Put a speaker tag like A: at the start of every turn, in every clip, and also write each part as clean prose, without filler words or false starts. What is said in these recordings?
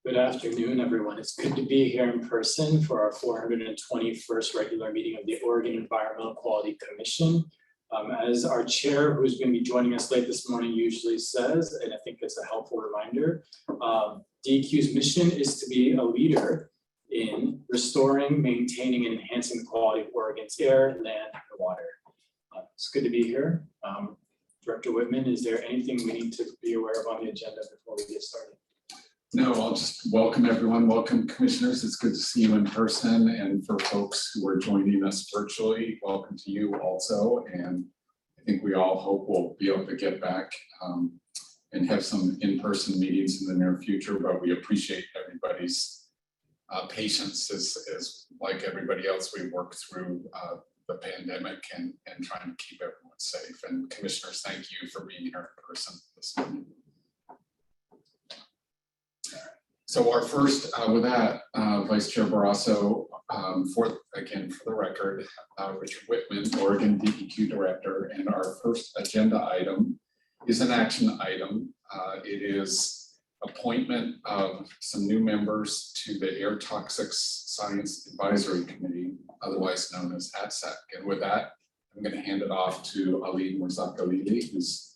A: Good afternoon, everyone. It's good to be here in person for our 421st regular meeting of the Oregon Environmental Quality Commission. As our chair, who's going to be joining us late this morning, usually says, and I think it's a helpful reminder, DEQ's mission is to be a leader in restoring, maintaining, and enhancing the quality of Oregon's air, land, and water. It's good to be here. Director Whitman, is there anything we need to be aware of on the agenda before we get started?
B: No, I'll just welcome everyone. Welcome, commissioners. It's good to see you in person. And for folks who are joining us virtually, welcome to you also. And I think we all hope we'll be able to get back and have some in-person meetings in the near future, but we appreciate everybody's patience as like everybody else, we work through the pandemic and trying to keep everyone safe. And commissioners, thank you for being here in person this morning. So our first, with that, Vice Chair Barrasso, for the record, Richard Whitman, Oregon DEQ Director, and our first agenda item is an action item. It is appointment of some new members to the Air Toxics Science Advisory Committee, otherwise known as ATSAC. And with that, I'm going to hand it off to Ali Murzakhalili, who's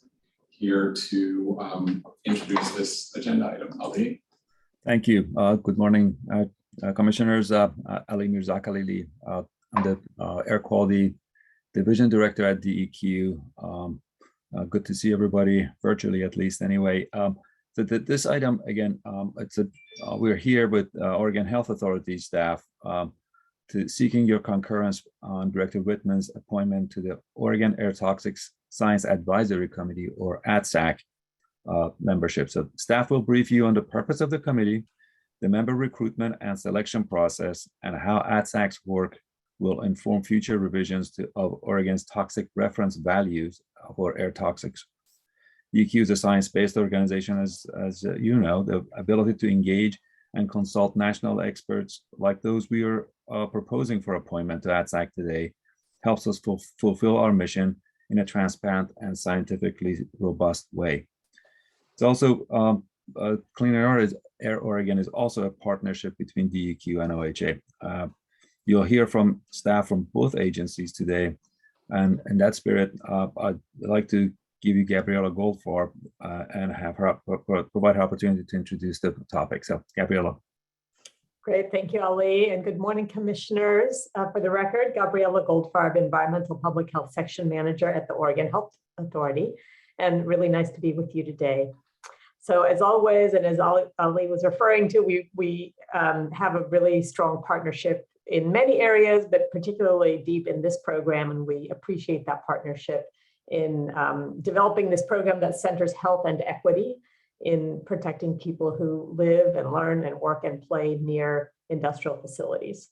B: here to introduce this agenda item. Ali.
C: Thank you. Good morning, Commissioners. Ali Murzakhalili. I'm the Air Quality Division Director at DEQ. Good to see everybody virtually, at least anyway. So this item, again, we're here with Oregon Health Authority staff seeking your concurrence on Director Whitman's appointment to the Oregon Air Toxics Science Advisory Committee, or ATSAC. Membership. So staff will brief you on the purpose of the committee, the member recruitment and selection process, and how ATSAC's work will inform future revisions of Oregon's toxic reference values for air toxics. DEQ is a science-based organization, as you know. The ability to engage and consult national experts like those we are proposing for appointment to ATSAC today helps us fulfill our mission in a transparent and scientifically robust way. It's also Clean Air Oregon is also a partnership between DEQ and OHA. You'll hear from staff from both agencies today, and in that spirit, I'd like to give you Gabriela Goldfarb and have her provide her opportunity to introduce the topic. So, Gabriela.
D: Great, thank you, Ali, and good morning, commissioners. For the record, Gabriela Goldfarb, Environmental Public Health Section Manager at the Oregon Health Authority, and really nice to be with you today. So as always, and as Ali was referring to, we have a really strong partnership in many areas, but particularly deep in this program, and we appreciate that partnership in developing this program that centers health and equity in protecting people who live and learn and work and play near industrial facilities.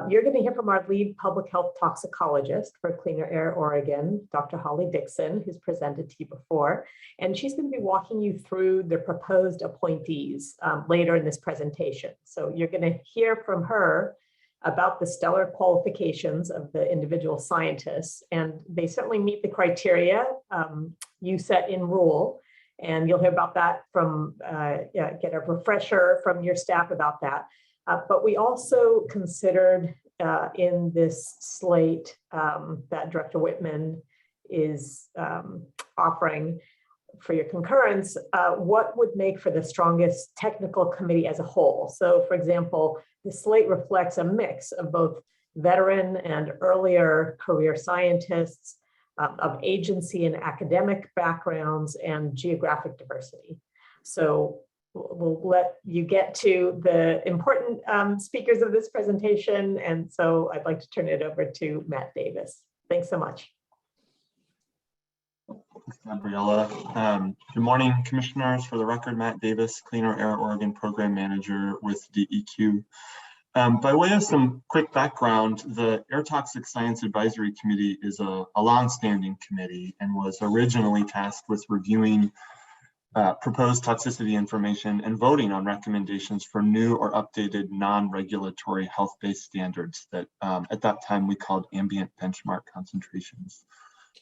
D: You're going to hear from our lead public health toxicologist for Cleaner Air Oregon, Dr. Holly Dixon, who's presented to you before, and she's going to be walking you through the proposed appointees later in this presentation. So you're going to hear from her about the stellar qualifications of the individual scientists, and they certainly meet the criteria you set in rule, and you'll hear about that from, get a refresher from your staff about that. But we also considered in this slate that Director Whitman is offering for your concurrence, what would make for the strongest technical committee as a whole. So for example, the slate reflects a mix of both veteran and earlier career scientists, of agency and academic backgrounds, and geographic diversity. So we'll let you get to the important speakers of this presentation. And so I'd like to turn it over to Matt Davis. Thanks so much.
E: Thanks, Gabriela. Good morning, commissioners. For the record, Matt Davis, Cleaner Air Oregon Program Manager with DEQ. By way of some quick background, the Air Toxic Science Advisory Committee is a long-standing committee and was originally tasked with reviewing proposed toxicity information and voting on recommendations for new or updated non-regulatory health-based standards that at that time we called ambient benchmark concentrations.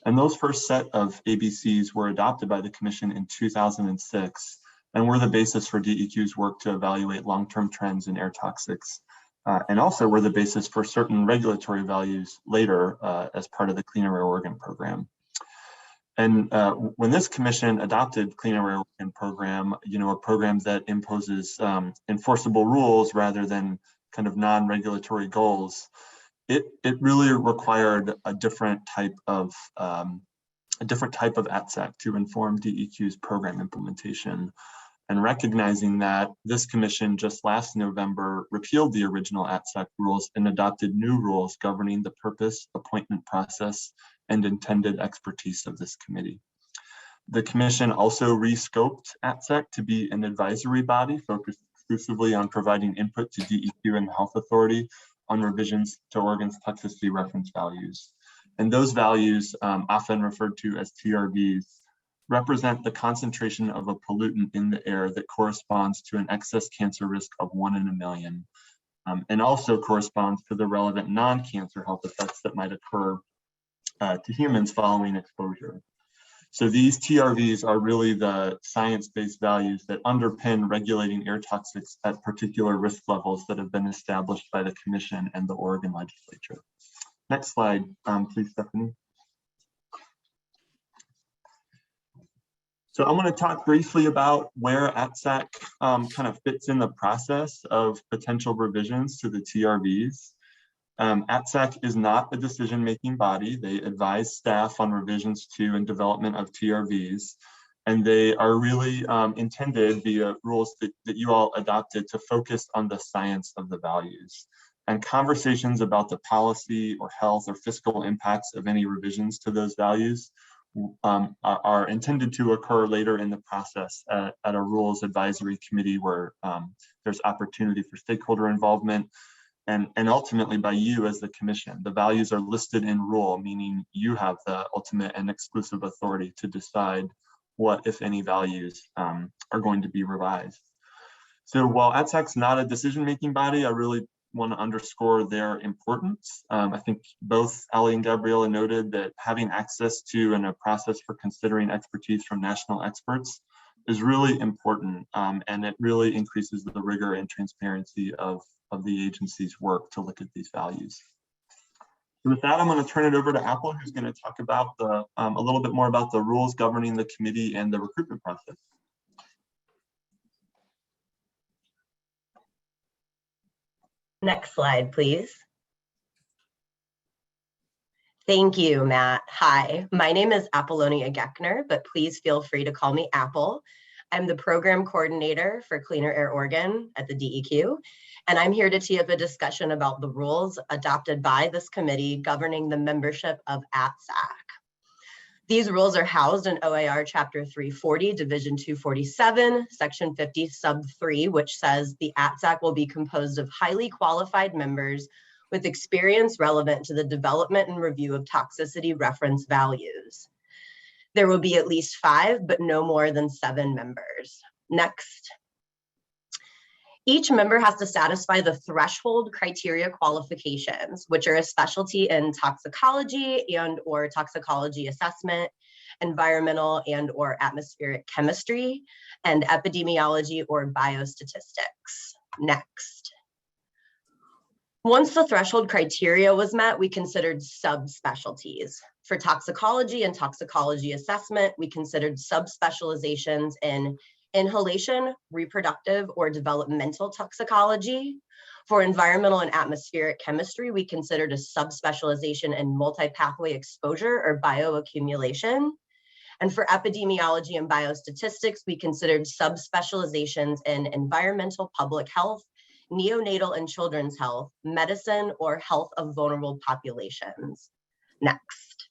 E: And those first set of ABCs were adopted by the Commission in 2006 and were the basis for DEQ's work to evaluate long-term trends in air toxics, and also were the basis for certain regulatory values later as part of the Cleaner Air Oregon program. And when this commission adopted Cleaner Air Oregon program, a program that imposes enforceable rules rather than kind of non-regulatory goals, it really required a different type of ATSEC to inform DEQ's program implementation. And recognizing that, this commission just last November repealed the original ATSEC rules and adopted new rules governing the purpose, appointment process, and intended expertise of this committee. The commission also rescoped ATSEC to be an advisory body focused exclusively on providing input to DEQ and the Health Authority on revisions to Oregon's toxicity reference values. And those values, often referred to as TRVs, represent the concentration of a pollutant in the air that corresponds to an excess cancer risk of 1 in a million, and also corresponds to the relevant non-cancer health effects that might occur to humans following exposure. So these TRVs are really the science-based values that underpin regulating air toxics at particular risk levels that have been established by the Commission and the Oregon legislature. Next slide, please, Stephanie. So I'm going to talk briefly about where ATSEC kind of fits in the process of potential revisions to the TRVs. ATSEC is not a decision-making body. They advise staff on revisions to and development of TRVs, and they are really intended via rules that you all adopted to focus on the science of the values. And conversations about the policy or health or fiscal impacts of any revisions to those values are intended to occur later in the process at a rules advisory committee where there's opportunity for stakeholder involvement and ultimately by you as the commission. The values are listed in rule, meaning you have the ultimate and exclusive authority to decide what, if any, values are going to be revised. So while ATSEC's not a decision-making body, I really want to underscore their importance. I think both Ali and Gabriela noted that having access to and a process for considering expertise from national experts is really important, and it really increases the rigor and transparency of the agency's work to look at these values. So with that, I'm going to turn it over to Apple, who's going to talk about a little bit more about the rules governing the committee and the recruitment process.
F: Next slide, please. Thank you, Matt. Hi, my name is Apollonia Geckner, but please feel free to call me Apple. I'm the program coordinator for Cleaner Air Oregon at the DEQ, and I'm here to tee up a discussion about the rules adopted by this committee governing the membership of ATSEC. These rules are housed in OAR Chapter 340, Division 247, Section 50, Sub 3, which says the ATSEC will be composed of highly qualified members with experience relevant to the development and review of toxicity reference values. There will be at least 5, but no more than 7 members. Next. Each member has to satisfy the threshold criteria qualifications, which are a specialty in toxicology and/or toxicology assessment, environmental and/or atmospheric chemistry, and epidemiology or biostatistics. Next. Once the threshold criteria was met, we considered subspecialties. For toxicology and toxicology assessment, we considered subspecializations in inhalation, reproductive, or developmental toxicology. For environmental and atmospheric chemistry, we considered a subspecialization in multi-pathway exposure or bioaccumulation. And for epidemiology and biostatistics, we considered subspecializations in environmental public health, neonatal and children's health, medicine, or health of vulnerable populations. Next.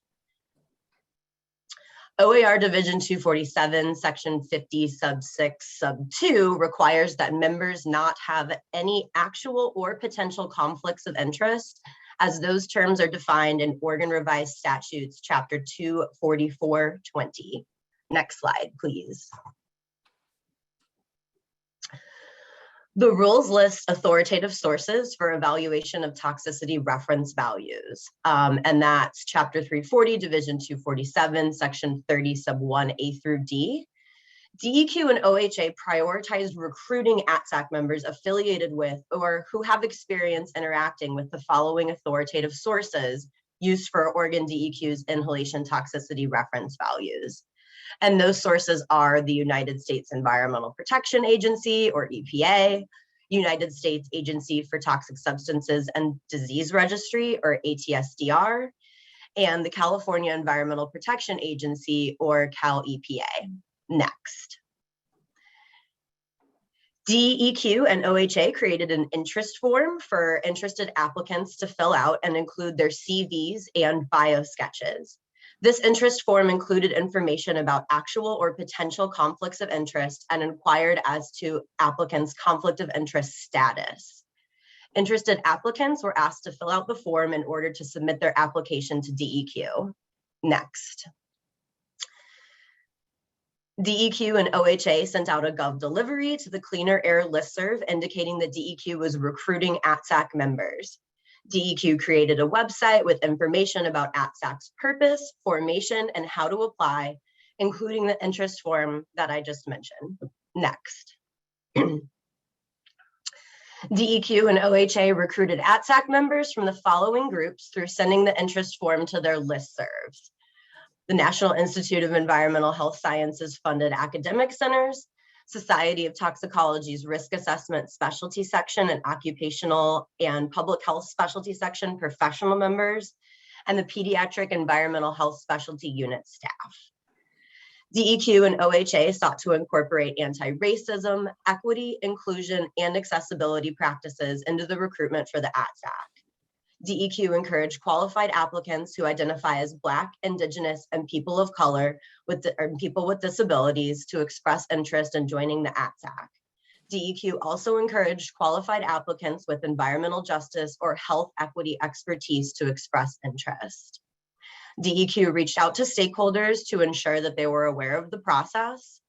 F: OAR Division 247, Section 50, Sub 6, Sub 2 requires that members not have any actual or potential conflicts of interest, as those terms are defined in Oregon Revised Statutes, Chapter 24420. Next slide, please. The rules list authoritative sources for evaluation of toxicity reference values, and that's Chapter 340, Division 247, Section 30, Sub 1, A through D. DEQ and OHA prioritized recruiting ATSAC members affiliated with or who have experience interacting with the following authoritative sources used for Oregon DEQ's inhalation toxicity reference values. And those sources are the United States Environmental Protection Agency, or EPA, United States Agency for Toxic Substances and Disease Registry, or ATSDR, and the California Environmental Protection Agency, or Cal EPA. Next. DEQ and OHA created an interest form for interested applicants to fill out and include their CVs and bio sketches. This interest form included information about actual or potential conflicts of interest and inquired as to applicants' conflict of interest status. Interested applicants were asked to fill out the form in order to submit their application to DEQ. Next. DEQ and OHA sent out a Gov delivery to the Cleaner Air listserv indicating that DEQ was recruiting ATSAC members. DEQ created a website with information about ATSAC's purpose, formation, and how to apply, including the interest form that I just mentioned. Next. DEQ and OHA recruited ATSAC members from the following groups through sending the interest form to their listservs: the National Institute of Environmental Health Sciences funded academic centers, Society of Toxicology's Risk Assessment Specialty Section and Occupational and Public Health Specialty Section professional members, and the Pediatric Environmental Health Specialty Unit staff. DEQ and OHA sought to incorporate anti-racism, equity, inclusion, and accessibility practices into the recruitment for the ATSAC. DEQ encouraged qualified applicants who identify as Black, Indigenous, and people of color or people with disabilities to express interest in joining the ATSAC. DEQ also encouraged qualified applicants with environmental justice or health equity expertise to express interest. DEQ reached out to stakeholders to ensure that they were aware of the process,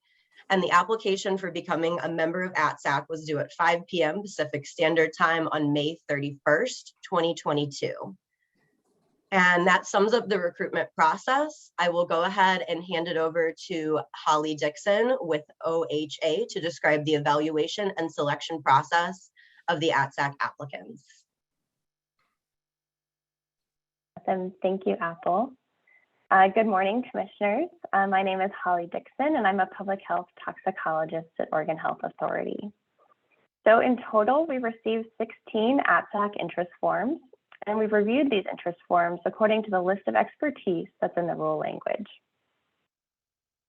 F: and the application for becoming a member of ATSAC was due at 5 p.m. Pacific Standard Time on May 31st, 2022. And that sums up the recruitment process. I will go ahead and hand it over to Holly Dixon with OHA to describe the evaluation and selection process of the ATSAC applicants.
G: Awesome. Thank you, Apple. Good morning, commissioners. My name is Holly Dixon, and I'm a public health toxicologist at Oregon Health Authority. So in total, we received 16 ATSAC interest forms, and we've reviewed these interest forms according to the list of expertise that's in the rule language.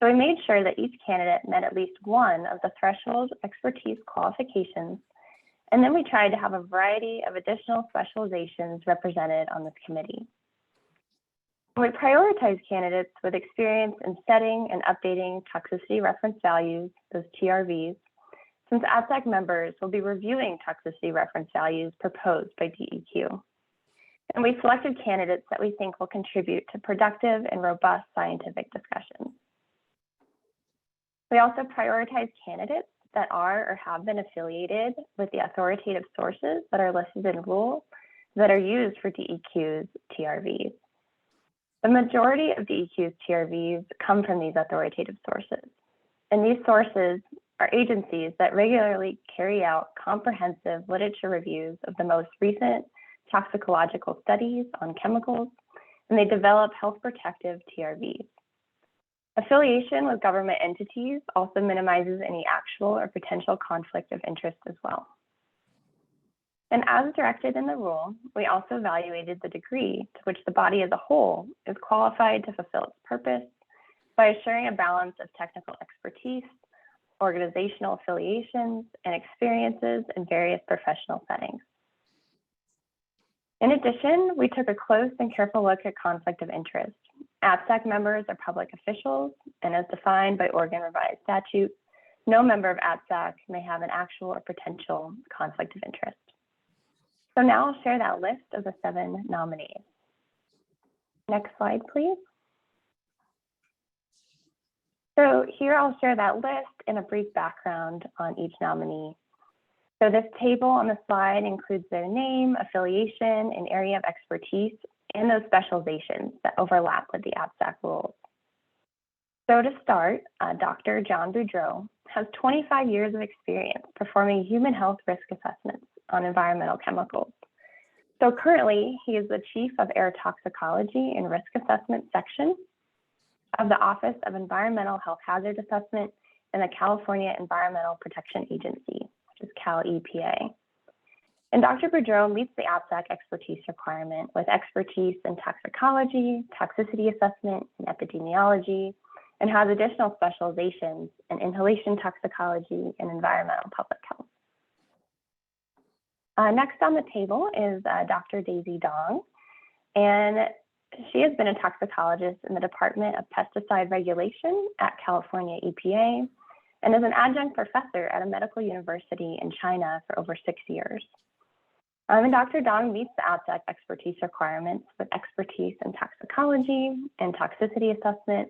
G: So we made sure that each candidate met at least one of the threshold expertise qualifications, and then we tried to have a variety of additional specializations represented on this committee. We prioritize candidates with experience in setting and updating toxicity reference values, those TRVs, since ATSAC members will be reviewing toxicity reference values proposed by DEQ. And we selected candidates that we think will contribute to productive and robust scientific discussions. We also prioritize candidates that are or have been affiliated with the authoritative sources that are listed in rule that are used for DEQ's TRVs. The majority of DEQ's TRVs come from these authoritative sources, and these sources are agencies that regularly carry out comprehensive literature reviews of the most recent toxicological studies on chemicals, and they develop health protective TRVs. Affiliation with government entities also minimizes any actual or potential conflict of interest as well. And as directed in the rule, we also evaluated the degree to which the body as a whole is qualified to fulfill its purpose by assuring a balance of technical expertise, organizational affiliations, and experiences in various professional settings. In addition, we took a close and careful look at conflict of interest. ATSAC members are public officials, and as defined by Oregon Revised Statute, no member of ATSAC may have an actual or potential conflict of interest. So now I'll share that list of the 7 nominees. Next slide, please. So here I'll share that list and a brief background on each nominee. So this table on the slide includes their name, affiliation, and area of expertise, and those specializations that overlap with the ATSAC rules. So to start, Dr. John Boudreau has 25 years of experience performing human health risk assessments on environmental chemicals. So currently, he is the Chief of Air Toxicology and Risk Assessment Section of the Office of Environmental Health Hazard Assessment in the California Environmental Protection Agency, which is Cal EPA. And Dr. Boudreau meets the APSAC expertise requirement with expertise in toxicology, toxicity assessment, and epidemiology, and has additional specializations in inhalation toxicology and environmental public health. Next on the table is Dr. Daisy Dong, and she has been a toxicologist in the Department of Pesticide Regulation at California EPA and is an adjunct professor at a medical university in China for over 6 years. And Dr. Dong meets the APSAC expertise requirements with expertise in toxicology and toxicity assessment,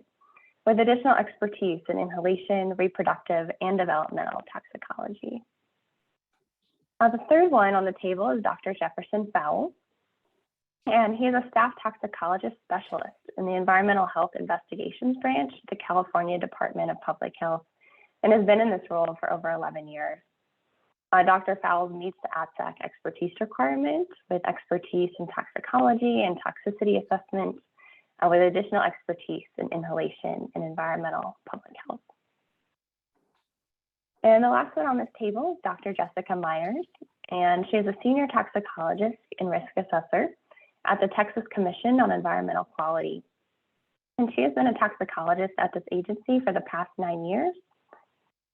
G: with additional expertise in inhalation, reproductive, and developmental toxicology. The third one on the table is Dr. Jefferson Fowle, and he is a staff toxicologist specialist in the Environmental Health Investigations Branch at the California Department of Public Health and has been in this role for over 11 years. Dr. Fowle meets the APSAC expertise requirements with expertise in toxicology and toxicity assessment, with additional expertise in inhalation and environmental public health. And the last one on this table is Dr. Jessica Myers, and she is a senior toxicologist and risk assessor at the Texas Commission on Environmental Quality. And she has been a toxicologist at this agency for the past 9 years.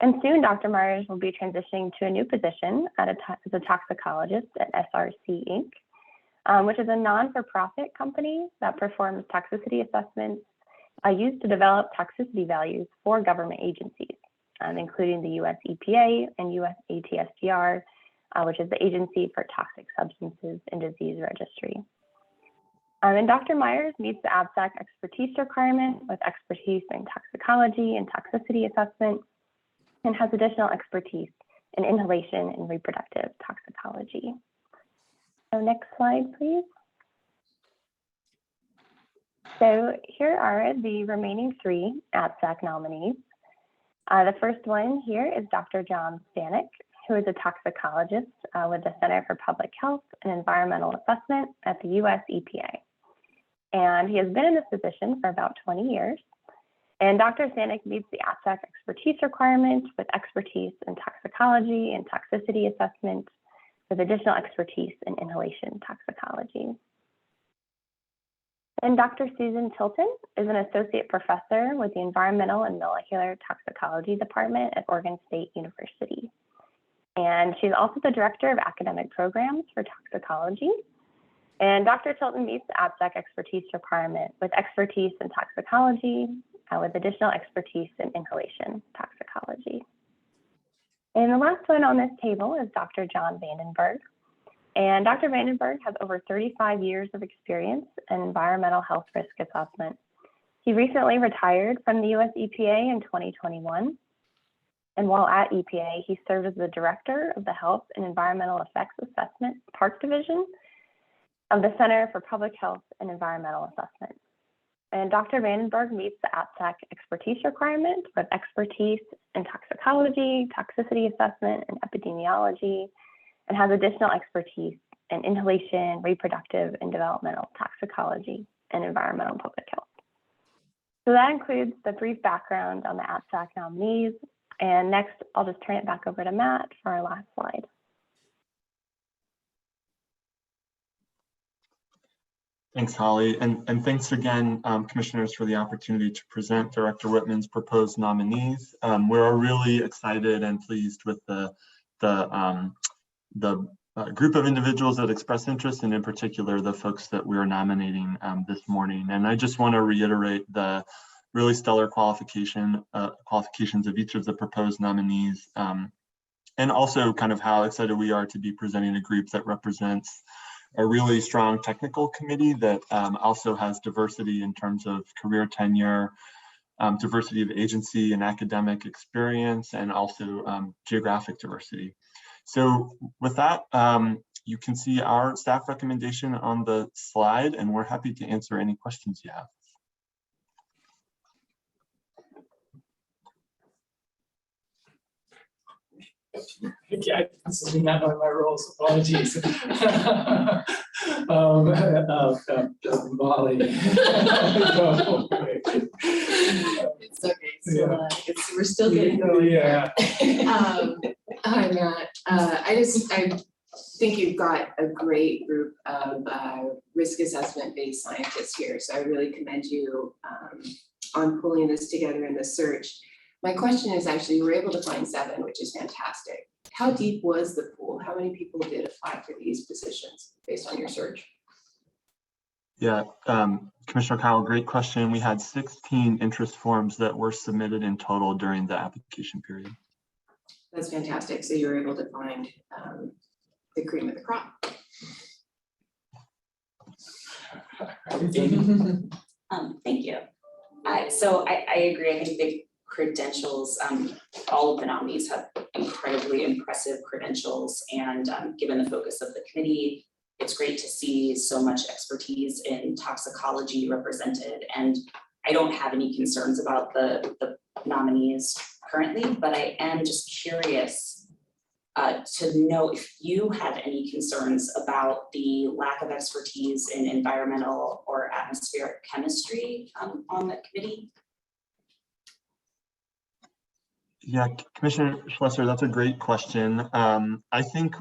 G: And soon, Dr. Myers will be transitioning to a new position as a toxicologist at SRC Inc., which is a non-for-profit company that performs toxicity assessments used to develop toxicity values for government agencies, including the US EPA and US ATSGR, which is the Agency for Toxic Substances and Disease Registry. And Dr. Myers meets the APSAC expertise requirement with expertise in toxicology and toxicity assessment, and has additional expertise in inhalation and reproductive toxicology. So next slide, please. So here are the remaining 3 APSAC nominees. The first one here is Dr. John Stanek, who is a toxicologist with the Center for Public Health and Environmental Assessment at the US EPA. And he has been in this position for about 20 years. And Dr. Stanek meets the APSAC expertise requirement with expertise in toxicology and toxicity assessment, with additional expertise in inhalation toxicology. And Dr. Susan Tilton is an associate professor with the Environmental and Molecular Toxicology Department at Oregon State University. And she's also the director of academic programs for toxicology. And Dr. Tilton meets the APSAC expertise requirement with expertise in toxicology, with additional expertise in inhalation toxicology. And the last one on this table is Dr. John Vandenberg. And Dr. Vandenberg has over 35 years of experience in environmental health risk assessment. He recently retired from the US EPA in 2021. And while at EPA, he served as the director of the Health and Environmental Effects Assessment Park Division of the Center for Public Health and Environmental Assessment. And Dr. Vandenberg meets the APSAC expertise requirement with expertise in toxicology, toxicity assessment, and epidemiology, and has additional expertise in inhalation, reproductive, and developmental toxicology, and environmental public health. So that includes the brief background on the APSAC nominees. And next, I'll just turn it back over to Matt for our last slide.
E: Thanks, Holly. And thanks again, commissioners, for the opportunity to present Director Whitman's proposed nominees. We're really excited and pleased with the group of individuals that express interest, and in particular, the folks that we're nominating this morning. And I just want to reiterate the really stellar qualifications of each of the proposed nominees, and also kind of how excited we are to be presenting a group that represents a really strong technical committee that also has diversity in terms of career tenure, diversity of agency and academic experience, and also geographic diversity. So with that, you can see our staff recommendation on the slide, and we're happy to answer any questions you have.
A: Yeah, this is not one of my roles, apologies. Molly.
H: It's okay, so, we're still getting going.
A: Yeah.
H: Hi, Matt. I think you've got a great group of risk assessment-based scientists here, so I really commend you on pulling this together in the search. My question is actually, you were able to find 7, which is fantastic. How deep was the pool? How many people did apply for these positions based on your search?
E: Yeah, Commissioner Kyle, great question. We had 16 interest forms that were submitted in total during the application period.
H: That's fantastic. So you were able to find the cream of the crop.
I: Thank you. So I agree. I think the credentials, all of the nominees have incredibly impressive credentials, and given the focus of the committee, it's great to see so much expertise in toxicology represented. And I don't have any concerns about the nominees currently, but I am just curious to know if you have any concerns about the lack of expertise in environmental or atmospheric chemistry on the committee.
E: Yeah, Commissioner Schlesser, that's a great question. I think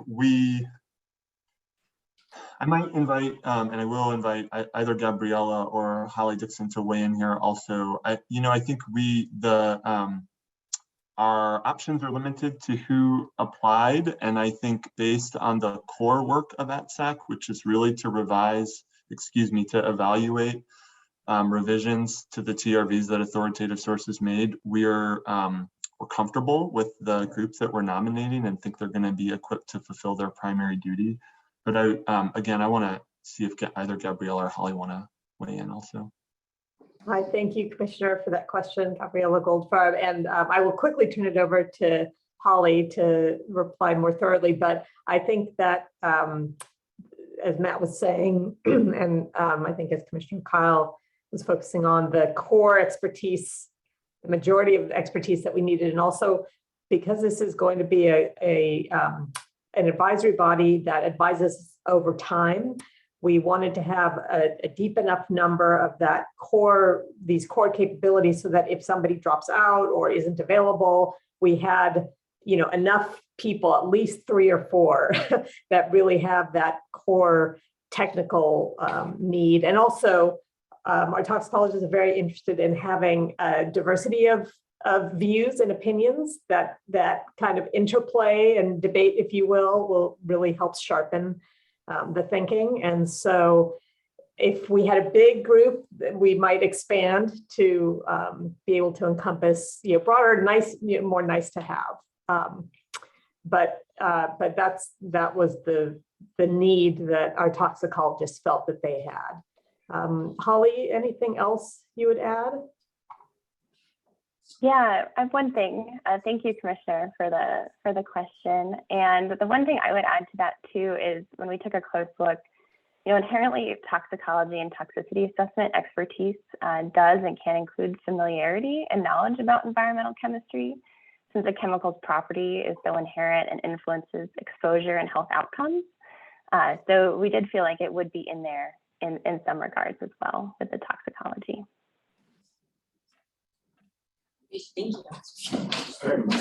E: I might invite, and I will invite either Gabriella or Holly Dixon to weigh in here also. I think our options are limited to who applied, and I think based on the core work of ATSAC, which is really to evaluate revisions to the TRVs that authoritative sources made, we're comfortable with the groups that we're nominating and think they're going to be equipped to fulfill their primary duty. But again, I want to see if either Gabriella or Holly want to weigh in also.
D: Hi, thank you, Commissioner, for that question, Gabriella Goldfarb. And I will quickly turn it over to Holly to reply more thoroughly. But I think that, as Matt was saying, and I think as Commissioner Kyle was focusing on, the core expertise, the majority of the expertise that we needed, and also because this is going to be an advisory body that advises over time, we wanted to have a deep enough number of these core capabilities so that if somebody drops out or isn't available, we had enough people, at least 3 or 4, that really have that core technical need. And also, our toxicologists are very interested in having a diversity of views and opinions. That kind of interplay and debate, if you will really help sharpen the thinking. And so if we had a big group, we might expand to be able to encompass broader, more nice to have. But that was the need that our toxicologists felt that they had. Holly, anything else you would add?
G: Yeah, I have one thing. Thank you, Commissioner, for the question. And the one thing I would add to that too is when we took a close look, inherently toxicology and toxicity assessment expertise does and can include familiarity and knowledge about environmental chemistry, since a chemical's property is so inherent and influences exposure and health outcomes. So we did feel like it would be in there in some regards as well with the toxicology.
I: Thank you.
A: Very much.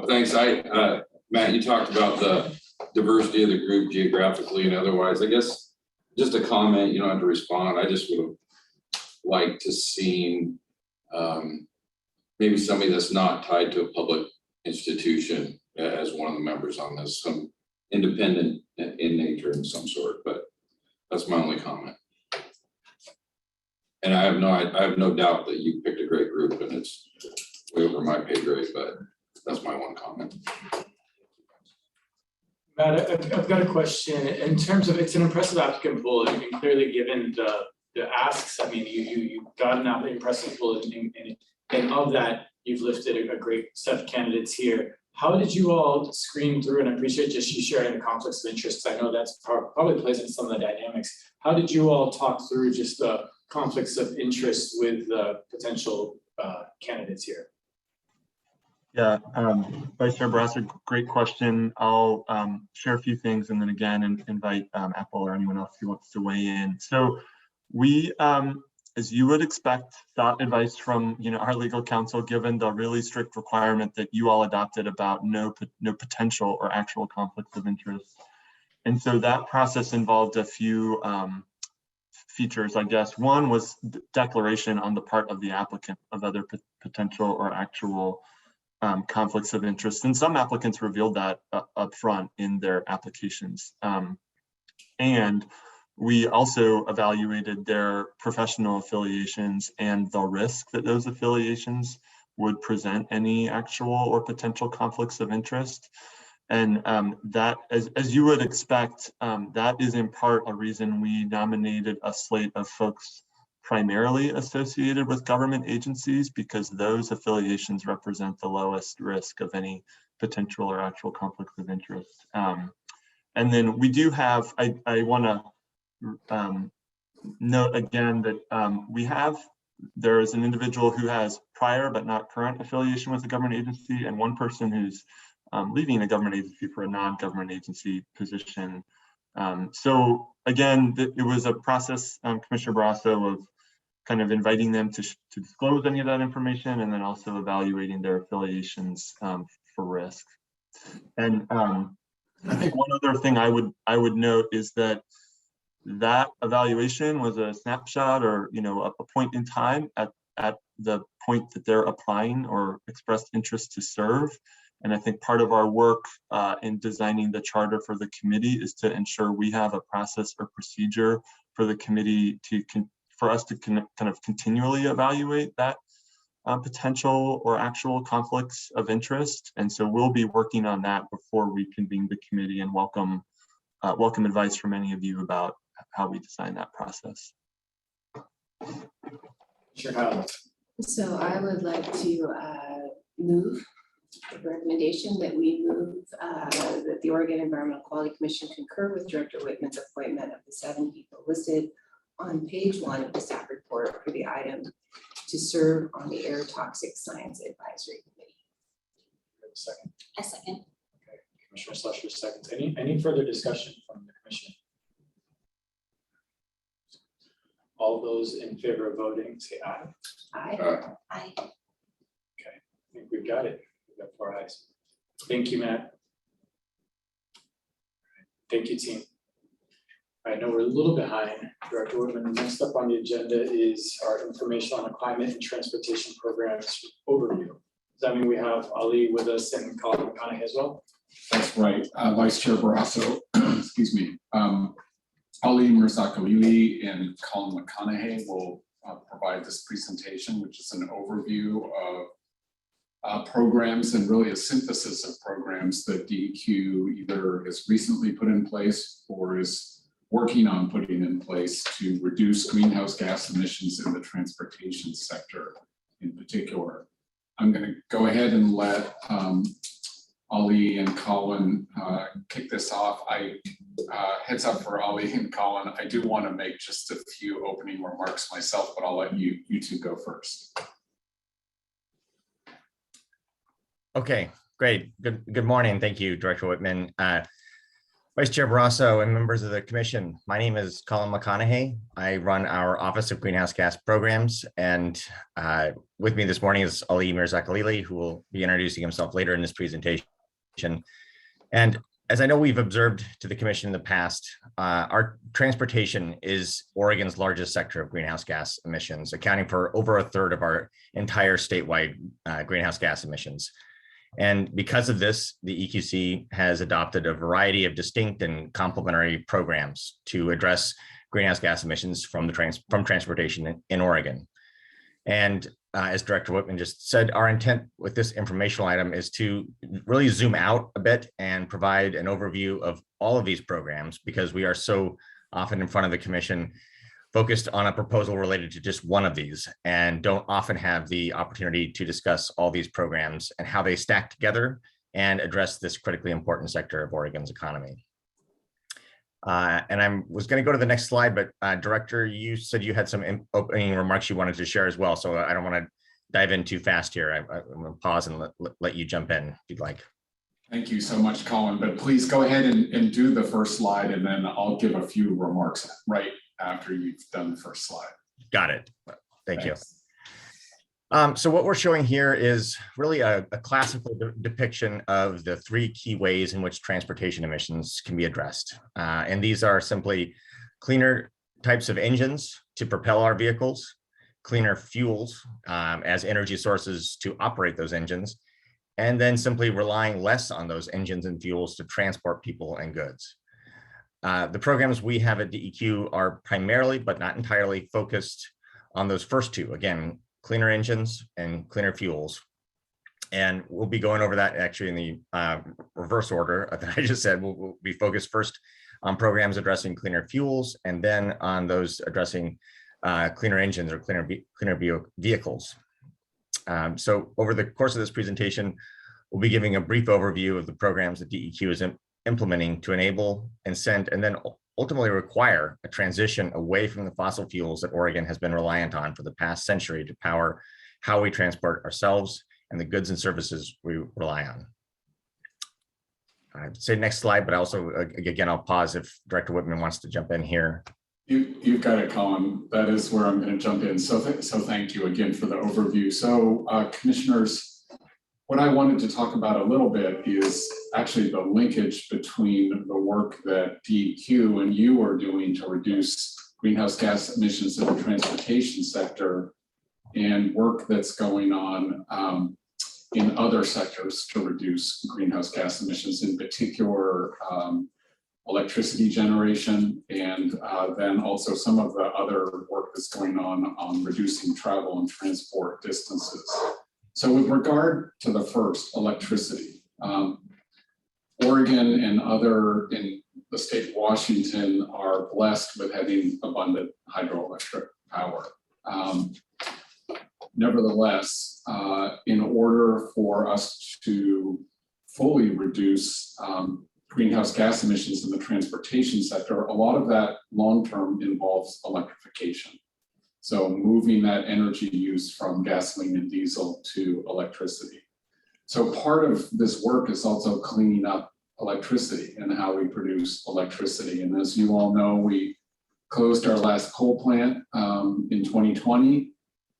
J: Thanks. Matt, you talked about the diversity of the group geographically and otherwise. I guess just a comment, you don't have to respond. I just would have liked to see maybe somebody that's not tied to a public institution as one of the members on this, some independent in nature in some sort, but that's my only comment. And I have no doubt that you picked a great group and it's way over my pay grade, but that's my one comment.
A: Matt, I've got a question. In terms of, it's an impressive applicant pool, and clearly given the asks, I mean, you got an impressive pool, and of that, you've lifted a great set of candidates here. How did you all screen through, and I appreciate just you sharing the conflicts of interest. I know that's probably plays into some of the dynamics. How did you all talk through just the conflicts of interest with potential candidates here?
E: Yeah, Vice Chair Barrasso, great question. I'll share a few things and then again invite Apple or anyone else who wants to weigh in. So we, as you would expect, sought advice from our legal counsel, given the really strict requirement that you all adopted about no potential or actual conflicts of interest. And so that process involved a few features, I guess. One was declaration on the part of the applicant of other potential or actual conflicts of interest. And some applicants revealed that up front in their applications. And we also evaluated their professional affiliations and the risk that those affiliations would present any actual or potential conflicts of interest. And that, as you would expect, that is in part a reason we nominated a slate of folks primarily associated with government agencies, because those affiliations represent the lowest risk of any potential or actual conflicts of interest. And then we do have, I want to note again that there is an individual who has prior but not current affiliation with a government agency, and one person who's leaving a government agency for a non-government agency position. So again, it was a process, Commissioner Barrasso, of kind of inviting them to disclose any of that information, and then also evaluating their affiliations for risk. And I think one other thing I would note is that evaluation was a snapshot, or a point in time at the point that they're applying or expressed interest to serve. And I think part of our work in designing the charter for the committee is to ensure we have a process or procedure for the committee for us to kind of continually evaluate that potential or actual conflicts of interest. And so we'll be working on that before we convene the committee, and welcome advice from any of you about how we design that process.
A: Sure.
H: So I would like to move the recommendation that we move that the Oregon Environmental Quality Commission concur with Director Whitman's appointment of the 7 people listed on page 1 of the staff report for the item to serve on the Air Toxic Science Advisory Committee.
A: Second.
I: A second.
A: Okay. Commissioner Slusher seconds. Any further discussion from the commission? All those in favor of voting, say aye.
H: Aye.
I: Aye.
A: Okay, I think we've got it. We've got 4 ayes. Thank you, Matt. Thank you, team. I know we're a little behind, Director Whitman. Next up on the agenda is our information on the climate and transportation programs overview. Does that mean we have Ali with us and Colin McConaughey as well?
B: That's right, Vice Chair Barrasso, excuse me. Ali Mirzakhalili and Colin McConaughey will provide this presentation, which is an overview of programs and really a synthesis of programs that DEQ either has recently put in place or is working on putting in place to reduce greenhouse gas emissions in the transportation sector in particular. I'm going to go ahead and let Ali and Colin kick this off. Heads up for Ali and Colin, I do want to make just a few opening remarks myself, but I'll let you two go first.
K: Okay, great. Good morning. Thank you, Director Whitman. Vice Chair Barrasso and members of the commission, my name is Colin McConaughey. I run our Office of Greenhouse Gas Programs, and with me this morning is Ali Mirzakhalili, who will be introducing himself later in this presentation. And as I know we've observed to the commission in the past, our transportation is Oregon's largest sector of greenhouse gas emissions, accounting for over 1/3 of our entire statewide greenhouse gas emissions. And because of this, the EQC has adopted a variety of distinct and complementary programs to address greenhouse gas emissions from transportation in Oregon. And as Director Whitman just said, our intent with this informational item is to really zoom out a bit and provide an overview of all of these programs, because we are so often in front of the commission focused on a proposal related to just one of these, and don't often have the opportunity to discuss all these programs and how they stack together and address this critically important sector of Oregon's economy. And I was going to go to the next slide, but Director, you said you had some opening remarks you wanted to share as well. So I don't want to dive in too fast here. I'm going to pause and let you jump in if you'd like.
B: Thank you so much, Colin, but please go ahead and do the first slide, and then I'll give a few remarks right after you've done the first slide.
K: Got it. Thank you.
B: Thanks.
K: So what we're showing here is really a classical depiction of the 3 key ways in which transportation emissions can be addressed. And these are simply cleaner types of engines to propel our vehicles, cleaner fuels as energy sources to operate those engines, and then simply relying less on those engines and fuels to transport people and goods. The programs we have at DEQ are primarily, but not entirely, focused on those first 2, again, cleaner engines and cleaner fuels. And we'll be going over that actually in the reverse order that I just said. We'll be focused first on programs addressing cleaner fuels, and then on those addressing cleaner engines or cleaner vehicles. So over the course of this presentation, we'll be giving a brief overview of the programs that DEQ is implementing to enable, incent, and then ultimately require a transition away from the fossil fuels that Oregon has been reliant on for the past century to power how we transport ourselves and the goods and services we rely on. I'd say next slide, but also, again, I'll pause if Director Whitman wants to jump in here.
B: You've got it, Colin. That is where I'm going to jump in. So thank you again for the overview. So commissioners, what I wanted to talk about a little bit is actually the linkage between the work that DEQ and you are doing to reduce greenhouse gas emissions in the transportation sector and work that's going on in other sectors to reduce greenhouse gas emissions, in particular electricity generation, and then also some of the other work that's going on reducing travel and transport distances. So with regard to the first, electricity, Oregon and other in the state of Washington are blessed with having abundant hydroelectric power. Nevertheless, in order for us to fully reduce greenhouse gas emissions in the transportation sector, a lot of that long-term involves electrification. So moving that energy use from gasoline and diesel to electricity. So part of this work is also cleaning up electricity and how we produce electricity. And as you all know, we closed our last coal plant in 2020.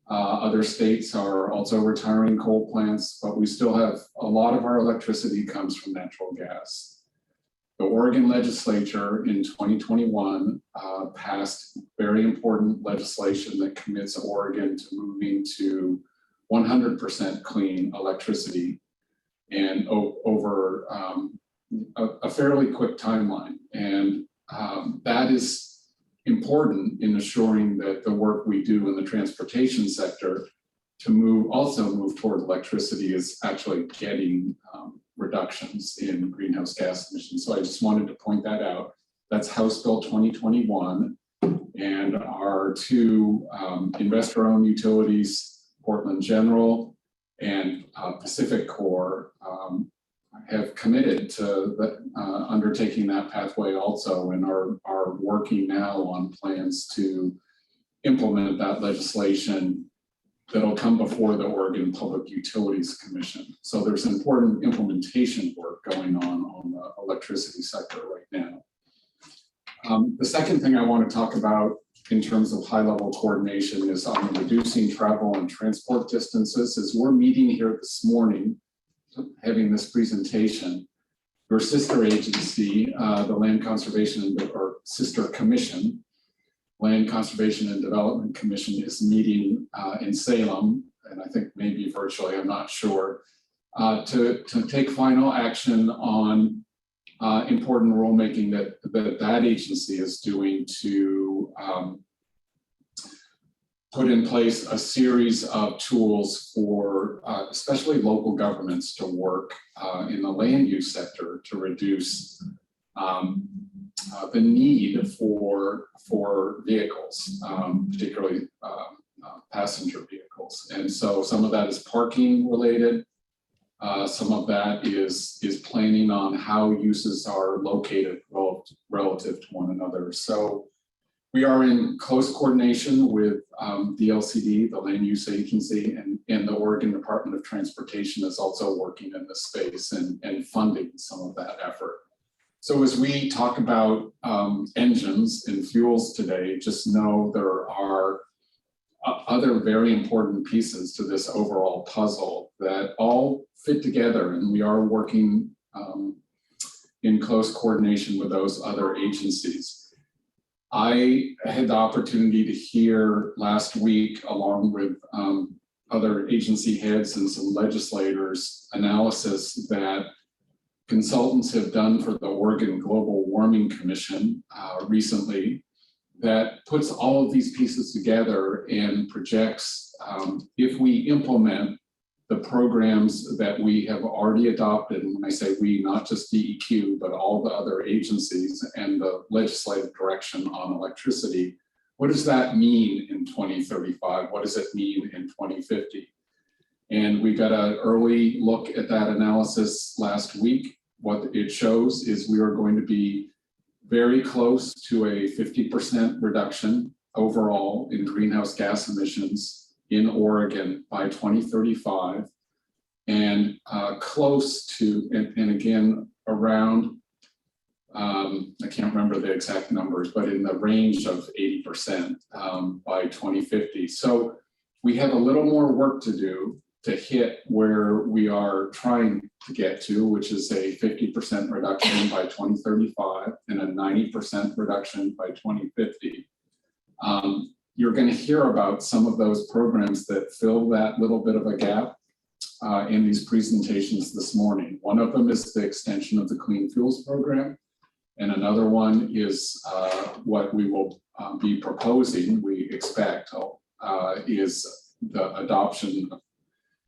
B: Other states are also retiring coal plants, but we still have a lot of our electricity comes from natural gas. The Oregon legislature in 2021 passed very important legislation that commits Oregon to moving to 100% clean electricity and over a fairly quick timeline. And that is important in assuring that the work we do in the transportation sector to also move toward electricity is actually getting reductions in greenhouse gas emissions. So I just wanted to point that out. That's House Bill 2021, and our 2 investor-owned utilities, Portland General and Pacific Core, have committed to undertaking that pathway also, and are working now on plans to implement that legislation that'll come before the Oregon Public Utilities Commission. So there's important implementation work going on the electricity sector right now. The second thing I want to talk about in terms of high-level coordination is on reducing travel and transport distances. As we're meeting here this morning, having this presentation, your sister agency, the Land Conservation or sister commission, Land Conservation and Development Commission, is meeting in Salem, and I think maybe virtually, I'm not sure, to take final action on important rulemaking that agency is doing to put in place a series of tools for especially local governments to work in the land use sector to reduce the need for vehicles, particularly passenger vehicles. And so some of that is parking related, Some of that is planning on how uses are located relative to one another. So we are in close coordination with the LCD, the Land Use Agency, and the Oregon Department of Transportation is also working in this space and funding some of that effort. So as we talk about engines and fuels today, just know there are other very important pieces to this overall puzzle that all fit together, and we are working in close coordination with those other agencies. I had the opportunity to hear last week, along with other agency heads and some legislators, analysis that consultants have done for the Oregon Global Warming Commission recently that puts all of these pieces together and projects if we implement the programs that we have already adopted, and when I say we, not just DEQ, but all the other agencies and the legislative direction on electricity, what does that mean in 2035? What does it mean in 2050? And we got an early look at that analysis last week. What it shows is we are going to be very close to a 50% reduction overall in greenhouse gas emissions in Oregon by 2035, and close to, and again, around, I can't remember the exact numbers, but in the range of 80% by 2050. So we have a little more work to do to hit where we are trying to get to, which is a 50% reduction by 2035 and a 90% reduction by 2050. You're going to hear about some of those programs that fill that little bit of a gap in these presentations this morning. One of them is the extension of the Clean Fuels Program, and another one is what we will be proposing, we expect, is the adoption of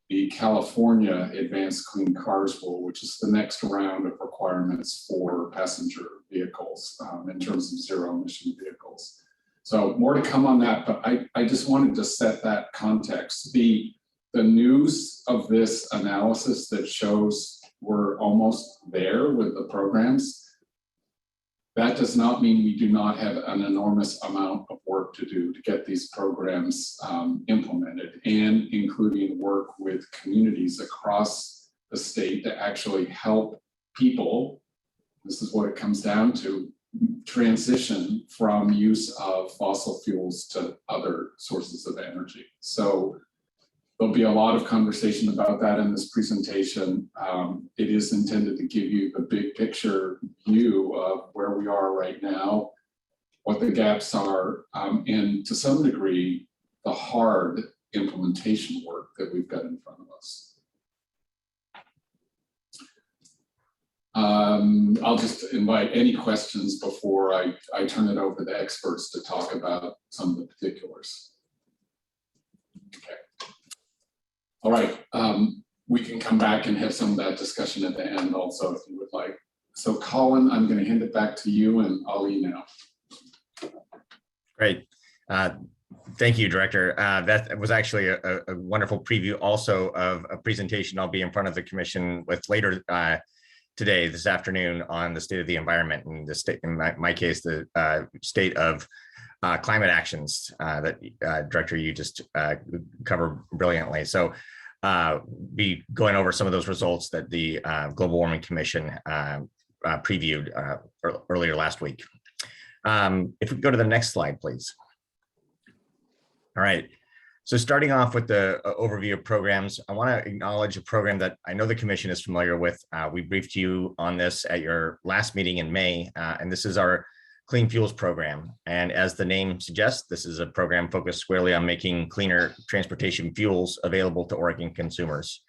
B: the California Advanced Clean Cars Rule, which is the next round of requirements for passenger vehicles in terms of zero emission vehicles. So more to come on that, but I just wanted to set that context. The news of this analysis that shows we're almost there with the programs, that does not mean we do not have an enormous amount of work to do to get these programs implemented, and including work with communities across the state to actually help people, this is what it comes down to, transition from use of fossil fuels to other sources of energy. So there'll be a lot of conversation about that in this presentation. It is intended to give you the big picture view of where we are right now, what the gaps are, and to some degree, the hard implementation work that we've got in front of us. I'll just invite any questions before I turn it over to the experts to talk about some of the particulars. Okay. All right, we can come back and have some of that discussion at the end also if you would like. So Colin, I'm going to hand it back to you and Ali now.
K: Great. Thank you, Director. That was actually a wonderful preview also of a presentation I'll be in front of the Commission with later today, this afternoon, on the state of the environment and the state, in my case, the state of climate actions that Director, you just covered brilliantly. So be going over some of those results that the Global Warming Commission previewed earlier last week. If we go to the next slide, please. All right. So starting off with the overview of programs, I want to acknowledge a program that I know the Commission is familiar with. We briefed you on this at your last meeting in May, and this is our Clean Fuels Program. And as the name suggests, this is a program focused squarely on making cleaner transportation fuels available to Oregon consumers.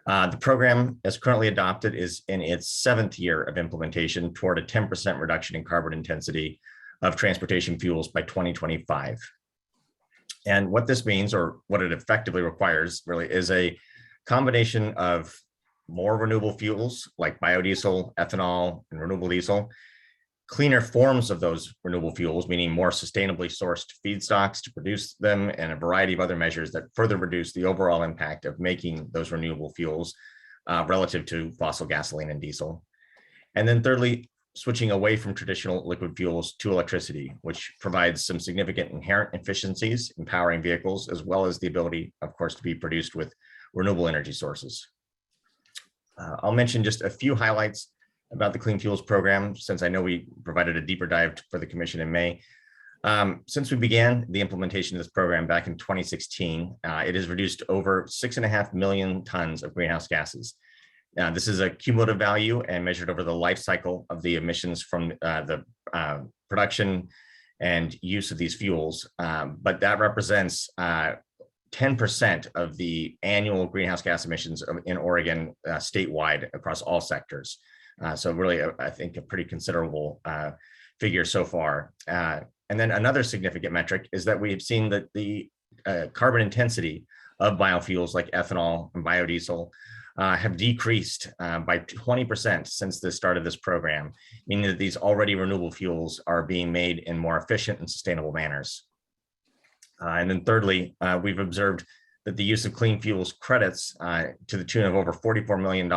K: The program, as currently adopted, is in its 7th year of implementation toward a 10% reduction in carbon intensity of transportation fuels by 2025. And what this means, or what it effectively requires, really is a combination of more renewable fuels like biodiesel, ethanol, and renewable diesel, cleaner forms of those renewable fuels, meaning more sustainably sourced feedstocks to produce them, and a variety of other measures that further reduce the overall impact of making those renewable fuels relative to fossil gasoline and diesel. And then thirdly, switching away from traditional liquid fuels to electricity, which provides some significant inherent efficiencies in powering vehicles, as well as the ability, of course, to be produced with renewable energy sources. I'll mention just a few highlights about the Clean Fuels program, since I know we provided a deeper dive for the Commission in May. Since we began the implementation of this program back in 2016, it has reduced over 6.5 million tons of greenhouse gases. This is a cumulative value and measured over the life cycle of the emissions from the production and use of these fuels. But that represents 10% of the annual greenhouse gas emissions in Oregon statewide across all sectors. So really, I think a pretty considerable figure so far. And then another significant metric is that we've seen that the carbon intensity of biofuels like ethanol and biodiesel have decreased by 20% since the start of this program, meaning that these already renewable fuels are being made in more efficient and sustainable manners. And then thirdly, we've observed that the use of clean fuels credits to the tune of over $44 million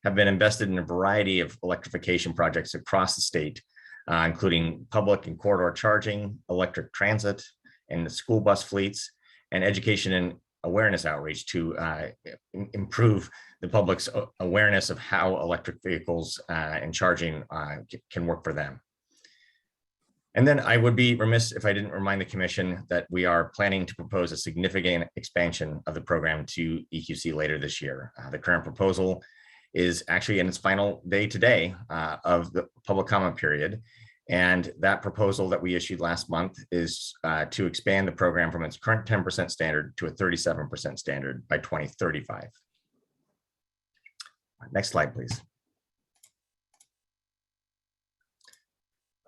K: have been invested in a variety of electrification projects across the state, including public and corridor charging, electric transit, and the school bus fleets, and education and awareness outreach to improve the public's awareness of how electric vehicles and charging can work for them. And then I would be remiss if I didn't remind the Commission that we are planning to propose a significant expansion of the program to EQC later this year. The current proposal is actually in its final day today of the public comment period. And that proposal that we issued last month is to expand the program from its current 10% standard to a 37% standard by 2035. Next slide, please.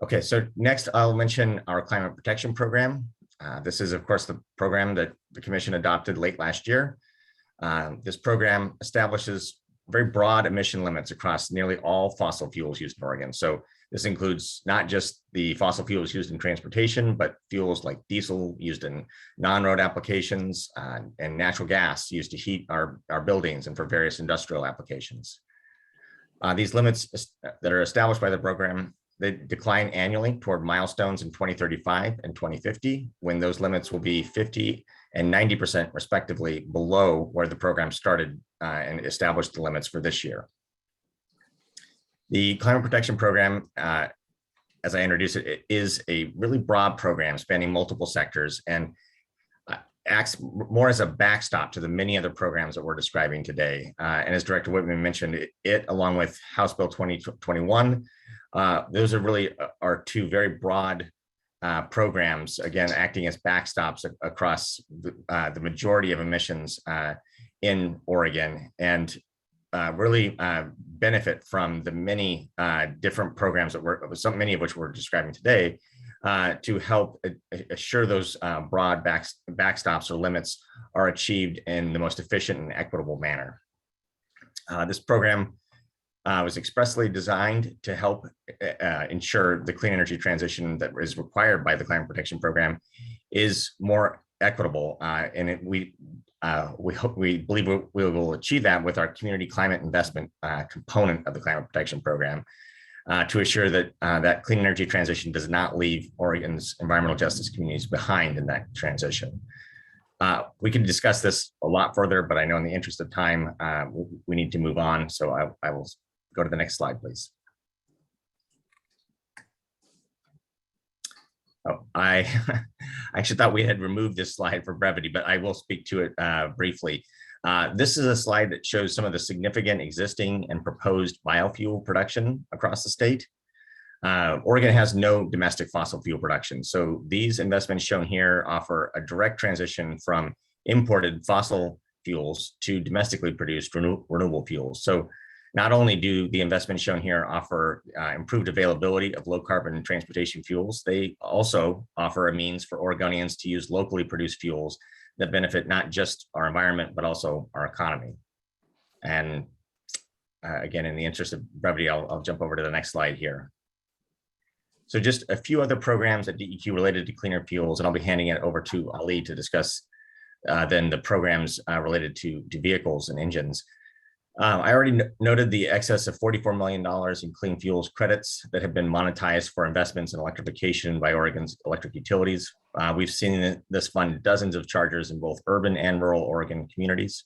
K: Okay, so next I'll mention our climate protection program. This is, of course, the program that the Commission adopted late last year. This program establishes very broad emission limits across nearly all fossil fuels used in Oregon. So this includes not just the fossil fuels used in transportation, but fuels like diesel used in non-road applications and natural gas used to heat our buildings and for various industrial applications. These limits that are established by the program, they decline annually toward milestones in 2035 and 2050, when those limits will be 50 and 90% respectively below where the program started and established the limits for this year. The Climate Protection Program, as I introduced it, it is a really broad program spanning multiple sectors and acts more as a backstop to the many other programs that we're describing today. And as Director Whitman mentioned, it along with House Bill 2021, those are really are two very broad programs, again, acting as backstops across the majority of emissions in Oregon, and really benefit from the many different programs that many of which we're describing today to help assure those broad backstops or limits are achieved in the most efficient and equitable manner. This program was expressly designed to help ensure the clean energy transition that is required by the Climate Protection Program is more equitable, and we believe we will achieve that with our community climate investment component of the Climate Protection Program to assure that that clean energy transition does not leave Oregon's environmental justice communities behind in that transition. We can discuss this a lot further, but I know in the interest of time, we need to move on. So I will go to the next slide, please. Oh, I actually thought we had removed this slide for brevity, but I will speak to it briefly. This is a slide that shows some of the significant existing and proposed biofuel production across the state. Oregon has no domestic fossil fuel production, so these investments shown here offer a direct transition from imported fossil fuels to domestically produced renewable fuels. So not only do the investments shown here offer improved availability of low carbon transportation fuels, they also offer a means for Oregonians to use locally produced fuels that benefit not just our environment, but also our economy. And again, in the interest of brevity, I'll jump over to the next slide here. So just a few other programs at DEQ related to cleaner fuels, and I'll be handing it over to Ali to discuss then the programs related to vehicles and engines. I already noted the excess of $44 million in clean fuels credits that have been monetized for investments in electrification by Oregon's electric utilities. We've seen this fund dozens of chargers in both urban and rural Oregon communities.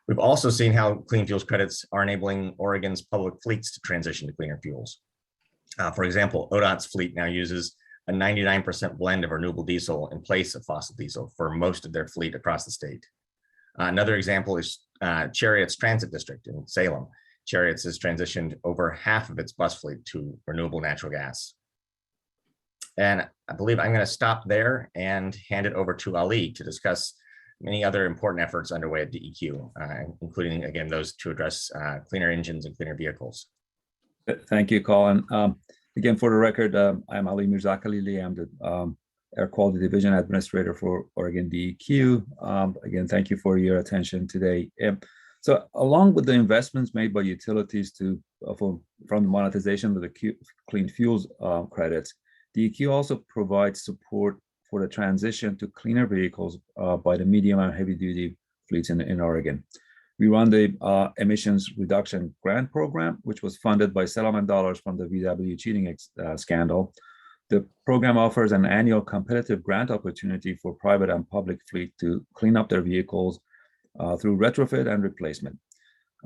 K: We've also seen how clean fuels credits are enabling Oregon's public fleets to transition to cleaner fuels. For example, ODOT's fleet now uses a 99% blend of renewable diesel in place of fossil diesel for most of their fleet across the state. Another example is Chariot's Transit District in Salem. Chariot's has transitioned over half of its bus fleet to renewable natural gas. And I believe I'm going to stop there and hand it over to Ali to discuss many other important efforts underway at DEQ, including, again, those to address cleaner engines and cleaner vehicles.
C: Thank you, Colin. Again, for the record, I'm Ali Mirzakhalili. I'm the Air Quality Division Administrator for Oregon DEQ. Again, thank you for your attention today. So along with the investments made by utilities from the monetization of the clean fuels credits, DEQ also provides support for the transition to cleaner vehicles by the medium and heavy duty fleets in Oregon. We run the emissions reduction grant program, which was funded by settlement dollars from the VW cheating scandal. The program offers an annual competitive grant opportunity for private and public fleet to clean up their vehicles through retrofit and replacement.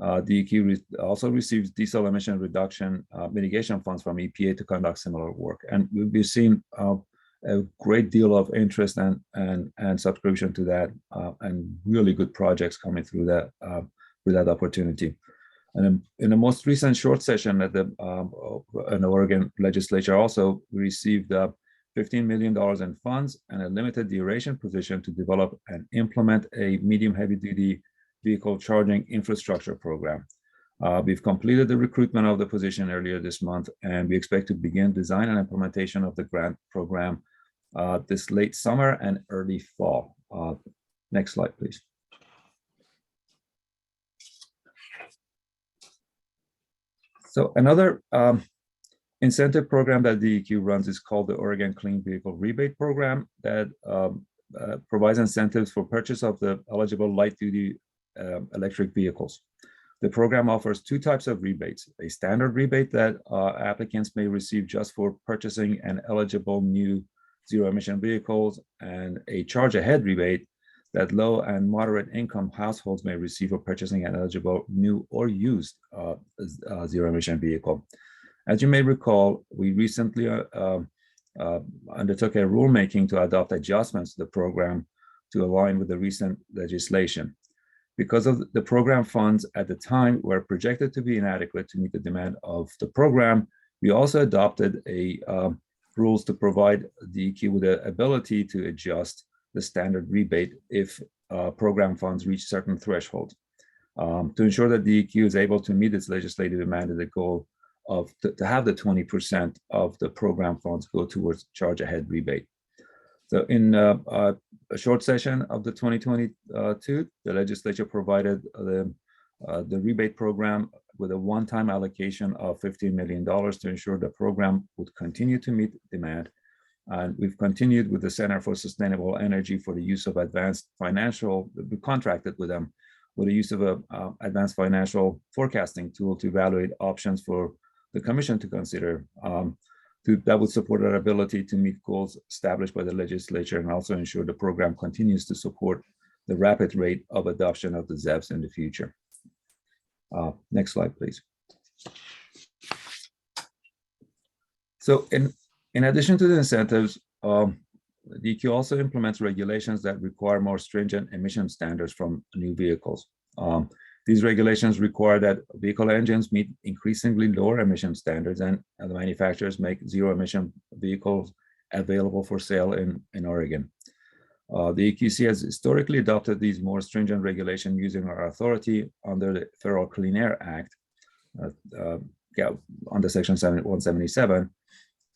C: DEQ also receives diesel emission reduction mitigation funds from EPA to conduct similar work. And we've seen a great deal of interest and subscription to that, and really good projects coming through that opportunity. And in the most recent short session at the Oregon legislature, also we received $15 million in funds and a limited duration position to develop and implement a medium heavy duty vehicle charging infrastructure program. We've completed the recruitment of the position earlier this month, and we expect to begin design and implementation of the grant program this late summer and early fall. Next slide, please. So another incentive program that DEQ runs is called the Oregon Clean Vehicle Rebate Program that provides incentives for purchase of the eligible light-duty electric vehicles. The program offers two types of rebates: a standard rebate that applicants may receive just for purchasing an eligible new zero-emission vehicles, and a charge-ahead rebate that low and moderate income households may receive for purchasing an eligible new or used zero-emission vehicle. As you may recall, we recently undertook a rulemaking to adopt adjustments to the program to align with the recent legislation. Because of the program funds at the time were projected to be inadequate to meet the demand of the program, we also adopted rules to provide DEQ with the ability to adjust the standard rebate if program funds reach certain thresholds. To ensure that DEQ is able to meet its legislative mandated goal of to have the 20% of the program funds go towards charge ahead rebate. So in a short session of the 2022, the legislature provided the rebate program with a one-time allocation of $15 million to ensure the program would continue to meet demand. And we've continued with the Center for Sustainable Energy for the use of advanced financial, we contracted with them with the use of an advanced financial forecasting tool to evaluate options for the commission to consider that would support our ability to meet goals established by the legislature and also ensure the program continues to support the rapid rate of adoption of the ZEVs in the future. Next slide, please. So in addition to the incentives, DEQ also implements regulations that require more stringent emission standards from new vehicles. These regulations require that vehicle engines meet increasingly lower emission standards, and the manufacturers make zero emission vehicles available for sale in Oregon. The EQC has historically adopted these more stringent regulations using our authority under the Federal Clean Air Act, under Section 177.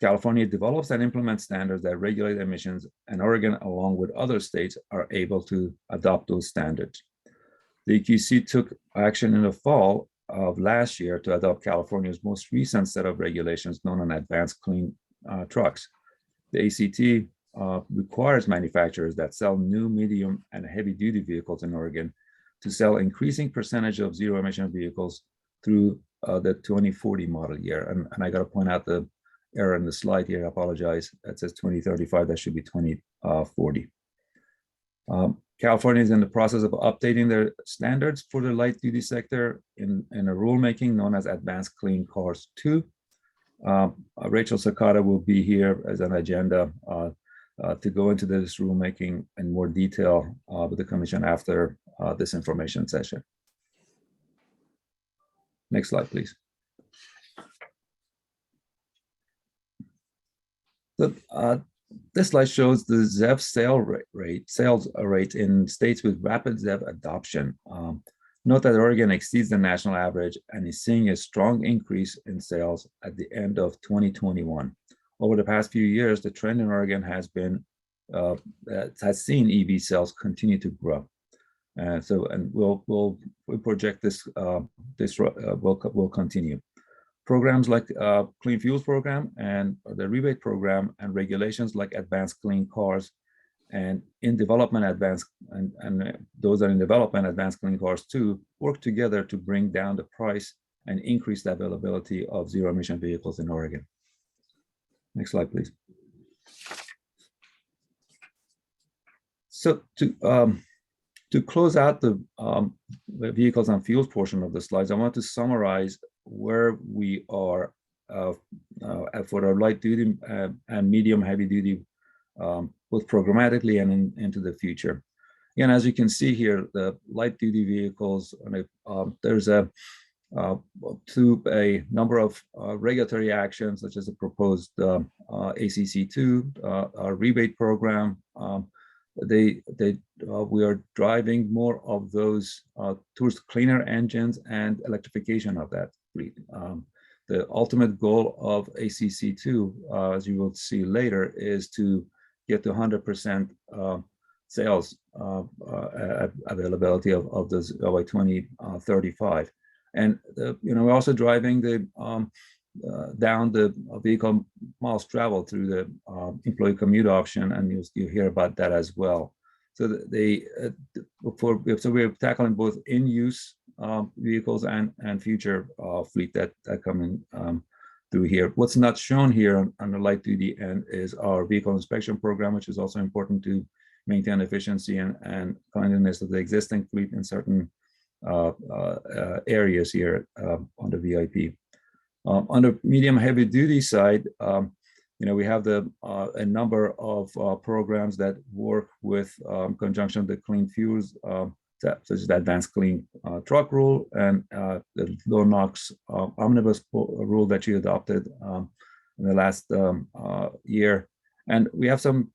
C: California develops and implements standards that regulate emissions, and Oregon, along with other states, are able to adopt those standards. The EQC took action in the fall of last year to adopt California's most recent set of regulations known as Advanced Clean Trucks. The ACT requires manufacturers that sell new, medium, and heavy-duty vehicles in Oregon to sell increasing percentage of zero emission vehicles through the 2040 model year. And I got to point out the error in the slide here. I apologize. It says 2035. That should be 2040. California is in the process of updating their standards for the light duty sector in a rulemaking known as Advanced Clean Cars 2. Rachel Sakata will be here as an agenda to go into this rulemaking in more detail with the commission after this information session. Next slide, please. This slide shows the ZEV sales rate in states with rapid ZEV adoption. Note that Oregon exceeds the national average and is seeing a strong increase in sales at the end of 2021. Over the past few years, the trend in Oregon has seen EV sales continue to grow. We'll project this will continue. Programs like Clean Fuels Program and the rebate program and regulations like Advanced Clean Cars and in development advanced and those that are in development Advanced Clean Cars 2 work together to bring down the price and increase the availability of zero emission vehicles in Oregon. Next slide, please. So to close out the vehicles and fuels portion of the slides, I want to summarize where we are for our light duty and medium heavy duty, both programmatically and into the future. Again, as you can see here, the light duty vehicles, there's a number of regulatory actions, such as the proposed ACC2, our rebate program. We are driving more of those towards cleaner engines and electrification of that fleet. The ultimate goal of ACC2, as you will see later, is to get to 100% sales availability of those by 2035. And we're also driving the down the vehicle miles traveled through the employee commute option, and you hear about that as well. So we're tackling both in-use vehicles and future fleet that coming through here. What's not shown here on the light duty end is our vehicle inspection program, which is also important to maintain efficiency and cleanliness of the existing fleet in certain areas here on the VIP. On the medium heavy duty side, we have a number of programs that work with conjunction with Clean Fuels, such as the Advanced Clean Truck Rule and the low NOx omnibus rule that you adopted in the last year. And we have some,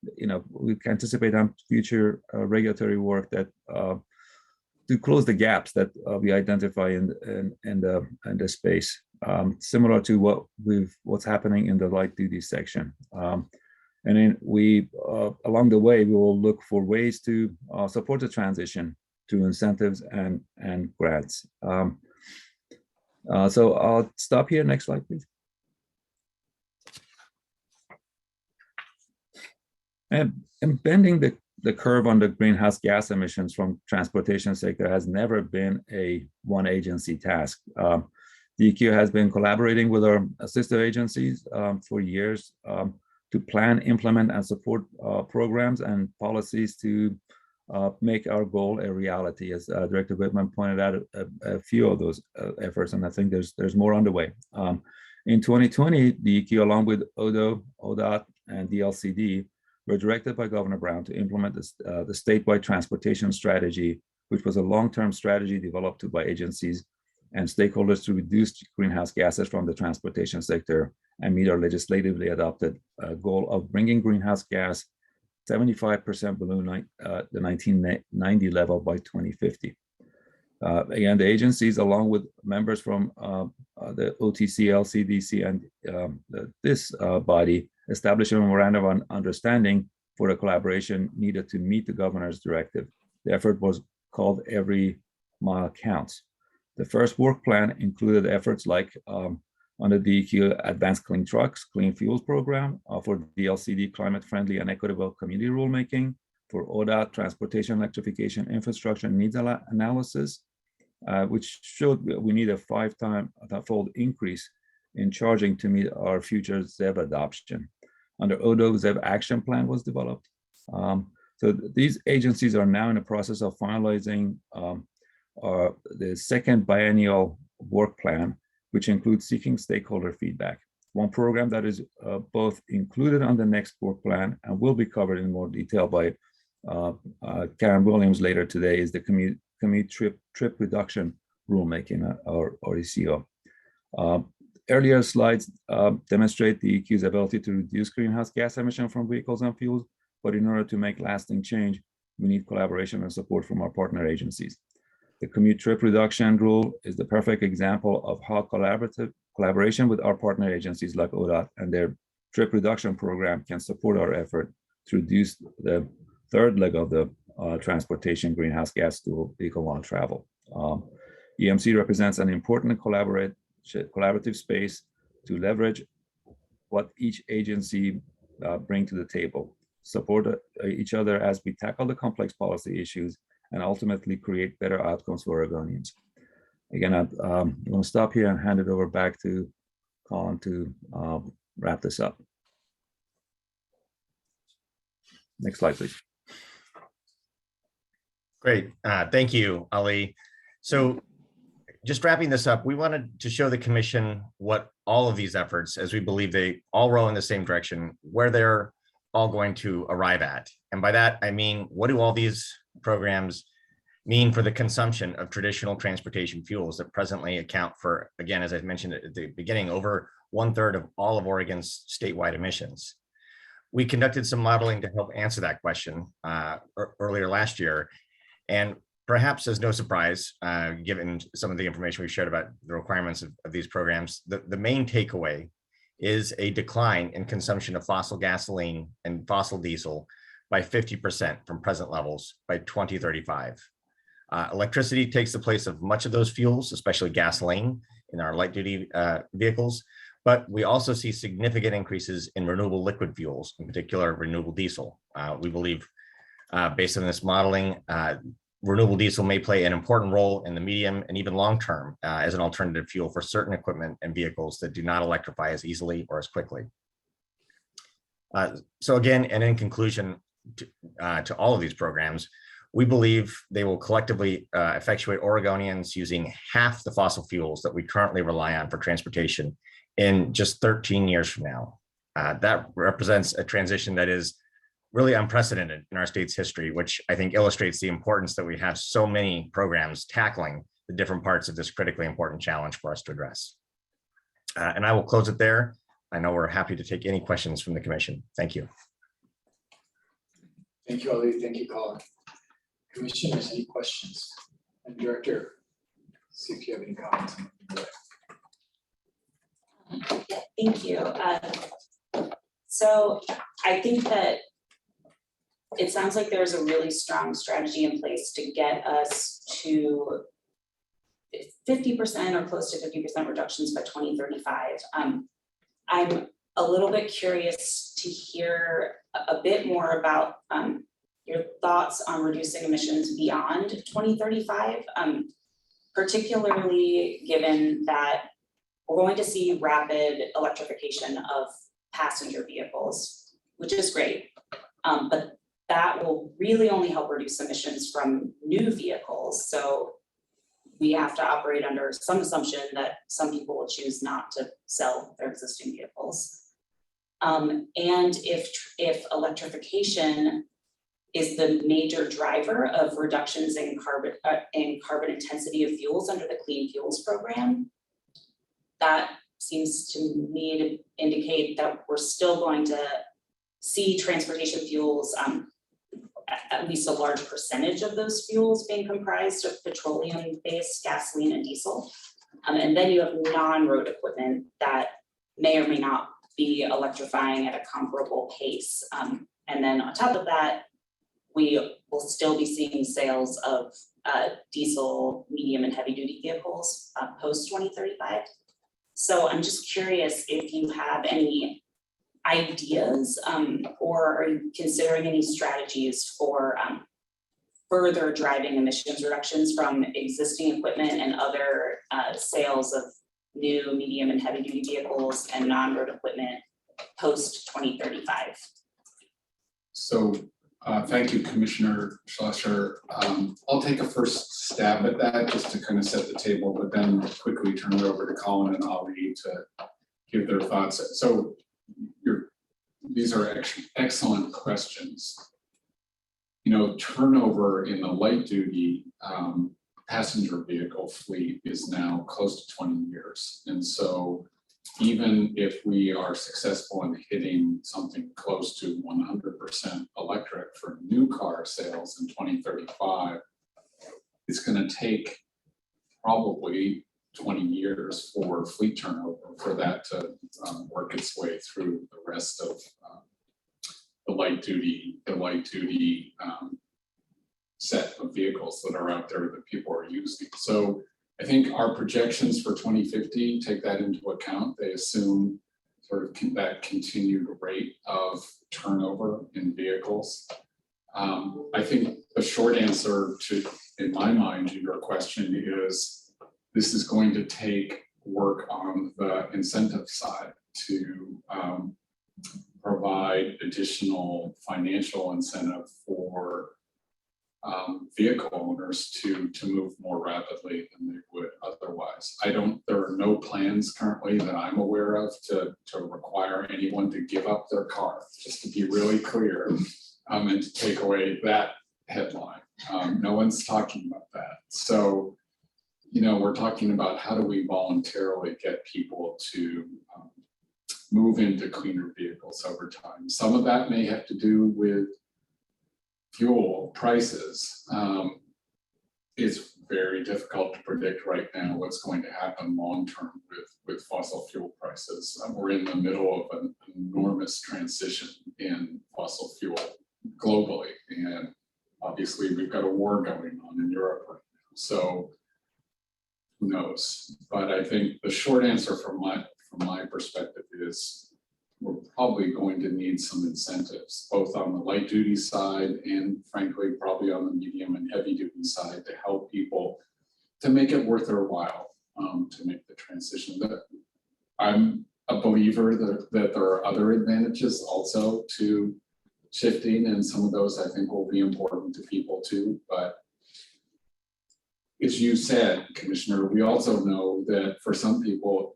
C: we can anticipate on future regulatory work that to close the gaps that we identify in the space, similar to what's happening in the light duty section. And then along the way, we will look for ways to support the transition through incentives and grants. So I'll stop here. Next slide, please. And bending the curve on the greenhouse gas emissions from transportation sector has never been a one agency task. DEQ has been collaborating with our sister agencies for years to plan, implement, and support programs and policies to make our goal a reality. As Director Whitman pointed out, a few of those efforts, and I think there's more underway. In 2020, DEQ, along with ODO, ODOT, and DLCD, were directed by Governor Brown to implement the statewide transportation strategy, which was a long-term strategy developed by agencies and stakeholders to reduce greenhouse gases from the transportation sector and meet our legislatively adopted goal of bringing greenhouse gas 75% below the 1990 level by 2050. Again, the agencies, along with members from the OTC, LCDC, and this body, established a memorandum of understanding for the collaboration needed to meet the governor's directive. The effort was called Every Mile Counts. The first work plan included efforts like on the DEQ Advanced Clean Trucks, Clean Fuels Program for DLCD climate-friendly and equitable community rulemaking, for ODOT transportation electrification infrastructure needs analysis, which showed we need a 5-fold increase in charging to meet our future ZEV adoption. Under ODOT, ZEV action plan was developed. So these agencies are now in the process of finalizing the second biennial work plan, which includes seeking stakeholder feedback. One program that is both included on the next work plan and will be covered in more detail by Karen Williams later today is the commute trip reduction rulemaking, or ECO. Earlier slides demonstrate the EQ's ability to reduce greenhouse gas emission from vehicles and fuels, but in order to make lasting change, we need collaboration and support from our partner agencies. The commute trip reduction rule is the perfect example of how collaboration with our partner agencies like ODOT and their trip reduction program can support our effort to reduce the third leg of the transportation greenhouse gas to vehicle on travel. EMC represents an important collaborative space to leverage what each agency bring to the table, support each other as we tackle the complex policy issues, and ultimately create better outcomes for Oregonians. Again, I'm going to stop here and hand it over back to Colin to wrap this up. Next slide, please.
K: Great. Thank you, Ali. So just wrapping this up, we wanted to show the commission what all of these efforts, as we believe they all row in the same direction, where they're all going to arrive at. And by that, I mean, what do all these programs mean for the consumption of traditional transportation fuels that presently account for, again, as I mentioned at the beginning, over 1/3 of all of Oregon's statewide emissions? We conducted some modeling to help answer that question earlier last year. And perhaps as no surprise, given some of the information we shared about the requirements of these programs, the main takeaway is a decline in consumption of fossil gasoline and fossil diesel by 50% from present levels by 2035. Electricity takes the place of much of those fuels, especially gasoline in our light duty vehicles, but we also see significant increases in renewable liquid fuels, in particular renewable diesel. We believe, based on this modeling, renewable diesel may play an important role in the medium and even long term as an alternative fuel for certain equipment and vehicles that do not electrify as easily or as quickly. So again, and in conclusion to all of these programs, we believe they will collectively effectuate Oregonians using half the fossil fuels that we currently rely on for transportation in just 13 years from now. That represents a transition that is really unprecedented in our state's history, which I think illustrates the importance that we have so many programs tackling the different parts of this critically important challenge for us to address. And I will close it there. I know we're happy to take any questions from the commission. Thank you.
A: Thank you, Ali. Thank you, Colin. Commissioners, any questions? And Director, see if you have any comments.
I: Yeah, thank you. So I think that it sounds like there's a really strong strategy in place to get us to 50% or close to 50% reductions by 2035. I'm a little bit curious to hear a bit more about your thoughts on reducing emissions beyond 2035, particularly given that we're going to see rapid electrification of passenger vehicles, which is great, but that will really only help reduce emissions from new vehicles. So we have to operate under some assumption that some people will choose not to sell their existing vehicles. And if electrification is the major driver of reductions in carbon intensity of fuels under the Clean Fuels Program, that seems to me to indicate that we're still going to see transportation fuels, at least a large percentage of those fuels being comprised of petroleum-based gasoline and diesel. And then you have non-road equipment that may or may not be electrifying at a comparable pace. And then on top of that, we will still be seeing sales of diesel, medium and heavy duty vehicles post 2035. So I'm just curious if you have any ideas or are you considering any strategies for further driving emissions reductions from existing equipment and other sales of new, medium, and heavy-duty vehicles and non-road equipment post 2035?
B: So thank you, Commissioner Schlosser. I'll take a first stab at that just to kind of set the table, but then quickly turn it over to Colin and Ali to give their thoughts. So these are actually excellent questions. You know, turnover in the light duty passenger vehicle fleet is now close to 20 years. And so even if we are successful in hitting something close to 100% electric for new car sales in 2035, it's going to take probably 20 years for fleet turnover for that to work its way through the rest of the light duty set of vehicles that are out there that people are using. So I think our projections for 2050 take that into account. They assume sort of that continued rate of turnover in vehicles. I think the short answer to, in my mind, to your question is this is going to take work on the incentive side to provide additional financial incentive for vehicle owners to move more rapidly than they would otherwise. There are no plans currently that I'm aware of to require anyone to give up their car, just to be really clear, and to take away that headline. No one's talking about that. So, you know, we're talking about how do we voluntarily get people to move into cleaner vehicles over time. Some of that may have to do with fuel prices. It's very difficult to predict right now what's going to happen long-term with fossil fuel prices. We're in the middle of an enormous transition in fossil fuel globally. And obviously we've got a war going on in Europe right now. So who knows? But I think the short answer from my perspective is we're probably going to need some incentives, both on the light duty side and frankly, probably on the medium and heavy duty side to help people to make it worth their while to make the transition. That I'm a believer that there are other advantages also to shifting, and some of those I think will be important to people too. But as you said, Commissioner, we also know that for some people,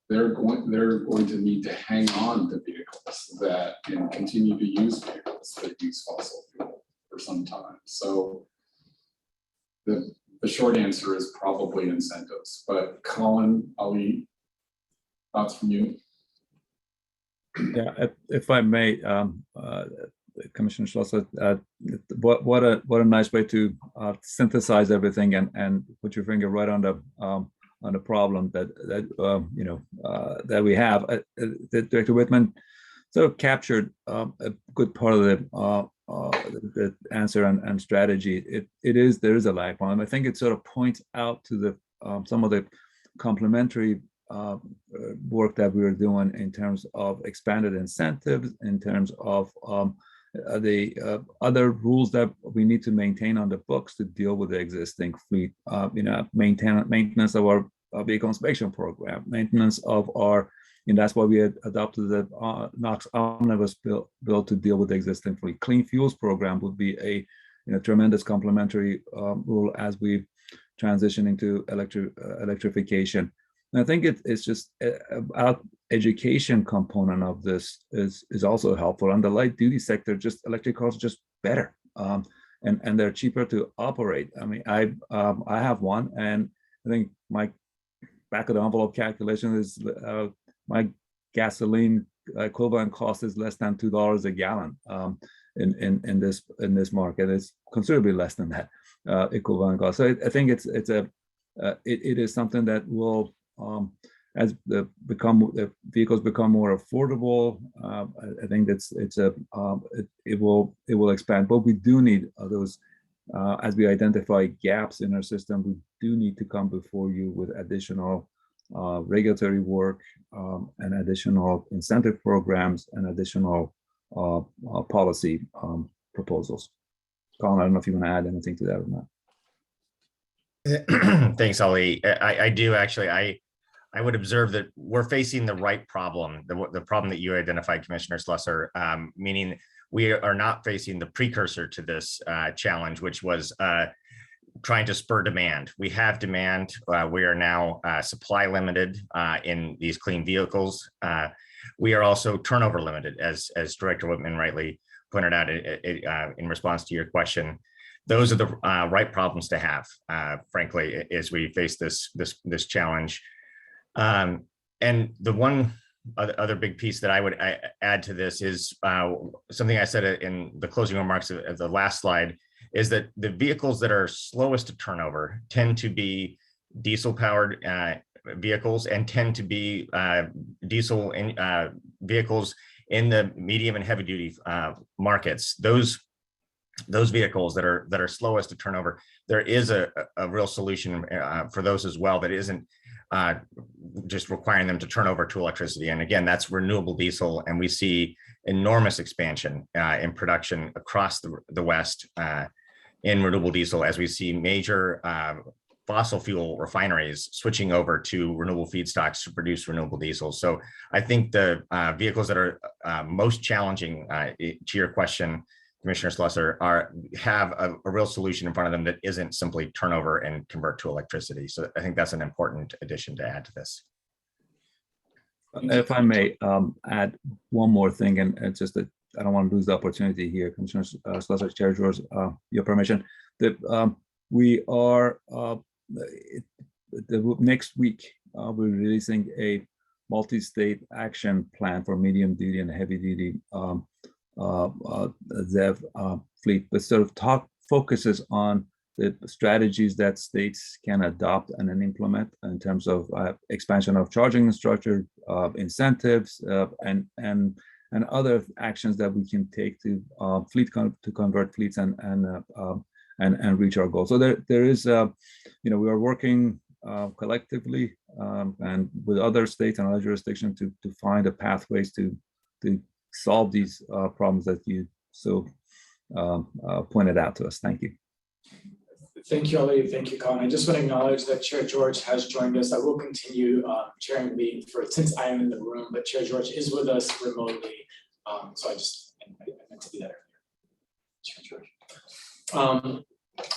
B: they're going to need to hang on to vehicles that and continue to use vehicles that use fossil fuel for some time. So the short answer is probably incentives. But Colin, Ali, thoughts from you?
C: Yeah, if I may, Commissioner Schlosser, what a nice way to synthesize everything and put your finger right on the problem that we have. Director Whitman sort of captured a good part of the answer and strategy. There is a lag problem. I think it sort of points out to the some of the complementary work that we are doing in terms of expanded incentives, in terms of the other rules that we need to maintain on the books to deal with the existing fleet. Maintenance of our vehicle inspection program, maintenance of our, and that's why we had adopted the NOx omnibus bill to deal with the existing fleet. Clean fuels program would be a tremendous complementary rule as we transition into electrification. And I think it's just about education component of this is also helpful. On the light duty sector, just electric cars are just better, and they're cheaper to operate. I mean, I have one, and I think my back of the envelope calculation is my gasoline equivalent cost is less than $2 a gallon in this market. It's considerably less than that equivalent cost. So I think it is something that will, as the vehicles become more affordable, I think it will expand. But we do need those, as we identify gaps in our system, we do need to come before you with additional regulatory work, and additional incentive programs and additional policy proposals. Colin, I don't know if you want to add anything to that or not.
K: Thanks, Ali. I do actually. I would observe that we're facing the right problem, the problem that you identified, Commissioner Slusser, meaning we are not facing the precursor to this challenge, which was trying to spur demand. We have demand. We are now supply limited in these clean vehicles. We are also turnover limited, as Director Whitman rightly pointed out in response to your question. Those are the right problems to have, frankly, as we face this challenge. And the one other big piece that I would add to this is something I said in the closing remarks of the last slide, is that the vehicles that are slowest to turnover tend to be diesel powered vehicles and tend to be diesel vehicles in the medium and heavy duty markets. Those vehicles that are slowest to turnover, there is a real solution for those as well that isn't just requiring them to turn over to electricity. And again, that's renewable diesel. And we see enormous expansion in production across the West in renewable diesel, as we see major fossil fuel refineries switching over to renewable feedstocks to produce renewable diesel. So I think the vehicles that are most challenging, to your question, Commissioner Slusser, have a real solution in front of them that isn't simply turn over and convert to electricity. So I think that's an important addition to add to this.
C: If I may add one more thing, and it's just that I don't want to lose the opportunity here, Commissioner Slusser, Chair George, your permission, that we are, the next week, we're releasing a multi-state action plan for medium duty and heavy duty ZEV fleet, but sort of focuses on the strategies that states can adopt and then implement in terms of expansion of charging infrastructure, incentives, and other actions that we can take to convert fleets and reach our goals. So there is, we are working collectively and with other states and other jurisdictions to find pathways to solve these problems that you so pointed out to us. Thank you.
A: Thank you, Ali. Thank you, Colin. I just want to acknowledge that Chair George has joined us. I will continue chairing the meeting since I am in the room, but Chair George is with us remotely. So I meant to do that earlier. Chair George.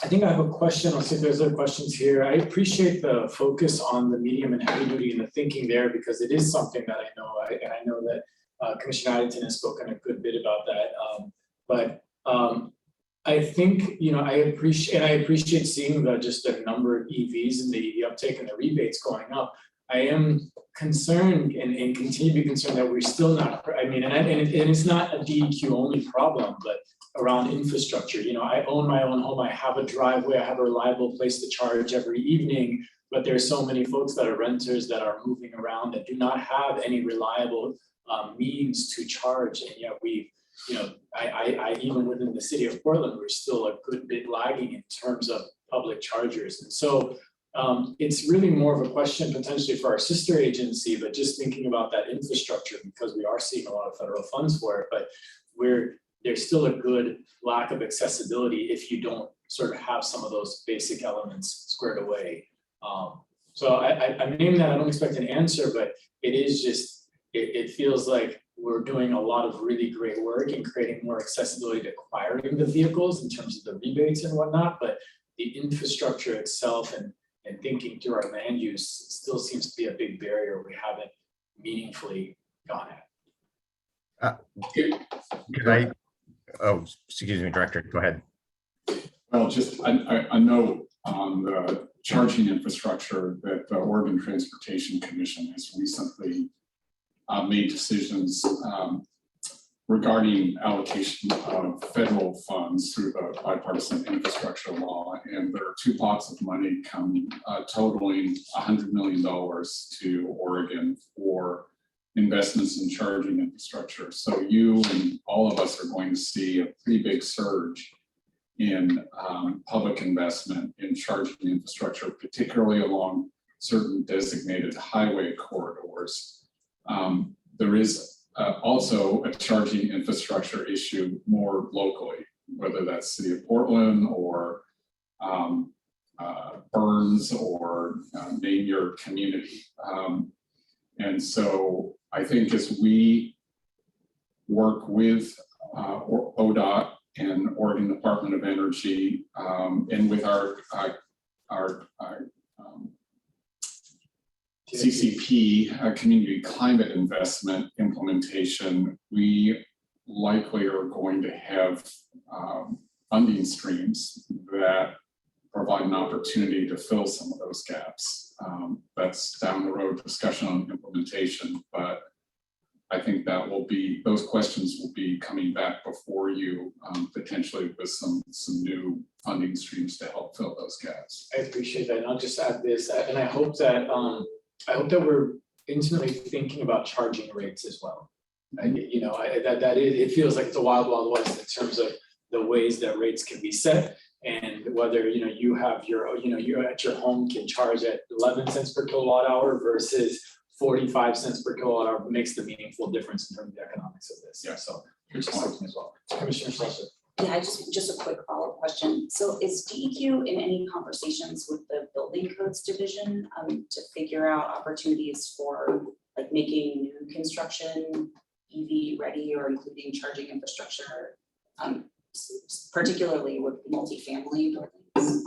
A: I think I have a question. I'll see if there's other questions here. I appreciate the focus on the medium and heavy duty and the thinking there, because it is something that I know, and I know that Commissioner Addington has spoken a good bit about that. I think, I appreciate seeing just the number of EVs and the uptake and the rebates going up. I am concerned and continue to be concerned that we're still not, and it's not a DEQ only problem, but around infrastructure. I own my own home, I have a driveway, I have a reliable place to charge every evening, but there's so many folks that are renters that are moving around that do not have any reliable means to charge, and yet I even within the city of Portland, we're still a good bit lagging in terms of public chargers. And so it's really more of a question potentially for our sister agency, but just thinking about that infrastructure, because we are seeing a lot of federal funds for it, but there's still a good lack of accessibility if you don't sort of have some of those basic elements squared away. So I mean that I don't expect an answer, but it is just, it feels like we're doing a lot of really great work in creating more accessibility to acquiring the vehicles in terms of the rebates and whatnot, but the infrastructure itself and thinking through our land use still seems to be a big barrier we haven't meaningfully gone at.
K: Excuse me, Director, go ahead.
B: Well, just I know on the charging infrastructure that the Oregon Transportation Commission has recently made decisions regarding allocation of federal funds through the bipartisan infrastructure law, and there are two pots of money coming totaling $100 million to Oregon for investments in charging infrastructure. So you and all of us are going to see a pretty big surge in public investment in charging infrastructure, particularly along certain designated highway corridors. There is also a charging infrastructure issue more locally, whether that's City of Portland or Burns or name your community. And so I think as we work with ODOT and Oregon Department of Energy and with our CCP, community climate investment implementation, we likely are going to have funding streams that provide an opportunity to fill some of those gaps. That's down the road discussion on implementation, but I think that will be, those questions will be coming back before you potentially with some new funding streams to help fill those gaps.
A: I appreciate that. And I'll just add this, and I hope that we're intimately thinking about charging rates as well. You know, it feels like it's a wild, wild west in terms of the ways that rates can be set, and whether you have your, you at your home can charge at 11 cents per kilowatt hour versus 45 cents per kilowatt hour makes the meaningful difference in terms of the economics of this. Yeah, so which is something as well. Commissioner Schlesser.
I: Yeah, just a quick follow-up question. So is DEQ in any conversations with the building codes division to figure out opportunities for like making new construction EV ready or including charging infrastructure, particularly with multifamily buildings?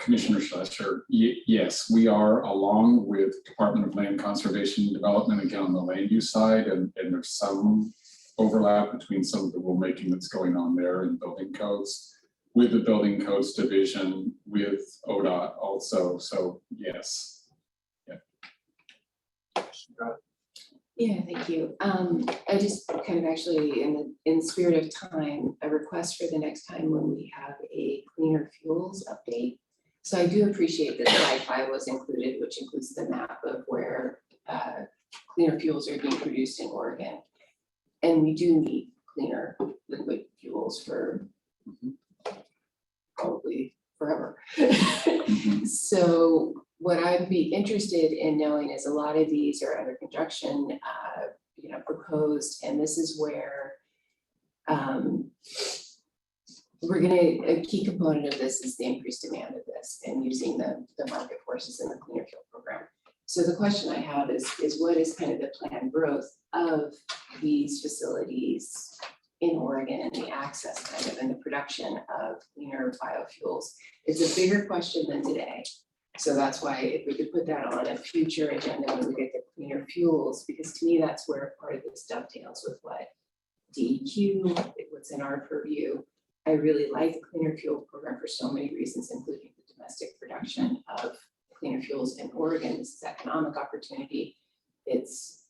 B: Commissioner Schlesser, yes, we are, along with Department of Land Conservation and Development, again on the land use side, and there's some overlap between some of the rulemaking that's going on there in building codes, with the building codes division, with ODOT also. So yes.
H: Yeah, thank you. I just kind of actually, in the spirit of time, a request for the next time when we have a cleaner fuels update. So I do appreciate that slide 5 was included, which includes the map of where cleaner fuels are being produced in Oregon. And we do need cleaner liquid fuels for probably forever. So what I'd be interested in knowing is a lot of these are under conjunction, proposed, and this is where we're a key component of this is the increased demand of this and using the market forces in the cleaner fuel program. So the question I have is what is kind of the planned growth of these facilities in Oregon and the access kind of and the production of cleaner biofuels? It's a bigger question than today. So that's why if we could put that on a future agenda when we get the cleaner fuels, because to me, that's where part of this dovetails with what DEQ, what's in our purview. I really like the cleaner fuel program for so many reasons, including the domestic production of cleaner fuels in Oregon. This is economic opportunity. It's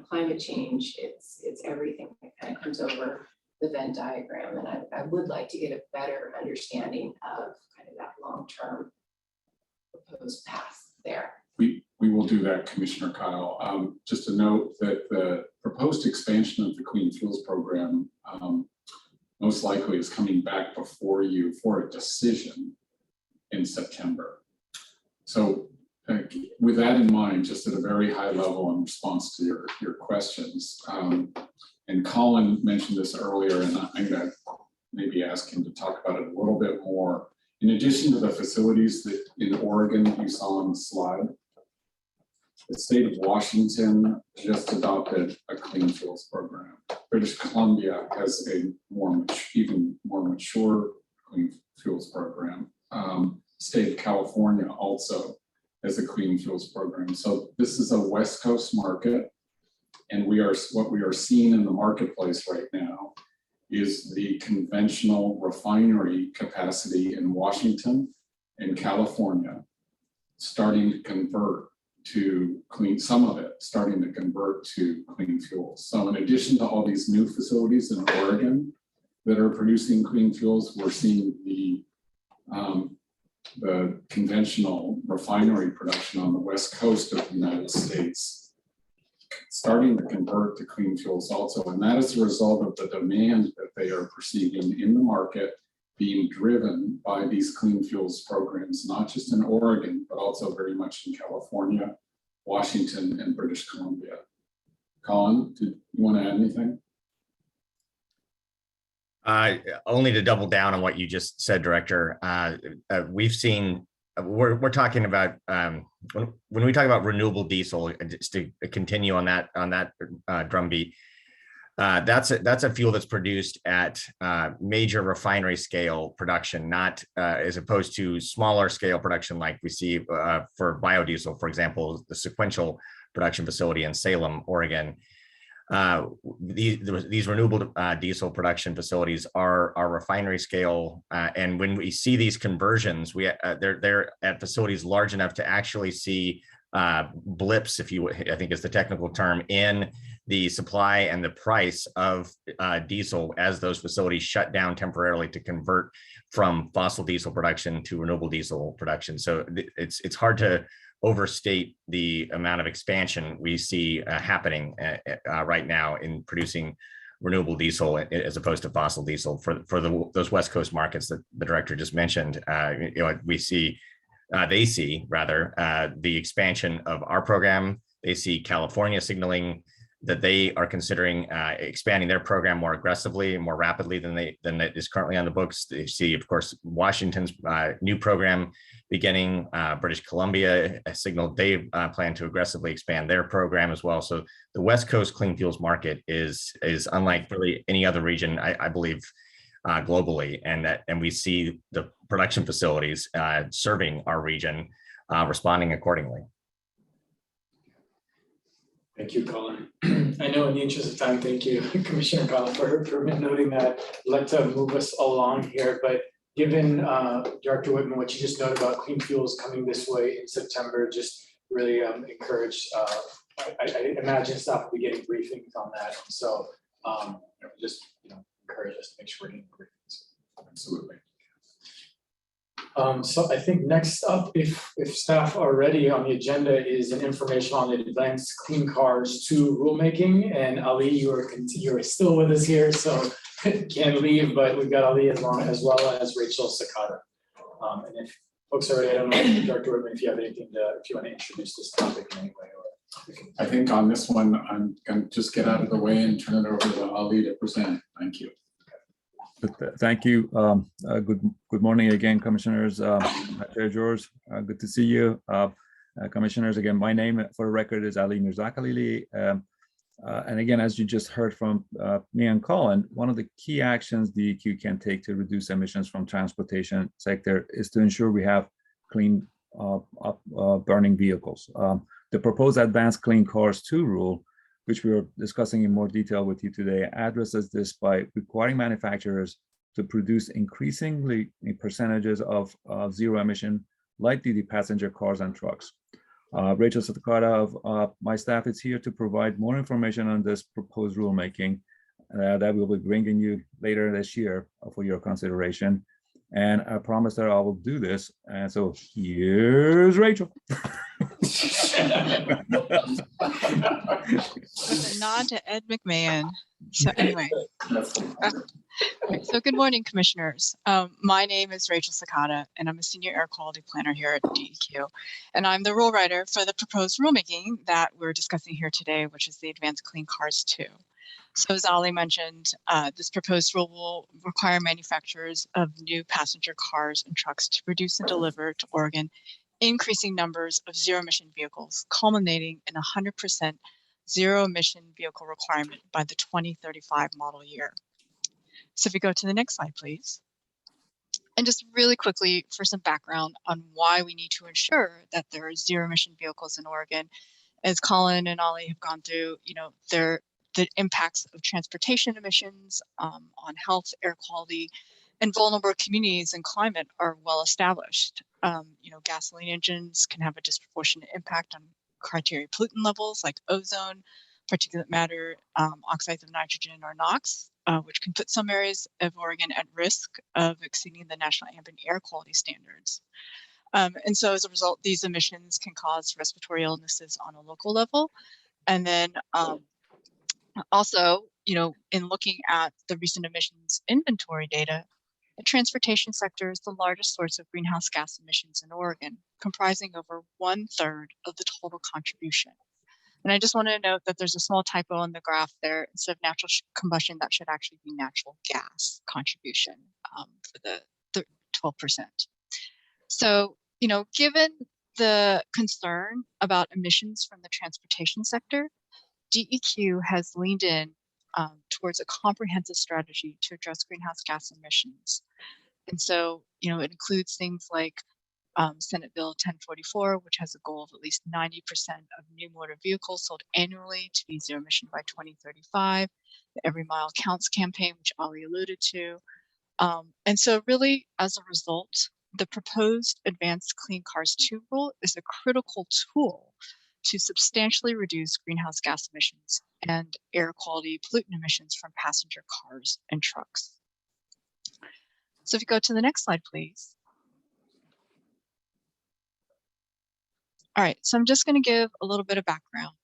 H: climate change. It's everything that kind of comes over the Venn diagram. And I would like to get a better understanding of kind of that long-term proposed path there.
B: We will do that, Commissioner Kyle. Just to note that the proposed expansion of the Clean Fuels Program most likely is coming back before you for a decision in September. So with that in mind, just at a very high level in response to your questions, and Colin mentioned this earlier, and I'm going to maybe ask him to talk about it a little bit more. In addition to the facilities that in Oregon you saw on the slide, the state of Washington just adopted a clean fuels program. British Columbia has a even more mature clean fuels program. State of California also has a clean fuels program. So this is a West Coast market, and what we are seeing in the marketplace right now is the conventional refinery capacity in Washington and California starting to convert to some of it starting to convert to clean fuels. So in addition to all these new facilities in Oregon that are producing clean fuels, we're seeing the conventional refinery production on the West Coast of the United States starting to convert to clean fuels also. And that is a result of the demand that they are perceiving in the market being driven by these clean fuels programs, not just in Oregon, but also very much in California, Washington, and British Columbia. Colin, did you want to add anything?
K: Only to double down on what you just said, Director. We've seen, we're talking about, when we talk about renewable diesel, just to continue on that drumbeat, that's a fuel that's produced at major refinery scale production, not as opposed to smaller scale production like we see for biodiesel, for example, the sequential production facility in Salem, Oregon. These renewable diesel production facilities are refinery scale, and when we see these conversions, they're at facilities large enough to actually see blips, if you, I think is the technical term, in the supply and the price of diesel as those facilities shut down temporarily to convert from fossil diesel production to renewable diesel production. So it's hard to overstate the amount of expansion we see happening right now in producing renewable diesel as opposed to fossil diesel for those West Coast markets that the director just mentioned. We see, they see rather, the expansion of our program. They see California signaling that they are considering expanding their program more aggressively and more rapidly than that is currently on the books. They see, of course, Washington's new program beginning. British Columbia signaled they plan to aggressively expand their program as well. So the West Coast clean fuels market is unlike really any other region, I believe, globally, and we see the production facilities serving our region responding accordingly.
A: Thank you, Colin. I know in the interest of time, thank you, Commissioner Collin, for noting that. I'd like to move us along here, but given Director Whitman, what you just noted about clean fuels coming this way in September, just really encourage, I imagine staff will be getting briefings on that. So just encourage us to make sure we're getting briefings.
B: Absolutely.
A: So I think next up, if staff are ready on the agenda, is an information on the Advanced Clean Cars 2 rulemaking. And Ali, you are still with us here, so can't leave, but we've got Ali as well as Rachel Sakata. And if folks are ready, I don't know, Dr. Whitman, if you have anything if you want to introduce this topic in any way.
B: I think on this one, I'm going to just get out of the way and turn it over to Ali to present. Thank you.
C: Thank you. Good morning again, Commissioners. Chair George, good to see you. Commissioners, again, my name for the record is Ali Mirzakhalili. And again, as you just heard from me and Colin, one of the key actions DEQ can take to reduce emissions from transportation sector is to ensure we have clean burning vehicles. The proposed Advanced Clean Cars 2 rule, which we are discussing in more detail with you today, addresses this by requiring manufacturers to produce increasingly percentages of zero emission light duty passenger cars and trucks. Rachel Sakata of my staff is here to provide more information on this proposed rulemaking that we'll be bringing you later this year for your consideration. And I promise that I will do this. And so here's Rachel.
L: With a nod to Ed McMahon. So anyway, so good morning, Commissioners. My name is Rachel Sakata, and I'm a Senior Air Quality Planner here at DEQ. And I'm the rule writer for the proposed rulemaking that we're discussing here today, which is the Advanced Clean Cars 2. So as Ali mentioned, this proposed rule will require manufacturers of new passenger cars and trucks to produce and deliver to Oregon increasing numbers of zero-emission vehicles, culminating in 100% zero-emission vehicle requirement by the 2035 model year. So if we go to the next slide, please. And just really quickly for some background on why we need to ensure that there are zero-emission vehicles in Oregon. As Colin and Ollie have gone through, the impacts of transportation emissions on health, air quality, and vulnerable communities and climate are well established. Gasoline engines can have a disproportionate impact on criteria pollutant levels like ozone, particulate matter, oxides of nitrogen or NOx, which can put some areas of Oregon at risk of exceeding the national ambient air quality standards. And so as a result, these emissions can cause respiratory illnesses on a local level. And then also, in looking at the recent emissions inventory data, The transportation sector is the largest source of greenhouse gas emissions in Oregon, comprising over 1/3 of the total contribution. And I just want to note that there's a small typo on the graph there. Instead of natural combustion, that should actually be natural gas contribution for the 12%. So, given the concern about emissions from the transportation sector, DEQ has leaned in towards a comprehensive strategy to address greenhouse gas emissions. And so, it includes things like Senate Bill 1044, which has a goal of at least 90% of new motor vehicles sold annually to be zero emission by 2035, the Every Mile Counts campaign, which Ali alluded to. And so really, as a result, the proposed Advanced Clean Cars 2 rule is a critical tool to substantially reduce greenhouse gas emissions and air quality pollutant emissions from passenger cars and trucks. So if you go to the next slide, please. All right, so I'm just going to give a little bit of background.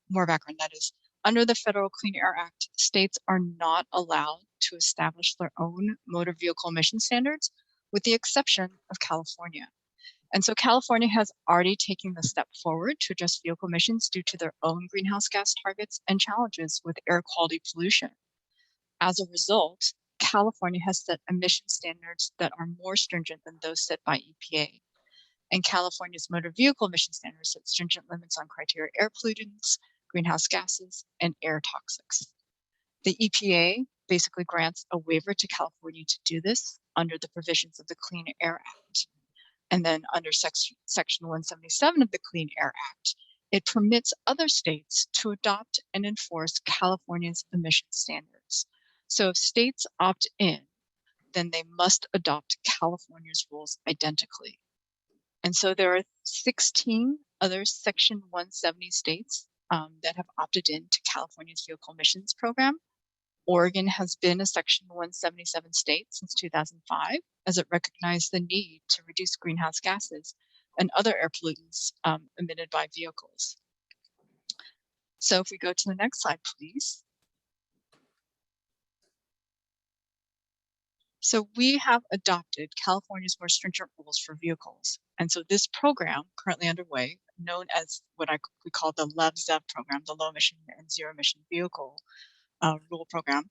L: More background, that is, under the Federal Clean Air Act, states are not allowed to establish their own motor vehicle emission standards, with the exception of California. And so California has already taken the step forward to address vehicle emissions due to their own greenhouse gas targets and challenges with air quality pollution. As a result, California has set emission standards that are more stringent than those set by EPA. And California's motor vehicle emission standards set stringent limits on criteria air pollutants, greenhouse gases, and air toxics. The EPA basically grants a waiver to California to do this under the provisions of the Clean Air Act. And then under section 177 of the Clean Air Act, it permits other states to adopt and enforce California's emission standards. So if states opt in, then they must adopt California's rules identically. And so there are 16 other Section 170 states that have opted in to California's vehicle emissions program. Oregon has been a Section 177 state since 2005, as it recognized the need to reduce greenhouse gases and other air pollutants emitted by vehicles. So if we go to the next slide, please. So we have adopted California's more stringent rules for vehicles. And so this program currently underway, known as what we call the LEV-ZEV program, the Low Emission and Zero Emission Vehicle Rule Program,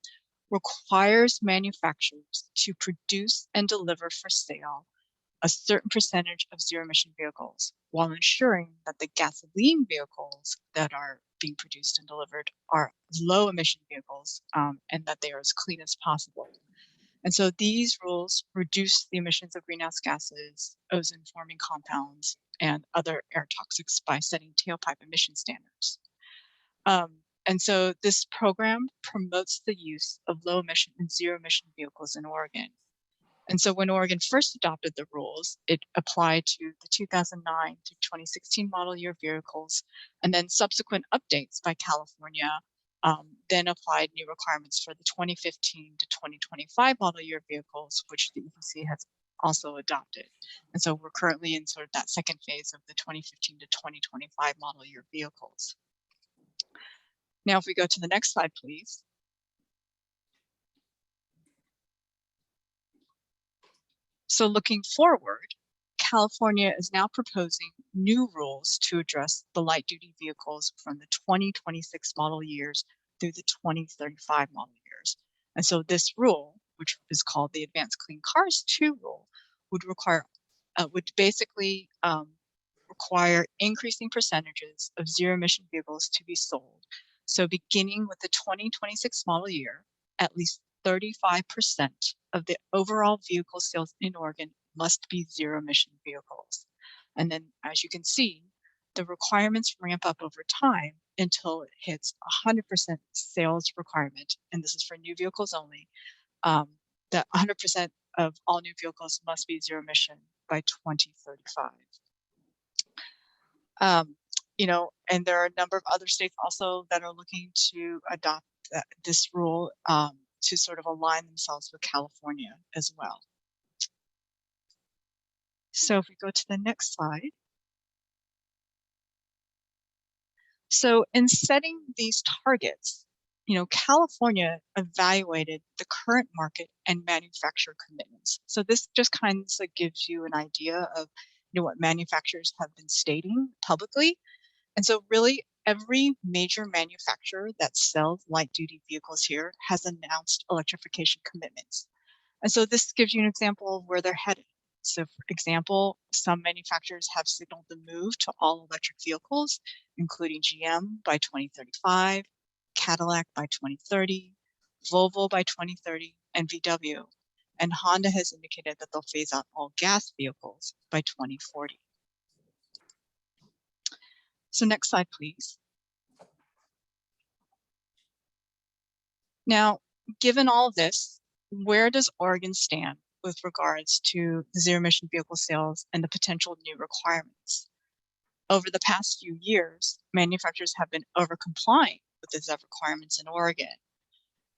L: requires manufacturers to produce and deliver for sale a certain percentage of zero emission vehicles, while ensuring that the gasoline vehicles that are being produced and delivered are low emission vehicles and that they are as clean as possible. And so these rules reduce the emissions of greenhouse gases, ozone forming compounds, and other air toxics by setting tailpipe emission standards. And so this program promotes the use of low emission and zero emission vehicles in Oregon. And so when Oregon first adopted the rules, it applied to the 2009 to 2016 model year vehicles, and then subsequent updates by California then applied new requirements for the 2015 to 2025 model year vehicles, which the EQC has also adopted. And so we're currently in sort of that second phase of the 2015 to 2025 model year vehicles. Now, if we go to the next slide, please. So looking forward, California is now proposing new rules to address the light duty vehicles from the 2026 model years through the 2035 model years. And so this rule, which is called the Advanced Clean Cars 2 rule, would basically require increasing percentages of zero emission vehicles to be sold. So beginning with the 2026 model year, at least 35% of the overall vehicle sales in Oregon must be zero emission vehicles. And then, as you can see, the requirements ramp up over time until it hits 100% sales requirement. And this is for new vehicles only. That 100% of all new vehicles must be zero emission by 2035. And there are a number of other states also that are looking to adopt this rule to sort of align themselves with California as well. So if we go to the next slide. So in setting these targets, California evaluated the current market and manufacturer commitments. So this just kind of gives you an idea of what manufacturers have been stating publicly. And so really every major manufacturer that sells light duty vehicles here has announced electrification commitments. And so this gives you an example of where they're headed. So for example, some manufacturers have signaled the move to all electric vehicles, including GM by 2035, Cadillac by 2030, Volvo by 2030, and VW. And Honda has indicated that they'll phase out all gas vehicles by 2040. So next slide, please. Now, given all of this, where does Oregon stand with regards to zero emission vehicle sales and the potential new requirements? Over the past few years, manufacturers have been over-complying with the ZEV requirements in Oregon.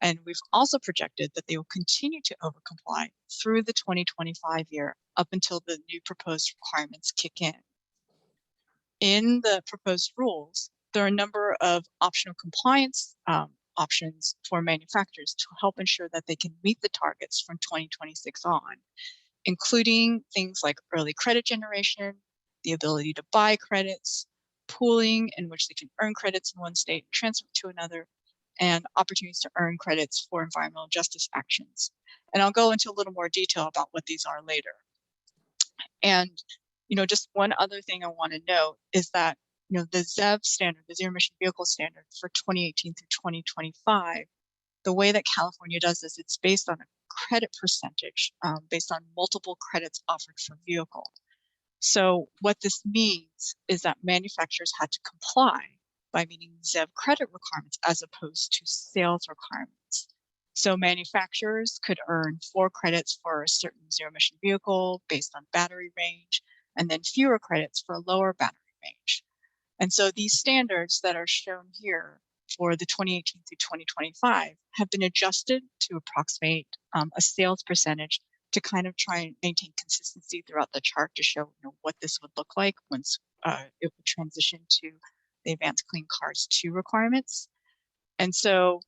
L: And we've also projected that they will continue to over-comply through the 2025 year up until the new proposed requirements kick in. In the proposed rules, there are a number of optional compliance options for manufacturers to help ensure that they can meet the targets from 2026 on, including things like early credit generation, the ability to buy credits, pooling in which they can earn credits in one state, transfer to another, and opportunities to earn credits for environmental justice actions. And I'll go into a little more detail about what these are later. And just one other thing I want to note is that the ZEV standard, the zero emission vehicle standard for 2018 through 2025, the way that California does this, it's based on a credit percentage, based on multiple credits offered per vehicle. So what this means is that manufacturers had to comply by meeting ZEV credit requirements as opposed to sales requirements. So manufacturers could earn 4 credits for a certain zero emission vehicle based on battery range, and then fewer credits for a lower battery range. And so these standards that are shown here for the 2018 through 2025 have been adjusted to approximate a sales percentage to kind of try and maintain consistency throughout the chart to show what this would look like once it would transition to the Advanced Clean Cars 2 requirements. And so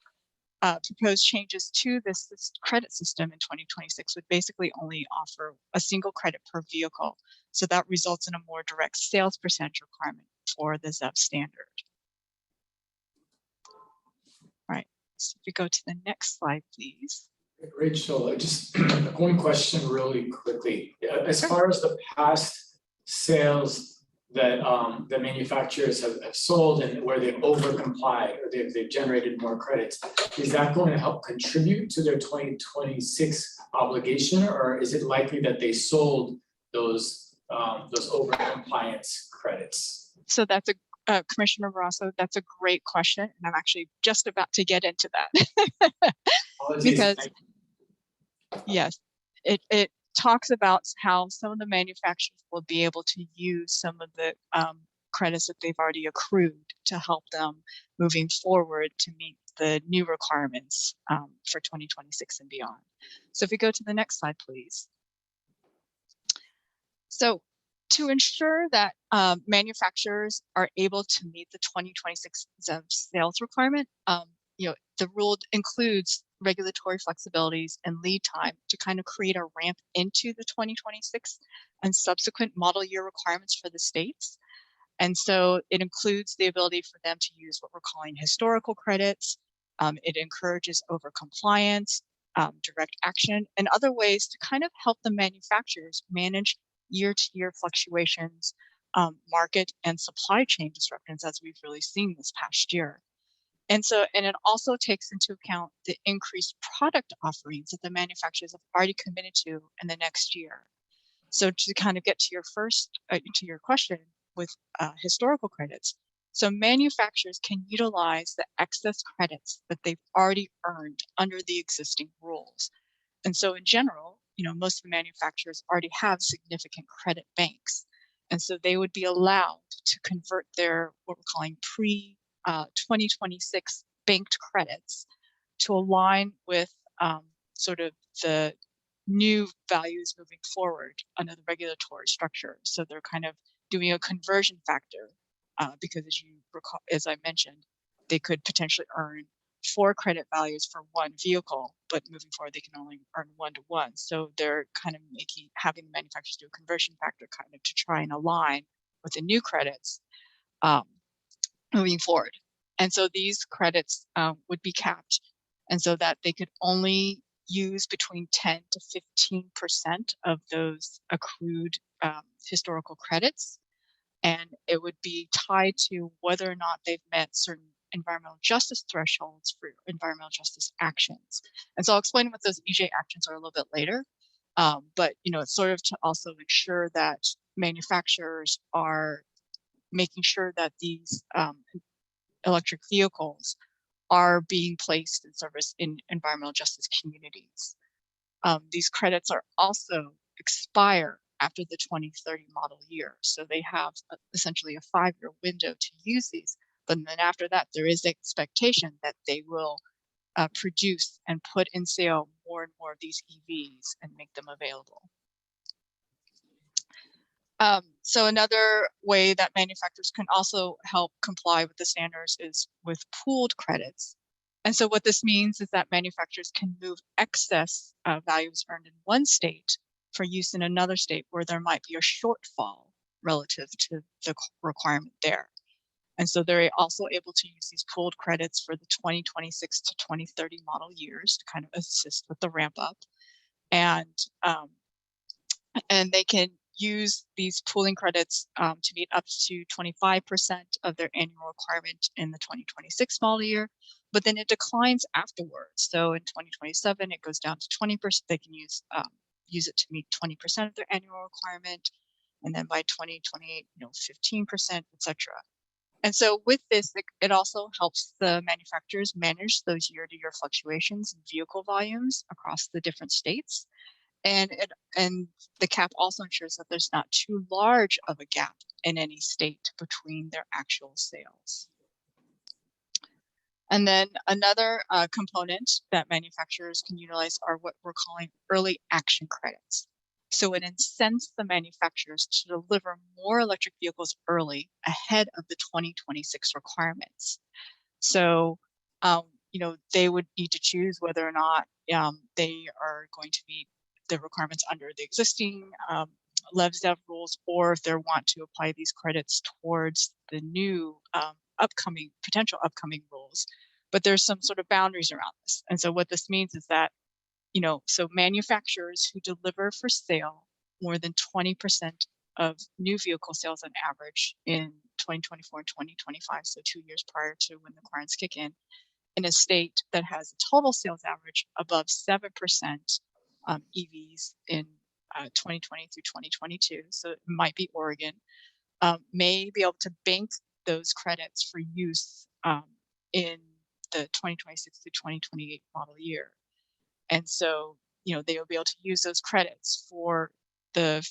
L: proposed changes to this credit system in 2026 would basically only offer a single credit per vehicle. So that results in a more direct sales percentage requirement for the ZEV standard. All right, so if we go to the next slide, please.
A: Rachel, just one question really quickly. As far as the past sales that the manufacturers have sold and where they've over-complied or they've generated more credits, is that going to help contribute to their 2026 obligation, or is it likely that they sold those over-compliance credits?
L: So that's Commissioner Barrasso, that's a great question, and I'm actually just about to get into that. Because yes, it talks about how some of the manufacturers will be able to use some of the credits that they've already accrued to help them moving forward to meet the new requirements for 2026 and beyond. So if we go to the next slide, please. So to ensure that manufacturers are able to meet the 2026 ZEV sales requirement, the rule includes regulatory flexibilities and lead time to kind of create a ramp into the 2026 and subsequent model year requirements for the states. And so it includes the ability for them to use what we're calling historical credits. It encourages over compliance, direct action, and other ways to kind of help the manufacturers manage year-to-year fluctuations, market and supply chain disruptions, as we've really seen this past year. And it also takes into account the increased product offerings that the manufacturers have already committed to in the next year. So to kind of get to to your question with historical credits, so manufacturers can utilize the excess credits that they've already earned under the existing rules. And so in general, most of the manufacturers already have significant credit banks. And so they would be allowed to convert their what we're calling pre-2026 banked credits to align with sort of the new values moving forward under the regulatory structure. So they're kind of doing a conversion factor because as you recall, as I mentioned, they could potentially earn 4 credit values for one vehicle, but moving forward they can only earn 1-to-1. So they're kind of having the manufacturers do a conversion factor kind of to try and align with the new credits moving forward. And so these credits would be capped, and so that they could only use between 10 to 15% of those accrued historical credits. And it would be tied to whether or not they've met certain environmental justice thresholds for environmental justice actions. And so I'll explain what those EJ actions are a little bit later. But it's sort of to also ensure that manufacturers are making sure that these electric vehicles are being placed in service in environmental justice communities. These credits are also expire after the 2030 model year. So they have essentially a 5-year window to use these. But then after that, there is expectation that they will produce and put in sale more and more of these EVs and make them available. So another way that manufacturers can also help comply with the standards is with pooled credits. And so what this means is that manufacturers can move excess values earned in one state for use in another state where there might be a shortfall relative to the requirement there. And so they're also able to use these pooled credits for the 2026 to 2030 model years to kind of assist with the ramp up. And they can use these pooling credits to meet up to 25% of their annual requirement in the 2026 model year, but then it declines afterwards. So in 2027, it goes down to 20%. They can use it to meet 20% of their annual requirement. And then by 2028, 15%, et cetera. And so with this, it also helps the manufacturers manage those year-to-year fluctuations in vehicle volumes across the different states. And the cap also ensures that there's not too large of a gap in any state between their actual sales. And then another component that manufacturers can utilize are what we're calling early action credits. So it incents the manufacturers to deliver more electric vehicles early ahead of the 2026 requirements. So, they would need to choose whether or not they are going to meet the requirements under the existing LevZev rules, or if they want to apply these credits towards the new potential upcoming rules. But there's some sort of boundaries around this. And so what this means is that, so manufacturers who deliver for sale more than 20% of new vehicle sales on average in 2024 and 2025, so 2 years prior to when the requirements kick in a state that has a total sales average above 7% EVs in 2020 through 2022, so it might be Oregon, may be able to bank those credits for use in the 2026 to 2028 model year. And so, they will be able to use those credits for the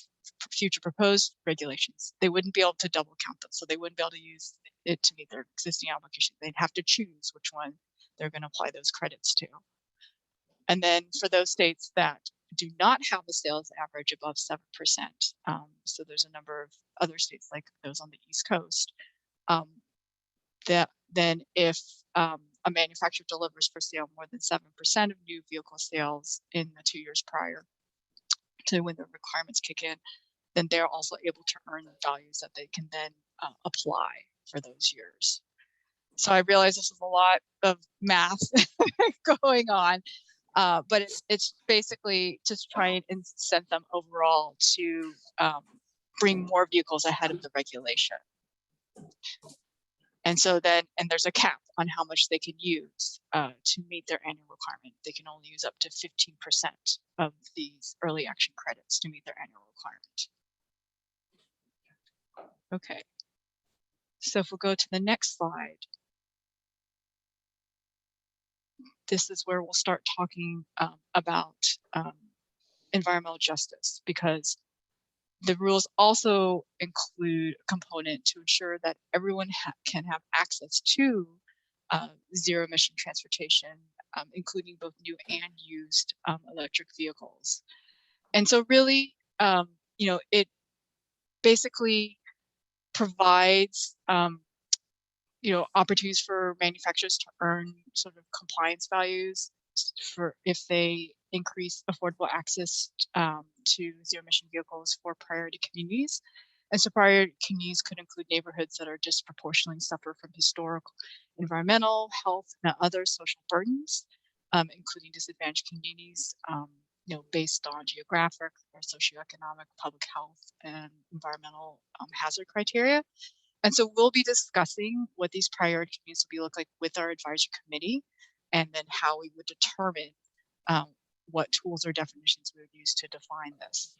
L: future proposed regulations. They wouldn't be able to double count them, so they wouldn't be able to use it to meet their existing obligation. They'd have to choose which one they're going to apply those credits to. And then for those states that do not have a sales average above 7%, so there's a number of other states like those on the East Coast, that then if a manufacturer delivers for sale more than 7% of new vehicle sales in the 2 years prior to when the requirements kick in, then they're also able to earn values that they can then apply for those years. So I realize this is a lot of math going on, but it's basically just try and incent them overall to bring more vehicles ahead of the regulation. And so then, and there's a cap on how much they can use to meet their annual requirement. They can only use up to 15% of these early action credits to meet their annual requirement. Okay, so if we'll go to the next slide, this is where we'll start talking about environmental justice, because the rules also include a component to ensure that everyone can have access to zero emission transportation, including both new and used electric vehicles. And so really, it basically provides opportunities for manufacturers to earn sort of compliance values for if they increase affordable access to zero emission vehicles for priority communities. And so priority communities could include neighborhoods that are disproportionately suffer from historical, environmental, health, and other social burdens, including disadvantaged communities, based on geographic or socioeconomic, public health, and environmental hazard criteria. And so we'll be discussing what these priority communities will look like with our advisory committee, and then how we would determine what tools or definitions we would use to define this.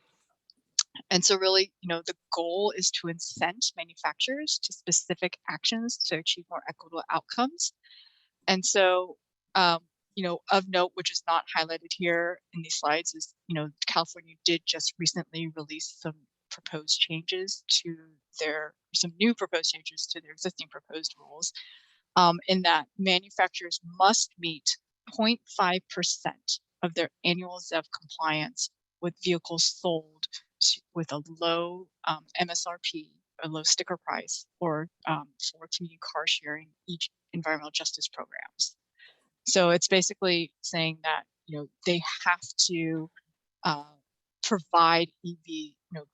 L: And so really, the goal is to incent manufacturers to specific actions to achieve more equitable outcomes. And so, of note, which is not highlighted here in these slides, is, California did just recently release some proposed changes to some new proposed changes to their existing proposed rules, in that manufacturers must meet 0.5% of their annual ZEV compliance with vehicles sold with a low MSRP, a low sticker price, or for community car sharing, each environmental justice programs. So it's basically saying that they have to provide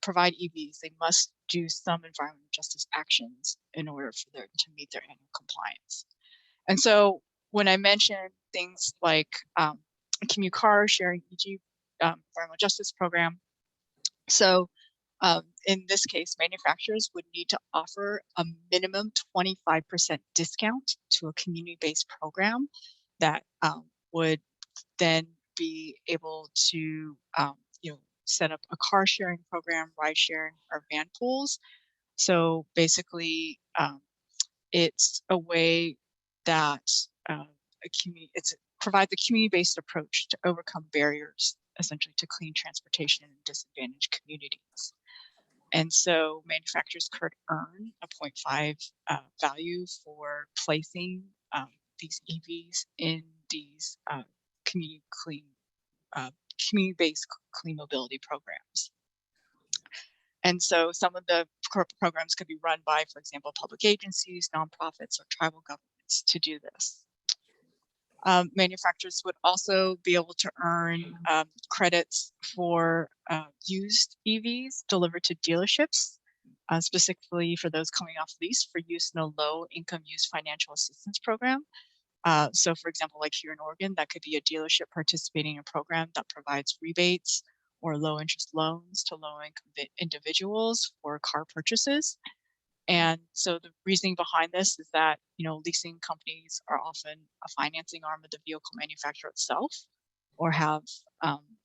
L: provide EVs. They must do some environmental justice actions in order for them to meet their annual compliance. And so when I mention things like community car sharing, e.g. environmental justice program, so in this case, manufacturers would need to offer a minimum 25% discount to a community-based program that would then be able to set up a car sharing program, ride sharing, or van pools. So basically, it's a way that provides a community-based approach to overcome barriers, essentially, to clean transportation in disadvantaged communities. And so manufacturers could earn a 0.5 value for placing these EVs in these community-based clean mobility programs. And so some of the programs could be run by, for example, public agencies, nonprofits, or tribal governments to do this. Manufacturers would also be able to earn credits for used EVs delivered to dealerships, specifically for those coming off lease for use in a low income use financial assistance program. So for example, like here in Oregon, that could be a dealership participating in a program that provides rebates or low interest loans to low income individuals for car purchases. And so the reasoning behind this is that, leasing companies are often a financing arm of the vehicle manufacturer itself, or have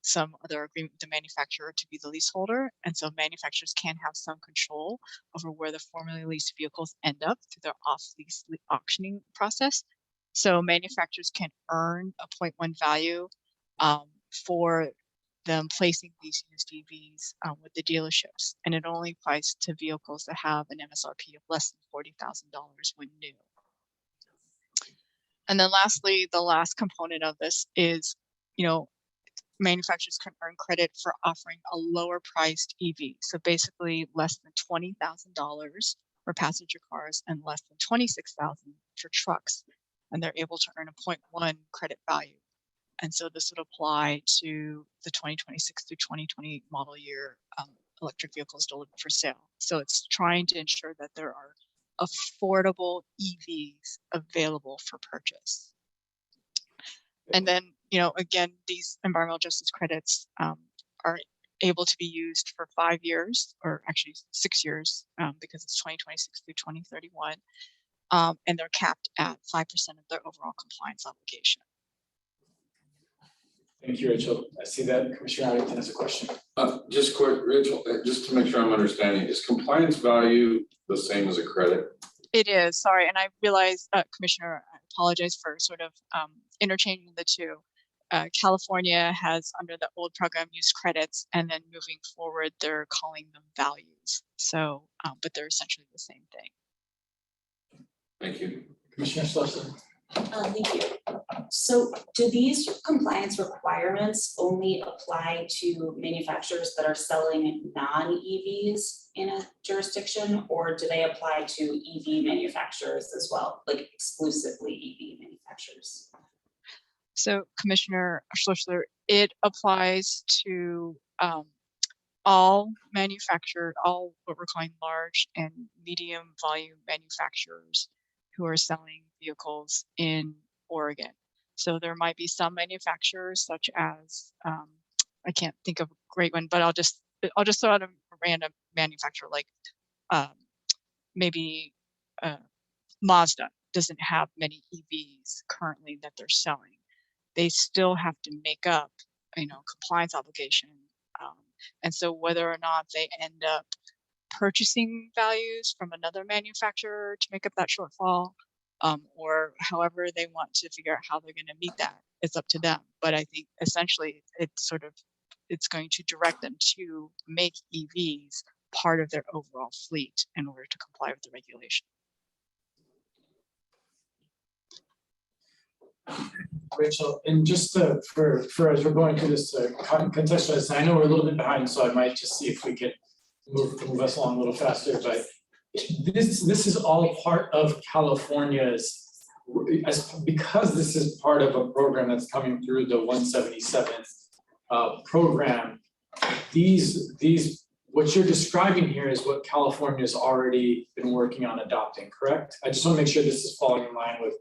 L: some other agreement with the manufacturer to be the leaseholder. And so manufacturers can have some control over where the formerly leased vehicles end up through their off-lease auctioning process. So manufacturers can earn a 0.1 value for them placing these used EVs with the dealerships, and it only applies to vehicles that have an MSRP of less than $40,000 when new. And then lastly, the last component of this is, manufacturers can earn credit for offering a lower priced EV. So basically less than $20,000 for passenger cars and less than $26,000 for trucks. And they're able to earn a 0.1 credit value. And so this would apply to the 2026 through 2020 model year electric vehicles delivered for sale. So it's trying to ensure that there are affordable EVs available for purchase. And then, again, these environmental justice credits are able to be used for 5 years, or actually 6 years, because it's 2026 through 2031. And they're capped at 5% of their overall compliance obligation.
A: Thank you, Rachel. I see that Commissioner Addington has a question.
J: Just quick, Rachel, just to make sure I'm understanding, is compliance value the same as a credit?
L: It is, sorry, and I realize, Commissioner, I apologize for sort of interchanging the two. California has, under the old program, used credits, and then moving forward, they're calling them values. So, but they're essentially the same thing.
J: Thank you.
A: Commissioner Schleusser.
I: Thank you. So do these compliance requirements only apply to manufacturers that are selling non-EVs in a jurisdiction, or do they apply to EV manufacturers as well, like exclusively EV manufacturers?
L: So Commissioner Schlichler, it applies to all what we're calling large and medium volume manufacturers who are selling vehicles in Oregon. So there might be some manufacturers such as, I can't think of a great one, but I'll just throw out a random manufacturer like maybe Mazda doesn't have many EVs currently that they're selling. They still have to make up, compliance obligation. And so whether or not they end up purchasing values from another manufacturer to make up that shortfall, or however they want to figure out how they're going to meet that, it's up to them. But I think essentially it's going to direct them to make EVs part of their overall fleet in order to comply with the regulation.
A: Rachel, and just for as we're going through this contextualize, I know we're a little bit behind, so I might just see if we could move us along a little faster. But this is all part of California's, because this is part of a program that's coming through the 177 program. These what you're describing here is what California's already been working on adopting, correct? I just want to make sure this is falling in line with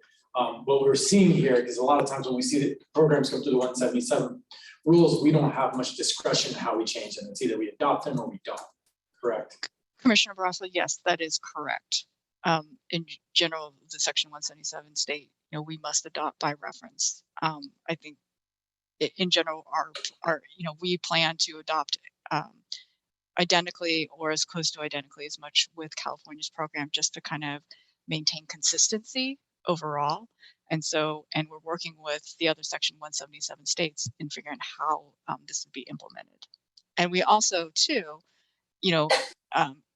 A: what we're seeing here, because a lot of times when we see the programs come through the 177 rules, we don't have much discretion in how we change them. It's either we adopt them or we don't, correct?
L: Commissioner Barrasso, yes, that is correct. In general, the section 177 state, we must adopt by reference. I think in general, we plan to adopt identically or as close to identically as much with California's program, just to kind of maintain consistency overall. And we're working with the other section 177 states in figuring out how this would be implemented. And we also too,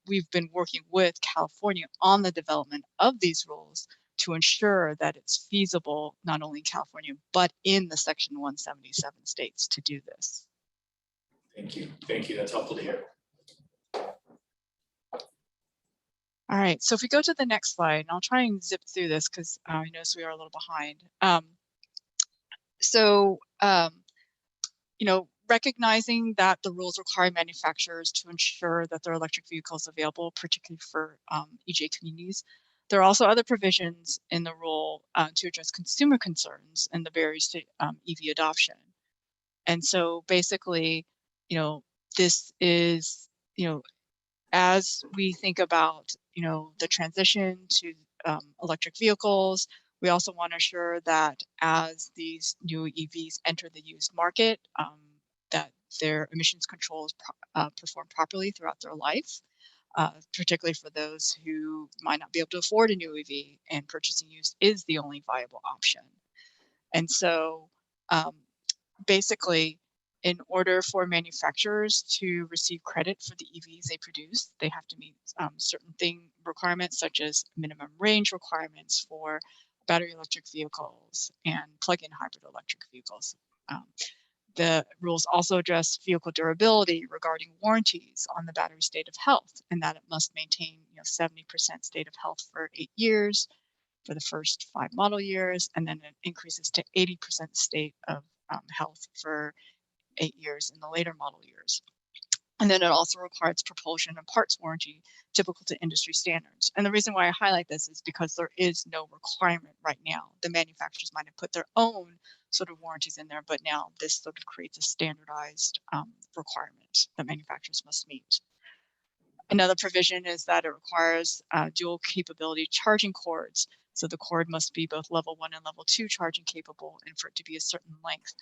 L: we've been working with California on the development of these rules to ensure that it's feasible, not only in California, but in the section 177 states to do this.
A: Thank you. That's helpful to hear.
L: All right, so if we go to the next slide, and I'll try and zip through this because I notice we are a little behind. Recognizing that the rules require manufacturers to ensure that their electric vehicles are available, particularly for EJ communities, there are also other provisions in the rule to address consumer concerns and the barriers to EV adoption. And so basically, this is, as we think about, the transition to electric vehicles, we also want to ensure that as these new EVs enter the used market, that their emissions controls perform properly throughout their life, particularly for those who might not be able to afford a new EV and purchasing used is the only viable option. And so basically, in order for manufacturers to receive credit for the EVs they produce, they have to meet certain requirements such as minimum range requirements for battery electric vehicles and plug-in hybrid electric vehicles. The rules also address vehicle durability regarding warranties on the battery state of health, and that it must maintain 70% state of health for 8 years for the first 5 model years, and then it increases to 80% state of health for 8 years in the later model years. And then it also requires propulsion and parts warranty typical to industry standards. And the reason why I highlight this is because there is no requirement right now. The manufacturers might have put their own sort of warranties in there, but now this sort of creates a standardized requirement that manufacturers must meet. Another provision is that it requires dual capability charging cords. So the cord must be both level 1 and level 2 charging capable, and for it to be a certain length.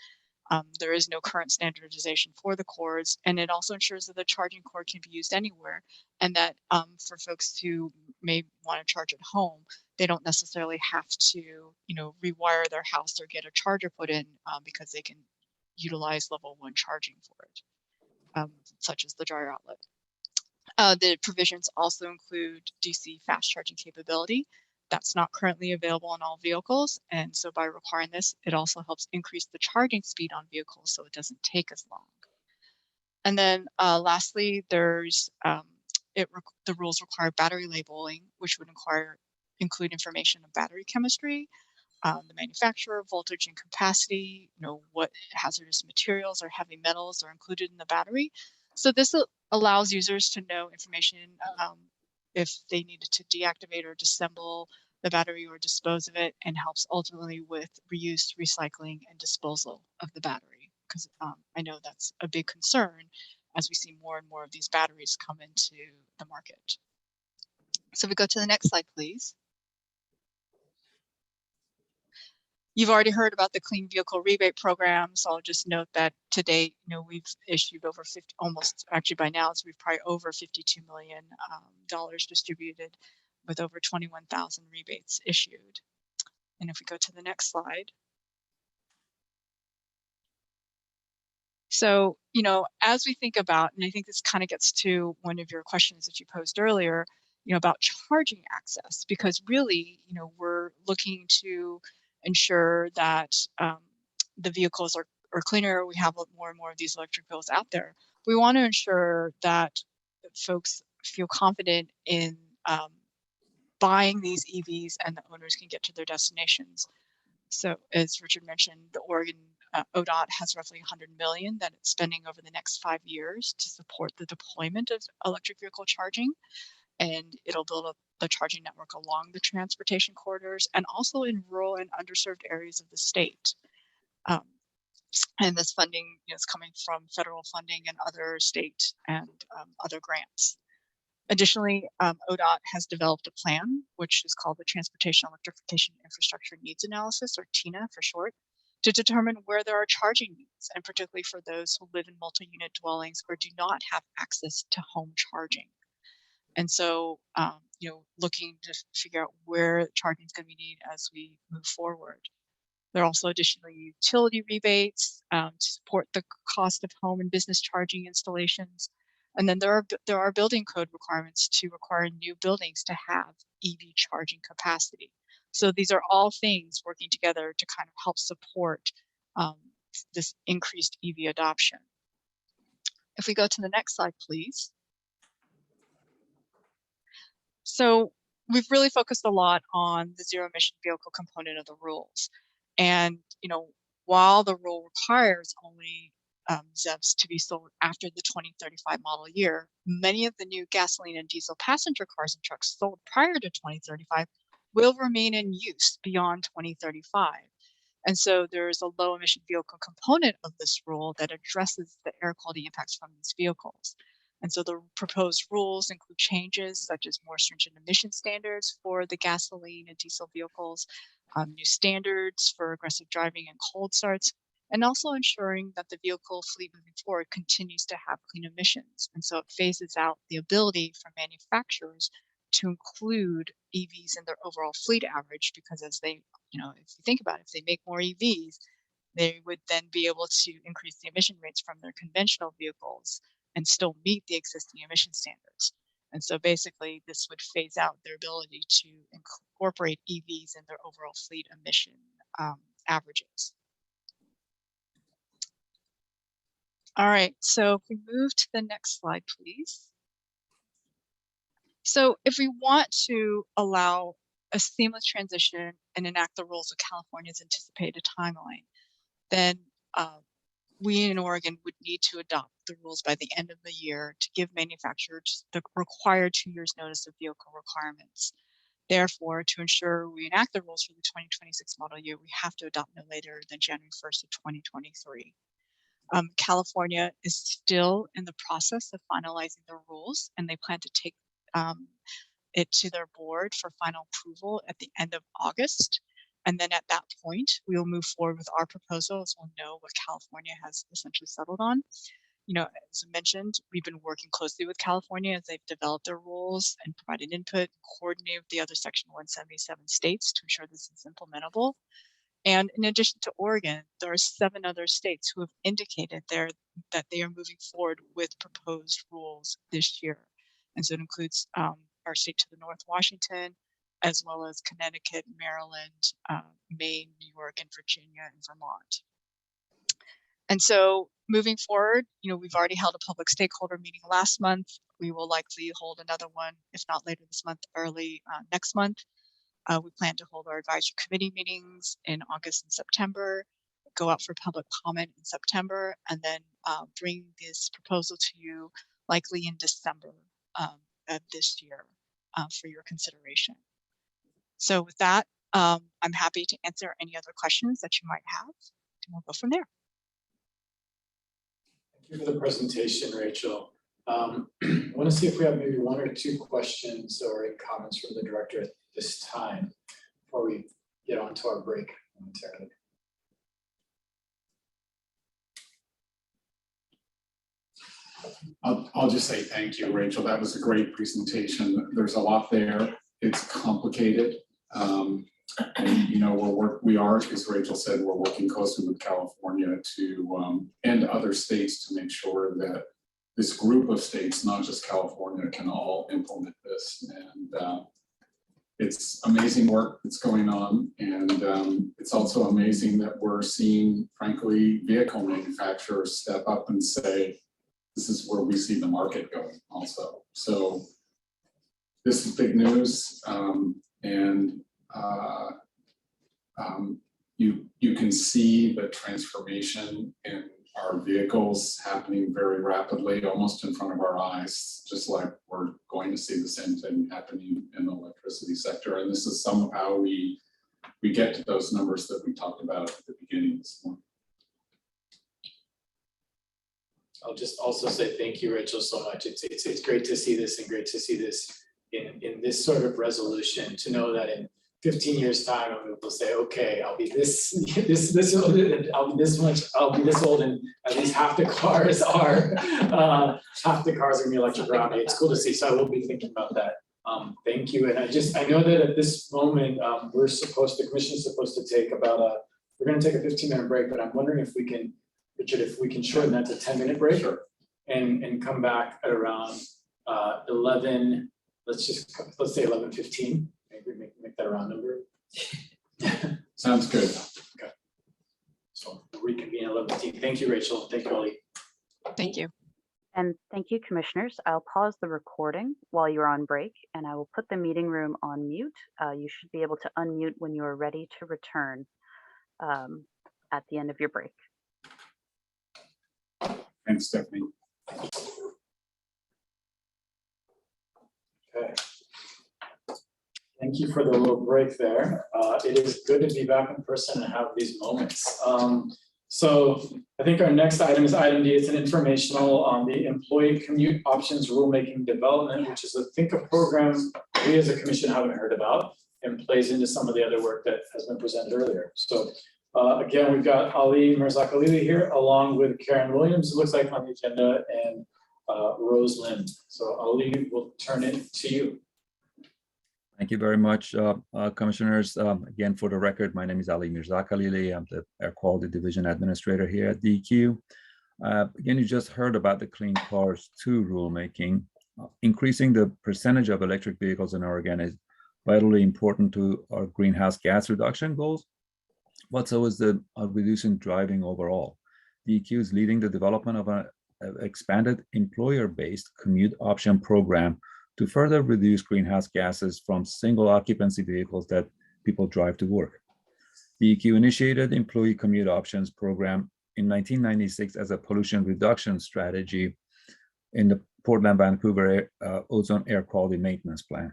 L: There is no current standardization for the cords, and it also ensures that the charging cord can be used anywhere, and that for folks who may want to charge at home, they don't necessarily have to, rewire their house or get a charger put in because they can utilize level 1 charging for it, such as the dryer outlet. The provisions also include DC fast charging capability. That's not currently available on all vehicles. And so by requiring this, it also helps increase the charging speed on vehicles so it doesn't take as long. And then lastly, there's the rules require battery labeling, which would include information of battery chemistry, the manufacturer, voltage and capacity, what hazardous materials or heavy metals are included in the battery. So this allows users to know information if they needed to deactivate or disassemble the battery or dispose of it, and helps ultimately with reuse, recycling, and disposal of the battery. Because I know that's a big concern as we see more and more of these batteries come into the market. So if we go to the next slide, please. You've already heard about the Clean Vehicle Rebate Program, so I'll just note that to date, we've issued over 50, almost actually by now, so we've probably over $52 million distributed with over 21,000 rebates issued. And if we go to the next slide. So, as we think about, and I think this kind of gets to one of your questions that you posed earlier, about charging access, because really, we're looking to ensure that the vehicles are cleaner. We have more and more of these electric vehicles out there. We want to ensure that folks feel confident in buying these EVs and the owners can get to their destinations. So as Richard mentioned, the Oregon ODOT has roughly $100 million that it's spending over the next 5 years to support the deployment of electric vehicle charging. And it'll build up the charging network along the transportation corridors and also in rural and underserved areas of the state. And this funding is coming from federal funding and other state and other grants. Additionally, ODOT has developed a plan, which is called the Transportation Electrification Infrastructure Needs Analysis, or TINA for short, to determine where there are charging needs, and particularly for those who live in multi-unit dwellings or do not have access to home charging. And so, looking to figure out where charging is going to be needed as we move forward. There are also additionally utility rebates to support the cost of home and business charging installations. And then there are building code requirements to require new buildings to have EV charging capacity. So these are all things working together to kind of help support this increased EV adoption. If we go to the next slide, please. So we've really focused a lot on the zero emission vehicle component of the rules. And, while the rule requires only ZEVs to be sold after the 2035 model year, many of the new gasoline and diesel passenger cars and trucks sold prior to 2035 will remain in use beyond 2035. And so there's a low emission vehicle component of this rule that addresses the air quality impacts from these vehicles. And so the proposed rules include changes such as more stringent emission standards for the gasoline and diesel vehicles, new standards for aggressive driving and cold starts, and also ensuring that the vehicle fleet moving forward continues to have clean emissions. And so it phases out the ability for manufacturers to include EVs in their overall fleet average, because as they, if you think about it, if they make more EVs, they would then be able to increase the emission rates from their conventional vehicles and still meet the existing emission standards. And so basically this would phase out their ability to incorporate EVs in their overall fleet emission averages. All right, so if we move to the next slide, please. So if we want to allow a seamless transition and enact the rules of California's anticipated timeline, then we in Oregon would need to adopt the rules by the end of the year to give manufacturers the required 2 years notice of vehicle requirements. Therefore, to ensure we enact the rules for the 2026 model year, we have to adopt no later than January 1st of 2023. California is still in the process of finalizing the rules, and they plan to take it to their board for final approval at the end of August. And then at that point, we will move forward with our proposal, as we'll know what California has essentially settled on. As I mentioned, we've been working closely with California as they've developed their rules and provided input and coordinated with the other Section 177 states to ensure this is implementable. And in addition to Oregon, there are 7 other states who have indicated that they are moving forward with proposed rules this year. And so it includes our state to the north, Washington, as well as Connecticut, Maryland, Maine, New York, and Virginia and Vermont. And so moving forward, we've already held a public stakeholder meeting last month. We will likely hold another one, if not later this month, early next month. We plan to hold our advisory committee meetings in August and September, go out for public comment in September, and then bring this proposal to you likely in December of this year for your consideration. So with that, I'm happy to answer any other questions that you might have, and we'll go from there.
A: Thank you for the presentation, Rachel. I want to see if we have maybe one or two questions or comments from the director at this time before we get on to our break momentarily.
B: I'll just say thank you, Rachel. That was a great presentation. There's a lot there. It's complicated. And we are, as Rachel said, we're working closely with California to and other states to make sure that this group of states, not just California, can all implement this. And it's amazing work that's going on. And it's also amazing that we're seeing, frankly, vehicle manufacturers step up and say, this is where we see the market going also. So this is big news. You can see the transformation in our vehicles happening very rapidly, almost in front of our eyes, just like we're going to see the same thing happening in the electricity sector. And this is some of how we get to those numbers that we talked about at the beginning this morning.
A: I'll just also say thank you, Rachel, so much. It's great to see this and great to see this in this sort of resolution, to know that in 15 years time, I'm able to say, okay, I'll be this old, and I'll be this much, I'll be this old, and at least half the cars are gonna be electric around me. It's cool to see, so I will be thinking about that. Thank you, and I know that at this moment, the commission's supposed to take about we're gonna take a 15-minute break, but I'm wondering if we can, Richard, if we can shorten that to 10-minute break. Sure. And come back at around 11, let's say 11:15. Maybe make that a round number.
B: Sounds good.
A: Okay. So we'll reconvene at 11:15. Thank you, Rachel. Thank you, Ollie.
L: Thank you.
M: And thank you, commissioners. I'll pause the recording while you're on break, and I will put the meeting room on mute. You should be able to unmute when you are ready to return at the end of your break.
B: Thanks, Stephanie.
A: Okay. Thank you for the little break there. It is good to be back in person and have these moments. So I think our next item is item D. It's an informational on the employee commute options rulemaking development, which is a program we as a commission haven't heard about and plays into some of the other work that has been presented earlier. So again, we've got Ali Mirzakhalili here along with Karen Williams, it looks like on the agenda, and Rose Lynn. So Ali, we'll turn it to you.
C: Thank you very much, commissioners. Again, for the record, my name is Ali Mirzakhalili. I'm the Air Quality Division Administrator here at DEQ. Again, you just heard about the Clean Cars 2 rulemaking. Increasing the percentage of electric vehicles in Oregon is vitally important to our greenhouse gas reduction goals, but so is the reducing driving overall. DEQ is leading the development of an expanded employer-based commute option program to further reduce greenhouse gases from single occupancy vehicles that people drive to work. DEQ initiated employee commute options program in 1996 as a pollution reduction strategy in the Portland-Vancouver ozone air quality maintenance plan.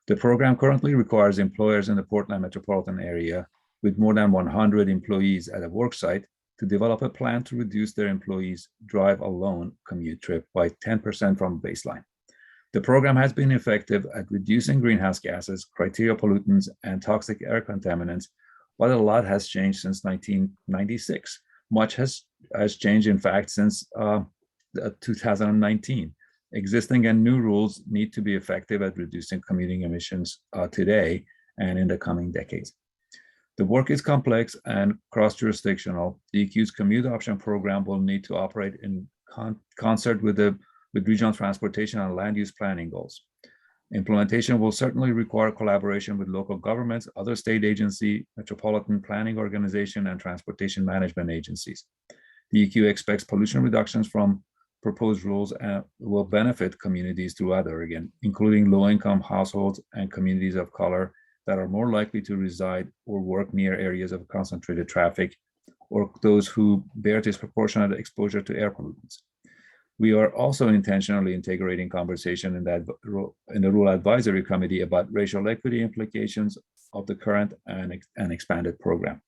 C: The program currently requires employers in the Portland metropolitan area with more than 100 employees at a work site to develop a plan to reduce their employees' drive alone commute trip by 10% from baseline. The program has been effective at reducing greenhouse gases, criteria pollutants, and toxic air contaminants, but a lot has changed since 1996. Much has changed, in fact, since 2019. Existing and new rules need to be effective at reducing commuting emissions today and in the coming decades. The work is complex and cross-jurisdictional. DEQ's commute option program will need to operate in concert with regional transportation and land use planning goals. Implementation will certainly require collaboration with local governments, other state agency, metropolitan planning organization, and transportation management agencies. DEQ expects pollution reductions from proposed rules will benefit communities throughout Oregon, including low-income households and communities of color that are more likely to reside or work near areas of concentrated traffic, or those who bear disproportionate exposure to air pollutants. We are also intentionally integrating conversation in the Rural Advisory Committee about racial equity implications of the current and expanded program.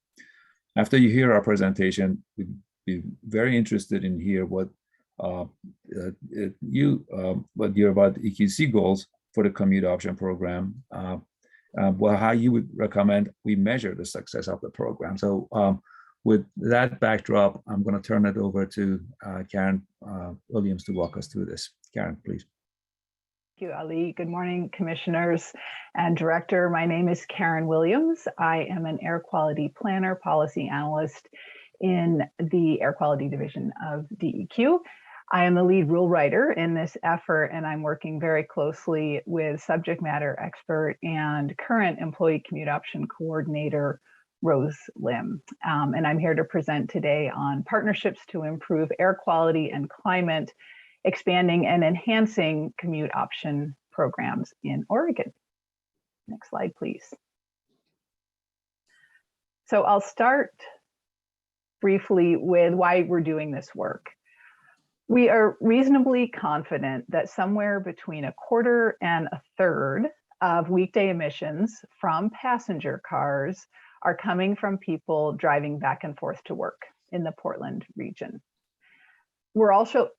C: After you hear our presentation, we'd be very interested in hear what you're about EQC goals for the commute option program. Well, how you would recommend we measure the success of the program. So with that backdrop, I'm going to turn it over to Karen Williams to walk us through this. Karen, please.
N: Thank you, Ali. Good morning, commissioners and director. My name is Karen Williams. I am an air quality planner, policy analyst in the air quality division of DEQ. I am the lead rule writer in this effort, and I'm working very closely with subject matter expert and current employee commute option coordinator, Rose Lim. And I'm here to present today on partnerships to improve air quality and climate, expanding and enhancing commute option programs in Oregon. Next slide, please. So I'll start briefly with why we're doing this work. We are reasonably confident that somewhere between 1/4 and 1/3 of weekday emissions from passenger cars are coming from people driving back and forth to work in the Portland region. We're also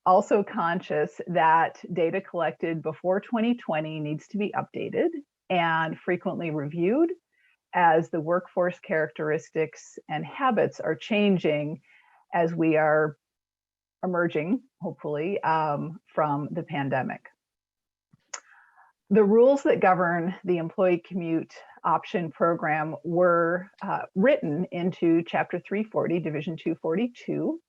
N: conscious that data collected before 2020 needs to be updated and frequently reviewed as the workforce characteristics and habits are changing as we are emerging, hopefully, from the pandemic. The rules that govern the employee commute option program were written into Chapter 340, Division 242.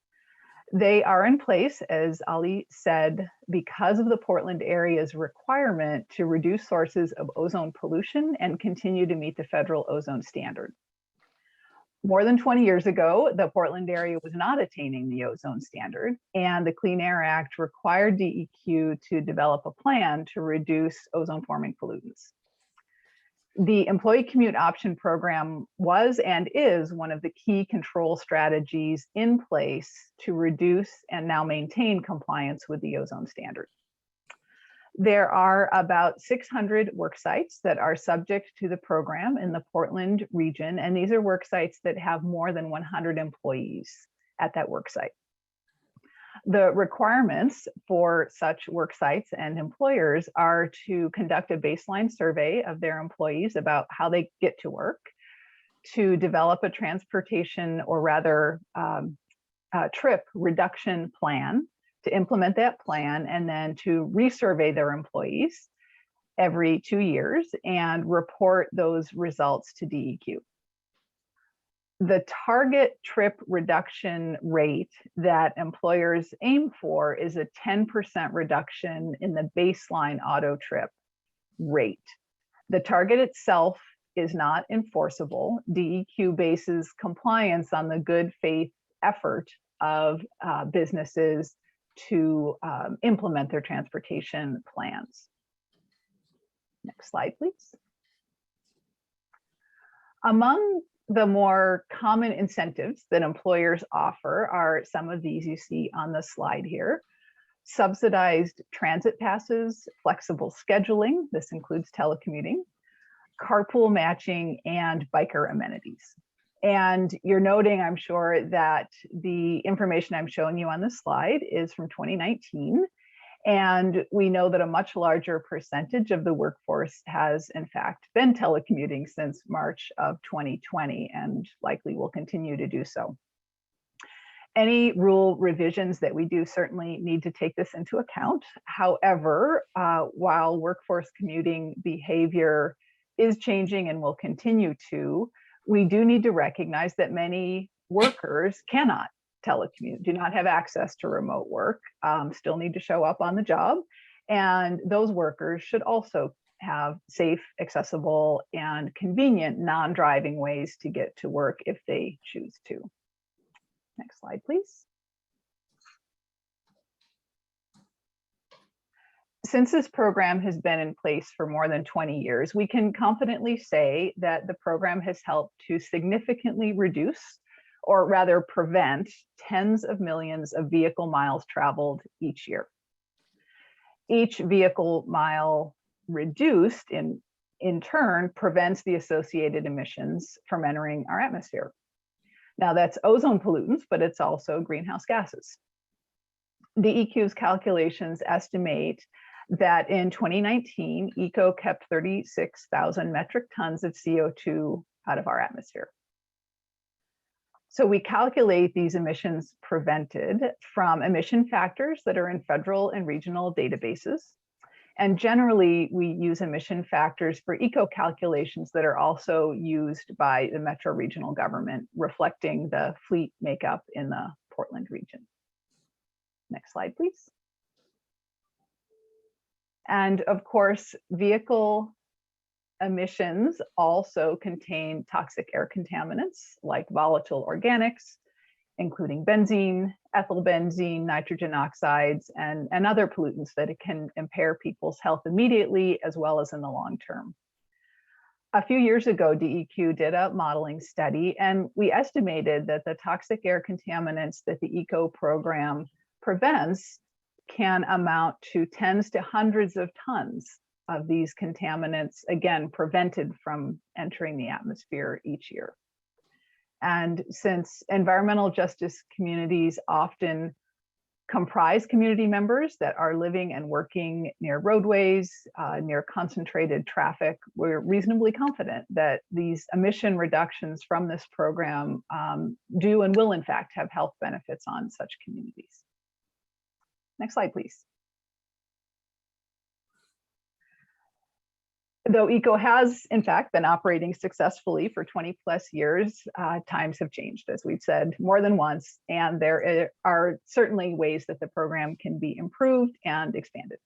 N: They are in place, as Ali said, because of the Portland area's requirement to reduce sources of ozone pollution and continue to meet the federal ozone standard. More than 20 years ago, the Portland area was not attaining the ozone standard, and the Clean Air Act required DEQ to develop a plan to reduce ozone-forming pollutants. The employee commute option program was and is one of the key control strategies in place to reduce and now maintain compliance with the ozone standard. There are about 600 work sites that are subject to the program in the Portland region, and these are work sites that have more than 100 employees at that work site. The requirements for such work sites and employers are to conduct a baseline survey of their employees about how they get to work, to develop a transportation or rather trip reduction plan, to implement that plan, and then to resurvey their employees every 2 years and report those results to DEQ. The target trip reduction rate that employers aim for is a 10% reduction in the baseline auto trip rate. The target itself is not enforceable. DEQ bases compliance on the good faith effort of businesses to implement their transportation plans. Next slide, please. Among the more common incentives that employers offer are some of these you see on the slide here. Subsidized transit passes, flexible scheduling, this includes telecommuting, carpool matching, and biker amenities. And you're noting, I'm sure, that the information I'm showing you on this slide is from 2019. And we know that a much larger percentage of the workforce has, in fact, been telecommuting since March of 2020 and likely will continue to do so. Any rule revisions that we do certainly need to take this into account. However, while workforce commuting behavior is changing and will continue to, we do need to recognize that many workers cannot telecommute, do not have access to remote work, still need to show up on the job. And those workers should also have safe, accessible, and convenient non-driving ways to get to work if they choose to. Next slide, please. Since this program has been in place for more than 20 years, we can confidently say that the program has helped to significantly reduce, or rather prevent, tens of millions of vehicle miles traveled each year. Each vehicle mile reduced in turn prevents the associated emissions from entering our atmosphere. Now that's ozone pollutants, but it's also greenhouse gases. DEQ's calculations estimate that in 2019, ECO kept 36,000 metric tons of CO2 out of our atmosphere. So we calculate these emissions prevented from emission factors that are in federal and regional databases. And generally, we use emission factors for ECO calculations that are also used by the Metro Regional Government, reflecting the fleet makeup in the Portland region. Next slide, please. And of course, vehicle emissions also contain toxic air contaminants like volatile organics, including benzene, ethylbenzene, nitrogen oxides, and other pollutants that it can impair people's health immediately as well as in the long term. A few years ago, DEQ did a modeling study, and we estimated that the toxic air contaminants that the ECO program prevents can amount to tens to hundreds of tons of these contaminants, again, prevented from entering the atmosphere each year. And since environmental justice communities often comprise community members that are living and working near roadways, near concentrated traffic, we're reasonably confident that these emission reductions from this program do and will in fact have health benefits on such communities. Next slide, please. Though ECO has, in fact, been operating successfully for 20+ years, times have changed, as we've said more than once, and there are certainly ways that the program can be improved and expanded.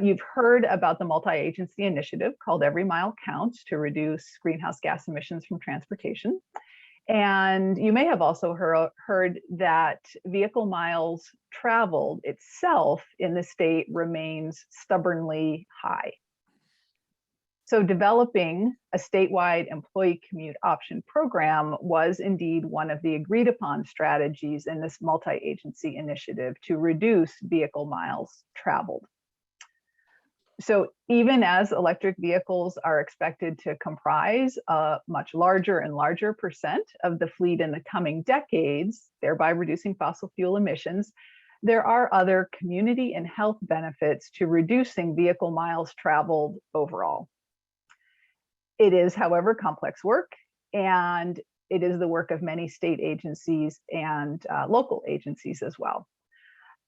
N: You've heard about the multi-agency initiative called Every Mile Counts to reduce greenhouse gas emissions from transportation. And you may have also heard that vehicle miles traveled itself in the state remains stubbornly high. So developing a statewide employee commute option program was indeed one of the agreed upon strategies in this multi-agency initiative to reduce vehicle miles traveled. So even as electric vehicles are expected to comprise a much larger and larger percent of the fleet in the coming decades, thereby reducing fossil fuel emissions, there are other community and health benefits to reducing vehicle miles traveled overall. It is, however, complex work, and it is the work of many state agencies and local agencies as well.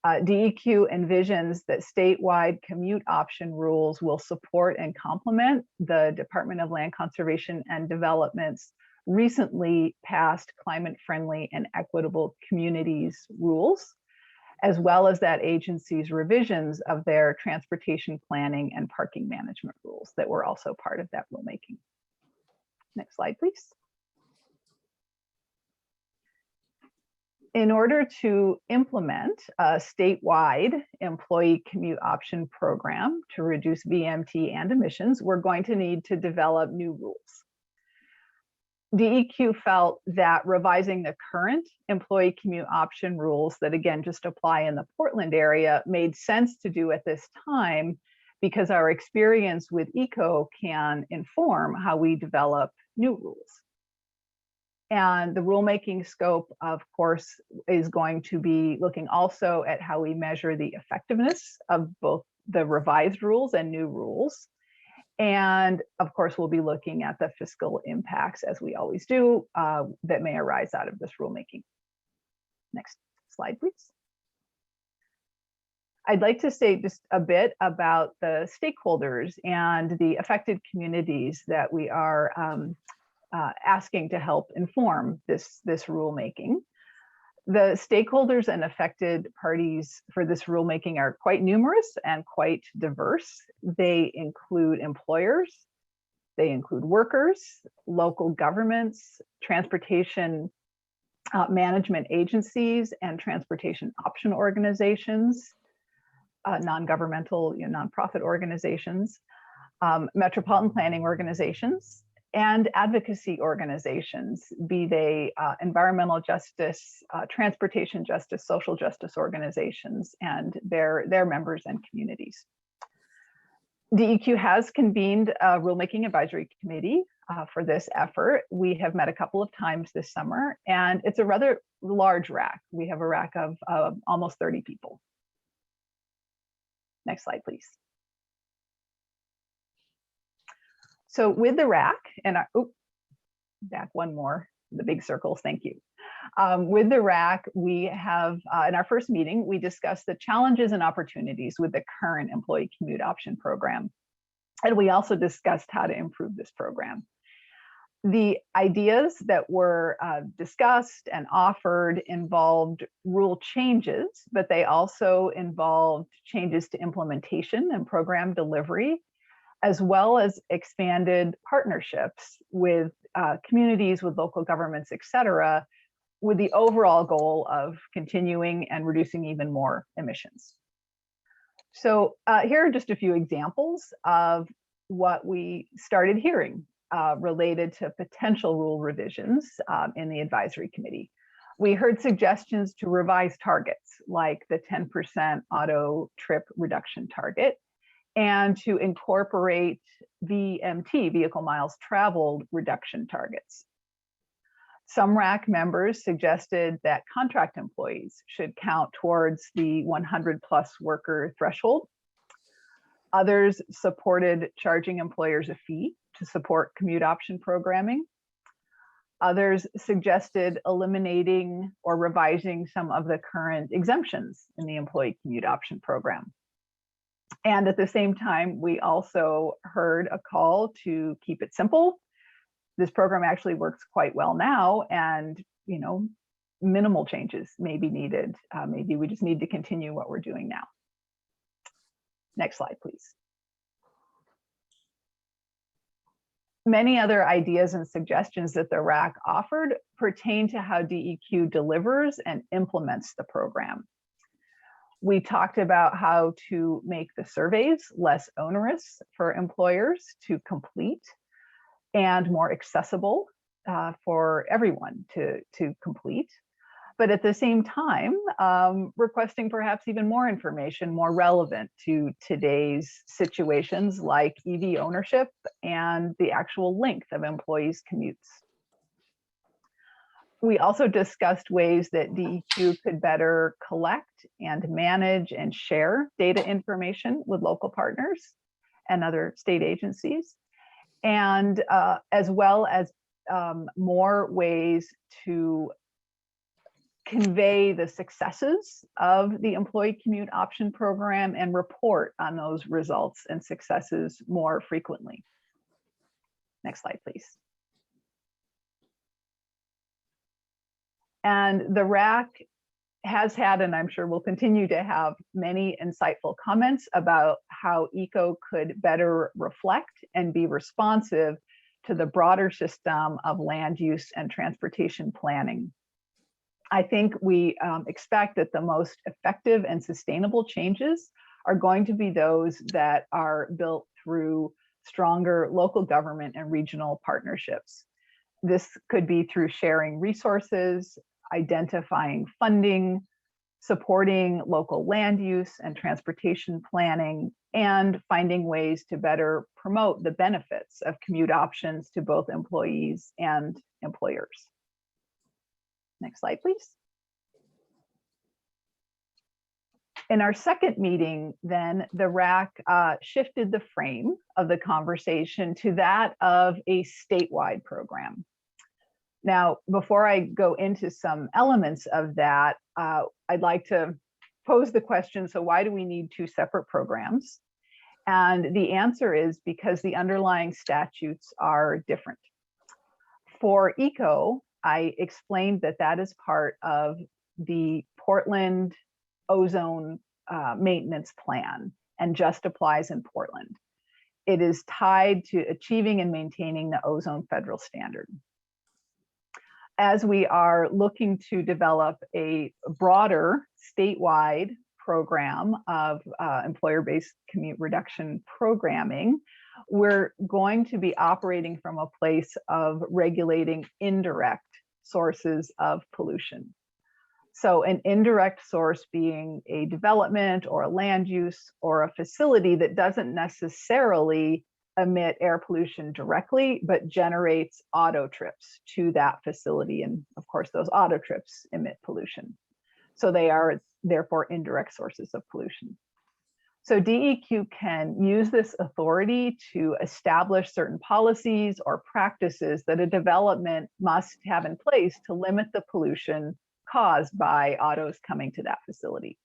N: DEQ envisions that statewide commute option rules will support and complement the Department of Land Conservation and Development's recently passed climate-friendly and equitable communities rules, as well as that agency's revisions of their transportation planning and parking management rules that were also part of that rulemaking. Next slide, please. In order to implement a statewide employee commute option program to reduce VMT and emissions, we're going to need to develop new rules. DEQ felt that revising the current employee commute option rules that again just apply in the Portland area made sense to do at this time because our experience with ECO can inform how we develop new rules. And the rulemaking scope, of course, is going to be looking also at how we measure the effectiveness of both the revised rules and new rules. And of course, we'll be looking at the fiscal impacts, as we always do, that may arise out of this rulemaking. Next slide, please. I'd like to say just a bit about the stakeholders and the affected communities that we are asking to help inform this rulemaking. The stakeholders and affected parties for this rulemaking are quite numerous and quite diverse. They include employers, they include workers, local governments, transportation management agencies, and transportation option organizations, non-governmental, nonprofit organizations, metropolitan planning organizations, and advocacy organizations, be they environmental justice, transportation justice, social justice organizations, and their members and communities. DEQ has convened a rulemaking advisory committee for this effort. We have met a couple of times this summer, and it's a rather large RAC. We have a RAC of almost 30 people. Next slide, please. So with the RAC, and back one more, the big circles, thank you. With the RAC, we have, in our first meeting, we discussed the challenges and opportunities with the current employee commute option program. And we also discussed how to improve this program. The ideas that were discussed and offered involved rule changes, but they also involved changes to implementation and program delivery, as well as expanded partnerships with communities, with local governments, et cetera, with the overall goal of continuing and reducing even more emissions. So here are just a few examples of what we started hearing related to potential rule revisions in the advisory committee. We heard suggestions to revise targets, like the 10% auto trip reduction target, and to incorporate VMT, vehicle miles traveled, reduction targets. Some RAC members suggested that contract employees should count towards the 100+ worker threshold. Others supported charging employers a fee to support commute option programming. Others suggested eliminating or revising some of the current exemptions in the employee commute option program. And at the same time, we also heard a call to keep it simple. This program actually works quite well now, and minimal changes may be needed. Maybe we just need to continue what we're doing now. Next slide, please. Many other ideas and suggestions that the RAC offered pertain to how DEQ delivers and implements the program. We talked about how to make the surveys less onerous for employers to complete and more accessible for everyone to complete. But at the same time, requesting perhaps even more information, more relevant to today's situations like EV ownership and the actual length of employees' commutes. We also discussed ways that DEQ could better collect and manage and share data information with local partners and other state agencies, and as well as more ways to convey the successes of the employee commute option program and report on those results and successes more frequently. Next slide, please. And the RAC has had, and I'm sure will continue to have, many insightful comments about how ECO could better reflect and be responsive to the broader system of land use and transportation planning. I think we expect that the most effective and sustainable changes are going to be those that are built through stronger local government and regional partnerships. This could be through sharing resources, identifying funding, supporting local land use and transportation planning, and finding ways to better promote the benefits of commute options to both employees and employers. Next slide, please. In our second meeting, then, the RAC shifted the frame of the conversation to that of a statewide program. Now, before I go into some elements of that, I'd like to pose the question, so why do we need two separate programs? And the answer is because the underlying statutes are different. For ECO, I explained that that is part of the Portland ozone maintenance plan and just applies in Portland. It is tied to achieving and maintaining the ozone federal standard. As we are looking to develop a broader statewide program of employer-based commute reduction programming, we're going to be operating from a place of regulating indirect sources of pollution. So an indirect source being a development or a land use or a facility that doesn't necessarily emit air pollution directly, but generates auto trips to that facility. And of course, those auto trips emit pollution. So they are therefore indirect sources of pollution. So DEQ can use this authority to establish certain policies or practices that a development must have in place to limit the pollution caused by autos coming to that facility.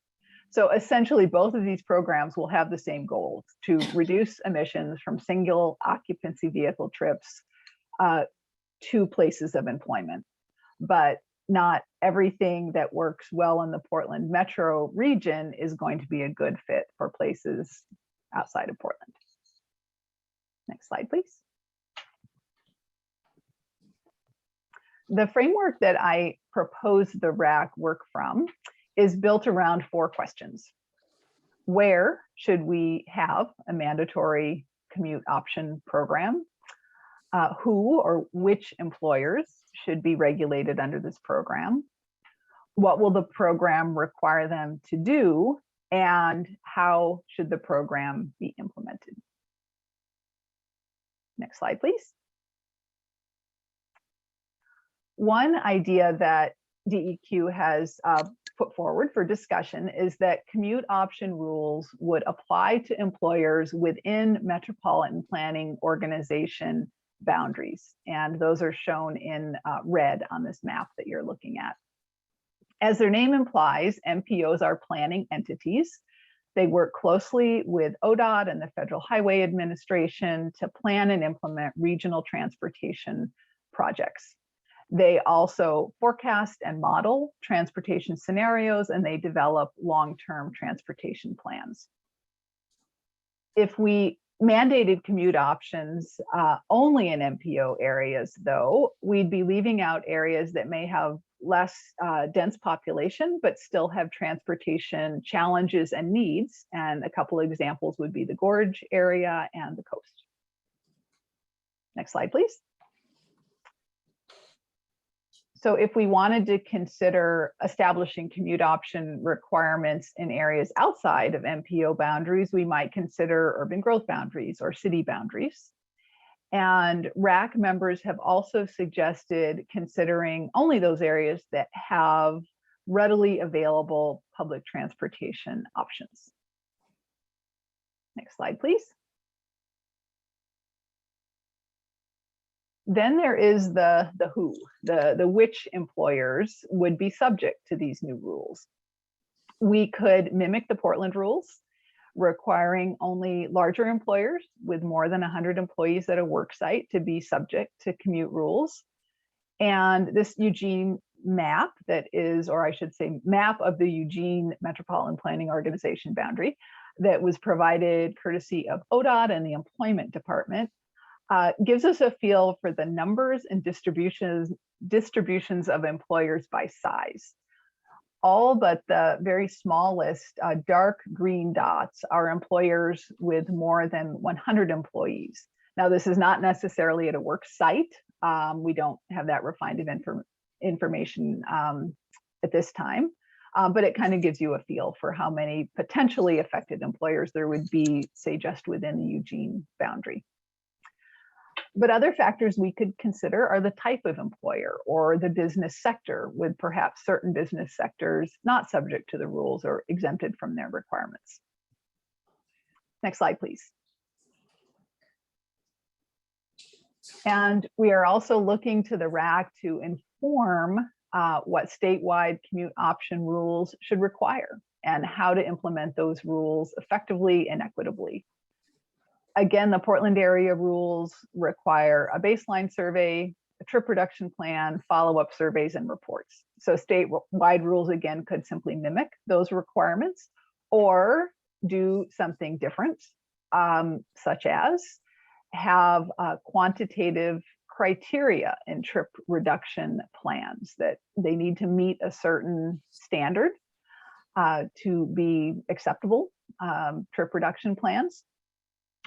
N: So essentially, both of these programs will have the same goals: to reduce emissions from single occupancy vehicle trips to places of employment. But not everything that works well in the Portland metro region is going to be a good fit for places outside of Portland. Next slide, please. The framework that I propose the RAC work from is built around 4 questions. Where should we have a mandatory commute option program? Who or which employers should be regulated under this program? What will the program require them to do? And how should the program be implemented? Next slide, please. One idea that DEQ has put forward for discussion is that commute option rules would apply to employers within metropolitan planning organization boundaries. And those are shown in red on this map that you're looking at. As their name implies, MPOs are planning entities. They work closely with ODOT and the Federal Highway Administration to plan and implement regional transportation projects. They also forecast and model transportation scenarios, and they develop long-term transportation plans. If we mandated commute options only in MPO areas, though, we'd be leaving out areas that may have less dense population, but still have transportation challenges and needs. And a couple of examples would be the Gorge area and the coast. Next slide, please. So if we wanted to consider establishing commute option requirements in areas outside of MPO boundaries, we might consider urban growth boundaries or city boundaries. And RAC members have also suggested considering only those areas that have readily available public transportation options. Next slide, please. Then there is the who, the which employers would be subject to these new rules. We could mimic the Portland rules, requiring only larger employers with more than 100 employees at a work site to be subject to commute rules. And this Eugene map that is, or I should say map of the Eugene Metropolitan Planning Organization boundary that was provided courtesy of ODOT and the Employment Department gives us a feel for the numbers and distributions of employers by size. All but the very smallest dark green dots are employers with more than 100 employees. Now, this is not necessarily at a work site. We don't have that refined information at this time, but it kind of gives you a feel for how many potentially affected employers there would be, say, just within the Eugene boundary. But other factors we could consider are the type of employer or the business sector, with perhaps certain business sectors not subject to the rules or exempted from their requirements. Next slide, please. And we are also looking to the RAC to inform what statewide commute option rules should require and how to implement those rules effectively and equitably. Again, the Portland area rules require a baseline survey, a trip reduction plan, follow-up surveys, and reports. So statewide rules, again, could simply mimic those requirements or do something different, such as have quantitative criteria in trip reduction plans that they need to meet a certain standard to be acceptable trip reduction plans.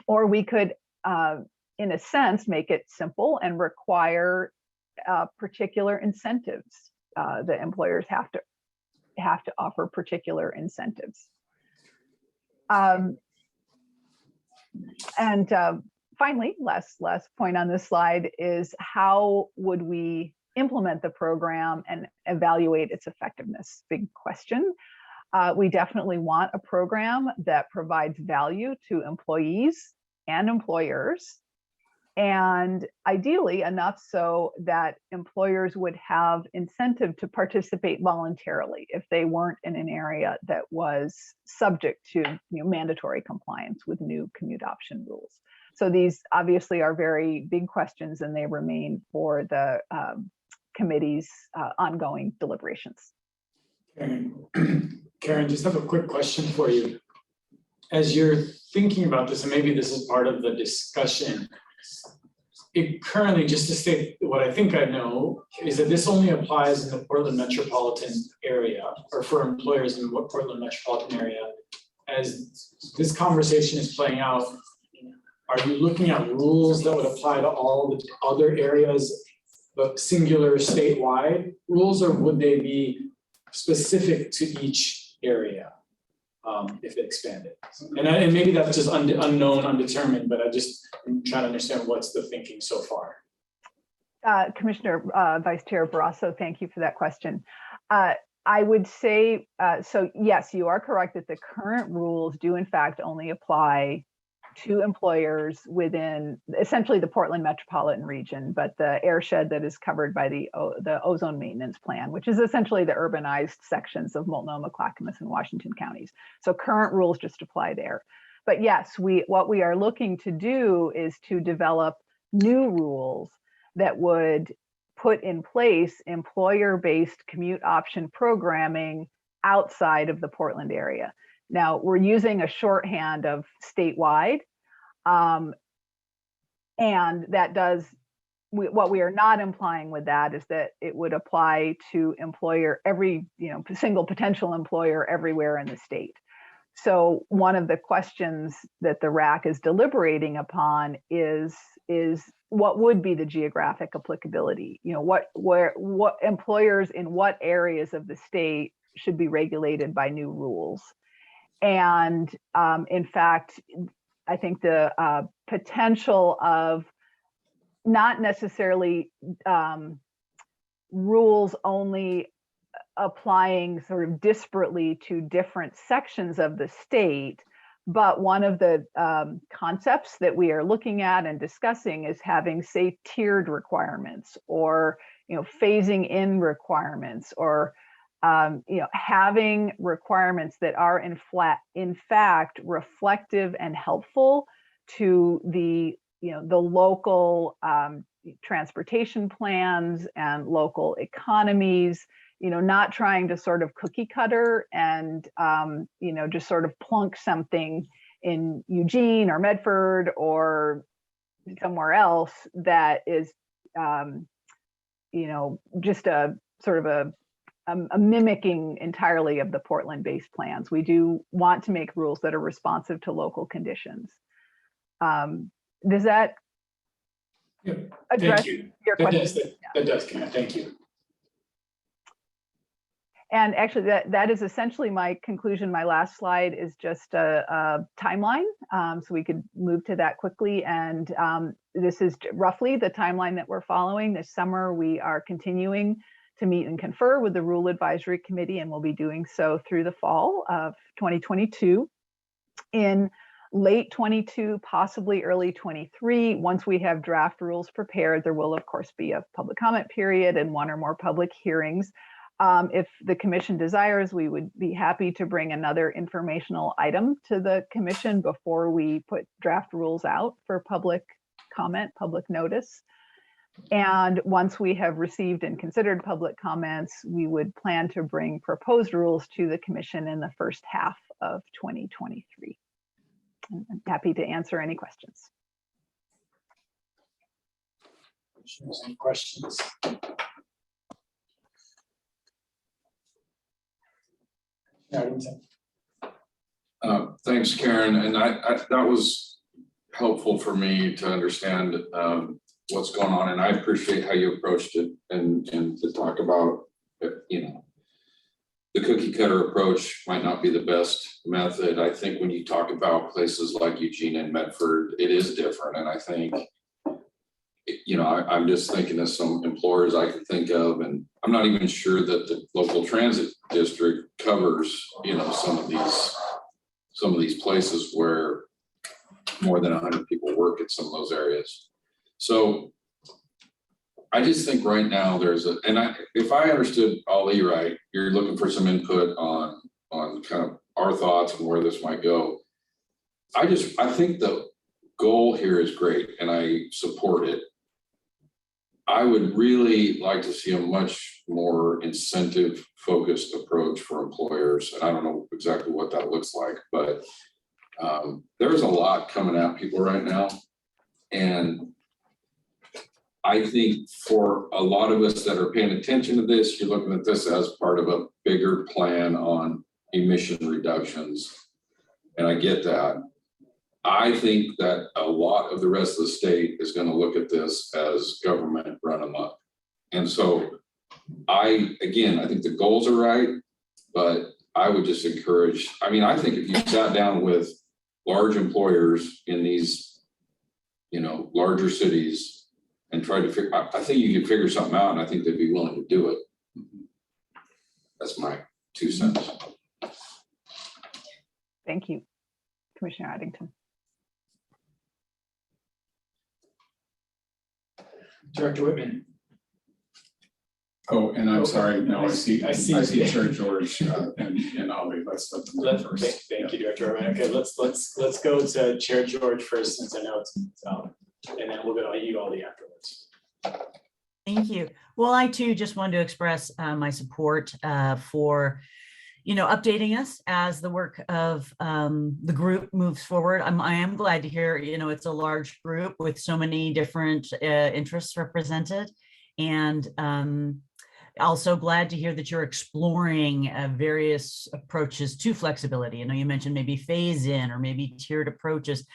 N: Or we could, in a sense, make it simple and require particular incentives. The employers have to offer particular incentives. Finally, last point on this slide is how would we implement the program and evaluate its effectiveness? Big question. We definitely want a program that provides value to employees and employers, and ideally enough so that employers would have incentive to participate voluntarily if they weren't in an area that was subject to mandatory compliance with new commute option rules. So these obviously are very big questions, and they remain for the committee's ongoing deliberations.
A: Karen, just have a quick question for you. As you're thinking about this, and maybe this is part of the discussion, it currently, just to state what I think I know, is that this only applies in the Portland metropolitan area, or for employers in the Portland metropolitan area. As this conversation is playing out, are you looking at rules that would apply to all the other areas, but singular statewide rules, or would they be specific to each area if it expanded? And maybe that's just unknown, undetermined, but I'm trying to understand what's the thinking so far.
N: Commissioner Vice Chair Barrasso, thank you for that question. I would say, so yes, you are correct that the current rules do in fact only apply to employers within essentially the Portland metropolitan region, but the airshed that is covered by the ozone maintenance plan, which is essentially the urbanized sections of Multnomah, Clackamas, and Washington counties. So current rules just apply there. But yes, what we are looking to do is to develop new rules that would put in place employer-based commute option programming outside of the Portland area. Now, we're using a shorthand of statewide, and that does, what we are not implying with that is that it would apply to single potential employer everywhere in the state. So one of the questions that the RAC is deliberating upon is what would be the geographic applicability? What employers in what areas of the state should be regulated by new rules? And in fact, I think the potential of not necessarily rules only applying sort of disparately to different sections of the state, but one of the concepts that we are looking at and discussing is having, say, tiered requirements, or phasing in requirements, or having requirements that are in fact reflective and helpful to the local transportation plans and local economies, not trying to sort of cookie cutter and just sort of plunk something in Eugene or Medford or somewhere else that is just a sort of a mimicking entirely of the Portland-based plans. We do want to make rules that are responsive to local conditions. Does that address your question?
A: That does, Karen. Thank you.
N: And actually, that is essentially my conclusion. My last slide is just a timeline, so we could move to that quickly. And this is roughly the timeline that we're following. This summer, we are continuing to meet and confer with the Rule Advisory Committee, and we'll be doing so through the fall of 2022. In late 22, possibly early 23, once we have draft rules prepared, there will of course be a public comment period and one or more public hearings. If the commission desires, we would be happy to bring another informational item to the commission before we put draft rules out for public comment, public notice. And once we have received and considered public comments, we would plan to bring proposed rules to the commission in the first half of 2023. I'm happy to answer any questions.
A: Any questions? Arlington.
J: Thanks, Karen. And that was helpful for me to understand what's going on. And I appreciate how you approached it and to talk about, you know, the cookie cutter approach might not be the best method. I think when you talk about places like Eugene and Medford, it is different. And I think, you know, I'm just thinking of some employers I could think of, and I'm not even sure that the local transit district covers, you know, some of these places where more than 100 people work at some of those areas. So I just think right now if I understood Ali right, you're looking for some input on kind of our thoughts and where this might go. I think the goal here is great and I support it. I would really like to see a much more incentive focused approach for employers. And I don't know exactly what that looks like, but there's a lot coming at people right now. And I think for a lot of us that are paying attention to this, you're looking at this as part of a bigger plan on emission reductions. And I get that. I think that a lot of the rest of the state is going to look at this as government run amok. And so I think the goals are right, but I would just encourage, I mean, I think if you sat down with large employers in these, you know, larger cities and tried to figure, I think you could figure something out and I think they'd be willing to do it. That's my 2 cents.
N: Thank you, Commissioner Addington.
A: Director Whitman.
B: Oh, and I'm sorry, no, I see
A: yeah.
B: Chair George and Ali. Let's let them go first.
A: Thank you, Director Whitman. Okay, let's go to Chair George first, since I know it's and then we'll go to you, Ali, afterwards.
O: Thank you. Well, I too just wanted to express my support for, you know, updating us as the work of the group moves forward. I am glad to hear, you know, it's a large group with so many different interests represented. And also glad to hear that you're exploring various approaches to flexibility. I know you mentioned maybe phase in or maybe tiered approaches.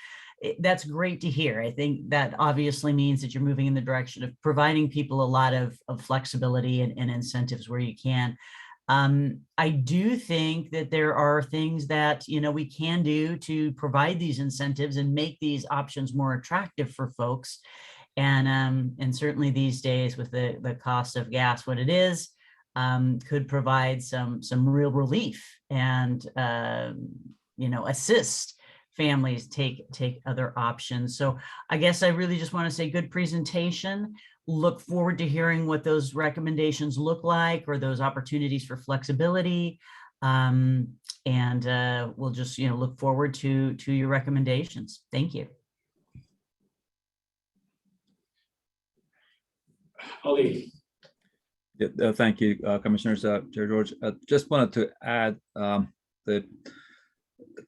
O: That's great to hear. I think that obviously means that you're moving in the direction of providing people a lot of flexibility and incentives where you can. I do think that there are things that, you know, we can do to provide these incentives and make these options more attractive for folks. And certainly these days with the cost of gas, what it is, could provide some real relief and, you know, assist families take other options. So I guess I really just want to say good presentation. Look forward to hearing what those recommendations look like or those opportunities for flexibility. And we'll just, you know, look forward to your recommendations. Thank you.
A: Ali.
C: Yeah, thank you, Commissioners. Chair George, just wanted to add that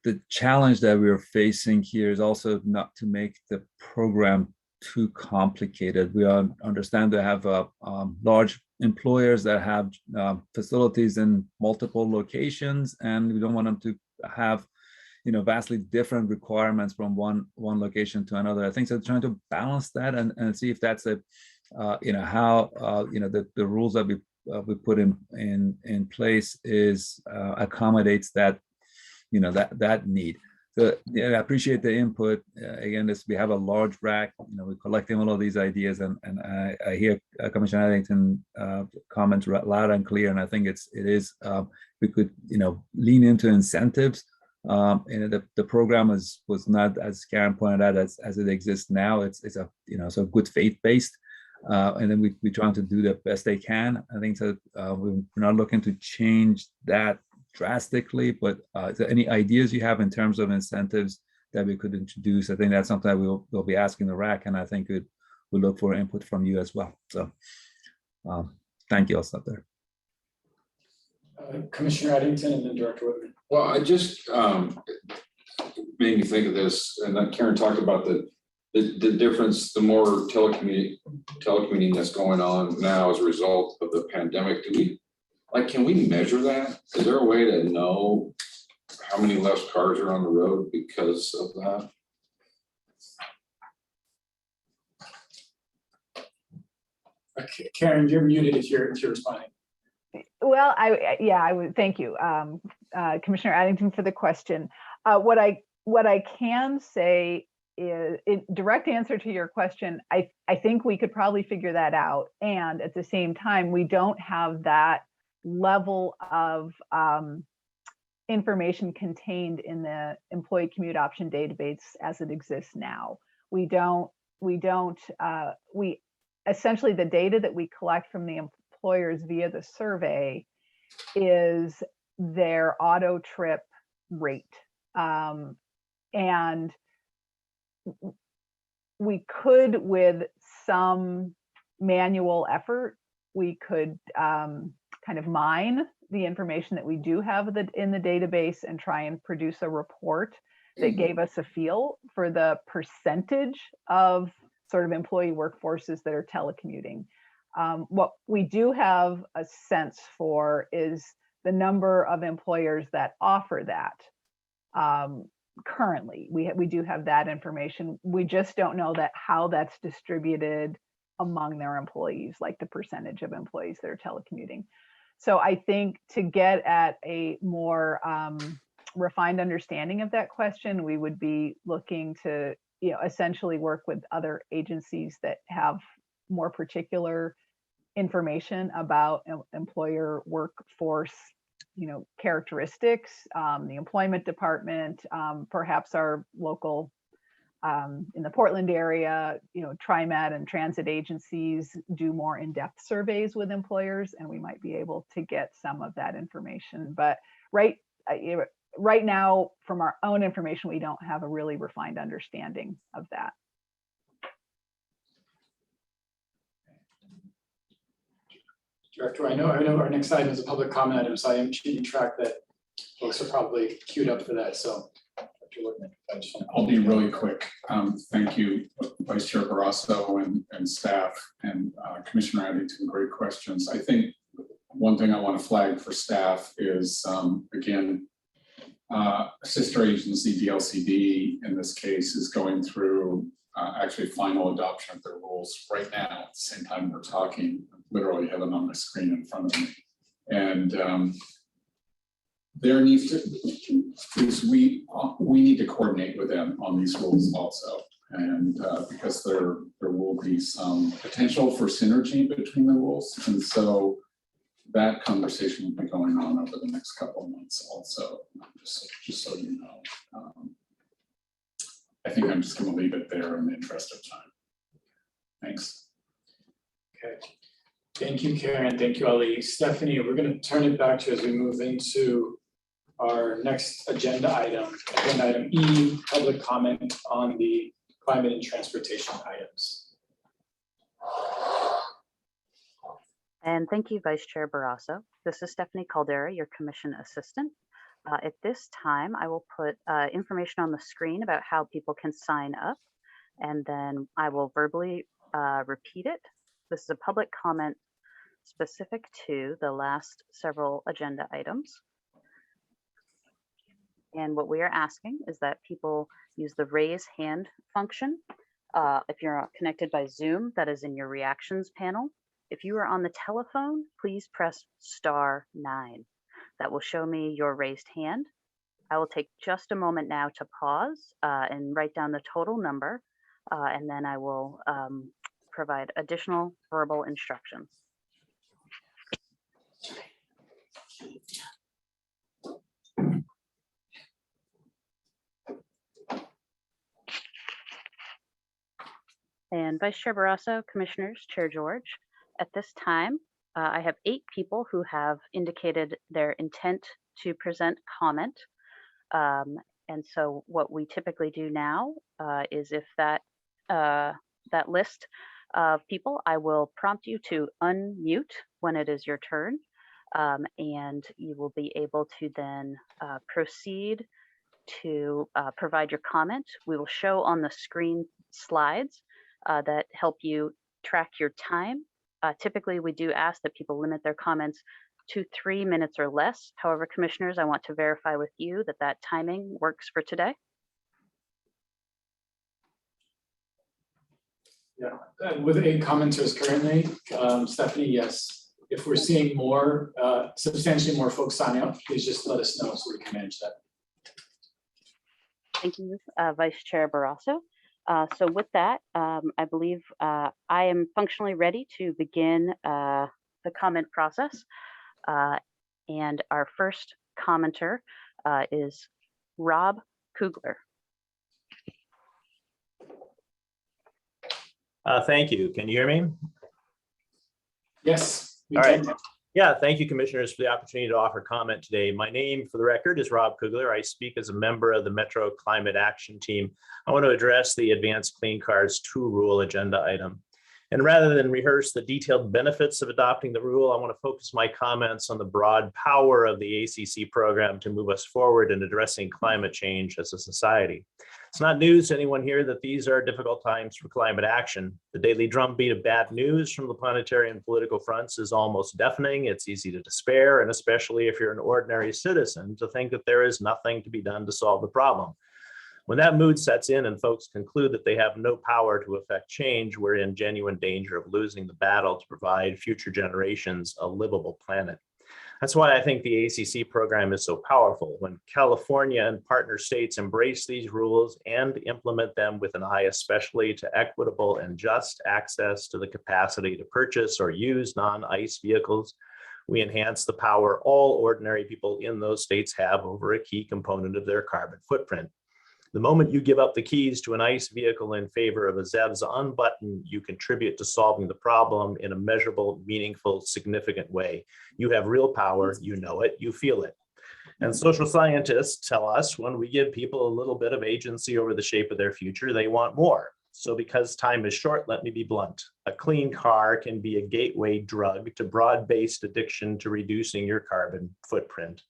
C: the challenge that we're facing here is also not to make the program too complicated. We understand they have large employers that have facilities in multiple locations, and we don't want them to have, you know, vastly different requirements from one location to another. I think so. Trying to balance that and see if that's a, you know, how you know the rules that we put in place is accommodates that, you know, that need. So yeah, I appreciate the input. Again, we have a large rack. You know, we're collecting all of these ideas, and I hear Commissioner Addington comments loud and clear. And I think it is we could, you know, lean into incentives. And the program was not, as Karen pointed out, as it exists now. It's a, you know, so good faith based. And then we're trying to do the best they can. I think so. We're not looking to change that drastically, but is there any ideas you have in terms of incentives that we could introduce? I think that's something that we'll be asking the RAC, and I think it we look for input from you as well. So thank you. I'll stop there.
A: Commissioner Addington and then Director Whitman.
J: Well, I just made me think of this, and then Karen talked about the difference, the more telecommuting that's going on now as a result of the pandemic. Can we measure that? Is there a way to know how many less cars are on the road because of that?
A: Okay, Karen, you're muted if you're responding.
N: Well, I would thank you, Commissioner Addington, for the question. What I can say is, in direct answer to your question, I think we could probably figure that out. And at the same time, we don't have that level of information contained in the employee commute option database as it exists now. We essentially, the data that we collect from the employers via the survey is their auto trip rate. And we could, with some manual effort, we could kind of mine the information that we do have in the database and try and produce a report that gave us a feel for the percentage of sort of employee workforces that are telecommuting. What we do have a sense for is the number of employers that offer that. Currently, we do have that information. We just don't know how that's distributed among their employees, like the percentage of employees that are telecommuting. So I think to get at a more refined understanding of that question, we would be looking to essentially work with other agencies that have more particular information about employer workforce characteristics, the employment department, perhaps our local in the Portland area, TriMet and transit agencies do more in-depth surveys with employers, and we might be able to get some of that information. But right now, from our own information, we don't have a really refined understanding of that.
A: Director, I know our next item is a public comment item, so I am keeping track that folks are probably queued up for that. So, Dr. Whitman,
B: I'll be really quick. Thank you, Vice Chair Barrasso and staff and Commissioner Addington, great questions. I think one thing I want to flag for staff is, again, sister agency DLCD in this case is going through actually final adoption of their rules right now at the same time we're talking. I literally have it on my screen in front of me. And there needs to, we need to coordinate with them on these rules also. And because there will be some potential for synergy between the rules. And so that conversation will be going on over the next couple of months also, just so you know. I think I'm just going to leave it there in the interest of time. Thanks.
A: Okay. Thank you, Karen. Thank you, Ali. Stephanie, we're going to turn it back to you as we move into our next agenda item E, public comment on the climate and transportation items.
M: And thank you, Vice Chair Barrasso. This is Stephanie Caldera, your commission assistant. At this time, I will put information on the screen about how people can sign up, and then I will verbally repeat it. This is a public comment specific to the last several agenda items. And what we are asking is that people use the raise hand function. If you're connected by Zoom, that is in your reactions panel. If you are on the telephone, please press *9. That will show me your raised hand. I will take just a moment now to pause and write down the total number, and then I will provide additional verbal instructions. And Vice Chair Barrasso, Commissioners, Chair George, at this time, I have 8 people who have indicated their intent to present comment. And so what we typically do now is if that list of people. I will prompt you to unmute when it is your turn, and you will be able to then proceed to provide your comment. We will show on the screen slides that help you track your time. Typically, we do ask that people limit their comments to 3 minutes or less. However, commissioners, I want to verify with you that that timing works for today.
A: Yeah, with 8 commenters currently, Stephanie, yes. If we're seeing more, substantially more folks signing up, please just let us know so we can manage that.
M: Thank you, Vice Chair Barrasso. So with that, I believe I am functionally ready to begin the comment process. And our first commenter is Rob Kugler.
P: Thank you. Can you hear me?
A: Yes.
P: All right. Yeah, thank you, commissioners, for the opportunity to offer comment today. My name, for the record, is Rob Kugler. I speak as a member of the Metro Climate Action Team. I want to address the Advanced Clean Cars 2 rule agenda item. And rather than rehearse the detailed benefits of adopting the rule, I want to focus my comments on the broad power of the ACC program to move us forward in addressing climate change as a society. It's not news to anyone here that these are difficult times for climate action. The daily drumbeat of bad news from the planetary and political fronts is almost deafening. It's easy to despair, and especially if you're an ordinary citizen, to think that there is nothing to be done to solve the problem. When that mood sets in and folks conclude that they have no power to affect change, we're in genuine danger of losing the battle to provide future generations a livable planet. That's why I think the ACC program is so powerful. When California and partner states embrace these rules and implement them with an eye especially to equitable and just access to the capacity to purchase or use non-ICE vehicles, we enhance the power all ordinary people in those states have over a key component of their carbon footprint. The moment you give up the keys to an ICE vehicle in favor of a ZEVs on button, you contribute to solving the problem in a measurable, meaningful, significant way. You have real power, you know it, you feel it. And social scientists tell us when we give people a little bit of agency over the shape of their future, they want more. So because time is short, let me be blunt. A clean car can be a gateway drug to broad-based addiction to reducing your carbon footprint.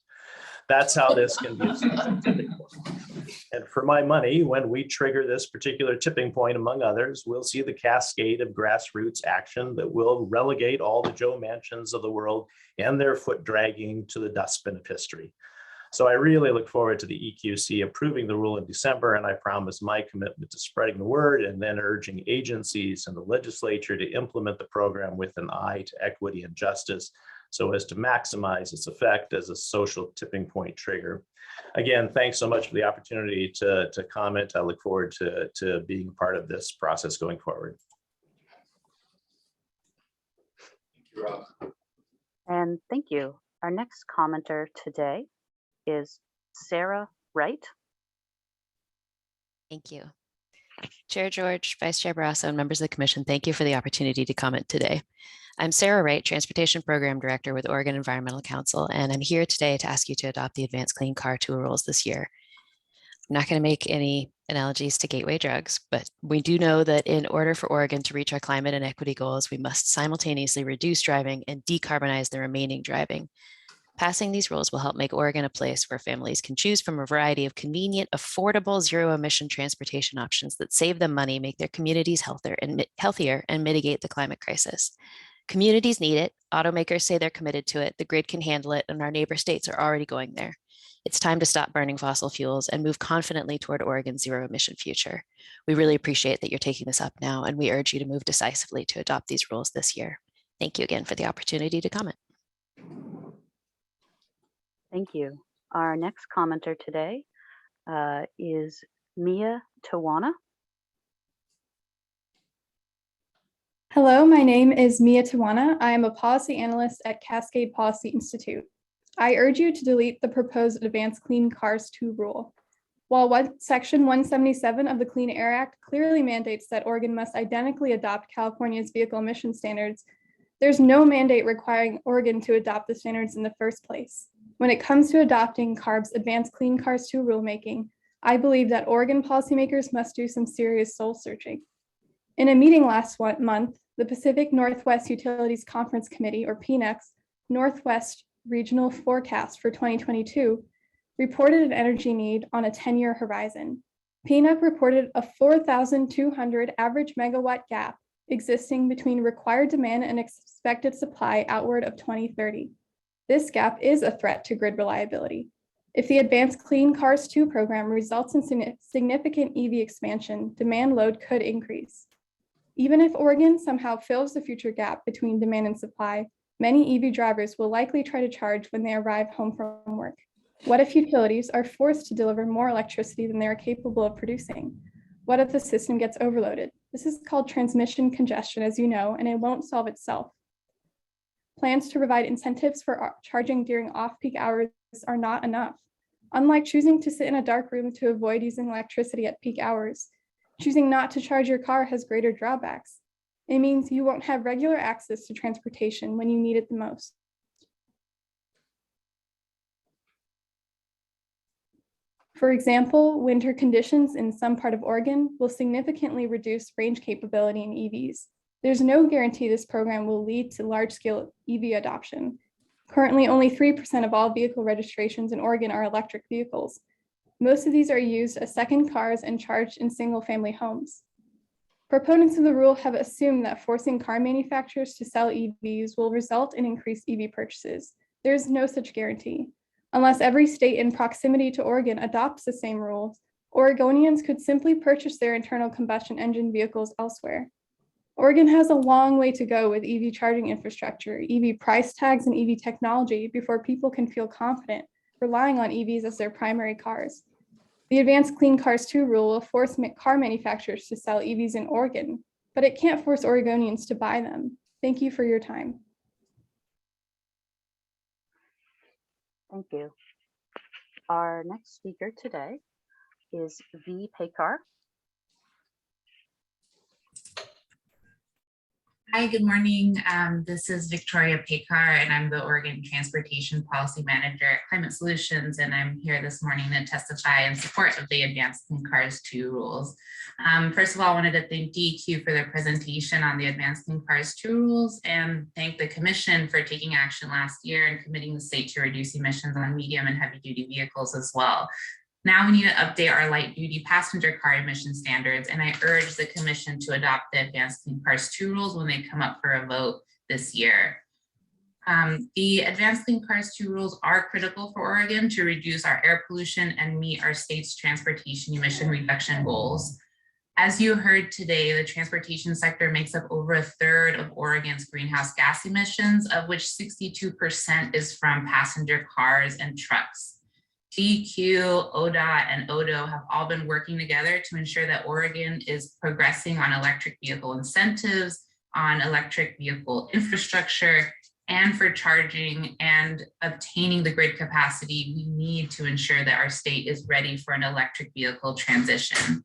P: That's how this can be a tipping point. And for my money, when we trigger this particular tipping point, among others, we'll see the cascade of grassroots action that will relegate all the Joe Manchins of the world and their foot dragging to the dustbin of history. So I really look forward to the EQC approving the rule in December, and I promise my commitment to spreading the word and then urging agencies and the legislature to implement the program with an eye to equity and justice, so as to maximize its effect as a social tipping point trigger. Again, thanks so much for the opportunity to comment. I look forward to being part of this process going forward.
A: Thank you, Rob.
M: And thank you. Our next commenter today is Sarah Wright.
Q: Thank you. Chair George, Vice Chair Barrasso, and members of the Commission, thank you for the opportunity to comment today. I'm Sarah Wright, Transportation Program Director with Oregon Environmental Council, and I'm here today to ask you to adopt the Advanced Clean Car 2 rules this year. I'm not going to make any analogies to gateway drugs, but we do know that in order for Oregon to reach our climate and equity goals, we must simultaneously reduce driving and decarbonize the remaining driving. Passing these rules will help make Oregon a place where families can choose from a variety of convenient, affordable, zero-emission transportation options that save them money, make their communities healthier, and mitigate the climate crisis. Communities need it. Automakers say they're committed to it. The grid can handle it, and our neighbor states are already going there. It's time to stop burning fossil fuels and move confidently toward Oregon's zero-emission future. We really appreciate that you're taking this up now, and we urge you to move decisively to adopt these rules this year. Thank you again for the opportunity to comment.
M: Thank you. Our next commenter today is Mia Tawana.
R: Hello, my name is Mia Tawana. I am a policy analyst at Cascade Policy Institute. I urge you to delete the proposed Advanced Clean Cars 2 rule. While Section 177 of the Clean Air Act clearly mandates that Oregon must identically adopt California's vehicle emission standards, there's no mandate requiring Oregon to adopt the standards in the first place. When it comes to adopting CARB's Advanced Clean Cars 2 rulemaking, I believe that Oregon policymakers must do some serious soul searching. In a meeting last month, the Pacific Northwest Utilities Conference Committee, or PNEX, Northwest Regional Forecast for 2022 reported an energy need on a 10-year horizon. PNEC reported a 4,200 average megawatt gap existing between required demand and expected supply outward of 2030. This gap is a threat to grid reliability. If the Advanced Clean Cars 2 program results in significant EV expansion, demand load could increase. Even if Oregon somehow fills the future gap between demand and supply, many EV drivers will likely try to charge when they arrive home from work. What if utilities are forced to deliver more electricity than they are capable of producing? What if the system gets overloaded? This is called transmission congestion, as you know, and it won't solve itself. Plans to provide incentives for charging during off-peak hours are not enough. Unlike choosing to sit in a dark room to avoid using electricity at peak hours, choosing not to charge your car has greater drawbacks. It means you won't have regular access to transportation when you need it the most. For example, winter conditions in some part of Oregon will significantly reduce range capability in EVs. There's no guarantee this program will lead to large-scale EV adoption. Currently, only 3% of all vehicle registrations in Oregon are electric vehicles. Most of these are used as second cars and charged in single-family homes. Proponents of the rule have assumed that forcing car manufacturers to sell EVs will result in increased EV purchases. There is no such guarantee. Unless every state in proximity to Oregon adopts the same rules, Oregonians could simply purchase their internal combustion engine vehicles elsewhere. Oregon has a long way to go with EV charging infrastructure, EV price tags, and EV technology before people can feel confident relying on EVs as their primary cars. The Advanced Clean Cars 2 rule will force car manufacturers to sell EVs in Oregon, but it can't force Oregonians to buy them. Thank you for your time.
M: Thank you. Our next speaker today is V. Pekar.
S: Hi, good morning. This is Victoria Pekar, and I'm the Oregon Transportation Policy Manager at Climate Solutions, and I'm here this morning to testify in support of the Advanced Clean Cars 2 rules. First of all, I wanted to thank DEQ for their presentation on the Advanced Clean Cars 2 rules and thank the Commission for taking action last year and committing the state to reduce emissions on medium and heavy duty vehicles as well. Now we need to update our light duty passenger car emission standards, and I urge the Commission to adopt the Advanced Clean Cars 2 rules when they come up for a vote this year. The Advanced Clean Cars 2 rules are critical for Oregon to reduce our air pollution and meet our state's transportation emission reduction goals. As you heard today, the transportation sector makes up over 1/3 of Oregon's greenhouse gas emissions, of which 62% is from passenger cars and trucks. DEQ, ODOT, and ODO have all been working together to ensure that Oregon is progressing on electric vehicle incentives, on electric vehicle infrastructure, and for charging and obtaining the grid capacity we need to ensure that our state is ready for an electric vehicle transition.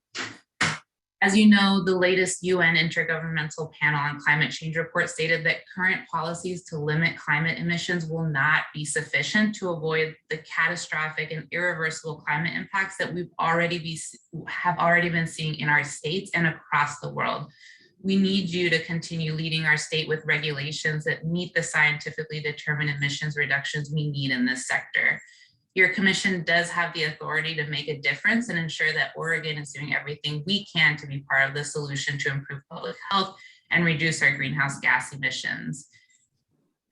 S: As you know, the latest UN Intergovernmental Panel on Climate Change report stated that current policies to limit climate emissions will not be sufficient to avoid the catastrophic and irreversible climate impacts that we've already been seeing in our states and across the world. We need you to continue leading our state with regulations that meet the scientifically determined emissions reductions we need in this sector. Your Commission does have the authority to make a difference and ensure that Oregon is doing everything we can to be part of the solution to improve public health and reduce our greenhouse gas emissions.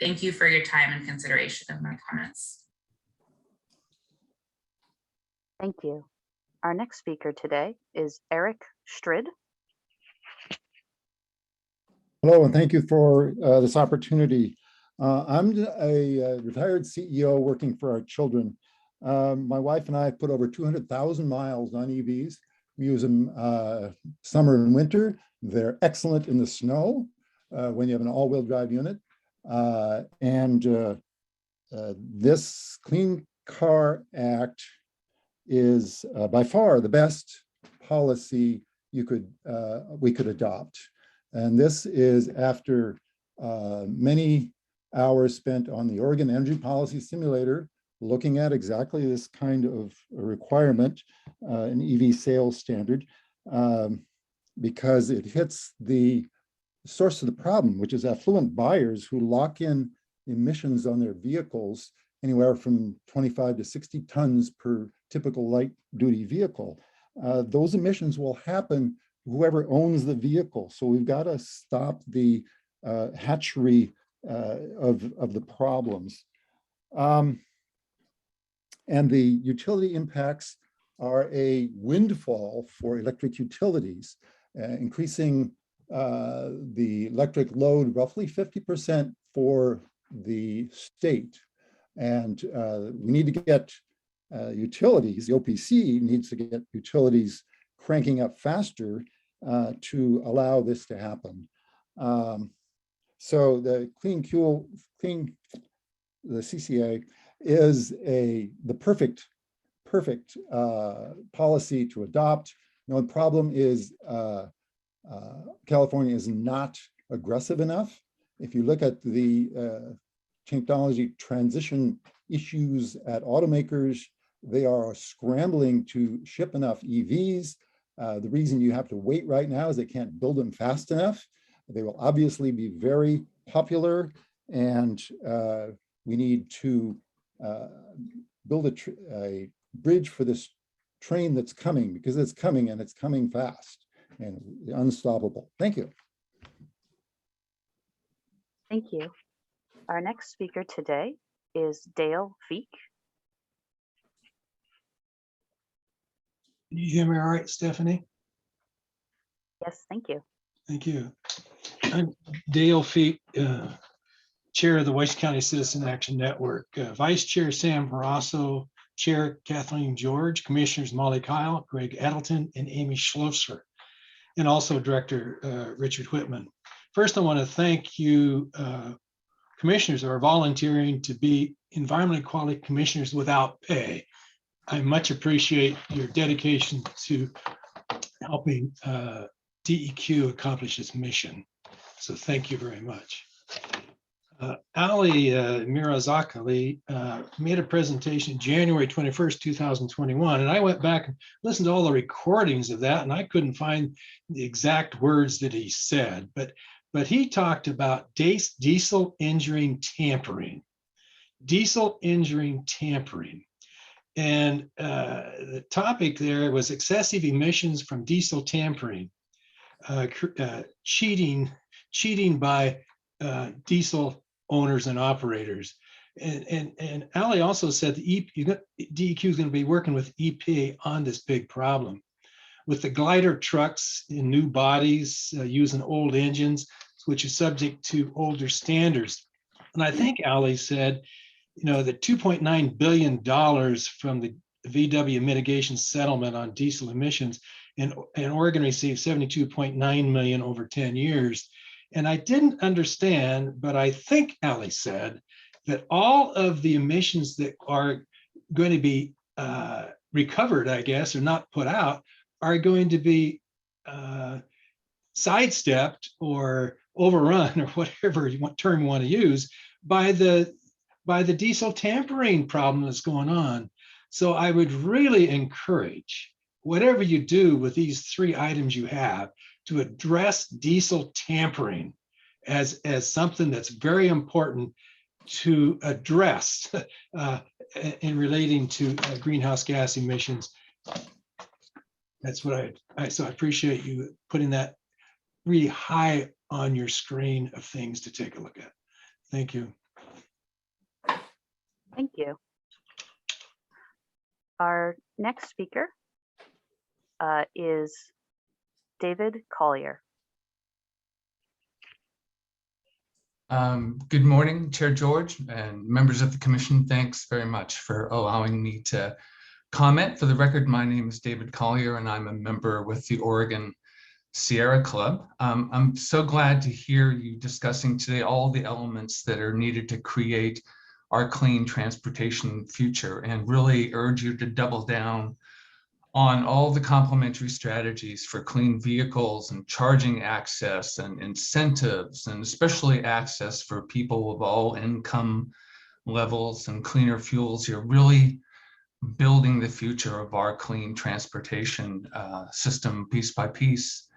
S: Thank you for your time and consideration of my comments.
M: Thank you. Our next speaker today is Eric Strid.
T: Hello, and thank you for this opportunity. I'm a retired CEO working for our children. My wife and I put over 200,000 miles on EVs. We use them summer and winter. They're excellent in the snow when you have an all-wheel drive unit. This Clean Car Act is by far the best policy we could adopt. And this is after many hours spent on the Oregon Energy Policy Simulator, looking at exactly this kind of requirement, an EV sales standard. because it hits the source of the problem, which is affluent buyers who lock in emissions on their vehicles anywhere from 25 to 60 tons per typical light duty vehicle. Those emissions will happen whoever owns the vehicle. So we've got to stop the hatchery of the problems. And the utility impacts are a windfall for electric utilities, increasing the electric load roughly 50% for the state. And we need to get utilities, the OPC needs to get utilities cranking up faster to allow this to happen. So the the CCA is the perfect policy to adopt. The only problem is California is not aggressive enough. If you look at the technology transition issues at automakers, they are scrambling to ship enough EVs. The reason you have to wait right now is they can't build them fast enough. They will obviously be very popular, and we need to build a bridge for this train that's coming, because it's coming and it's coming fast and unstoppable. Thank you.
M: Thank you. Our next speaker today is Dale Feek.
U: Can you hear me all right, Stephanie?
M: Yes, thank you.
U: Thank you. I'm Dale Feek, Chair of the Weiss County Citizen Action Network. Vice Chair Sam Barrasso, Chair Kathleen George, Commissioners Molly Kyle, Greg Adelton, and Amy Schlosser, and also Director Richard Whitman. First, I want to thank you, commissioners who are volunteering to be environmental quality commissioners without pay. I much appreciate your dedication to helping DEQ accomplish its mission. So thank you very much. Ali Mirazakali made a presentation January 21st, 2021, and I went back and listened to all the recordings of that, and I couldn't find the exact words that he said, but he talked about diesel injuring tampering. Diesel injuring tampering. And the topic there was excessive emissions from diesel tampering, cheating by diesel owners and operators. And Ali also said the DEQ is going to be working with EPA on this big problem. With the glider trucks in new bodies using old engines, which is subject to older standards. And I think Ali said, you know, the $2.9 billion from the VW mitigation settlement on diesel emissions, and Oregon received $72.9 million over 10 years. And I didn't understand, but I think Ali said that all of the emissions that are going to be recovered, I guess, or not put out, are going to be sidestepped or overrun, or whatever term you want to use, by the diesel tampering problem that's going on. So I would really encourage, whatever you do with these three items you have, to address diesel tampering as something that's very important to address in relating to greenhouse gas emissions. That's what so I appreciate you putting that really high on your screen of things to take a look at. Thank you.
M: Thank you. Our next speaker is David Collier.
V: Good morning, Chair George and members of the commission. Thanks very much for allowing me to comment. For the record, my name is David Collier and I'm a member with the Oregon Sierra Club. I'm so glad to hear you discussing today all the elements that are needed to create our clean transportation future, and really urge you to double down on all the complementary strategies for clean vehicles and charging access and incentives, and especially access for people of all income levels and cleaner fuels. You're really building the future of our clean transportation system piece by piece.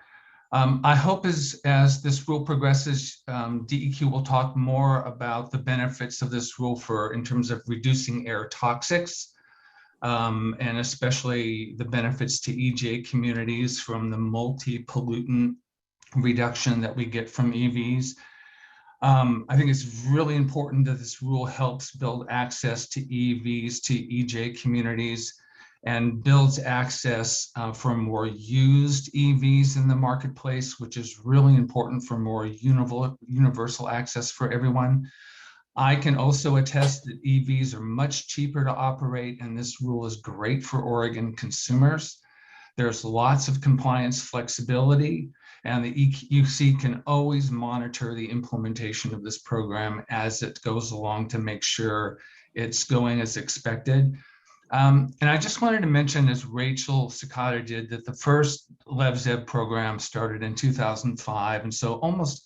V: I hope as this rule progresses, DEQ will talk more about the benefits of this rule in terms of reducing air toxics, and especially the benefits to EJ communities from the multi-pollutant reduction that we get from EVs. I think it's really important that this rule helps build access to EVs to EJ communities and builds access for more used EVs in the marketplace, which is really important for more universal access for everyone. I can also attest that EVs are much cheaper to operate, and this rule is great for Oregon consumers. There's lots of compliance flexibility, and the EQC can always monitor the implementation of this program as it goes along to make sure it's going as expected. And I just wanted to mention, as Rachel Sakata did, that the first LevZev program started in 2005. And so almost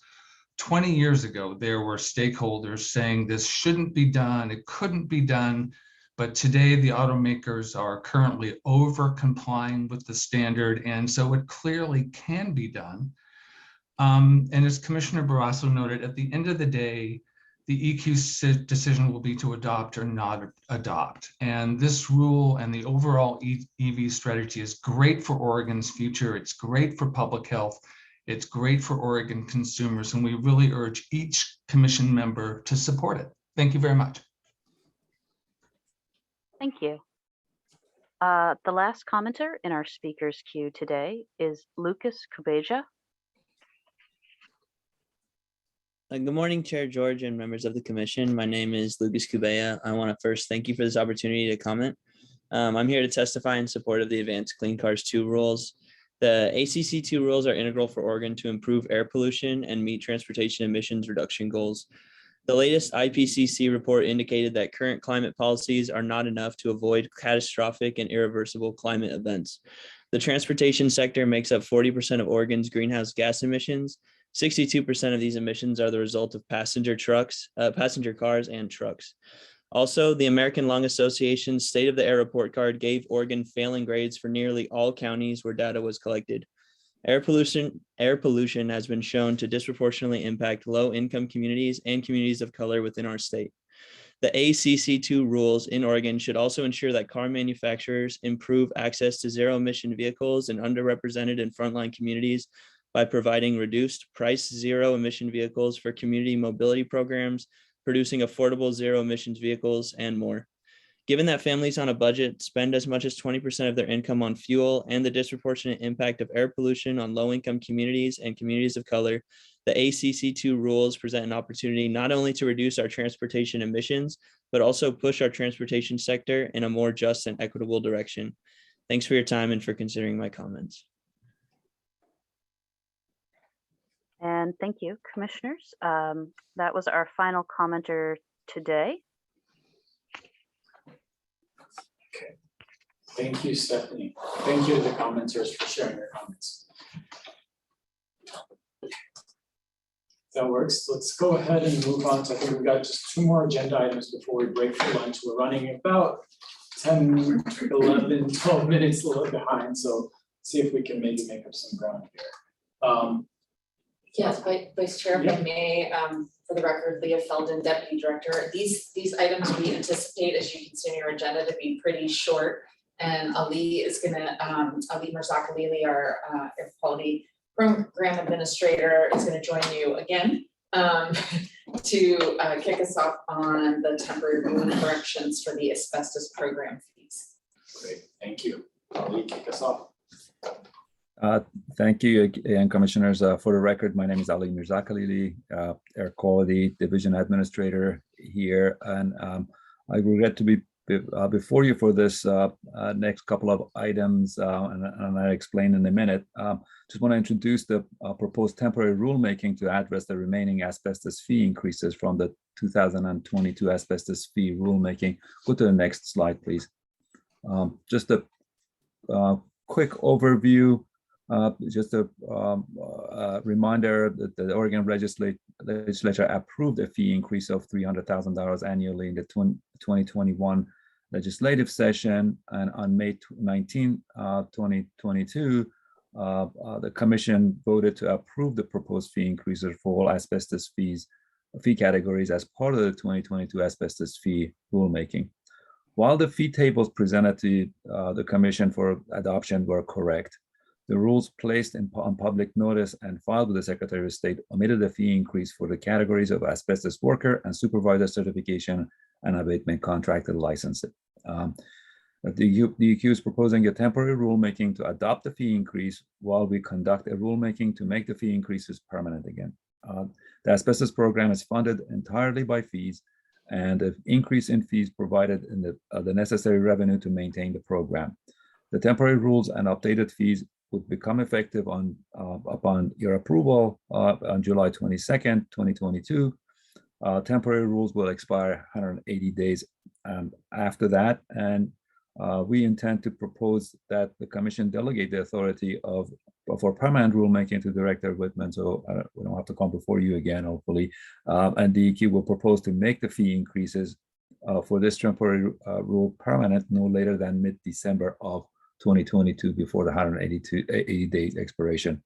V: 20 years ago, there were stakeholders saying this shouldn't be done, it couldn't be done. But today the automakers are currently over complying with the standard. And so it clearly can be done. And as Commissioner Barrasso noted, at the end of the day, the EQC decision will be to adopt or not adopt. And this rule and the overall EV strategy is great for Oregon's future. It's great for public health. It's great for Oregon consumers. And we really urge each commission member to support it. Thank you very much.
M: Thank you. The last commenter in our speakers queue today is Lucas Kubeja.
D: Good morning, Chair George and members of the commission. My name is Lucas Kubeja. I want to first thank you for this opportunity to comment. I'm here to testify in support of the Advanced Clean Cars 2 rules. The ACC 2 rules are integral for Oregon to improve air pollution and meet transportation emissions reduction goals. The latest IPCC report indicated that current climate policies are not enough to avoid catastrophic and irreversible climate events. The transportation sector makes up 40% of Oregon's greenhouse gas emissions. 62% of these emissions are the result of passenger cars and trucks. Also, the American Lung Association's State of the Air Report Card gave Oregon failing grades for nearly all counties where data was collected. Air pollution has been shown to disproportionately impact low-income communities and communities of color within our state. The ACC2 rules in Oregon should also ensure that car manufacturers improve access to zero-emission vehicles in underrepresented and frontline communities by providing reduced price zero-emission vehicles for community mobility programs, producing affordable zero-emissions vehicles, and more. Given that families on a budget spend as much as 20% of their income on fuel and the disproportionate impact of air pollution on low-income communities and communities of color, the ACC2 rules present an opportunity not only to reduce our transportation emissions, but also push our transportation sector in a more just and equitable direction. Thanks for your time and for considering my comments.
M: And thank you, commissioners. That was our final commenter today.
A: Okay. Thank you, Stephanie. Thank you to the commenters for sharing their comments. That works. Let's go ahead and move on to, I think we've got just 2 more agenda items before we break for lunch. We're running about 10, 11, 12 minutes a little behind. So see if we can maybe make up some ground here.
F: Yes, Vice Chair, if I
A: Yeah.
F: may, for the record, Leah Feldon, Deputy Director. These items we anticipate, as you can see in your agenda, to be pretty short. And Ali is gonna, Ali Mirzakhalili, our Air Quality Program Administrator, is gonna join you again to kick us off on the temporary ruling corrections for the asbestos program fees.
A: Great, thank you. Ali, kick us off.
C: Thank you again, commissioners. For the record, my name is Ali Mirzakhalili, Air Quality Division Administrator here, and I regret to be before you for this next couple of items, and I'll explain in a minute. Just want to introduce the proposed temporary rulemaking to address the remaining asbestos fee increases from the 2022 asbestos fee rulemaking. Go to the next slide, please. Just a quick overview. Just a reminder that the Oregon legislature approved a fee increase of $300,000 annually in the 2021 legislative session, and on May 19, 2022, the commission voted to approve the proposed fee increases for all asbestos fee categories as part of the 2022 asbestos fee rulemaking. While the fee tables presented to the commission for adoption were correct, the rules placed on public notice and filed with the Secretary of State omitted a fee increase for the categories of asbestos worker and supervisor certification and abatement contracted licensing. The EQ is proposing a temporary rulemaking to adopt the fee increase while we conduct a rulemaking to make the fee increases permanent again. The asbestos program is funded entirely by fees, and the increase in fees provided in the necessary revenue to maintain the program. The temporary rules and updated fees would become effective upon your approval on July 22nd, 2022. Temporary rules will expire 180 days after that, and we intend to propose that the commission delegate the authority for permanent rulemaking to Director Whitman, so we don't have to come before you again, hopefully. And DEQ will propose to make the fee increases for this temporary rule permanent no later than mid-December of 2022 before the 180 days expiration.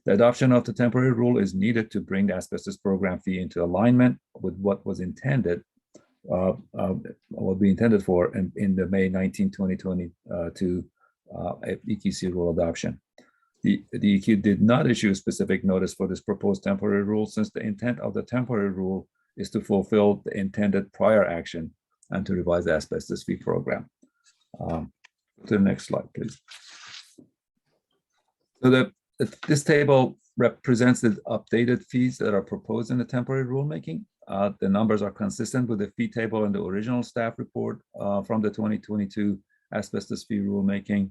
C: The adoption of the temporary rule is needed to bring the asbestos program fee into alignment with what was intended, what we intended for in the May 19, 2022 EQC rule adoption. The EQ did not issue a specific notice for this proposed temporary rule, since the intent of the temporary rule is to fulfill the intended prior action and to revise the asbestos fee program. To the next slide, please. So this table represents the updated fees that are proposed in the temporary rulemaking. The numbers are consistent with the fee table in the original staff report from the 2022 asbestos fee rulemaking.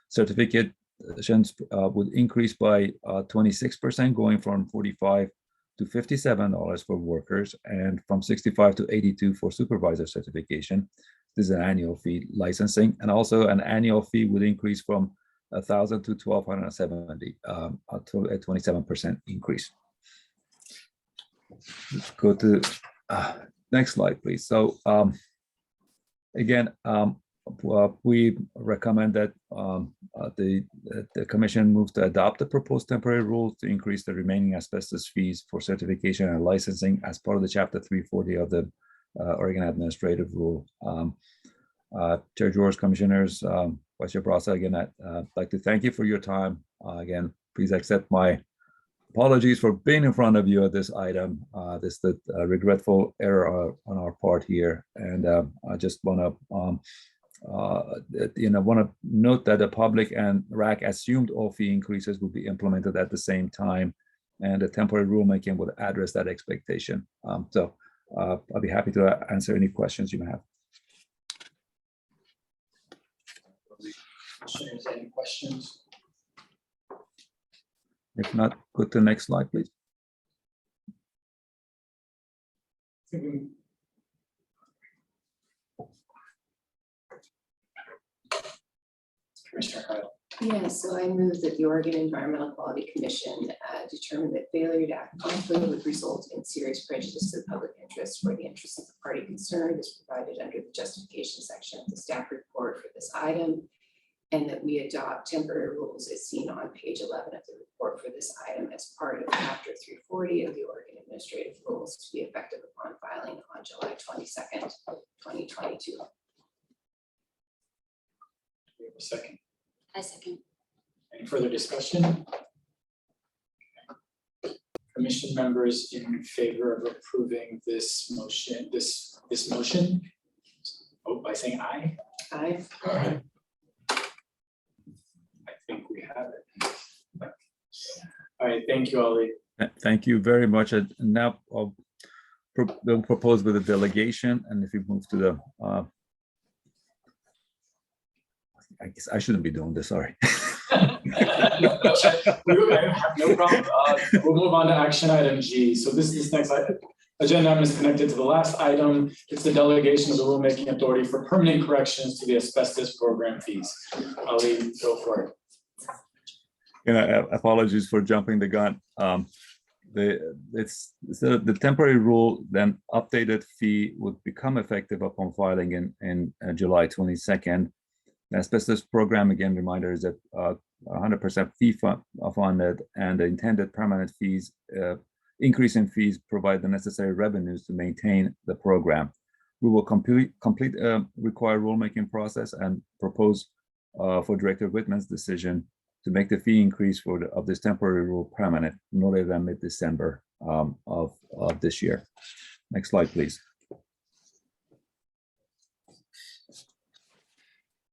C: Certifications would increase by 26%, going from $45 to $57 for workers and from $65 to $82 for supervisor certification. This is an annual fee licensing, and also an annual fee would increase from $1,000 to $1,270, to a 27% increase. Let's go to next slide, please. So again, we recommend that the commission moves to adopt the proposed temporary rules to increase the remaining asbestos fees for certification and licensing as part of the Chapter 340 of the Oregon Administrative Rule. Chair George, Commissioners, Vice Chair Barrasso, again, I'd like to thank you for your time. Again, please accept my apologies for being in front of you at this item. This is the regretful error on our part here, and I just want to want to note that the public and RAC assumed all fee increases will be implemented at the same time, and the temporary rulemaking will address that expectation. So I'll be happy to answer any questions you may have.
A: Any questions?
C: If not, go to the next slide, please.
A: Commissioner Kyle.
H: Yeah, so I move that the Oregon Environmental Quality Commission determine that failure to act promptly would result in serious prejudice to the public interest or the interest of the party concerned as provided under the justification section of the staff report for this item, and that we adopt temporary rules as seen on page 11 of the report for this item as part of Chapter 340 of the Oregon Administrative Rules to be effective upon filing on July 22nd, 2022.
A: We have a second.
I: I second.
A: Any further discussion? Commission members in favor of approving this motion, this motion, vote by saying aye.
H: Aye.
A: Aye. I think we have it. All right, thank you, Ali.
C: Thank you very much. And now I'll propose with a delegation, and if you move to the I guess I shouldn't be doing this, sorry.
A: I have no problem. We'll move on to action item G. So this next agenda item is connected to the last item. It's the delegation of the rulemaking authority for permanent corrections to the asbestos program fees. Ali, go for it.
C: Apologies for jumping the gun. The temporary rule, then updated fee would become effective upon filing in July 22nd. The asbestos program, again, reminder is that 100% fee funded, and the intended permanent fees, increase in fees provide the necessary revenues to maintain the program. We will complete required rulemaking process and propose for Director Whitman's decision to make the fee increase of this temporary rule permanent no later than mid-December of this year. Next slide, please.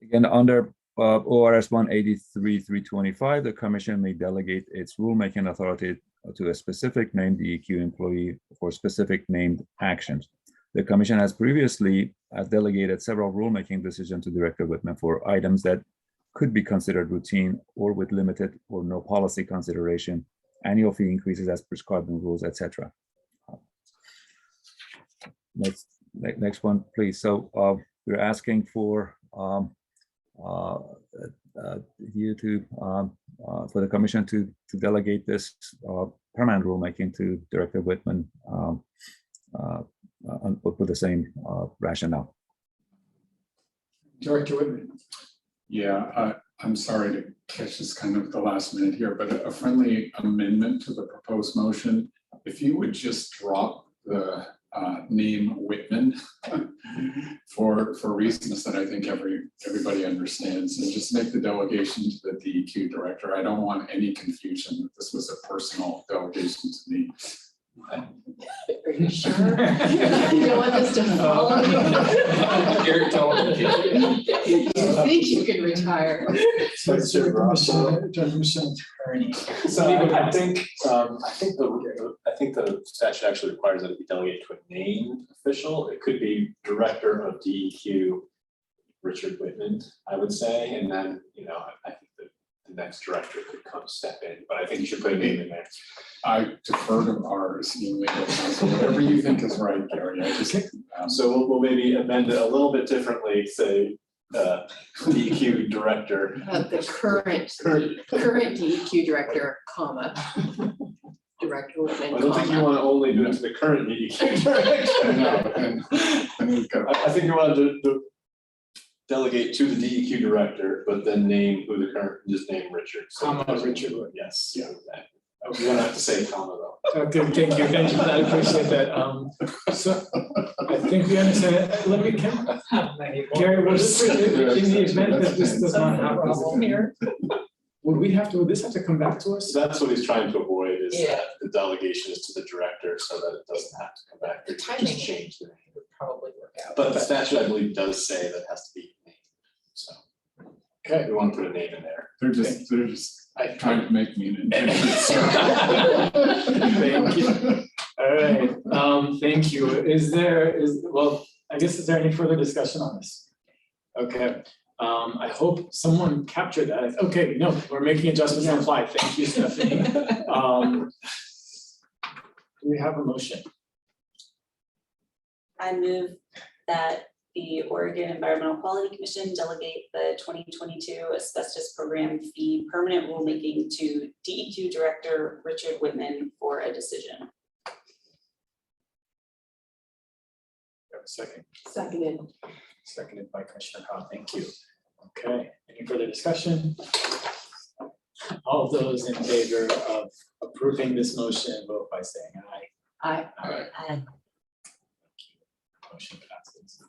C: Again, under ORS 183-325, the Commission may delegate its rulemaking authority to a specific named DEQ employee for specific named actions. The Commission has previously delegated several rulemaking decisions to Director Whitman for items that could be considered routine or with limited or no policy consideration, annual fee increases as prescribed in rules, etc. Next one, please. So we're asking for you to for the Commission to delegate this permanent rulemaking to Director Whitman with the same rationale.
A: Director Whitman.
B: Yeah, I'm sorry to catch this kind of the last minute here, but a friendly amendment to the proposed motion. If you would just drop the name Whitman for reasons that I think everybody understands, and just make the delegation to the DEQ director. I don't want any confusion that this was a personal delegation to me.
H: Are you sure? You don't want us to follow you? You think you can retire?
A: So
E: I think the statute actually requires that it be delegated to a named official. It could be Director of DEQ Richard Whitman, I would say, and then I think that the next director could come step in, but I think you should put a name in there.
B: I defer to our esteemed legal counsel, whatever you think is right, Gary. I just
E: so we'll maybe amend it a little bit differently, say DEQ director.
H: The current DEQ director, comma. Director Whitman.
E: I don't think you want to only do it to the current DEQ director. I think you want to delegate to the DEQ director, but then name who the current, just name Richard.
A: Comma Richard.
E: Yes. Yeah. You don't have to say comma though.
A: Okay, thank you for that. I appreciate that. So I think we understand. Let me, Gary, will this, in the event that this does not have a problem here, would this have to come back to us?
E: That's what he's trying to avoid, is that the delegation is to the director so that it doesn't have to come back.
F: The timing
E: just change the name.
F: would probably work out.
E: But the statute, I believe, does say that it has to be named. So okay, we want to put a name in there.
B: They're just trying to make me an intended.
A: Thank you. All right. Thank you. I guess, is there any further discussion on this? Okay. I hope someone captured that. Okay, no, we're making adjustments on the fly. Thank you, Stephanie. Do we have a motion?
I: I move that the Oregon Environmental Quality Commission delegate the 2022 asbestos program fee permanent rulemaking to DEQ Director Richard Whitman for a decision.
A: Second.
H: Seconded.
A: Seconded by Commissioner Howell. Thank you. Okay, any further discussion? All those in favor of approving this motion, vote by saying aye.
H: Aye.
A: Motion passes.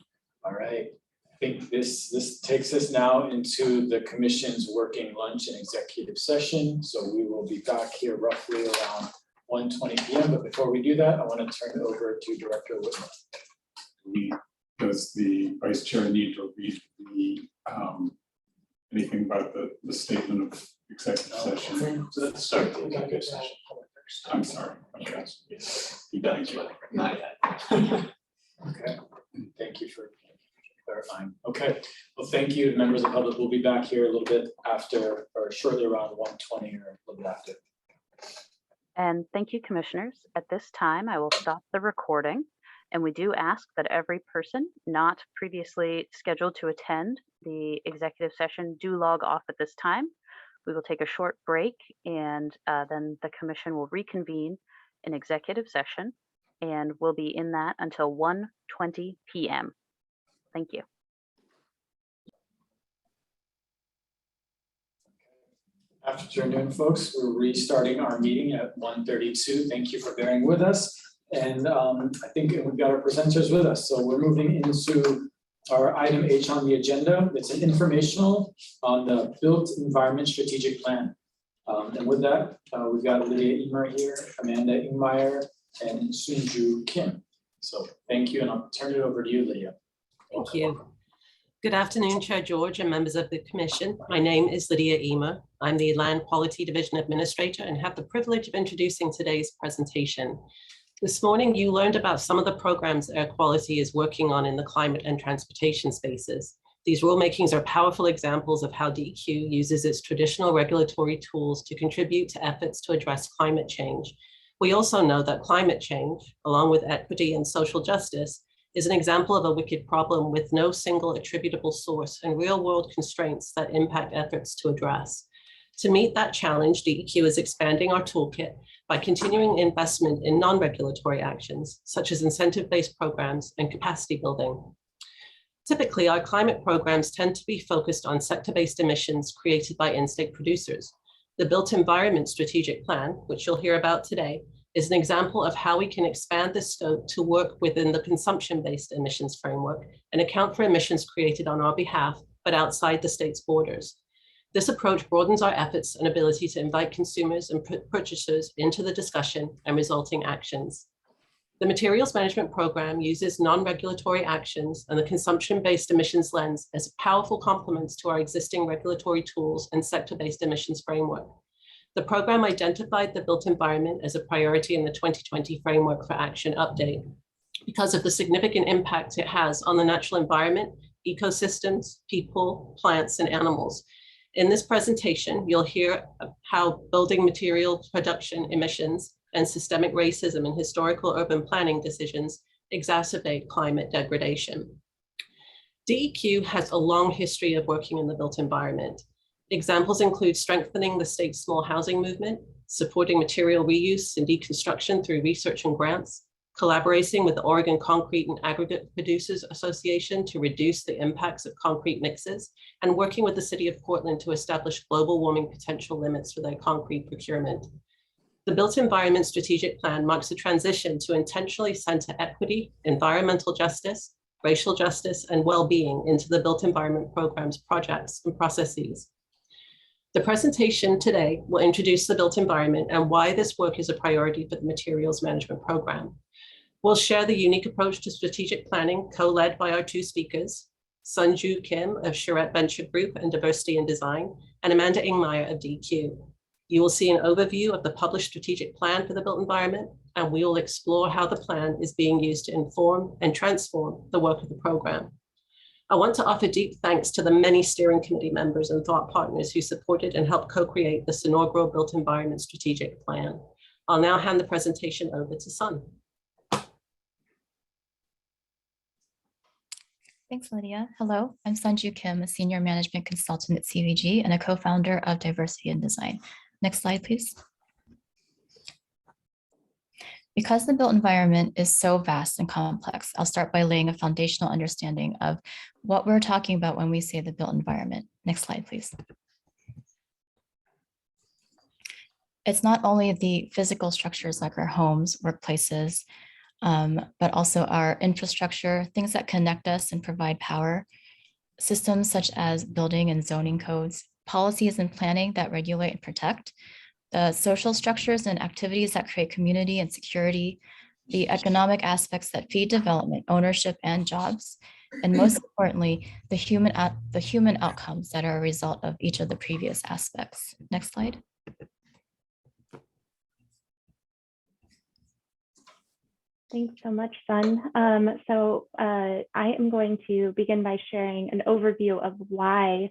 A: All right, I think this takes us now into the Commission's working lunch and executive session. So we will be back here roughly around 1:20 p.m. But before we do that, I want to turn it over to Director Whitman.
B: Does the vice chair need to read the anything about the statement of executive session?
E: Let's start the executive session.
B: I'm sorry. Okay.
E: You done? Not yet.
A: Okay. Thank you for clarifying. Okay. Well, thank you, members of the public. We'll be back here a little bit after, or shortly around 1:20 or a little bit after.
M: And thank you, commissioners. At this time, I will stop the recording. And we do ask that every person not previously scheduled to attend the executive session do log off at this time. We will take a short break, and then the commission will reconvene in executive session, and we'll be in that until 1:20 p.m. Thank you.
A: Afternoon, folks. We're restarting our meeting at 1:32. Thank you for bearing with us. And I think we've got our presenters with us. So we're moving into our item H on the agenda. It's an informational on the Built Environment Strategic Plan. And with that, we've got Lydia Emer here, Amanda Ingmeyer, and Sunju Kim. So thank you, and I'll turn it over to you, Lydia.
G: Thank you. Good afternoon, Chair George and members of the Commission. My name is Lydia Emer. I'm the Land Quality Division Administrator and have the privilege of introducing today's presentation. This morning, you learned about some of the programs Air Quality is working on in the climate and transportation spaces. These rulemakings are powerful examples of how DEQ uses its traditional regulatory tools to contribute to efforts to address climate change. We also know that climate change, along with equity and social justice, is an example of a wicked problem with no single attributable source and real-world constraints that impact efforts to address. To meet that challenge, DEQ is expanding our toolkit by continuing investment in non-regulatory actions, such as incentive-based programs and capacity building. Typically, our climate programs tend to be focused on sector-based emissions created by in-state producers. The Built Environment Strategic Plan, which you'll hear about today, is an example of how we can expand the scope to work within the consumption-based emissions framework and account for emissions created on our behalf, but outside the state's borders. This approach broadens our efforts and ability to invite consumers and purchasers into the discussion and resulting actions. The Materials Management Program uses non-regulatory actions and the consumption-based emissions lens as powerful complements to our existing regulatory tools and sector-based emissions framework. The program identified the built environment as a priority in the 2020 Framework for Action update because of the significant impact it has on the natural environment, ecosystems, people, plants, and animals. In this presentation, you'll hear how building material production emissions and systemic racism in historical urban planning decisions exacerbate climate degradation. DEQ has a long history of working in the built environment. Examples include strengthening the state's small housing movement, supporting material reuse and deconstruction through research and grants, collaborating with the Oregon Concrete and Aggregate Producers Association to reduce the impacts of concrete mixes, and working with the City of Portland to establish global warming potential limits for their concrete procurement. The Built Environment Strategic Plan marks a transition to intentionally center equity, environmental justice, racial justice, and well-being into the built environment programs, projects, and processes. The presentation today will introduce the built environment and why this work is a priority for the Materials Management Program. We'll share the unique approach to strategic planning co-led by our two speakers, Sunju Kim of Charette Venture Group and Diversity in Design, and Amanda Ingmeyer of DEQ. You will see an overview of the published strategic plan for the built environment, and we will explore how the plan is being used to inform and transform the work of the program. I want to offer deep thanks to the many steering committee members and thought partners who supported and helped co-create this inaugural Built Environment Strategic Plan. I'll now hand the presentation over to Sun.
K: Thanks, Lydia. Hello, I'm Sunju Kim, a senior management consultant at CVG and a co-founder of Diversity in Design. Next slide, please. Because the built environment is so vast and complex, I'll start by laying a foundational understanding of what we're talking about when we say the built environment. Next slide, please. It's not only the physical structures like our homes, workplaces, but also our infrastructure, things that connect us and provide power, systems such as building and zoning codes, policies and planning that regulate and protect, the social structures and activities that create community and security, the economic aspects that feed development, ownership, and jobs, and most importantly, the human outcomes that are a result of each of the previous aspects. Next slide.
W: Thanks so much, Sun. I am going to begin by sharing an overview of why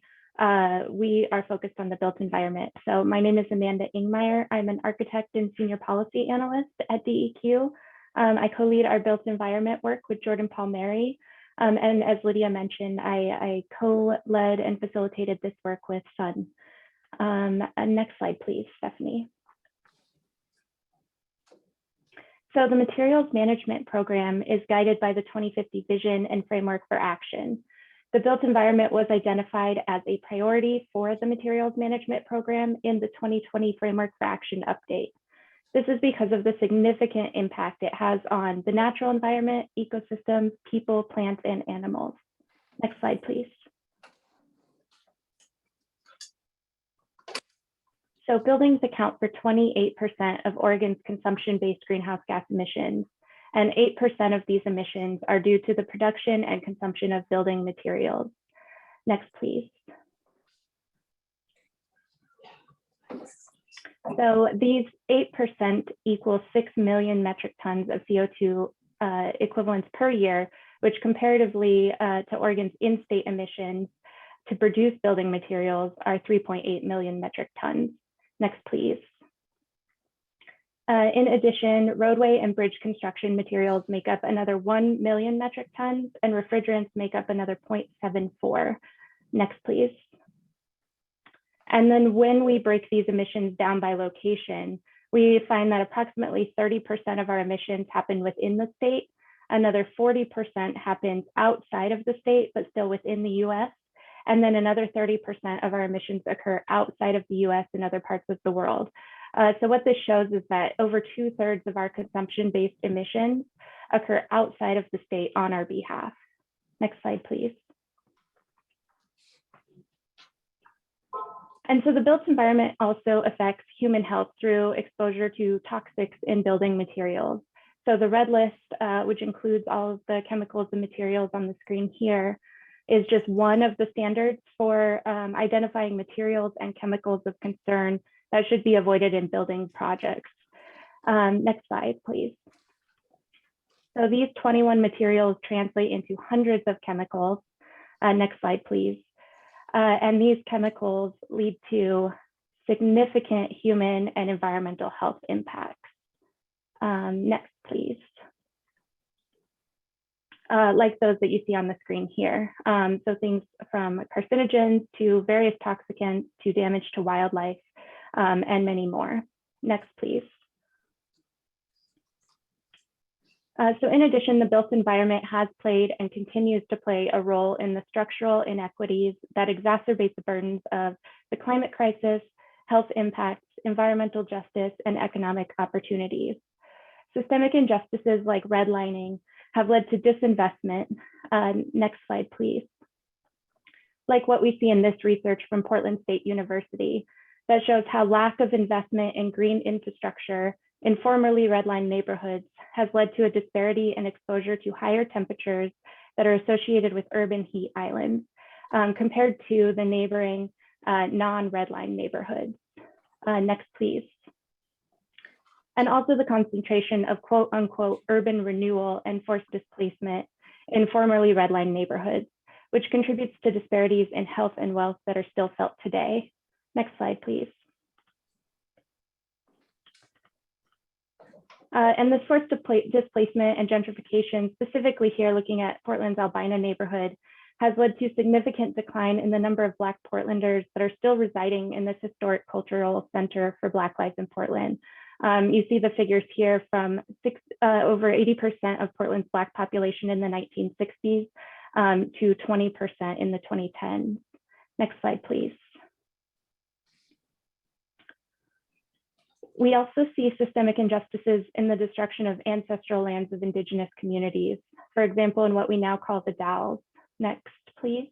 W: we are focused on the built environment. So my name is Amanda Ingmeyer. I'm an architect and senior policy analyst at DEQ. I co-lead our built environment work with Jordan Palmieri. And as Lydia mentioned, I co-led and facilitated this work with Sun. Next slide, please, Stephanie. So the Materials Management Program is guided by the 2050 Vision and Framework for Action. The built environment was identified as a priority for the materials management program in the 2020 Framework for Action update. This is because of the significant impact it has on the natural environment, ecosystems, people, plants, and animals. Next slide, please. So buildings account for 28% of Oregon's consumption-based greenhouse gas emissions, and 8% of these emissions are due to the production and consumption of building materials. Next, please. So these 8% equals 6 million metric tons of CO2 equivalents per year, which comparatively to Oregon's in-state emissions to produce building materials are 3.8 million metric tons. Next, please. In addition, roadway and bridge construction materials make up another 1 million metric tons, and refrigerants make up another 0.74. Next, please. And then when we break these emissions down by location, we find that approximately 30% of our emissions happen within the state. Another 40% happens outside of the state, but still within the US. And then another 30% of our emissions occur outside of the US and other parts of the world. So what this shows is that over 2/3 of our consumption-based emissions occur outside of the state on our behalf. Next slide, please. And so the built environment also affects human health through exposure to toxics in building materials. So the red list, which includes all of the chemicals and materials on the screen here, is just one of the standards for identifying materials and chemicals of concern that should be avoided in building projects. Next slide, please. So these 21 materials translate into hundreds of chemicals. Next slide, please. And these chemicals lead to significant human and environmental health impacts. Next, please. Like those that you see on the screen here. So things from carcinogens to various toxicants to damage to wildlife and many more. Next, please. So in addition, the built environment has played and continues to play a role in the structural inequities that exacerbate the burdens of the climate crisis, health impacts, environmental justice, and economic opportunities. Systemic injustices like redlining have led to disinvestment. Next slide, please. Like what we see in this research from Portland State University that shows how lack of investment in green infrastructure in formerly redlined neighborhoods has led to a disparity in exposure to higher temperatures that are associated with urban heat islands compared to the neighboring non-redlined neighborhoods. Next, please. And also the concentration of quote unquote urban renewal and forced displacement in formerly redlined neighborhoods, which contributes to disparities in health and wealth that are still felt today. Next slide, please. And this forced displacement and gentrification, specifically here looking at Portland's Albina neighborhood, has led to significant decline in the number of Black Portlanders that are still residing in this historic cultural center for Black life in Portland. You see the figures here from over 80% of Portland's Black population in the 1960s to 20% in the 2010s. Next slide, please. We also see systemic injustices in the destruction of ancestral lands of Indigenous communities, for example, in what we now call the Dalles. Next, please.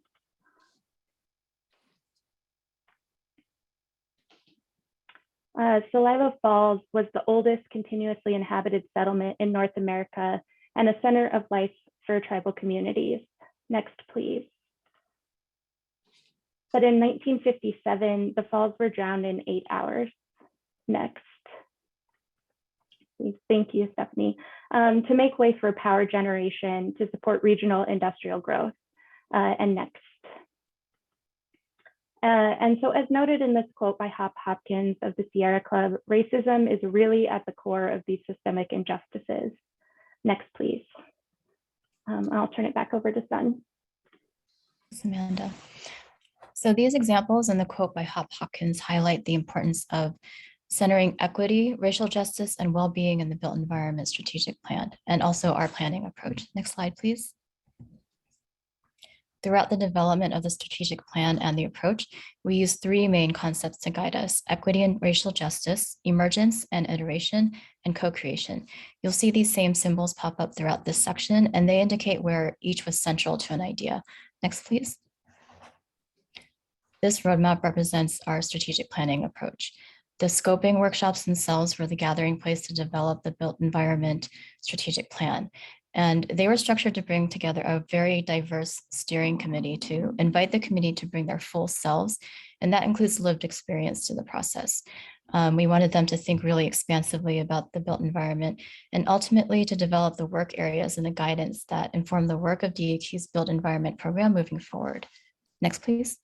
W: Celilo Falls was the oldest continuously inhabited settlement in North America and a center of life for tribal communities. Next, please. But in 1957, the falls were drowned in 8 hours. Next. Thank you, Stephanie. To make way for power generation to support regional industrial growth. And next. And so as noted in this quote by Hop Hopkins of the Sierra Club, racism is really at the core of these systemic injustices. Next, please. I'll turn it back over to Sun.
K: Thanks, Amanda. So these examples in the quote by Hop Hopkins highlight the importance of centering equity, racial justice, and well-being in the built environment strategic plan, and also our planning approach. Next slide, please. Throughout the development of the strategic plan and the approach, we use three main concepts to guide us: equity and racial justice, emergence and iteration, and co-creation. You'll see these same symbols pop up throughout this section, and they indicate where each was central to an idea. Next, please. This roadmap represents our strategic planning approach. The scoping workshops themselves were the gathering place to develop the built environment strategic plan. And they were structured to bring together a very diverse steering committee to invite the committee to bring their full selves. And that includes lived experience to the process. We wanted them to think really expansively about the built environment and ultimately to develop the work areas and the guidance that inform the work of DEQ's built environment program moving forward. Next, please.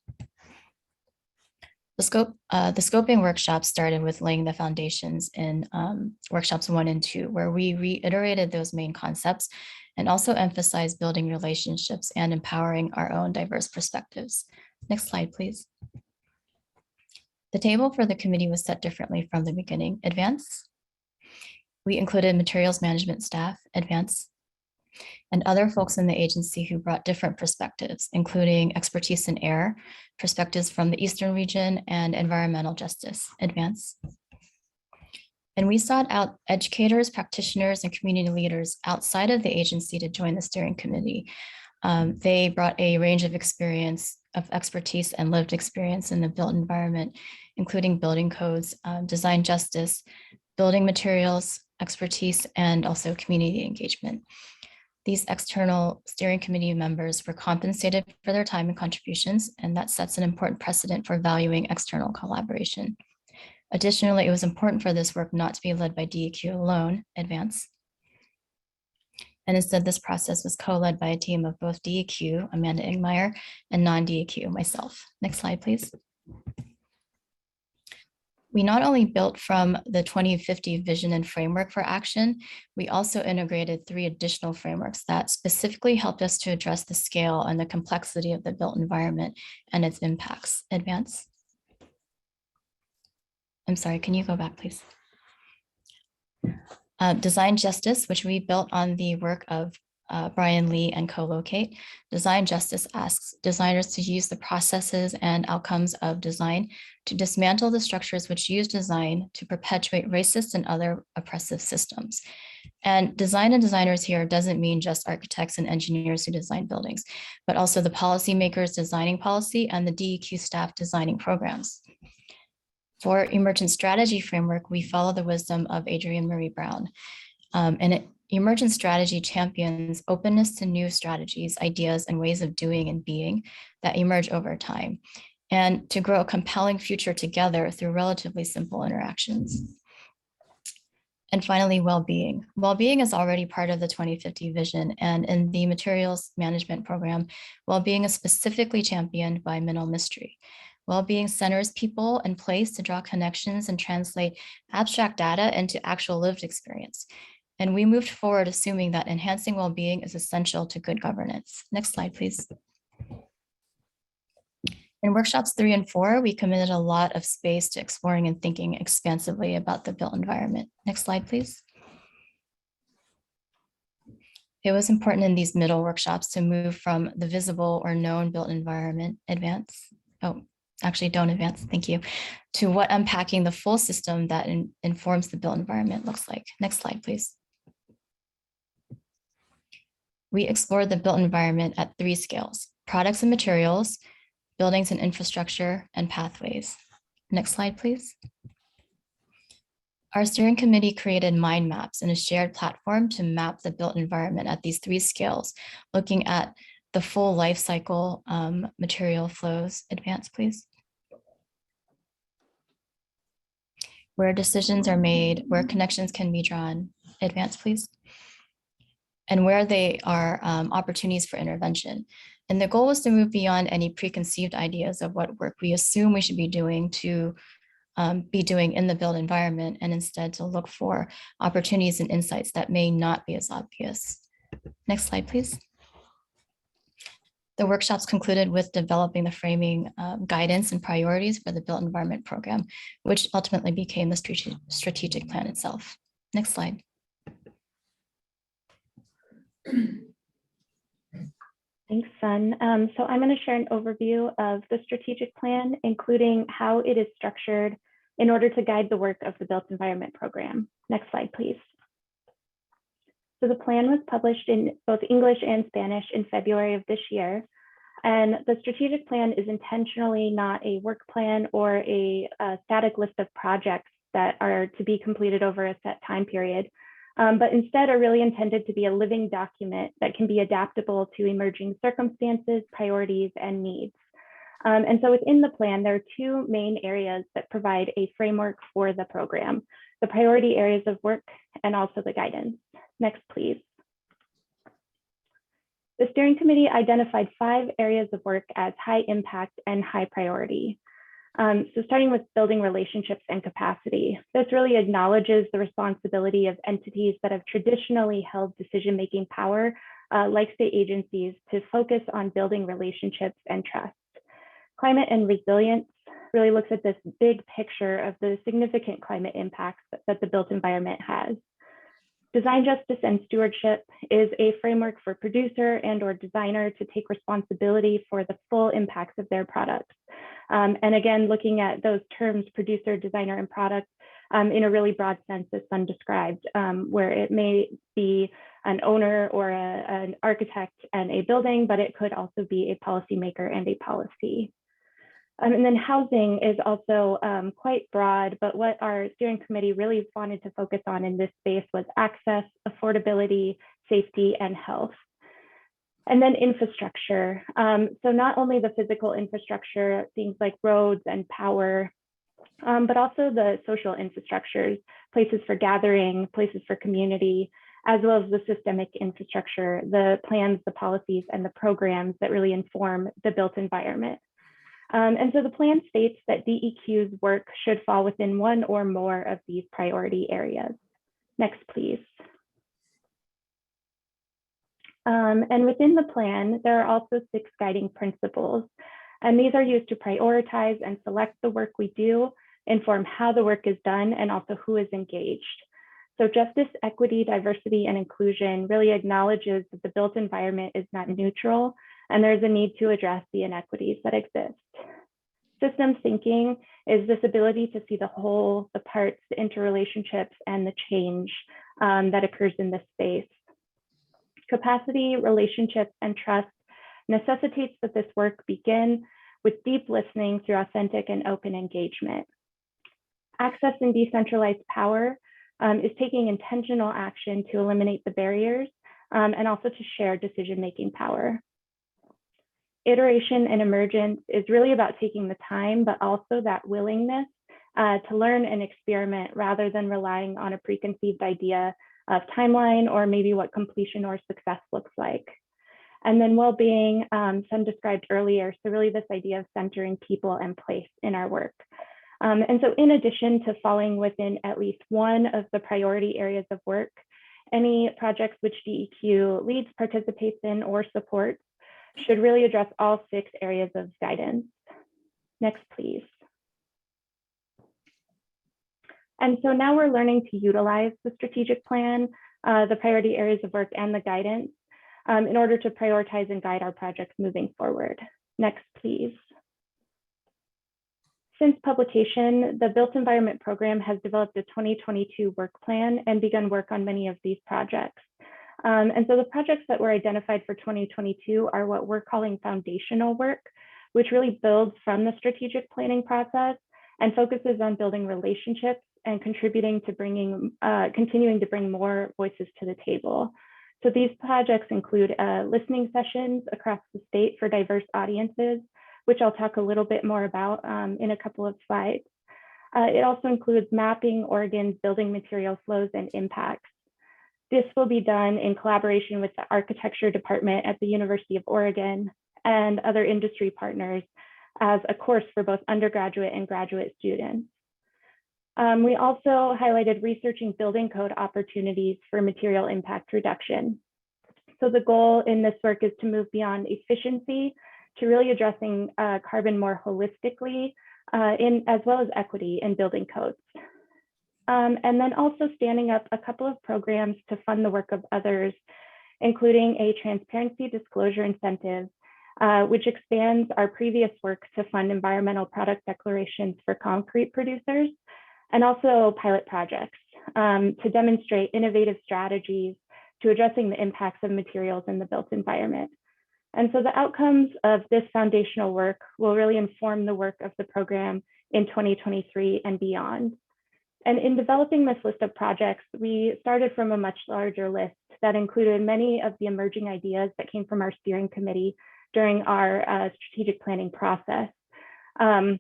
K: The scoping workshop started with laying the foundations in workshops 1 and 2, where we reiterated those main concepts and also emphasized building relationships and empowering our own diverse perspectives. Next slide, please. The table for the committee was set differently from the beginning. Advance. We included materials management staff, advance, and other folks in the agency who brought different perspectives, including expertise in air, perspectives from the Eastern region, and environmental justice, advance. And we sought out educators, practitioners, and community leaders outside of the agency to join the steering committee. They brought a range of experience, of expertise and lived experience in the built environment, including building codes, design justice, building materials, expertise, and also community engagement. These external steering committee members were compensated for their time and contributions, and that sets an important precedent for valuing external collaboration. Additionally, it was important for this work not to be led by DEQ alone, advance. And instead, this process was co-led by a team of both DEQ, Amanda Ingmeyer, and non-DEQ, myself. Next slide, please. We not only built from the 2050 vision and framework for action, we also integrated 3 additional frameworks that specifically helped us to address the scale and the complexity of the built environment and its impacts. Advance. I'm sorry, can you go back, please? Design justice, which we built on the work of Brian Lee and co-locate. Design justice asks designers to use the processes and outcomes of design to dismantle the structures which use design to perpetuate racist and other oppressive systems. And design and designers here doesn't mean just architects and engineers who design buildings, but also the policymakers designing policy and the DEQ staff designing programs. For emergent strategy framework, we follow the wisdom of Adrienne Marie Brown. Emergent strategy champions openness to new strategies, ideas, and ways of doing and being that emerge over time, and to grow a compelling future together through relatively simple interactions. And finally, well-being. Well-being is already part of the 2050 vision, and in the materials management program, well-being is specifically championed by Minimal Mystery. Well-being centers people and place to draw connections and translate abstract data into actual lived experience. And we moved forward assuming that enhancing well-being is essential to good governance. Next slide, please. In workshops 3 and 4, we committed a lot of space to exploring and thinking expansively about the built environment. Next slide, please. It was important in these middle workshops to move from the visible or known built environment, advance. Oh, actually don't advance, thank you, to what unpacking the full system that informs the built environment looks like. Next slide, please. We explored the built environment at 3 scales: products and materials, buildings and infrastructure, and pathways. Next slide, please. Our steering committee created mind maps in a shared platform to map the built environment at these 3 scales, looking at the full life cycle material flows. Advance, please. Where decisions are made, where connections can be drawn. Advance, please. And where they are opportunities for intervention. And the goal was to move beyond any preconceived ideas of what work we assume we should be doing to be doing in the built environment, and instead to look for opportunities and insights that may not be as obvious. Next slide, please. The workshops concluded with developing the framing guidance and priorities for the built environment program, which ultimately became the strategic plan itself. Next slide.
W: Thanks, Sun. So I'm going to share an overview of the strategic plan, including how it is structured in order to guide the work of the Built Environment Program. Next slide, please. So the plan was published in both English and Spanish in February of this year. And the strategic plan is intentionally not a work plan or a static list of projects that are to be completed over a set time period, but instead are really intended to be a living document that can be adaptable to emerging circumstances, priorities, and needs. And so within the plan, there are two main areas that provide a framework for the program: the priority areas of work and also the guidance. Next, please. The steering committee identified 5 areas of work as high impact and high priority. So starting with building relationships and capacity, this really acknowledges the responsibility of entities that have traditionally held decision-making power, like state agencies, to focus on building relationships and trust. Climate and resilience really looks at this big picture of the significant climate impacts that the built environment has. Design justice and stewardship is a framework for producer and or designer to take responsibility for the full impacts of their products. And again, looking at those terms, producer, designer, and product, in a really broad sense, as Sun described, where it may be an owner or an architect and a building, but it could also be a policymaker and a policy. And then housing is also quite broad, but what our steering committee really wanted to focus on in this space was access, affordability, safety, and health. And then infrastructure. So not only the physical infrastructure, things like roads and power, but also the social infrastructures, places for gathering, places for community, as well as the systemic infrastructure, the plans, the policies, and the programs that really inform the built environment. And so the plan states that DEQ's work should fall within one or more of these priority areas. Next, please. And within the plan, there are also 6 guiding principles, and these are used to prioritize and select the work we do, inform how the work is done, and also who is engaged. So justice, equity, diversity, and inclusion really acknowledges that the built environment is not neutral, and there's a need to address the inequities that exist. Systems thinking is this ability to see the whole, the parts, the interrelationships, and the change that occurs in this space. Capacity, relationships, and trust necessitates that this work begin with deep listening through authentic and open engagement. Access and decentralized power is taking intentional action to eliminate the barriers and also to share decision-making power. Iteration and emergence is really about taking the time, but also that willingness to learn and experiment rather than relying on a preconceived idea of timeline or maybe what completion or success looks like. And then well-being, Sun described earlier, so really this idea of centering people and place in our work. And so in addition to falling within at least one of the priority areas of work, any projects which DEQ leads, participates in, or supports should really address all 6 areas of guidance. Next, please. And so now we're learning to utilize the strategic plan, the priority areas of work, and the guidance in order to prioritize and guide our projects moving forward. Next, please. Since publication, the Built Environment Program has developed a 2022 work plan and begun work on many of these projects. And so the projects that were identified for 2022 are what we're calling foundational work, which really builds from the strategic planning process and focuses on building relationships and contributing to continuing to bring more voices to the table. So these projects include listening sessions across the state for diverse audiences, which I'll talk a little bit more about in a couple of slides. It also includes mapping Oregon's building material flows and impacts. This will be done in collaboration with the architecture department at the University of Oregon and other industry partners as a course for both undergraduate and graduate students. We also highlighted researching building code opportunities for material impact reduction. So the goal in this work is to move beyond efficiency to really addressing carbon more holistically, as well as equity in building codes. And then also standing up a couple of programs to fund the work of others including a transparency disclosure incentive, which expands our previous work to fund environmental product declarations for concrete producers, and also pilot projects to demonstrate innovative strategies to addressing the impacts of materials in the built environment. And so the outcomes of this foundational work will really inform the work of the program in 2023 and beyond. And in developing this list of projects, we started from a much larger list that included many of the emerging ideas that came from our steering committee during our strategic planning process. And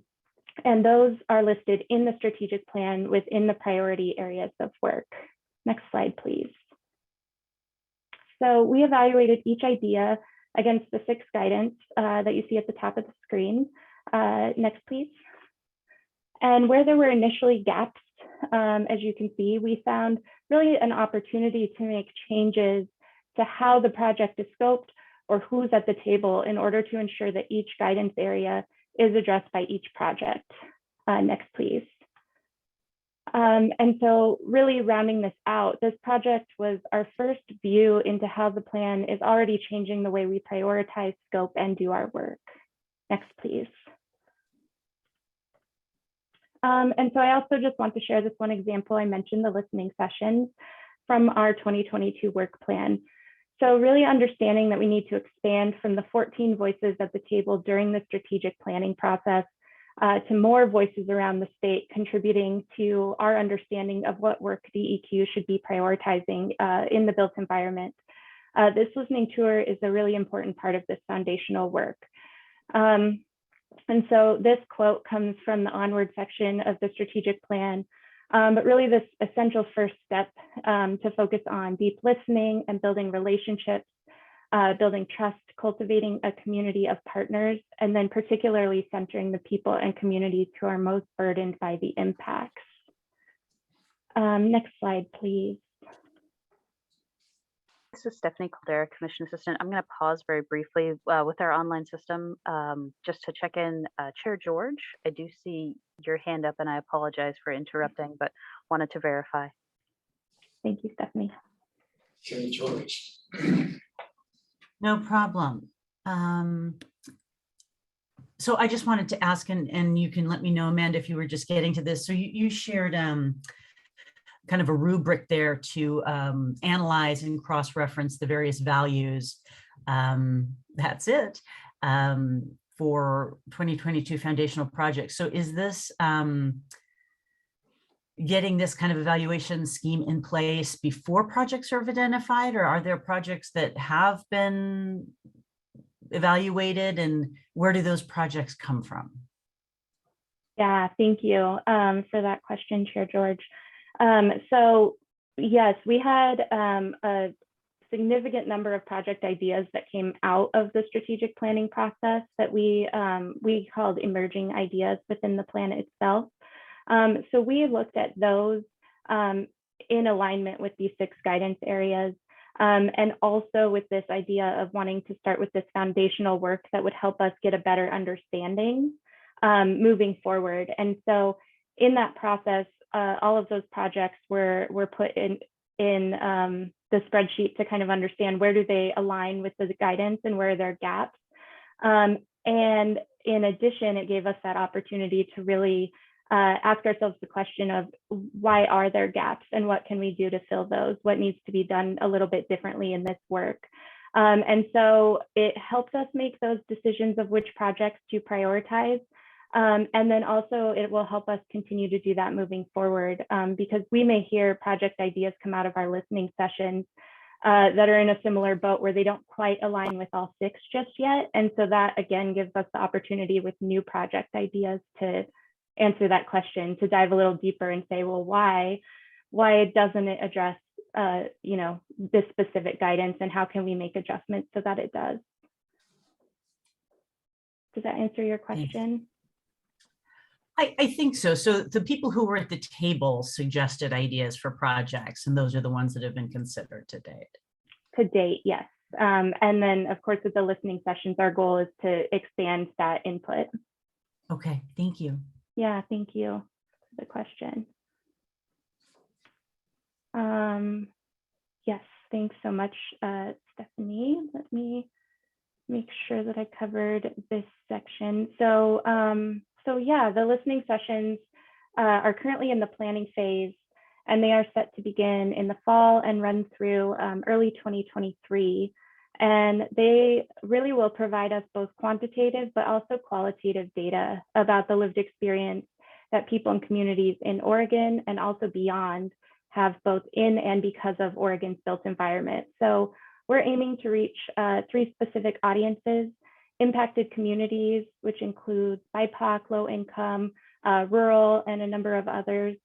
W: those are listed in the strategic plan within the priority areas of work. Next slide, please. So we evaluated each idea against the 6 guidance that you see at the top of the screen. Next, please. And where there were initially gaps, as you can see, we found really an opportunity to make changes to how the project is scoped or who's at the table in order to ensure that each guidance area is addressed by each project. Next, please. And so really rounding this out, this project was our first view into how the plan is already changing the way we prioritize, scope, and do our work. Next, please. And so I also just want to share this one example. I mentioned the listening sessions from our 2022 work plan. So really understanding that we need to expand from the 14 voices at the table during the strategic planning process to more voices around the state, contributing to our understanding of what work DEQ should be prioritizing in the built environment. This listening tour is a really important part of this foundational work. And so this quote comes from the onward section of the strategic plan, but really this essential first step to focus on deep listening and building relationships, building trust, cultivating a community of partners, and then particularly centering the people and communities who are most burdened by the impacts. Next slide, please.
M: This is Stephanie Caldera, Commission Assistant. I'm going to pause very briefly with our online system just to check in. Chair George, I do see your hand up and I apologize for interrupting, but wanted to verify.
W: Thank you, Stephanie.
A: Chair George.
J: No problem. So I just wanted to ask, and you can let me know, Amanda, if you were just getting to this. So you shared kind of a rubric there to analyze and cross-reference the various values. That's it for 2022 foundational projects. So is this getting this kind of evaluation scheme in place before projects are identified, or are there projects that have been evaluated, and where do those projects come from?
W: Yeah, thank you for that question, Chair George. So yes, we had a significant number of project ideas that came out of the strategic planning process that we called emerging ideas within the plan itself. So we looked at those in alignment with these 6 guidance areas, and also with this idea of wanting to start with this foundational work that would help us get a better understanding moving forward. And so in that process, all of those projects were put in the spreadsheet to kind of understand where do they align with the guidance and where are there gaps. And in addition, it gave us that opportunity to really ask ourselves the question of why are there gaps and what can we do to fill those? What needs to be done a little bit differently in this work? And so it helps us make those decisions of which projects to prioritize. And then also it will help us continue to do that moving forward, because we may hear project ideas come out of our listening sessions that are in a similar boat where they don't quite align with all 6 just yet. And so that again gives us the opportunity with new project ideas to answer that question, to dive a little deeper and say, well, why doesn't it address this specific guidance, and how can we make adjustments so that it does? Does that answer your question?
J: I think so. So the people who were at the table suggested ideas for projects, and those are the ones that have been considered to date.
W: To date, yes. And then, of course, with the listening sessions, our goal is to expand that input.
J: Okay, thank you.
W: Yeah, thank you for the question. Yes. Thanks so much, Stephanie. Let me make sure that I covered this section. So, yeah, the listening sessions are currently in the planning phase, and they are set to begin in the fall and run through early 2023. And they really will provide us both quantitative but also qualitative data about the lived experience that people and communities in Oregon and also beyond have both in and because of Oregon's built environment. So we're aiming to reach 3 specific audiences: impacted communities, which include BIPOC, low income, rural, and a number of others.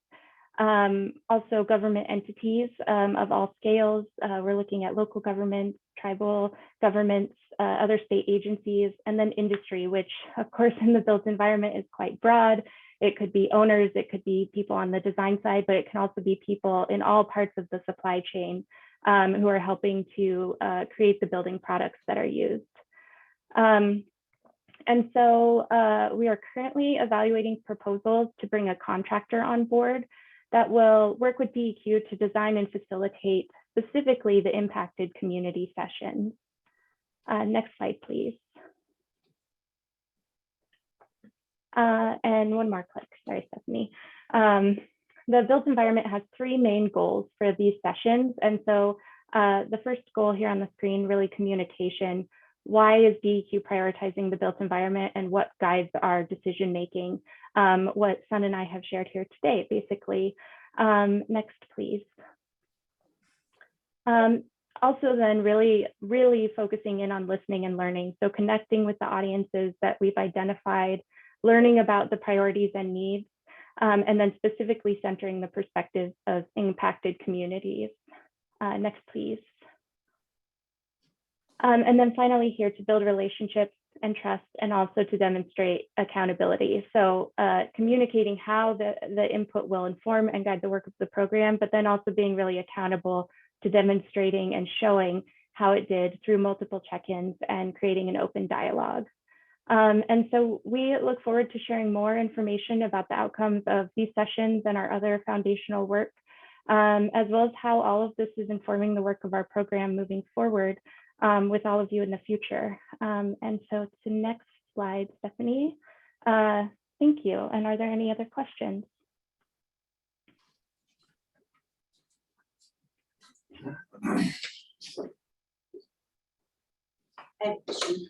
W: Also government entities of all scales. We're looking at local governments, tribal governments, other state agencies, and then industry, which of course in the built environment is quite broad. It could be owners, it could be people on the design side, but it can also be people in all parts of the supply chain who are helping to create the building products that are used. And so we are currently evaluating proposals to bring a contractor on board that will work with DEQ to design and facilitate specifically the impacted community sessions. Next slide, please. And one more click, sorry, Stephanie. The built environment has 3 main goals for these sessions. And so the first goal here on the screen, really communication. Why is DEQ prioritizing the built environment and what guides our decision-making? What Sun and I have shared here today, basically. Next, please. Also then really focusing in on listening and learning. So connecting with the audiences that we've identified, learning about the priorities and needs, and then specifically centering the perspectives of impacted communities. Next, please. And then finally here to build relationships and trust, and also to demonstrate accountability. So communicating how the input will inform and guide the work of the program, but then also being really accountable to demonstrating and showing how it did through multiple check-ins and creating an open dialogue. And so we look forward to sharing more information about the outcomes of these sessions and our other foundational work, as well as how all of this is informing the work of our program moving forward with all of you in the future. And so to the next slide, Stephanie. Thank you. And are there any other questions?
I: I have a question.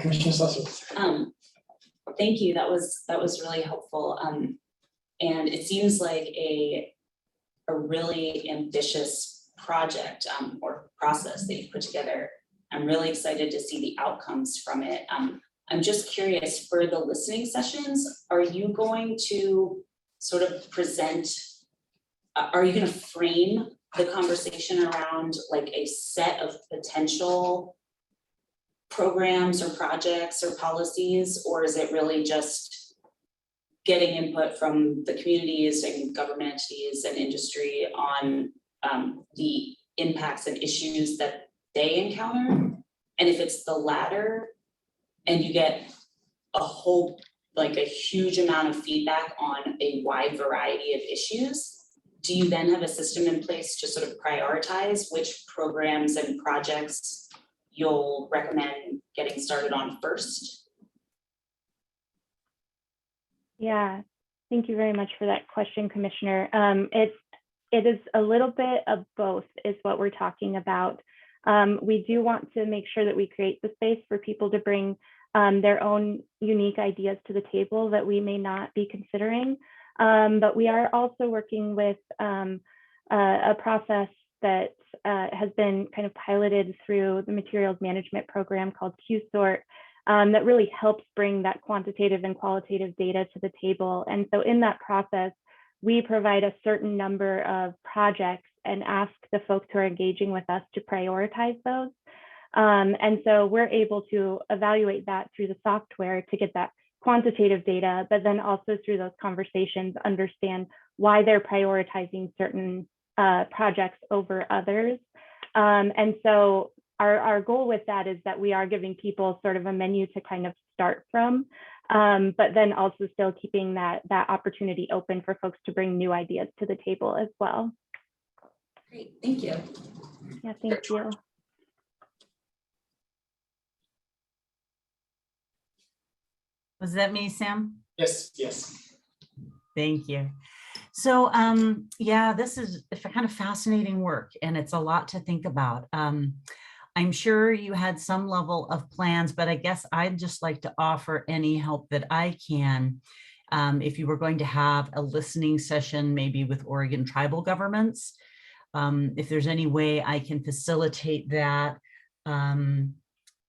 A: Commissioner Susser.
I: Thank you. That was really helpful. And it seems like a really ambitious project or process that you've put together. I'm really excited to see the outcomes from it. I'm just curious, for the listening sessions, are you going to sort of present, are you going to frame the conversation around like a set of potential programs or projects or policies, or is it really just getting input from the communities and government entities and industry on the impacts and issues that they encounter? And if it's the latter and you get a huge amount of feedback on a wide variety of issues, do you then have a system in place to sort of prioritize which programs and projects you'll recommend getting started on first?
W: Yeah, thank you very much for that question, Commissioner. It is a little bit of both is what we're talking about. We do want to make sure that we create the space for people to bring their own unique ideas to the table that we may not be considering. But we are also working with a process that has been kind of piloted through the materials management program called QSort that really helps bring that quantitative and qualitative data to the table. And so in that process, we provide a certain number of projects and ask the folks who are engaging with us to prioritize those. And so we're able to evaluate that through the software to get that quantitative data, but then also through those conversations, understand why they're prioritizing certain projects over others. And so our goal with that is that we are giving people sort of a menu to kind of start from, but then also still keeping that opportunity open for folks to bring new ideas to the table as well.
I: Great, thank you.
W: Yeah, thank you.
J: Was that me, Sam?
A: Yes, yes.
J: Thank you. So yeah, this is kind of fascinating work and it's a lot to think about. I'm sure you had some level of plans, but I guess I'd just like to offer any help that I can. If you were going to have a listening session, maybe with Oregon tribal governments, if there's any way I can facilitate that.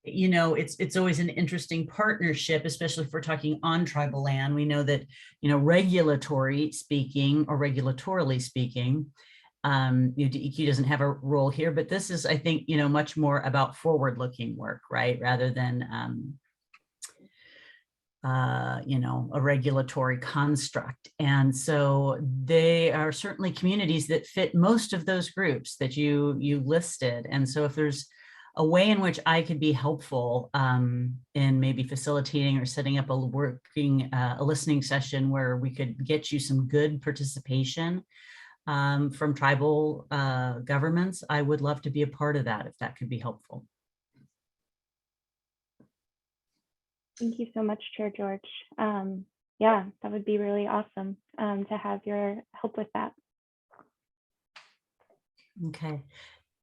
J: You know, it's always an interesting partnership, especially if we're talking on tribal land. We know that, you know, regulatory speaking or regulatorily speaking, you know, DEQ doesn't have a role here, but this is, I think, you know, much more about forward-looking work, right? Rather than, you know, a regulatory construct. And so they are certainly communities that fit most of those groups that you listed. And so if there's a way in which I could be helpful in maybe facilitating or setting up a listening session where we could get you some good participation from tribal governments, I would love to be a part of that if that could be helpful.
W: Thank you so much, Chair George. Yeah, that would be really awesome to have your help with that.
J: Okay.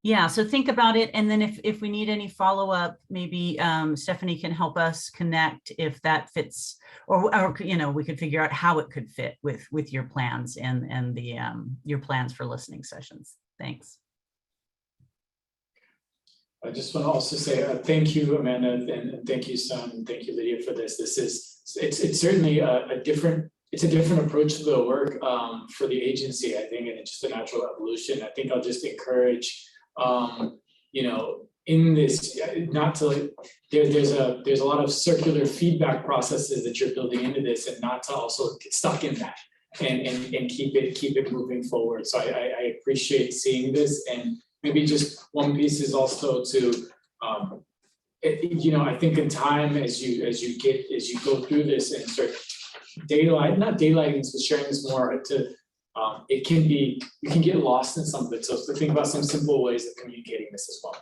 J: Yeah, so think about it. And then if we need any follow-up, maybe Stephanie can help us connect if that fits, or you know, we could figure out how it could fit with your plans and the your plans for listening sessions. Thanks.
A: I just want to also say thank you, Amanda, and thank you, Son, and thank you, Lydia, for this. It's certainly a different approach to the work for the agency, I think, and it's just a natural evolution. I think I'll just encourage, you know, in this, not to, there's a lot of circular feedback processes that you're building into this, and not to also get stuck in that and keep it moving forward. So I appreciate seeing this. And maybe just one piece is also to, you know, I think in time as you go through this and start not daylighting, but sharing this more to, it can be, you can get lost in some of it. So to think about some simple ways of communicating this as well.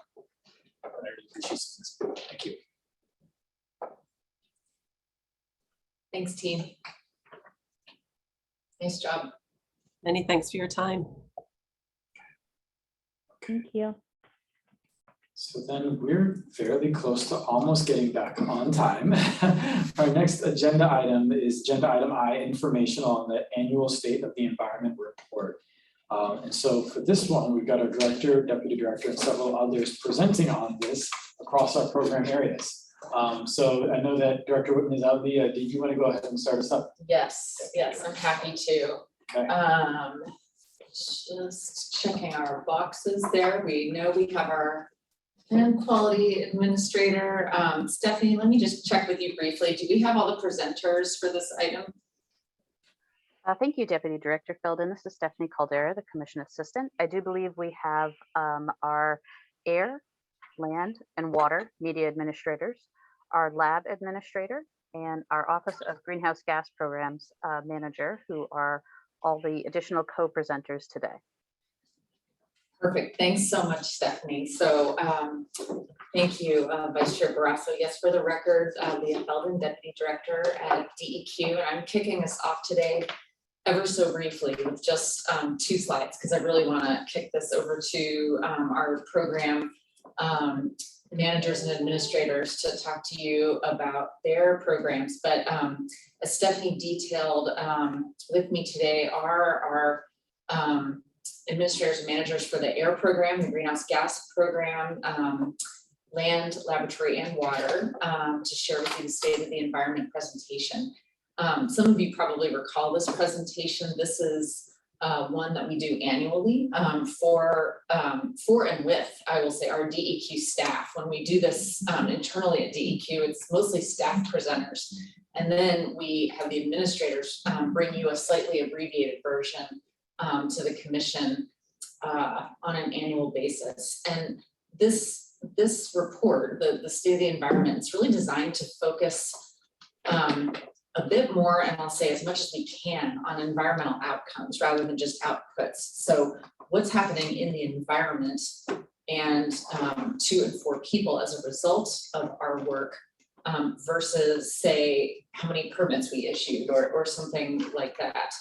A: I really appreciate this. Thank you.
F: Thanks, team. Nice job.
G: Many thanks for your time.
W: Thank you.
A: So then we're fairly close to almost getting back on time. Our next agenda item is agenda item I, information on the annual state of the environment report. And so for this one, we've got our director, deputy director, and several others presenting on this across our program areas. So I know that Director Whitman is out. Did you want to go ahead and start us up?
F: Yes, I'm happy to.
A: Okay.
F: Just checking our boxes there. We know we have our land quality administrator. Stephanie, let me just check with you briefly. Do we have all the presenters for this item?
M: Thank you, Deputy Director Felden. This is Stephanie Caldera, the Commission Assistant. I do believe we have our air, land, and water media administrators, our lab administrator, and our Office of Greenhouse Gas Programs manager, who are all the additional co-presenters today.
F: Perfect. Thanks so much, Stephanie. So thank you, Vice Chair Barrasso. Yes, for the record, Leah Felden, Deputy Director at DEQ. And I'm kicking us off today ever so briefly with just 2 slides, because I really want to kick this over to our program managers and administrators to talk to you about their programs. But as Stephanie detailed with me today, are our administrators and managers for the air program, the greenhouse gas program, land, laboratory, and water to share with you the state of the environment presentation. Some of you probably recall this presentation. This is one that we do annually for and with, I will say, our DEQ staff. When we do this internally at DEQ, it's mostly staff presenters. And then we have the administrators bring you a slightly abbreviated version to the commission on an annual basis. And this report, the state of the environment, is really designed to focus a bit more, and I'll say as much as we can, on environmental outcomes rather than just outputs. So what's happening in the environment and 2 and 4 people as a result of our work versus say how many permits we issued or something like that.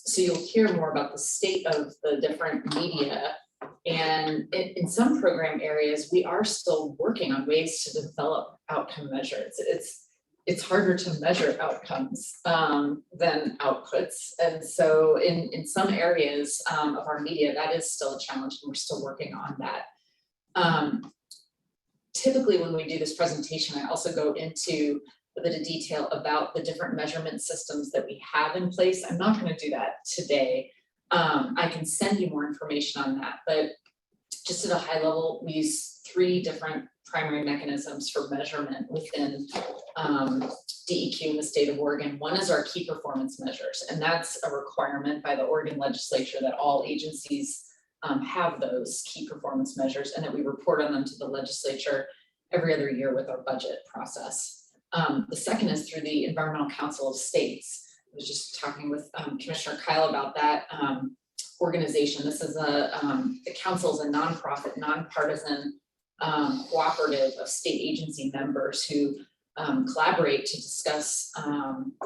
F: So you'll hear more about the state of the different media. And in some program areas, we are still working on ways to develop outcome measures. It's harder to measure outcomes than outputs. And so in some areas of our media, that is still a challenge, and we're still working on that. Typically, when we do this presentation, I also go into a bit of detail about the different measurement systems that we have in place. I'm not going to do that today. I can send you more information on that, but just at a high level, we use 3 different primary mechanisms for measurement within DEQ in the state of Oregon. One is our key performance measures, and that's a requirement by the Oregon legislature that all agencies have those key performance measures and that we report on them to the legislature every other year with our budget process. The second is through the Environmental Council of States. I was just talking with Commissioner Kyle about that organization. This is the council is a nonprofit, nonpartisan cooperative of state agency members who collaborate to discuss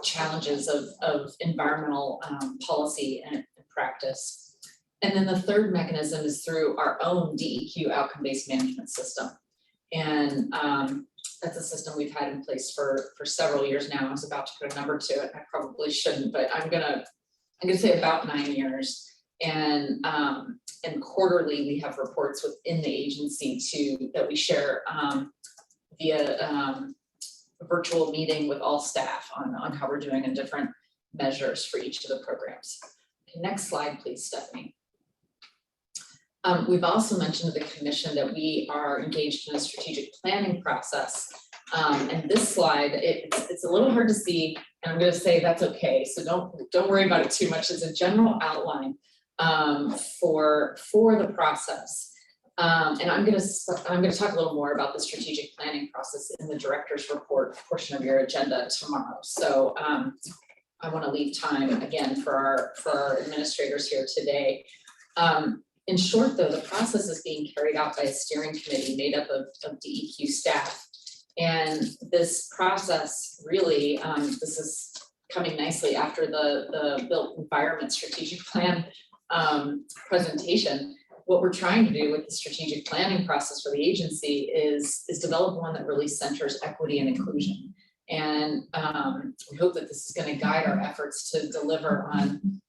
F: challenges of environmental policy and practice. And then the third mechanism is through our own DEQ outcome-based management system. And that's a system we've had in place for several years now. I was about to put a number to it. I probably shouldn't, but I'm gonna say about 9 years. And quarterly, we have reports within the agency that we share via a virtual meeting with all staff on how we're doing in different measures for each of the programs. Okay, next slide, please, Stephanie. We've also mentioned to the commission that we are engaged in a strategic planning process. And this slide, it's a little hard to see, and I'm going to say that's okay. So don't worry about it too much. It's a general outline for the process. And I'm going to talk a little more about the strategic planning process in the director's report portion of your agenda tomorrow. So I want to leave time again for our administrators here today. In short, though, the process is being carried out by a steering committee made up of DEQ staff. And this process really, this is coming nicely after the Built Environment Strategic Plan presentation. What we're trying to do with the strategic planning process for the agency is develop one that really centers equity and inclusion. And we hope that this is going to guide our efforts to deliver on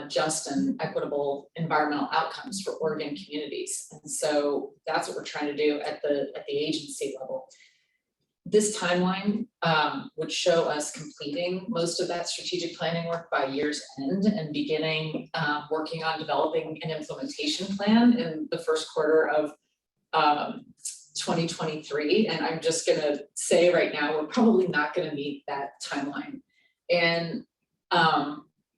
F: just and equitable environmental outcomes for Oregon communities. And so that's what we're trying to do at the agency level. This timeline would show us completing most of that strategic planning work by year's end and beginning working on developing an implementation plan in the first quarter of 2023. And I'm just going to say right now, we're probably not going to meet that timeline.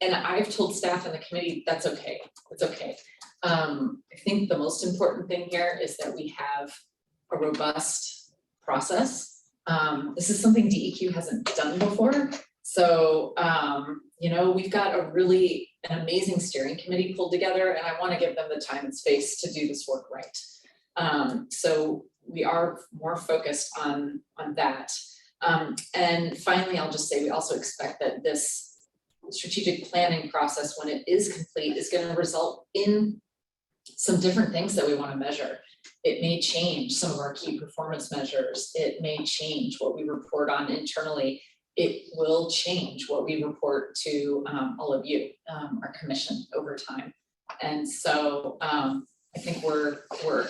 F: And I've told staff and the committee, that's okay, it's okay. I think the most important thing here is that we have a robust process. This is something DEQ hasn't done before. So, we've got an amazing steering committee pulled together, and I want to give them the time and space to do this work right. So we are more focused on that. And finally, I'll just say we also expect that this strategic planning process, when it is complete, is going to result in some different things that we want to measure. It may change some of our key performance measures. It may change what we report on internally. It will change what we report to all of you, our commission, over time. And so I think we're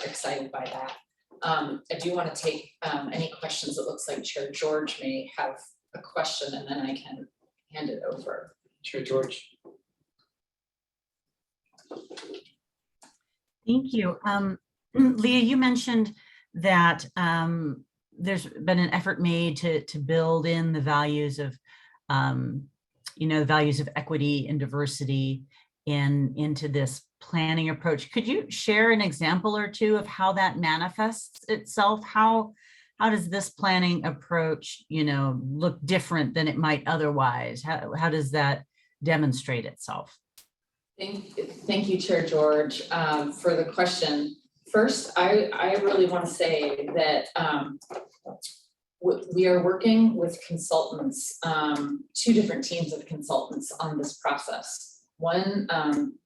F: excited by that. I do want to take any questions. It looks like Chair George may have a question, and then I can hand it over.
A: Chair George.
J: Thank you. Leah, you mentioned that there's been an effort made to build in the values of, the values of equity and diversity into this planning approach. Could you share an example or two of how that manifests itself? How does this planning approach, look different than it might otherwise? How does that demonstrate itself?
F: Thank you, Chair George, for the question. First, I really want to say that we are working with consultants, 2 different teams of consultants on this process. One,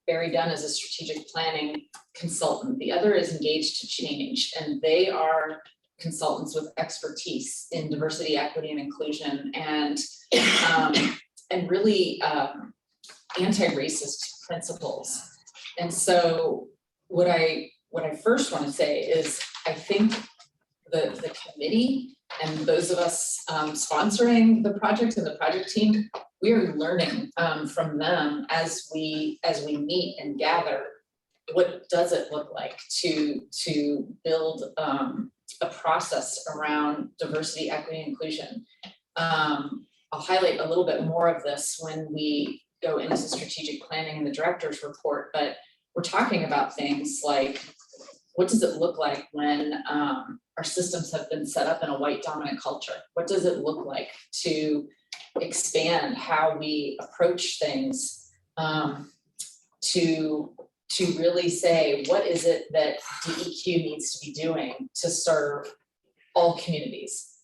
F: Barry Dunn is a strategic planning consultant. The other is Engaged to Change, and they are consultants with expertise in diversity, equity, and inclusion, and really anti-racist principles. And so what I first want to say is I think the committee and those of us sponsoring the project and the project team, we are learning from them as we meet and gather. What does it look like to build a process around diversity, equity, and inclusion? I'll highlight a little bit more of this when we go into strategic planning and the director's report, but we're talking about things like, what does it look like when our systems have been set up in a white dominant culture? What does it look like to expand how we approach things, to really say, what is it that DEQ needs to be doing to serve all communities?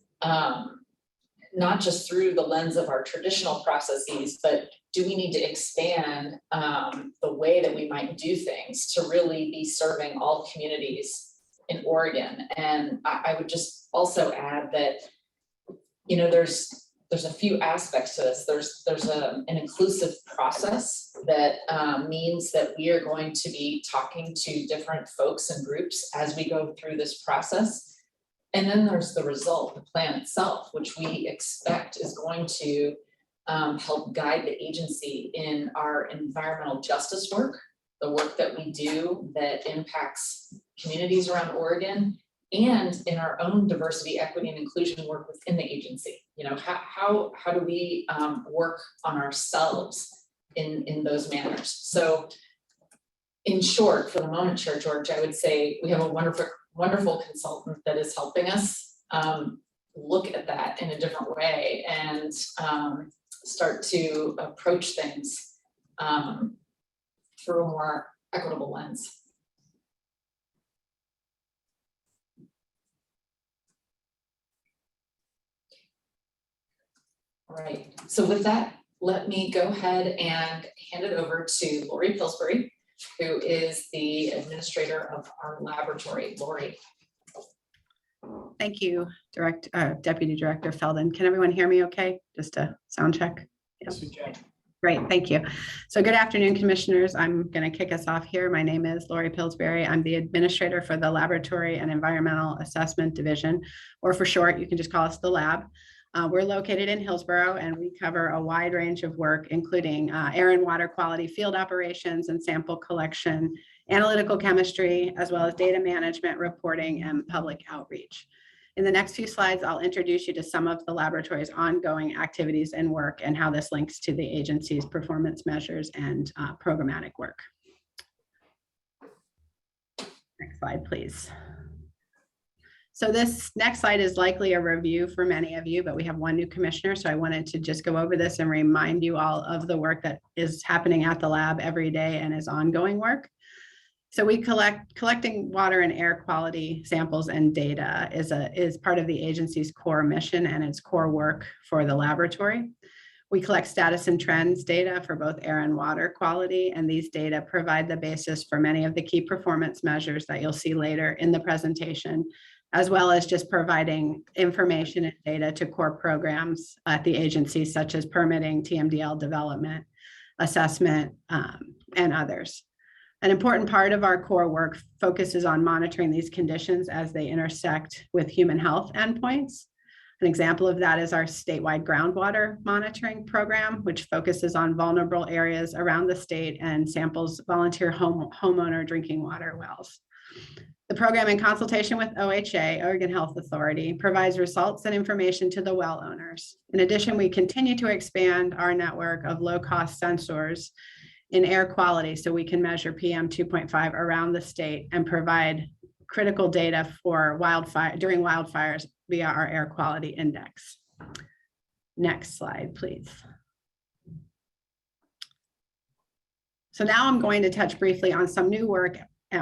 F: Not just through the lens of our traditional processes, but do we need to expand the way that we might do things to really be serving all communities in Oregon? And I would just also add that, you know, there's a few aspects to this. There's an inclusive process that means that we are going to be talking to different folks and groups as we go through this process. And then there's the result, the plan itself, which we expect is going to help guide the agency in our environmental justice work, the work that we do that impacts communities around Oregon, and in our own diversity, equity, and inclusion work within the agency. You know, how do we work on ourselves in those manners? So in short, for the moment, Chair George, I would say we have a wonderful consultant that is helping us look at that in a different way and start to approach things through a more equitable lens. All right, so with that, let me go ahead and hand it over to Lori Pillsbury, who is the administrator of our laboratory. Lori.
L: Thank you, Deputy Director Felden. Can everyone hear me okay? Just a sound check.
A: Yes, we can.
L: Great, thank you. So good afternoon, commissioners. I'm going to kick us off here. My name is Lori Pillsbury. I'm the administrator for the Laboratory and Environmental Assessment Division, or for short, you can just call us the lab. We're located in Hillsborough, and we cover a wide range of work, including air and water quality field operations and sample collection, analytical chemistry, as well as data management, reporting, and public outreach. In the next few slides, I'll introduce you to some of the laboratory's ongoing activities and work and how this links to the agency's performance measures and programmatic work. Next slide, please. So this next slide is likely a review for many of you, but we have one new commissioner, so I wanted to just go over this and remind you all of the work that is happening at the lab every day and is ongoing work. So we collecting water and air quality samples and data is part of the agency's core mission and its core work for the laboratory. We collect status and trends data for both air and water quality, and these data provide the basis for many of the key performance measures that you'll see later in the presentation, as well as just providing information and data to core programs at the agency, such as permitting, TMDL development, assessment, and others. An important part of our core work focuses on monitoring these conditions as they intersect with human health endpoints. An example of that is our statewide groundwater monitoring program, which focuses on vulnerable areas around the state and samples volunteer homeowner drinking water wells. The program, in consultation with OHA, Oregon Health Authority, provides results and information to the well owners. In addition, we continue to expand our network of low-cost sensors in air quality so we can measure PM 2.5 around the state and provide critical data for during wildfires via our air quality index. Next slide, please. So now I'm going to touch briefly on some new work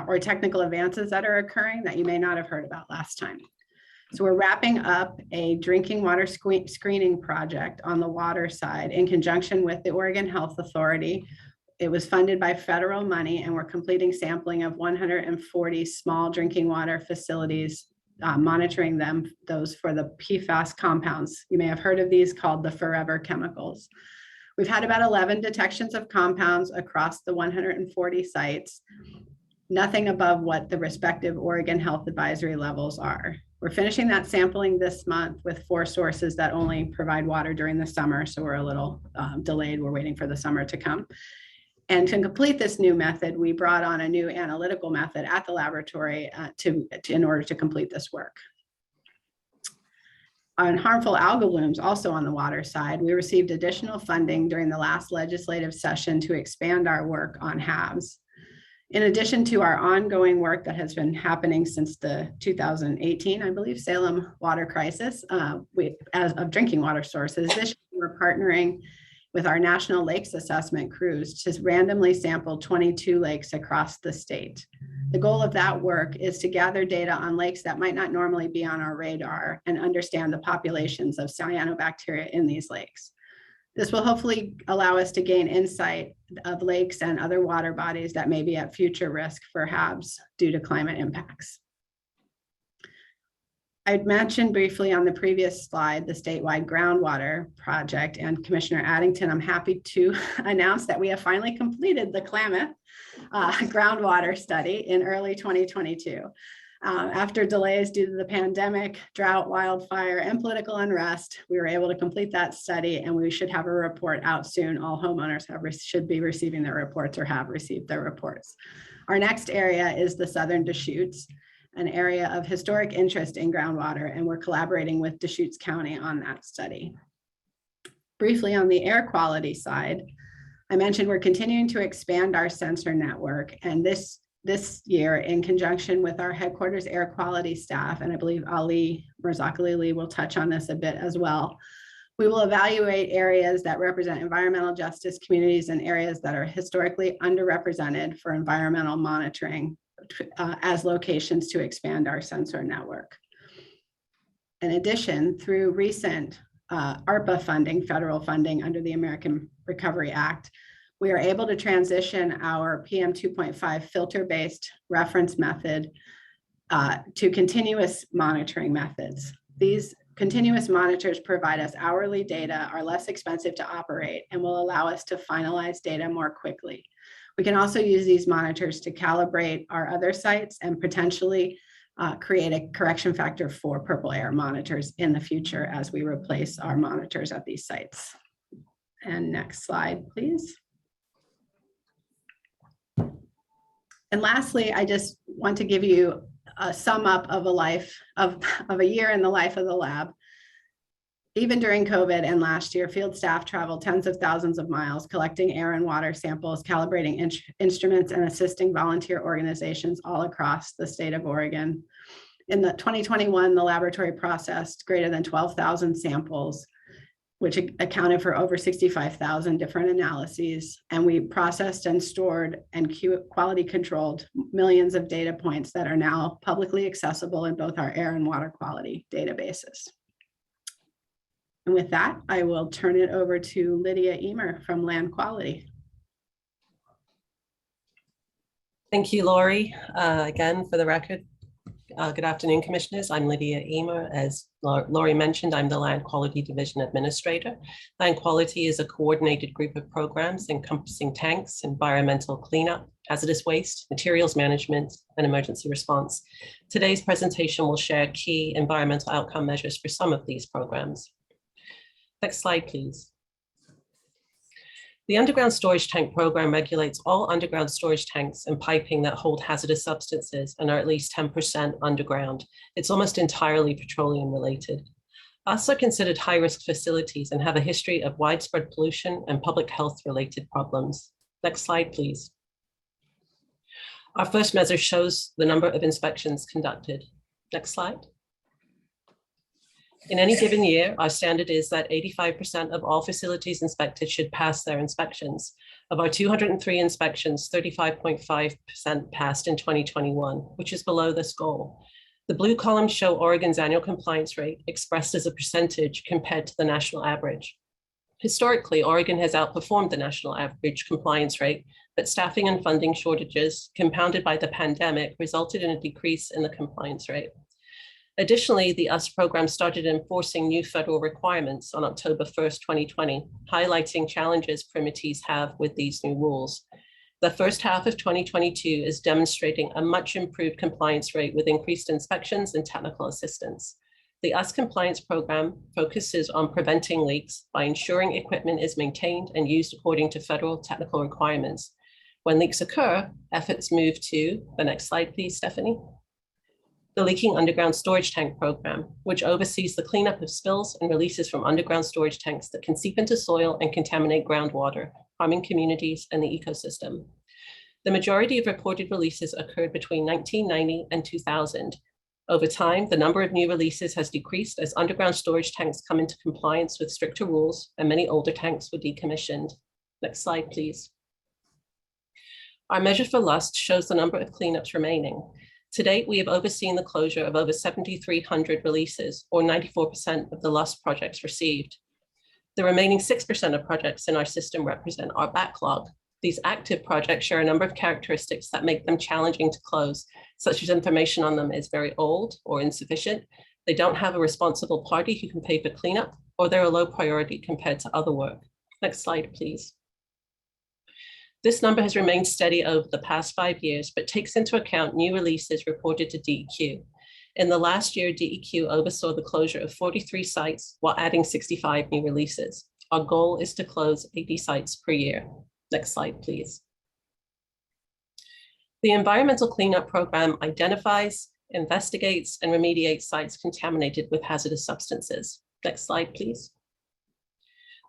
L: or technical advances that are occurring that you may not have heard about last time. So we're wrapping up a drinking water screening project on the water side in conjunction with the Oregon Health Authority. It was funded by federal money, and we're completing sampling of 140 small drinking water facilities, monitoring those for the PFAS compounds. You may have heard of these, called the forever chemicals. We've had about 11 detections of compounds across the 140 sites, nothing above what the respective Oregon health advisory levels are. We're finishing that sampling this month with 4 sources that only provide water during the summer, so we're a little delayed. We're waiting for the summer to come. And to complete this new method, we brought on a new analytical method at the laboratory in order to complete this work. On harmful algal blooms, also on the water side, we received additional funding during the last legislative session to expand our work on HABs. In addition to our ongoing work that has been happening since the 2018, I believe, Salem water crisis, as of drinking water sources, this year we're partnering with our National Lakes Assessment crews to randomly sample 22 lakes across the state. The goal of that work is to gather data on lakes that might not normally be on our radar and understand the populations of cyanobacteria in these lakes. This will hopefully allow us to gain insight of lakes and other water bodies that may be at future risk for HABs due to climate impacts. I'd mentioned briefly on the previous slide the statewide groundwater project, and Commissioner Addington, I'm happy to announce that we have finally completed the Klamath groundwater study in early 2022. After delays due to the pandemic, drought, wildfire, and political unrest, we were able to complete that study, and we should have a report out soon. All homeowners should be receiving their reports or have received their reports. Our next area is the Southern Deschutes, an area of historic interest in groundwater, and we're collaborating with Deschutes County on that study. Briefly on the air quality side, I mentioned we're continuing to expand our sensor network, and this year, in conjunction with our headquarters air quality staff, and I believe Ali Mirzakhalili will touch on this a bit as well, we will evaluate areas that represent environmental justice communities and areas that are historically underrepresented for environmental monitoring as locations to expand our sensor network. In addition, through recent ARPA funding, federal funding under the American Recovery Act, we are able to transition our PM 2.5 filter-based reference method to continuous monitoring methods. These continuous monitors provide us hourly data, are less expensive to operate, and will allow us to finalize data more quickly. We can also use these monitors to calibrate our other sites and potentially create a correction factor for purple air monitors in the future as we replace our monitors at these sites. And next slide, please. And lastly, I just want to give you a sum up of a year in the life of the lab. Even during COVID and last year, field staff traveled tens of thousands of miles collecting air and water samples, calibrating instruments, and assisting volunteer organizations all across the state of Oregon. In 2021, the laboratory processed greater than 12,000 samples, which accounted for over 65,000 different analyses. And we processed and stored and quality controlled millions of data points that are now publicly accessible in both our air and water quality databases. And with that, I will turn it over to Lydia Eamer from Land Quality.
G: Thank you, Lori. Again, for the record, good afternoon, commissioners. I'm Lydia Eamer. As Lori mentioned, I'm the Land Quality Division Administrator. Land Quality is a coordinated group of programs encompassing tanks, environmental cleanup, hazardous waste, materials management, and emergency response. Today's presentation will share key environmental outcome measures for some of these programs. Next slide, please. The underground storage tank program regulates all underground storage tanks and piping that hold hazardous substances and are at least 10% underground. It's almost entirely petroleum related. Us are considered high-risk facilities and have a history of widespread pollution and public health related problems. Next slide, please. Our first measure shows the number of inspections conducted. Next slide. In any given year, our standard is that 85% of all facilities inspected should pass their inspections. Of our 203 inspections, 35.5% passed in 2021, which is below this goal. The blue columns show Oregon's annual compliance rate expressed as a percentage compared to the national average. Historically, Oregon has outperformed the national average compliance rate, but staffing and funding shortages, compounded by the pandemic, resulted in a decrease in the compliance rate. Additionally, the US program started enforcing new federal requirements on October 1st, 2020, highlighting challenges permittees have with these new rules. The first half of 2022 is demonstrating a much improved compliance rate with increased inspections and technical assistance. The US compliance program focuses on preventing leaks by ensuring equipment is maintained and used according to federal technical requirements. When leaks occur, efforts move to the next slide, please, Stephanie. The Leaking Underground Storage Tank Program, which oversees the cleanup of spills and releases from underground storage tanks that can seep into soil and contaminate groundwater, harming communities and the ecosystem. The majority of reported releases occurred between 1990 and 2000. Over time, the number of new releases has decreased as underground storage tanks come into compliance with stricter rules and many older tanks were decommissioned. Next slide, please. Our measure for lust shows the number of cleanups remaining. To date, we have overseen the closure of over 7,300 releases, or 94% of the lust projects received. The remaining 6% of projects in our system represent our backlog. These active projects share a number of characteristics that make them challenging to close, such as information on them is very old or insufficient, they don't have a responsible party who can pay for cleanup, or they're a low priority compared to other work. Next slide, please. This number has remained steady over the past 5 years, but takes into account new releases reported to DEQ. In the last year, DEQ oversaw the closure of 43 sites while adding 65 new releases. Our goal is to close 80 sites per year. Next slide, please. The Environmental Cleanup Program identifies, investigates, and remediates sites contaminated with hazardous substances. Next slide, please.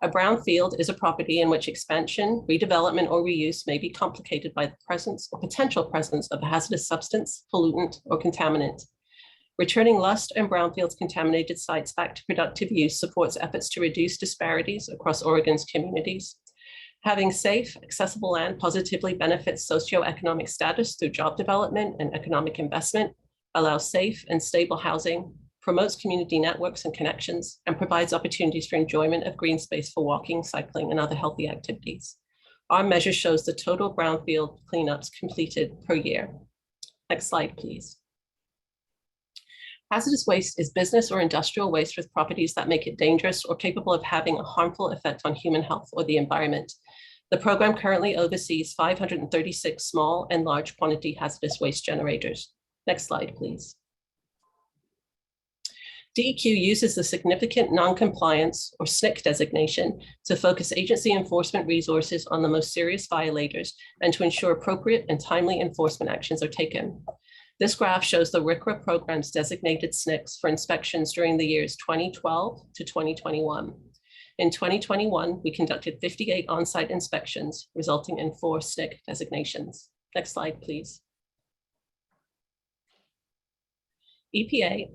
G: A brownfield is a property in which expansion, redevelopment, or reuse may be complicated by the presence or potential presence of a hazardous substance, pollutant, or contaminant. Returning lust and brownfields contaminated sites back to productive use supports efforts to reduce disparities across Oregon's communities. Having safe, accessible land positively benefits socioeconomic status through job development and economic investment, allows safe and stable housing, promotes community networks and connections, and provides opportunities for enjoyment of green space for walking, cycling, and other healthy activities. Our measure shows the total brownfield cleanups completed per year. Next slide, please. Hazardous waste is business or industrial waste with properties that make it dangerous or capable of having a harmful effect on human health or the environment. The program currently oversees 536 small and large quantity hazardous waste generators. Next slide, please. DEQ uses the significant non-compliance or SNCC designation to focus agency enforcement resources on the most serious violators and to ensure appropriate and timely enforcement actions are taken. This graph shows the RCRA program's designated SNCCs for inspections during the years 2012 to 2021. In 2021, we conducted 58 on-site inspections, resulting in 4 SNCC designations. Next slide, please. EPA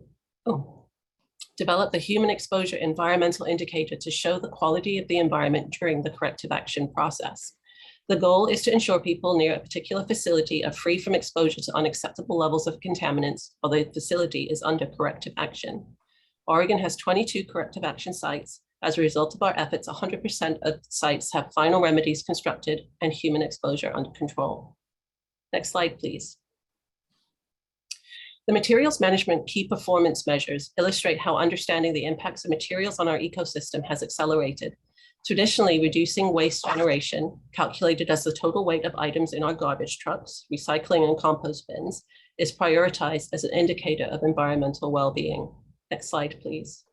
G: developed the Human Exposure Environmental Indicator to show the quality of the environment during the corrective action process. The goal is to ensure people near a particular facility are free from exposure to unacceptable levels of contaminants while the facility is under corrective action. Oregon has 22 corrective action sites. As a result of our efforts, 100% of sites have final remedies constructed and human exposure under control. Next slide, please. The materials management key performance measures illustrate how understanding the impacts of materials on our ecosystem has accelerated. Traditionally, reducing waste generation, calculated as the total weight of items in our garbage trucks, recycling and compost bins, is prioritized as an indicator of environmental well-being. Next slide, please.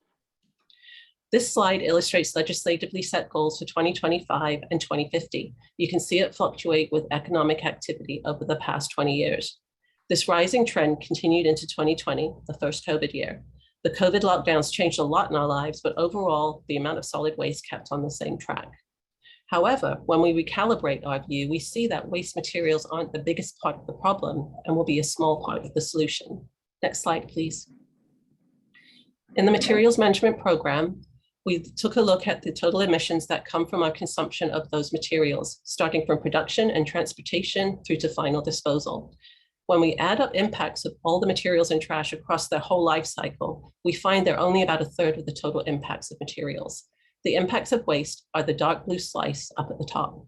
G: This slide illustrates legislatively set goals for 2025 and 2050. You can see it fluctuate with economic activity over the past 20 years. This rising trend continued into 2020, the first COVID year. The COVID lockdowns changed a lot in our lives, but overall, the amount of solid waste kept on the same track. However, when we recalibrate our view, we see that waste materials aren't the biggest part of the problem and will be a small part of the solution. Next slide, please. In the materials management program, We took a look at the total emissions that come from our consumption of those materials, starting from production and transportation through to final disposal. When we add up impacts of all the materials and trash across their whole life cycle, we find they're only about a third of the total impacts of materials. The impacts of waste are the dark blue slice up at the top.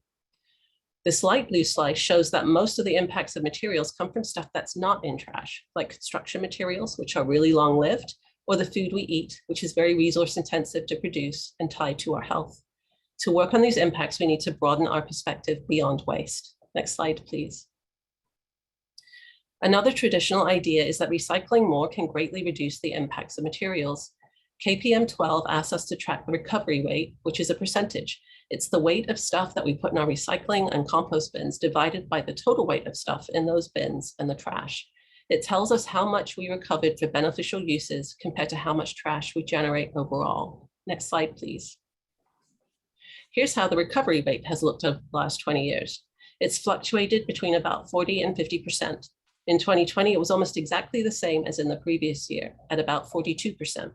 G: This light blue slice shows that most of the impacts of materials come from stuff that's not in trash, like construction materials, which are really long-lived, or the food we eat, which is very resource intensive to produce and tied to our health. To work on these impacts, we need to broaden our perspective beyond waste. Next slide, please. Another traditional idea is that recycling more can greatly reduce the impacts of materials. KPM 12 asks us to track the recovery rate, which is a percentage. It's the weight of stuff that we put in our recycling and compost bins divided by the total weight of stuff in those bins and the trash. It tells us how much we recovered for beneficial uses compared to how much trash we generate overall. Next slide, please. Here's how the recovery rate has looked over the last 20 years. It's fluctuated between about 40 and 50%. In 2020, it was almost exactly the same as in the previous year at about 42%.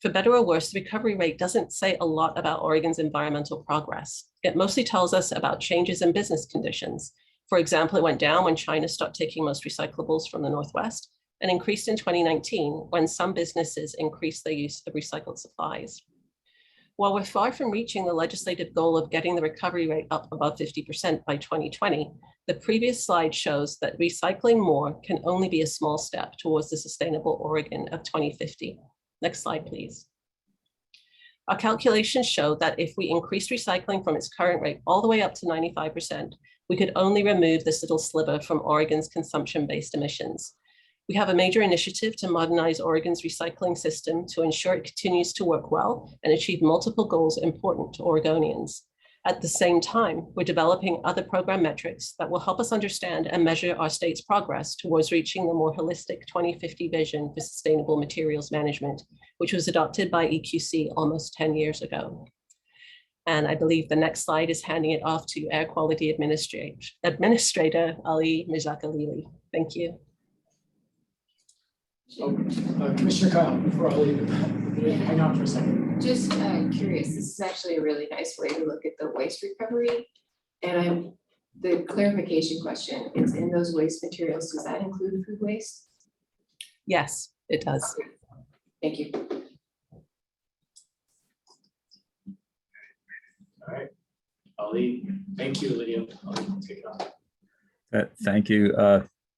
G: For better or worse, the recovery rate doesn't say a lot about Oregon's environmental progress. It mostly tells us about changes in business conditions. For example, it went down when China stopped taking most recyclables from the Northwest and increased in 2019 when some businesses increased their use of recycled supplies. While we're far from reaching the legislative goal of getting the recovery rate up above 50% by 2020, the previous slide shows that recycling more can only be a small step towards the sustainable Oregon of 2050. Next slide, please. Our calculations show that if we increased recycling from its current rate all the way up to 95%, we could only remove this little sliver from Oregon's consumption-based emissions. We have a major initiative to modernize Oregon's recycling system to ensure it continues to work well and achieve multiple goals important to Oregonians. At the same time, we're developing other program metrics that will help us understand and measure our state's progress towards reaching the more holistic 2050 vision for sustainable materials management, which was adopted by EQC almost 10 years ago. And I believe the next slide is handing it off to Air Quality Administrator Ali Mirzakalili. Thank you.
A: So, Commissioner Kyle, before I leave, hang on for a second.
H: Just curious, this is actually a really nice way to look at the waste recovery. And the clarification question, it's in those waste materials, does that include food waste?
G: Yes, it does.
H: Okay. Thank you.
A: All right, Ali, thank you, Lydia. I'll take it on.
C: Thank you.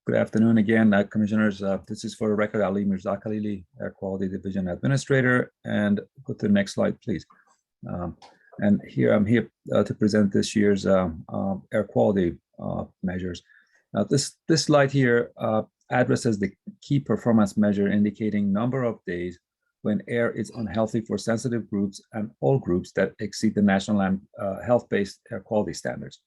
C: Good afternoon again, Commissioners. This is for the record, Ali Mirzakalili, Air Quality Division Administrator. And go to the next slide, please. And here I'm here to present this year's air quality measures. Now, this slide here addresses the key performance measure indicating number of days when air is unhealthy for sensitive groups and all groups that exceed the national health-based air quality standards.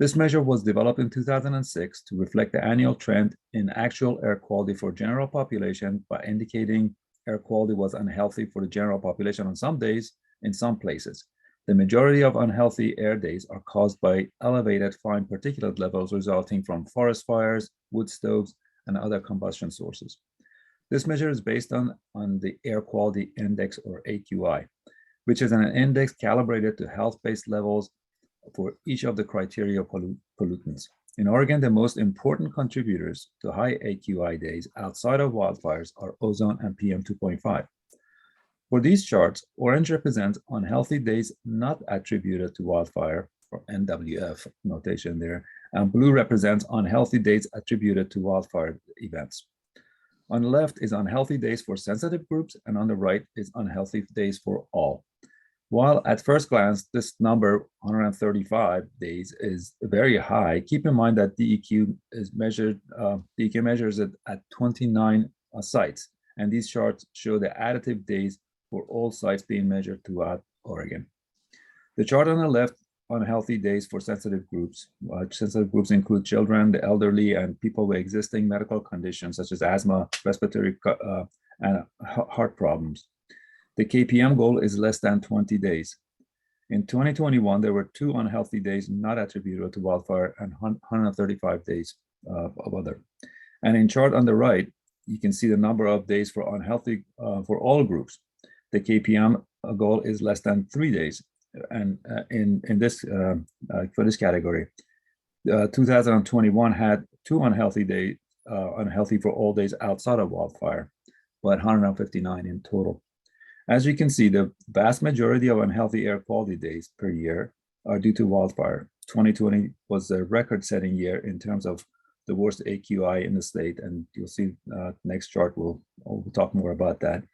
C: This measure was developed in 2006 to reflect the annual trend in actual air quality for general population by indicating air quality was unhealthy for the general population on some days in some places. The majority of unhealthy air days are caused by elevated fine particulate levels resulting from forest fires, wood stoves, and other combustion sources. This measure is based on the Air Quality Index, or AQI, which is an index calibrated to health-based levels for each of the criteria of pollutants. In Oregon, the most important contributors to high AQI days outside of wildfires are ozone and PM 2.5. For these charts, orange represents unhealthy days not attributed to wildfire, or NWF notation there, and blue represents unhealthy days attributed to wildfire events. On the left is unhealthy days for sensitive groups, and on the right is unhealthy days for all. While at first glance, this number, 135 days, is very high, keep in mind that DEQ measures it at 29 sites, and these charts show the additive days for all sites being measured throughout Oregon. The chart on the left, unhealthy days for sensitive groups. Sensitive groups include children, the elderly, and people with existing medical conditions such as asthma, respiratory, and heart problems. The KPM goal is less than 20 days. In 2021, there were 2 unhealthy days not attributable to wildfire and 135 days of other. And in chart on the right, you can see the number of days for unhealthy for all groups. The KPM goal is less than 3 days. And in this for this category, 2021 had 2 unhealthy days, unhealthy for all days outside of wildfire, but 159 in total. As you can see, the vast majority of unhealthy air quality days per year are due to wildfire. 2020 was a record-setting year in terms of the worst AQI in the state, and you'll see next chart, we'll talk more about that.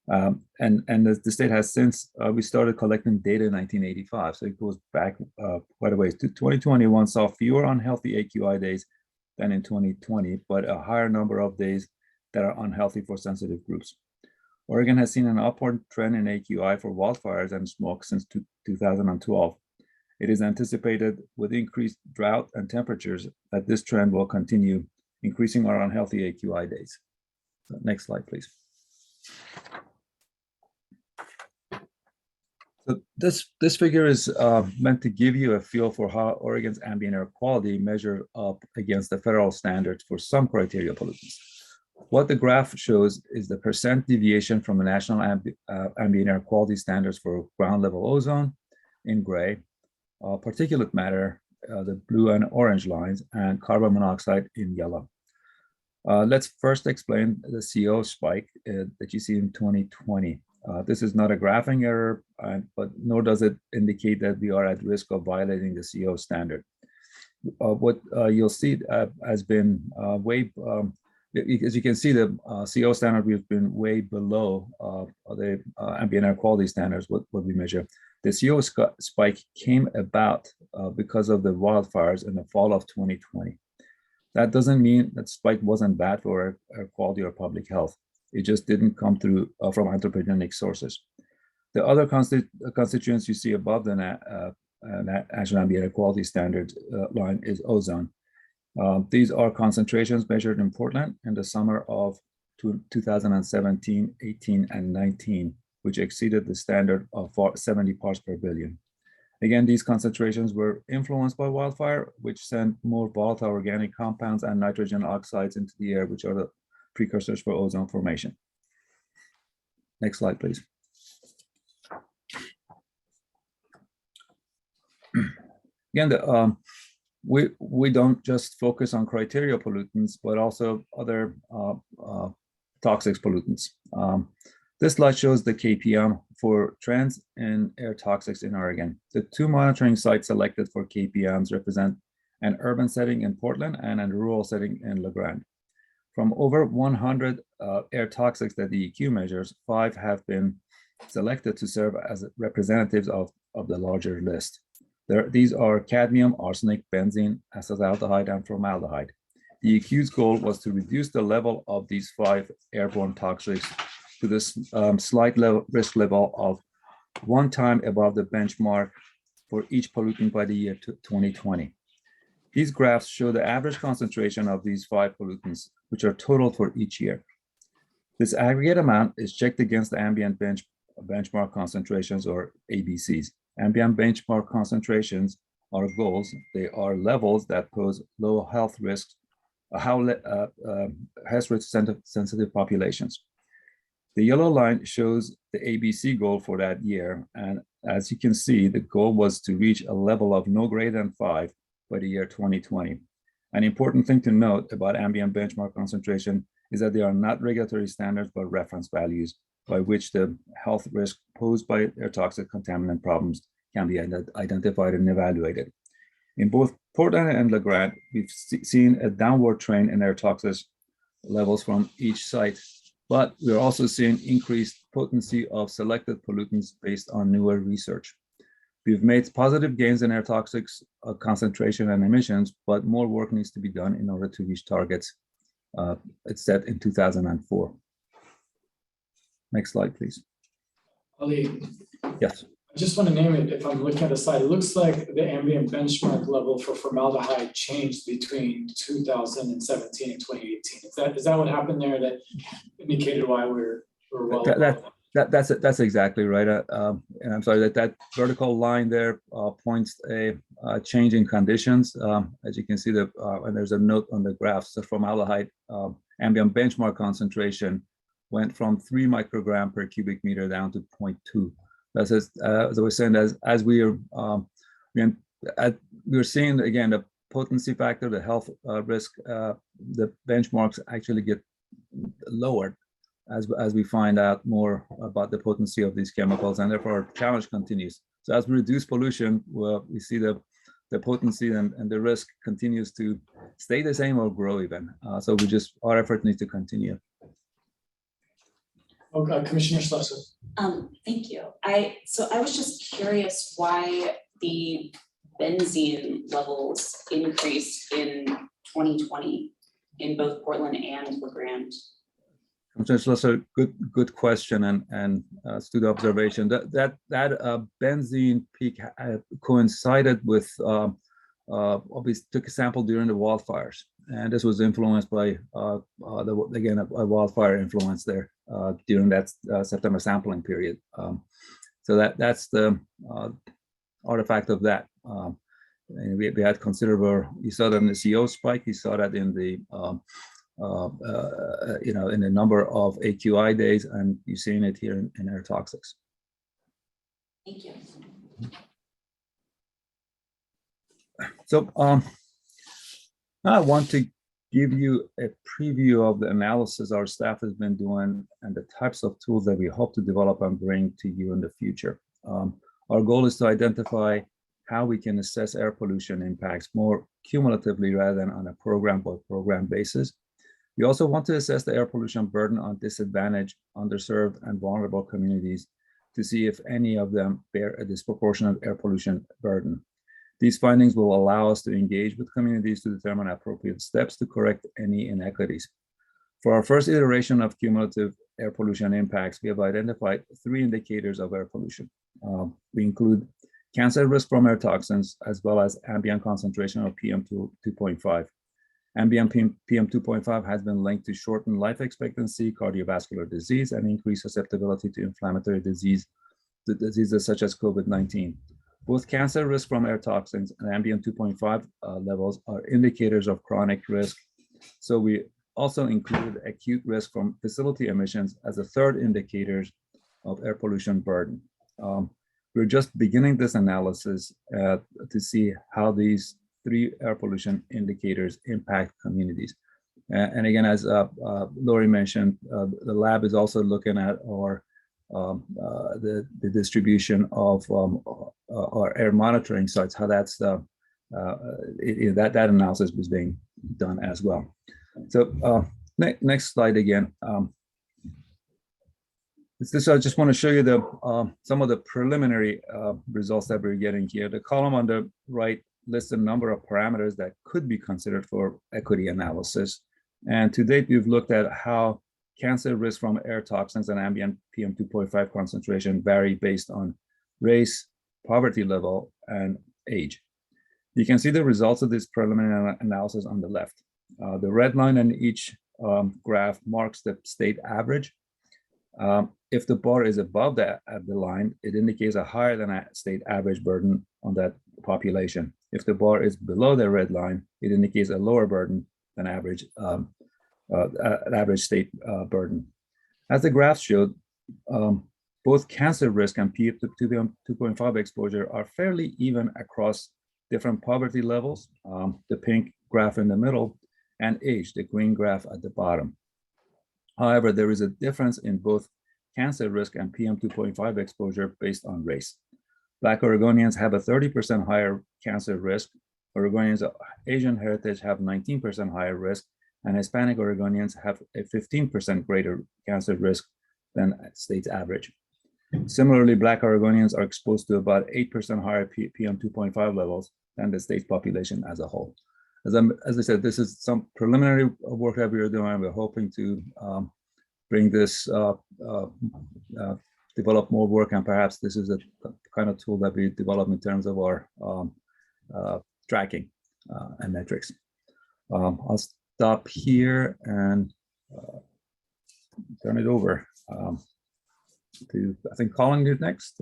C: And the state has since, we started collecting data in 1985, so it goes back quite a ways. 2021 saw fewer unhealthy AQI days than in 2020, but a higher number of days that are unhealthy for sensitive groups. Oregon has seen an upward trend in AQI for wildfires and smoke since 2012. It is anticipated with increased drought and temperatures that this trend will continue, increasing our unhealthy AQI days. Next slide, please. So this figure is meant to give you a feel for how Oregon's ambient air quality measure up against the federal standards for some criteria pollutants. What the graph shows is the percent deviation from the national ambient air quality standards for ground level ozone in gray, particulate matter, the blue and orange lines, and carbon monoxide in yellow. Let's first explain the CO spike that you see in 2020. This is not a graphing error, but nor does it indicate that we are at risk of violating the CO standard. What you'll see has been as you can see, the CO standard, we've been way below the ambient air quality standards, what we measure. The CO spike came about because of the wildfires in the fall of 2020. That doesn't mean that spike wasn't bad for air quality or public health. It just didn't come through from anthropogenic sources. The other constituents you see above the National Ambient Air Quality Standard line is ozone. These are concentrations measured in Portland in the summer of 2017, 18, and 19, which exceeded the standard of 70 parts per billion. Again, these concentrations were influenced by wildfire, which sent more volatile organic compounds and nitrogen oxides into the air, which are the precursors for ozone formation. Next slide, please. Again, we don't just focus on criteria pollutants, but also other toxic pollutants. This slide shows the KPM for trends in air toxics in Oregon. The 2 monitoring sites selected for KPMs represent an urban setting in Portland and a rural setting in La Grande. From over 100 air toxics that the EQ measures, 5 have been selected to serve as representatives of the larger list. These are cadmium, arsenic, benzene, acetaldehyde, and formaldehyde. The EQ's goal was to reduce the level of these 5 airborne toxics to this slight risk level of 1 time above the benchmark for each pollutant by the year 2020. These graphs show the average concentration of these 5 pollutants, which are totaled for each year. This aggregate amount is checked against the ambient benchmark concentrations, or ABCs. Ambient benchmark concentrations are goals. They are levels that pose low health risks, health risk sensitive populations. The yellow line shows the ABC goal for that year. And as you can see, the goal was to reach a level of no greater than 5 by the year 2020. An important thing to note about ambient benchmark concentration is that they are not regulatory standards, but reference values by which the health risk posed by air toxic contaminant problems can be identified and evaluated. In both Portland and La Grande, we've seen a downward trend in air toxic levels from each site, but we're also seeing increased potency of selected pollutants based on newer research. We've made positive gains in air toxics concentration and emissions, but more work needs to be done in order to reach targets it's set in 2004. Next slide, please.
A: Ali,
C: yes.
A: I just want to name it. If I'm looking at the slide, it looks like the ambient benchmark level for formaldehyde changed between 2017 and 2018. Is that what happened there that indicated why we're well above?
C: That's exactly right. And I'm sorry that vertical line there points a change in conditions. As you can see, and there's a note on the graph. So formaldehyde ambient benchmark concentration went from 3 microgram per cubic meter down to 0.2. As I was saying, as we are we're seeing again the potency factor, the health risk, the benchmarks actually get lowered as we find out more about the potency of these chemicals, and therefore our challenge continues. So as we reduce pollution, well, we see the potency and the risk continues to stay the same or grow even. So our effort needs to continue.
A: Okay, Commissioner Schlosser.
I: Thank you. I was just curious why the benzene levels increased in 2020 in both Portland and LeGrand.
C: That's a good question and astute observation. That benzene peak coincided with we took a sample during the wildfires, and this was influenced by a wildfire influence there during that September sampling period. So that's the artifact of that. And we had considerable. You saw that in the CO spike. You saw that in the in a number of AQI days, and you're seeing it here in air toxics.
I: Thank you.
C: So now I want to give you a preview of the analysis our staff has been doing and the types of tools that we hope to develop and bring to you in the future. Our goal is to identify how we can assess air pollution impacts more cumulatively rather than on a program-by-program basis. We also want to assess the air pollution burden on disadvantaged, underserved, and vulnerable communities to see if any of them bear a disproportionate air pollution burden. These findings will allow us to engage with communities to determine appropriate steps to correct any inequities. For our first iteration of cumulative air pollution impacts, we have identified 3 indicators of air pollution. We include cancer risk from air toxins, as well as ambient concentration of PM2.5. Ambient PM2.5 has been linked to shortened life expectancy, cardiovascular disease, and increased susceptibility to inflammatory diseases such as COVID-19. Both cancer risk from air toxins and ambient 2.5 levels are indicators of chronic risk. So we also include acute risk from facility emissions as a third indicator of air pollution burden. We're just beginning this analysis to see how these 3 air pollution indicators impact communities. And again, as Lori mentioned, the lab is also looking at the distribution of our air monitoring sites, how that's that analysis was being done as well. So next slide again. I just want to show you some of the preliminary results that we're getting here. The column on the right lists a number of parameters that could be considered for equity analysis. And to date, we've looked at how cancer risk from air toxins and ambient PM2.5 concentration vary based on race, poverty level, and age. You can see the results of this preliminary analysis on the left. The red line in each graph marks the state average. If the bar is above the line, it indicates a higher than a state average burden on that population. If the bar is below the red line, it indicates a lower burden than average state burden. As the graph showed, both cancer risk and PM2.5 exposure are fairly even across different poverty levels, the pink graph in the middle, and age, the green graph at the bottom. However, there is a difference in both cancer risk and PM2.5 exposure based on race. Black Oregonians have a 30% higher cancer risk. Oregonians of Asian heritage have 19% higher risk, and Hispanic Oregonians have a 15% greater cancer risk than state's average. Similarly, Black Oregonians are exposed to about 8% higher PM2.5 levels than the state's population as a whole. As I said, this is some preliminary work that we are doing. We're hoping to bring this, develop more work, and perhaps this is a kind of tool that we develop in terms of our tracking and metrics. I'll stop here and turn it over to, I think, Colin is next.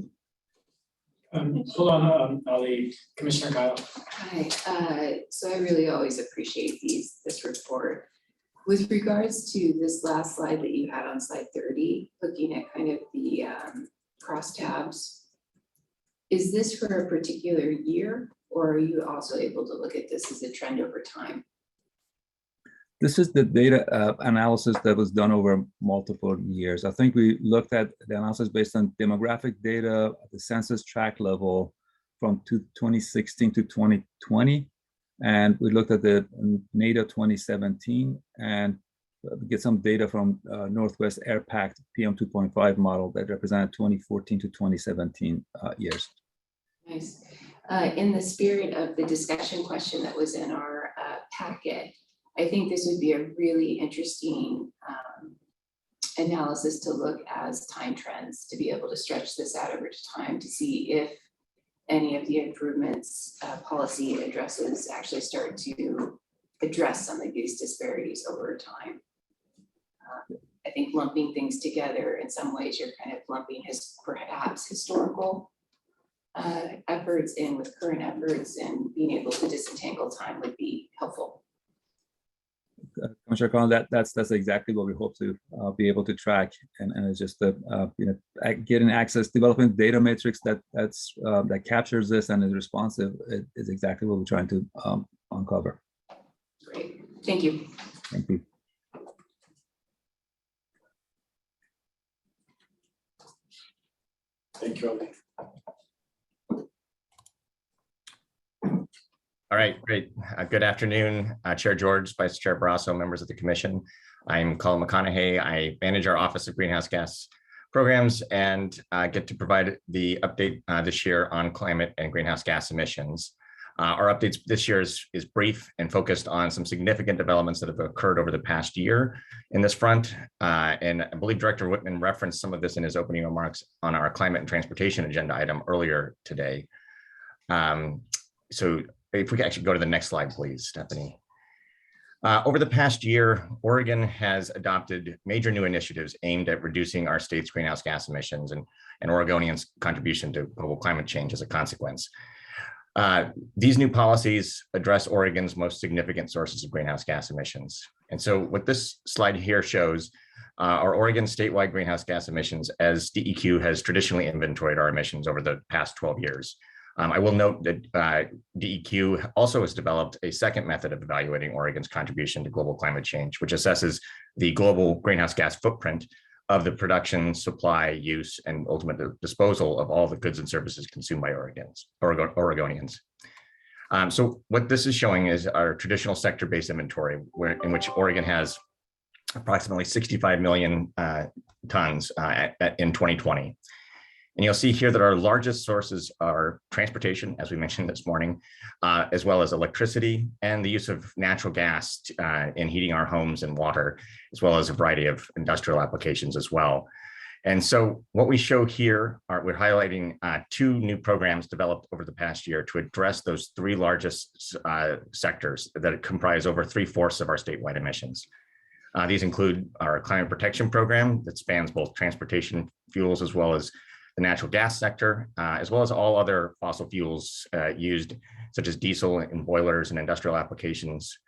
A: Hold on, Ali, Commissioner Kyle.
H: Hi, so I really always appreciate this report. With regards to this last slide that you had on slide 30, looking at kind of the crosstabs Is this for a particular year, or are you also able to look at this as a trend over time?
C: This is the data analysis that was done over multiple years. I think we looked at the analysis based on demographic data at the census tract level from 2016 to 2020. And we looked at the NADA 2017 and get some data from Northwest Air Pact PM 2.5 model that represented 2014 to 2017 years.
H: Nice. In the spirit of the discussion question that was in our packet, I think this would be a really interesting analysis to look as time trends, to be able to stretch this out over time to see if any of the improvements policy addresses actually start to address some of these disparities over time. I think lumping things together in some ways, you're kind of lumping perhaps historical efforts in with current efforts, and being able to disentangle time would be helpful.
C: Commissioner Collins, that's exactly what we hope to be able to track, and it's just getting access, developing data matrix that captures this and is responsive is exactly what we're trying to uncover.
H: Great, thank you.
C: Thank you.
A: Thank you, Ali.
N: All right, great. Good afternoon, Chair George, Vice Chair Barrasso, members of the commission. I'm Colin McConaughey. I manage our Office of Greenhouse Gas Programs and get to provide the update this year on climate and greenhouse gas emissions. Our updates this year is brief and focused on some significant developments that have occurred over the past year in this front. And I believe Director Whitman referenced some of this in his opening remarks on our climate and transportation agenda item earlier today. So if we could actually go to the next slide, please, Stephanie. Over the past year, Oregon has adopted major new initiatives aimed at reducing our state's greenhouse gas emissions and Oregonians' contribution to global climate change as a consequence. These new policies address Oregon's most significant sources of greenhouse gas emissions. And so what this slide here shows are Oregon statewide greenhouse gas emissions as DEQ has traditionally inventoried our emissions over the past 12 years. I will note that DEQ also has developed a second method of evaluating Oregon's contribution to global climate change, which assesses the global greenhouse gas footprint of the production, supply, use, and ultimate disposal of all the goods and services consumed by Oregonians. So what this is showing is our traditional sector-based inventory, in which Oregon has approximately 65 million tons in 2020. And you'll see here that our largest sources are transportation, as we mentioned this morning, as well as electricity and the use of natural gas in heating our homes and water, as well as a variety of industrial applications as well. And so what we show here we're highlighting two new programs developed over the past year to address those three largest sectors that comprise over 3/4 of our statewide emissions. These include our climate protection program that spans both transportation fuels as well as the natural gas sector, as well as all other fossil fuels used, such as diesel in boilers and industrial applications.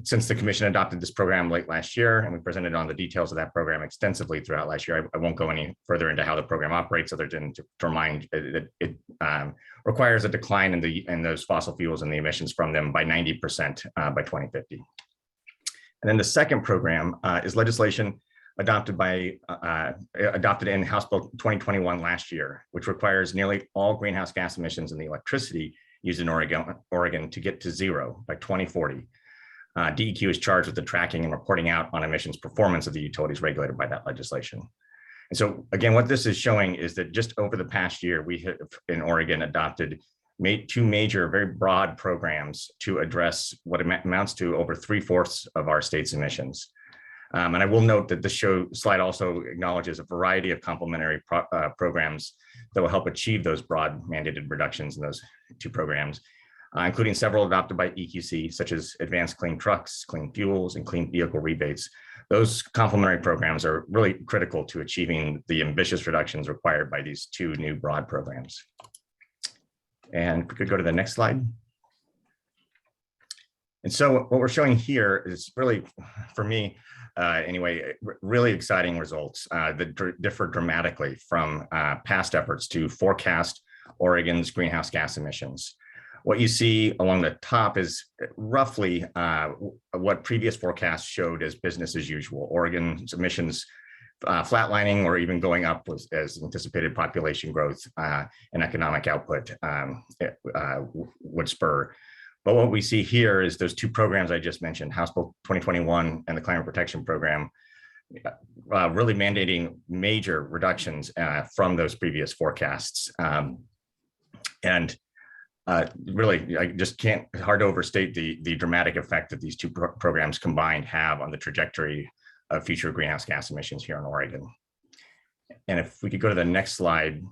N: Since the commission adopted this program late last year, and we presented on the details of that program extensively throughout last year, I won't go any further into how the program operates, other than to remind that it requires a decline in those fossil fuels and the emissions from them by 90% by 2050. And then the second program is legislation adopted in House Bill 2021 last year, which requires nearly all greenhouse gas emissions in the electricity used in Oregon to get to zero by 2040. DEQ is charged with the tracking and reporting out on emissions performance of the utilities regulated by that legislation. And so again, what this is showing is that just over the past year, we have in Oregon adopted two major, very broad programs to address what amounts to over 3/4 of our state's emissions. And I will note that this slide also acknowledges a variety of complementary programs that will help achieve those broad mandated reductions in those two programs, including several adopted by EQC, such as advanced clean trucks, clean fuels, and clean vehicle rebates. Those complementary programs are really critical to achieving the ambitious reductions required by these two new broad programs. And if we could go to the next slide. And so what we're showing here is really, for me, anyway, really exciting results that differ dramatically from past efforts to forecast Oregon's greenhouse gas emissions. What you see along the top is roughly what previous forecasts showed as business as usual. Oregon's emissions flatlining or even going up as anticipated population growth and economic output would spur. But what we see here is those two programs I just mentioned, House Bill 2021 and the Climate Protection Program, really mandating major reductions from those previous forecasts. Really, I just can't hard to overstate the dramatic effect that these two programs combined have on the trajectory of future greenhouse gas emissions here in Oregon. And if we could go to the next slide.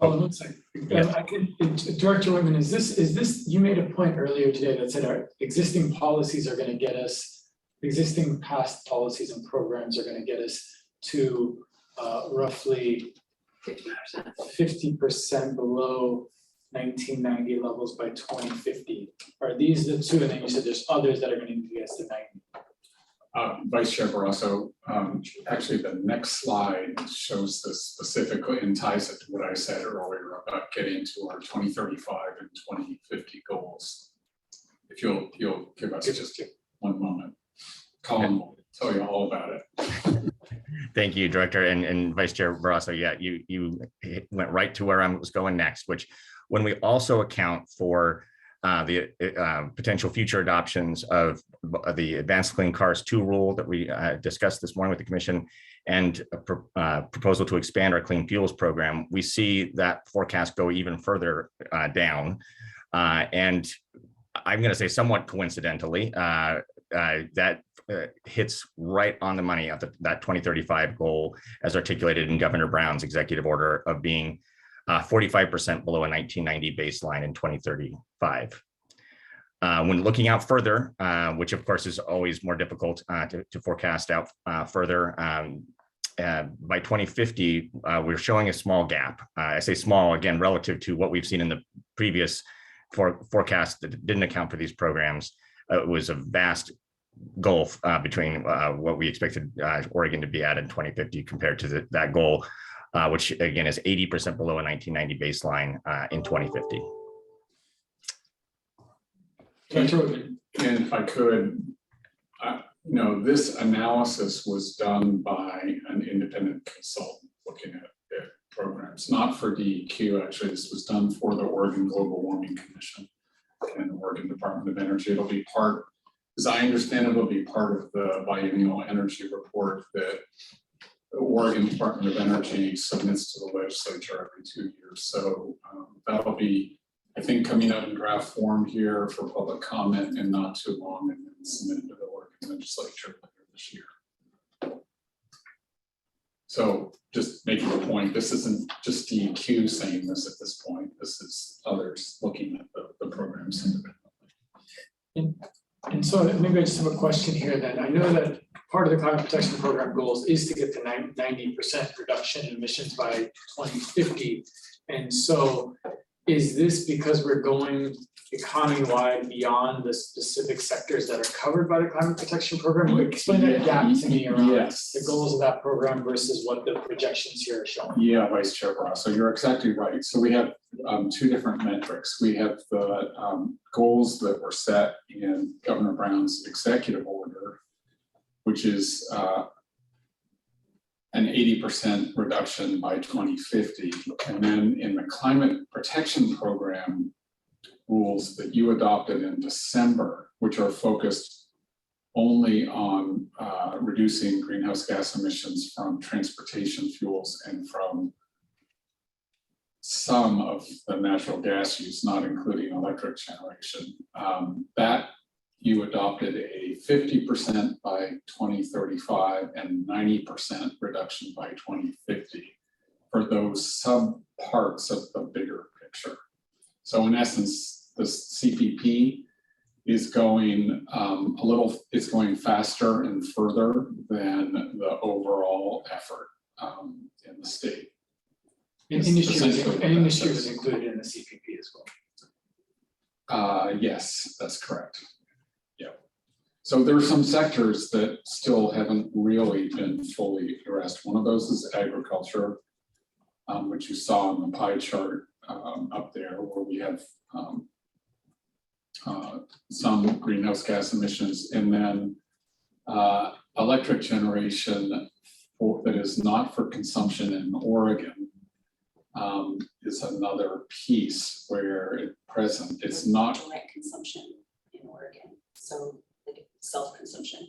A: Hold on one second. Director Whitman, is this, you made a point earlier today that said our existing policies are going to get us, existing past policies and programs are going to get us to roughly 50% below 1990 levels by 2050. Are these the two? And then you said there's others that are going to get us to 90.
B: Vice Chair Barrasso, actually the next slide shows this specifically and ties it to what I said earlier about getting to our 2035 and 2050 goals. If you'll give us just one moment, Colin will tell you all about it.
N: Thank you, Director and Vice Chair Barrasso. Yeah, you went right to where I was going next, which when we also account for the potential future adoptions of the Advanced Clean Cars 2 rule that we discussed this morning with the Commission and a proposal to expand our clean fuels program, we see that forecast go even further down. And I'm going to say somewhat coincidentally, that hits right on the money of that 2035 goal as articulated in Governor Brown's executive order of being 45% below a 1990 baseline in 2035. When looking out further, which of course is always more difficult to forecast out further, by 2050, we're showing a small gap. I say small, again, relative to what we've seen in the previous forecast that didn't account for these programs. It was a vast gulf between what we expected Oregon to be at in 2050 compared to that goal, which again is 80% below a 1990 baseline in 2050.
B: And if I could, this analysis was done by an independent consultant looking at programs, not for DEQ. Actually, this was done for the Oregon Global Warming Commission and the Oregon Department of Energy. It'll be part, as I understand it, it'll be part of the biennial energy report that the Oregon Department of Energy submits to the legislature every 2 years. So that'll be, I think, coming out in draft form here for public comment and not too long, and then submitted to the Oregon legislature later this year. So just making the point, this isn't just DEQ saying this at this point. This is others looking at the programs independently.
A: And so maybe I just have a question here then. I know that part of the climate protection program goals is to get to 90% reduction in emissions by 2050. And so is this because we're going economy-wide beyond the specific sectors that are covered by the climate protection program? Explain that gap to me around the goals of that program versus what the projections here are showing.
B: Yeah, Vice Chair Barrasso, you're exactly right. So we have two different metrics. We have the goals that were set in Governor Brown's executive order, which is an 80% reduction by 2050. And then in the climate protection program rules that you adopted in December, which are focused only on reducing greenhouse gas emissions from transportation fuels and from some of the natural gas use, not including electric generation, that you adopted a 50% by 2035 and 90% reduction by 2050 for those sub parts of the bigger picture. So in essence, the CPP is going it's going faster and further than the overall effort in the state.
A: And industry was included in the CPP as well.
B: Yes, that's correct. Yeah. So there are some sectors that still haven't really been fully addressed. One of those is agriculture, which you saw on the pie chart up there where we have some greenhouse gas emissions, and then electric generation that is not for consumption in Oregon is another piece where at present it's not
I: direct consumption in Oregon, so like self-consumption.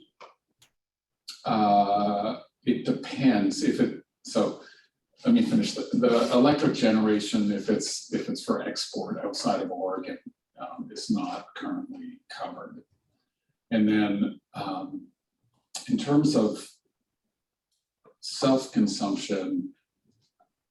B: It depends if it, so let me finish the electric generation, if it's for export outside of Oregon, is not currently covered. And then in terms of self-consumption,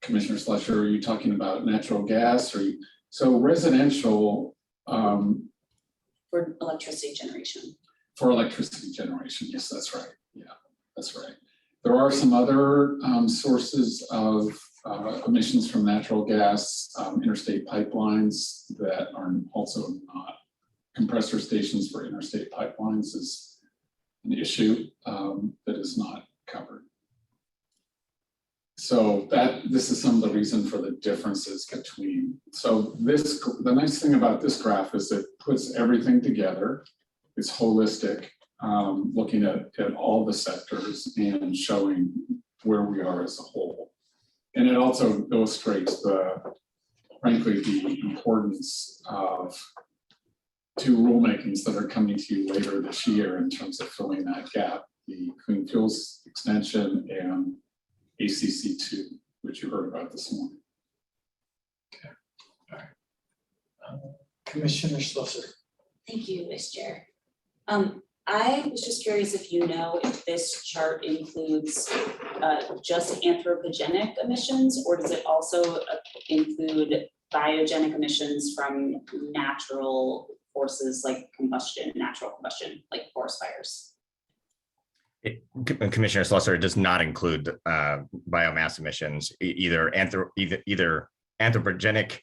B: Commissioner Slusher, are you talking about natural gas, or so residential?
I: For electricity generation.
B: For electricity generation, yes, that's right. Yeah, that's right. There are some other sources of emissions from natural gas, interstate pipelines that are also not. Compressor stations for interstate pipelines is an issue that is not covered. So this is some of the reason for the differences between. So the nice thing about this graph is it puts everything together. It's holistic, looking at all the sectors and showing where we are as a whole. And it also illustrates frankly, the importance of two rulemakings that are coming to you later this year in terms of filling that gap, the Clean Fuels Extension and EQC 2, which you heard about this morning.
A: Okay, all right. Commissioner Schlosser.
I: Thank you, Vice Chair. I was just curious if you know if this chart includes just anthropogenic emissions, or does it also include biogenic emissions from natural forces like combustion, natural combustion, like forest fires?
N: Commissioner Slusser, does not include biomass emissions, either anthropogenic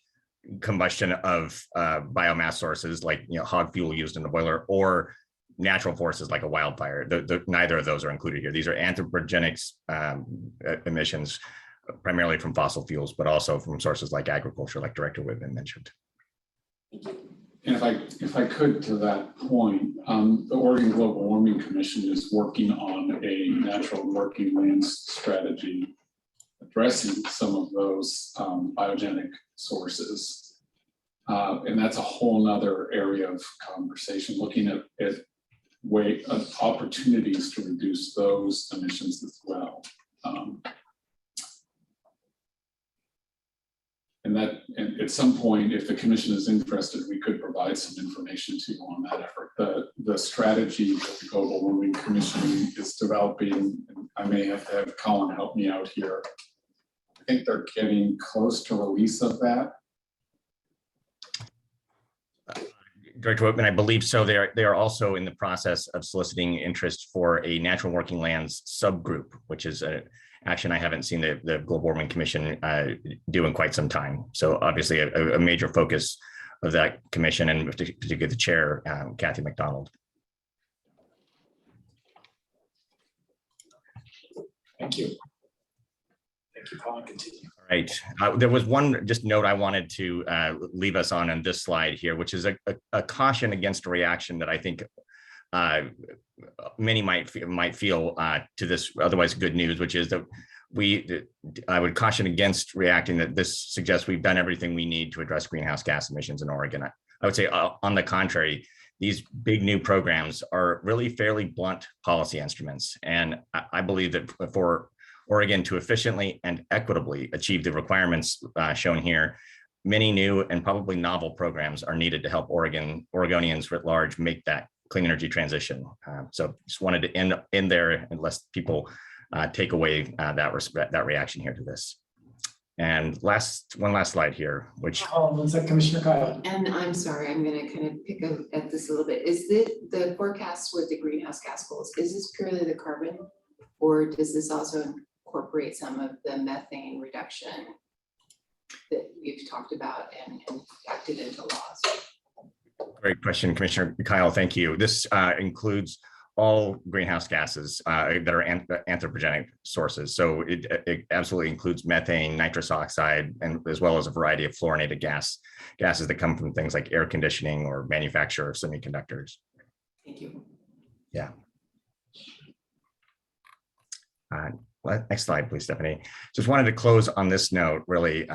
N: combustion of biomass sources like hog fuel used in the boiler, or natural forces like a wildfire. Neither of those are included here. These are anthropogenic emissions, primarily from fossil fuels, but also from sources like agriculture, like Director Whitman mentioned.
B: And if I could, to that point, the Oregon Global Warming Commission is working on a natural working lands strategy addressing some of those biogenic sources. And that's a whole nother area of conversation, looking at opportunities to reduce those emissions as well. And at some point, if the commission is interested, we could provide some information to you on that effort. The strategy that the Global Warming Commission is developing, and I may have to have Colin help me out here. I think they're getting close to release of that.
N: Director Whitman, I believe so. They are also in the process of soliciting interest for a natural working lands subgroup, which is an action I haven't seen the Global Warming Commission do in quite some time. So obviously a major focus of that commission, and particularly the chair, Kathy McDonald.
A: Thank you. Thank you, Colin. Continue.
N: All right. There was one just note I wanted to leave us on this slide here, which is a caution against a reaction that I think many might feel to this otherwise good news, which is that I would caution against reacting that this suggests we've done everything we need to address greenhouse gas emissions in Oregon. I would say on the contrary, these big new programs are really fairly blunt policy instruments. And I believe that for Oregon to efficiently and equitably achieve the requirements shown here, many new and probably novel programs are needed to help Oregonians writ large make that clean energy transition. So just wanted to end there, unless people take away that reaction here to this. And one last slide here, which.
A: One second, Commissioner Kyle.
H: And I'm sorry, I'm going to kind of pick at this a little bit. Is the forecast with the greenhouse gas goals, is this purely the carbon, or does this also incorporate some of the methane reduction that we've talked about and acted into laws?
N: Great question, Commissioner Kyle. Thank you. This includes all greenhouse gases that are anthropogenic sources. So it absolutely includes methane, nitrous oxide, and as well as a variety of fluorinated gases that come from things like air conditioning or manufacture of semiconductors.
I: Thank you.
N: Yeah. Next slide, please, Stephanie. Just wanted to close on this note, really.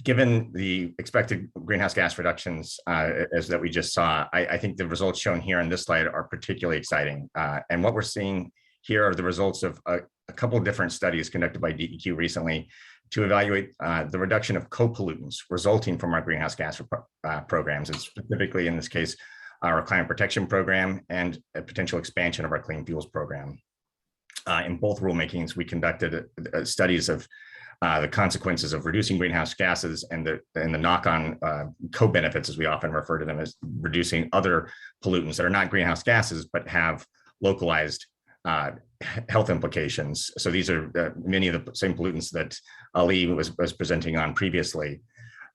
N: Given the expected greenhouse gas reductions as that we just saw, I think the results shown here on this slide are particularly exciting. And what we're seeing here are the results of a couple of different studies conducted by DEQ recently to evaluate the reduction of co-pollutants resulting from our greenhouse gas programs, and specifically in this case, our climate protection program and a potential expansion of our clean fuels program. In both rulemakings, we conducted studies of the consequences of reducing greenhouse gases and the knock-on co-benefits, as we often refer to them, as reducing other pollutants that are not greenhouse gases but have localized health implications. So these are many of the same pollutants that Ali was presenting on previously.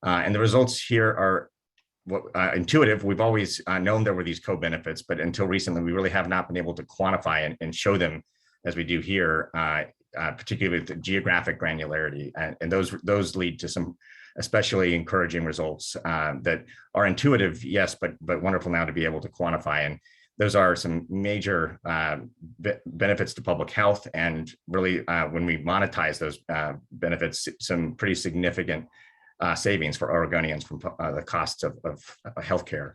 N: And the results here are intuitive. We've always known there were these co-benefits, but until recently, we really have not been able to quantify and show them as we do here, particularly with the geographic granularity. And those lead to some especially encouraging results that are intuitive, yes, but wonderful now to be able to quantify. And those are some major benefits to public health, and really when we monetize those benefits, some pretty significant savings for Oregonians from the costs of healthcare.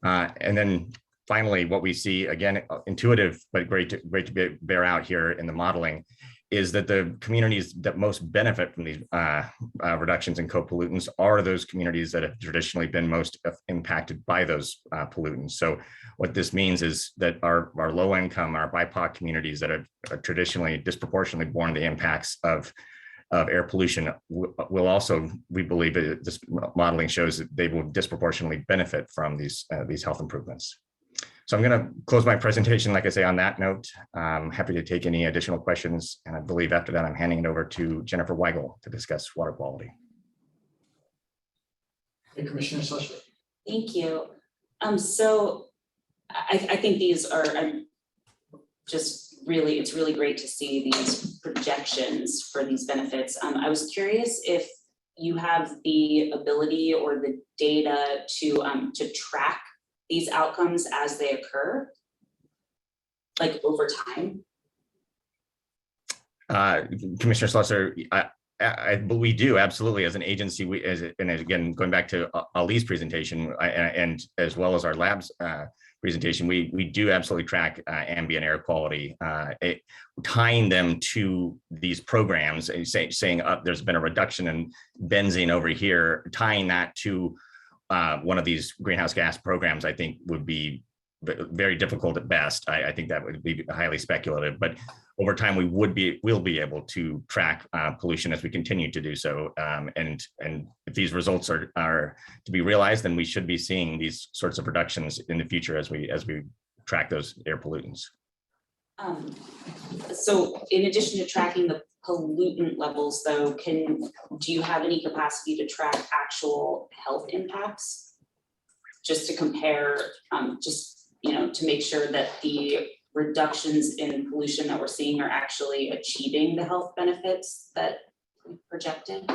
N: And then finally, what we see, again, intuitive, but great to bear out here in the modeling, is that the communities that most benefit from these reductions in co-pollutants are those communities that have traditionally been most impacted by those pollutants. So what this means is that our low income, our BIPOC communities that have traditionally disproportionately borne the impacts of air pollution will also, we believe, this modeling shows that they will disproportionately benefit from these health improvements. So I'm going to close my presentation, like I say, on that note. I'm happy to take any additional questions. And I believe after that, I'm handing it over to Jennifer Weigel to discuss water quality.
A: Hey, Commissioner Slusher.
I: Thank you. So I think these are just really, it's really great to see these projections for these benefits. I was curious if you have the ability or the data to track these outcomes as they occur, like over time?
N: Commissioner Slusser, we do absolutely as an agency. And again, going back to Ali's presentation and as well as our lab's presentation, we do absolutely track ambient air quality, tying them to these programs, saying there's been a reduction in benzene over here, tying that to one of these greenhouse gas programs, I think would be very difficult at best. I think that would be highly speculative, but over time we'll be able to track pollution as we continue to do so. And if these results are to be realized, then we should be seeing these sorts of reductions in the future as we track those air pollutants.
I: So in addition to tracking the pollutant levels, though, do you have any capacity to track actual health impacts? Just to compare, to make sure that the reductions in pollution that we're seeing are actually achieving the health benefits that we projected?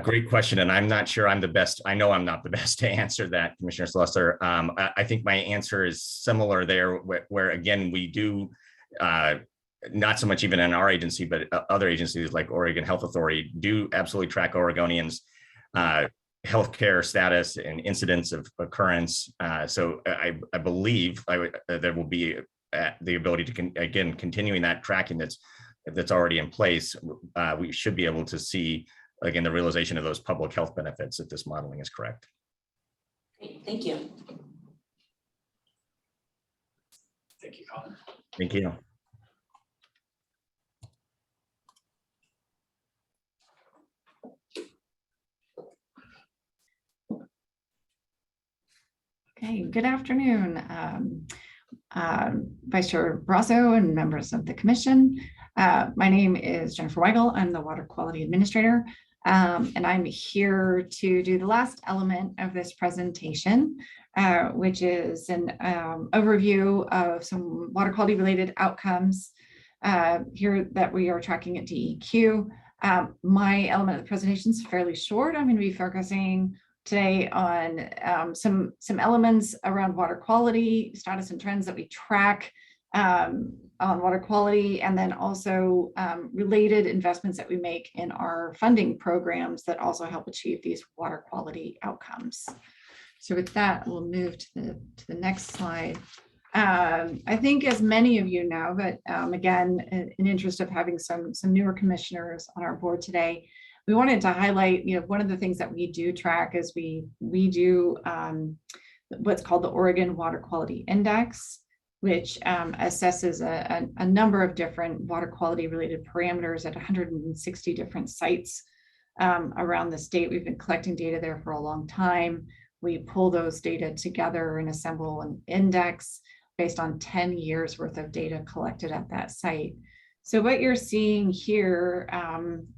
N: Great question, and I'm not sure I'm the best. I know I'm not the best to answer that, Commissioner Slusser. I think my answer is similar there, where again, we do, not so much even in our agency, but other agencies like Oregon Health Authority do absolutely track Oregonians' healthcare status and incidents of occurrence. So I believe there will be the ability to, continuing that tracking that's already in place. We should be able to see, again, the realization of those public health benefits if this modeling is correct.
I: Great, thank you.
A: Thank you, Colin.
N: Thank you.
O: Okay, good afternoon, Vice Chair Barrasso and members of the Commission. My name is Jennifer Weigel. I'm the Water Quality Administrator, and I'm here to do the last element of this presentation, which is an overview of some water quality related outcomes here that we are tracking at DEQ. My element of the presentation is fairly short. I'm going to be focusing today on some elements around water quality, status and trends that we track on water quality, and then also related investments that we make in our funding programs that also help achieve these water quality outcomes. So with that, we'll move to the next slide. I think as many of you know, but again, in interest of having some newer commissioners on our board today, we wanted to highlight, one of the things that we do track is we do what's called the Oregon Water Quality Index, which assesses a number of different water quality related parameters at 160 different sites around the state. We've been collecting data there for a long time. We pull those data together and assemble an index based on 10 years worth of data collected at that site. So what you're seeing here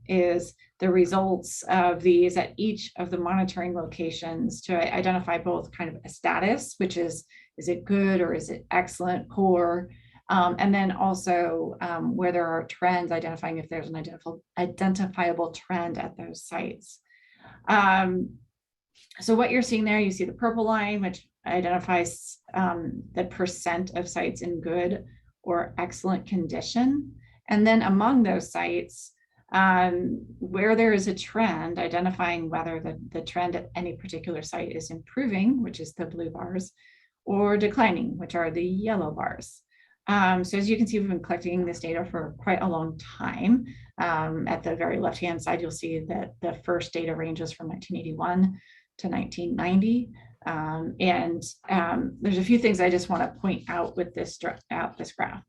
O: is the results of these at each of the monitoring locations to identify both kind of a status, which is it good or is it excellent, poor, and then also where there are trends, identifying if there's an identifiable trend at those sites. So what you're seeing there, you see the purple line, which identifies the percent of sites in good or excellent condition. And then among those sites, where there is a trend, identifying whether the trend at any particular site is improving, which is the blue bars, or declining, which are the yellow bars. So as you can see, we've been collecting this data for quite a long time. At the very left-hand side, you'll see that the first data ranges from 1981 to 1990. There's a few things I just want to point out with this graph.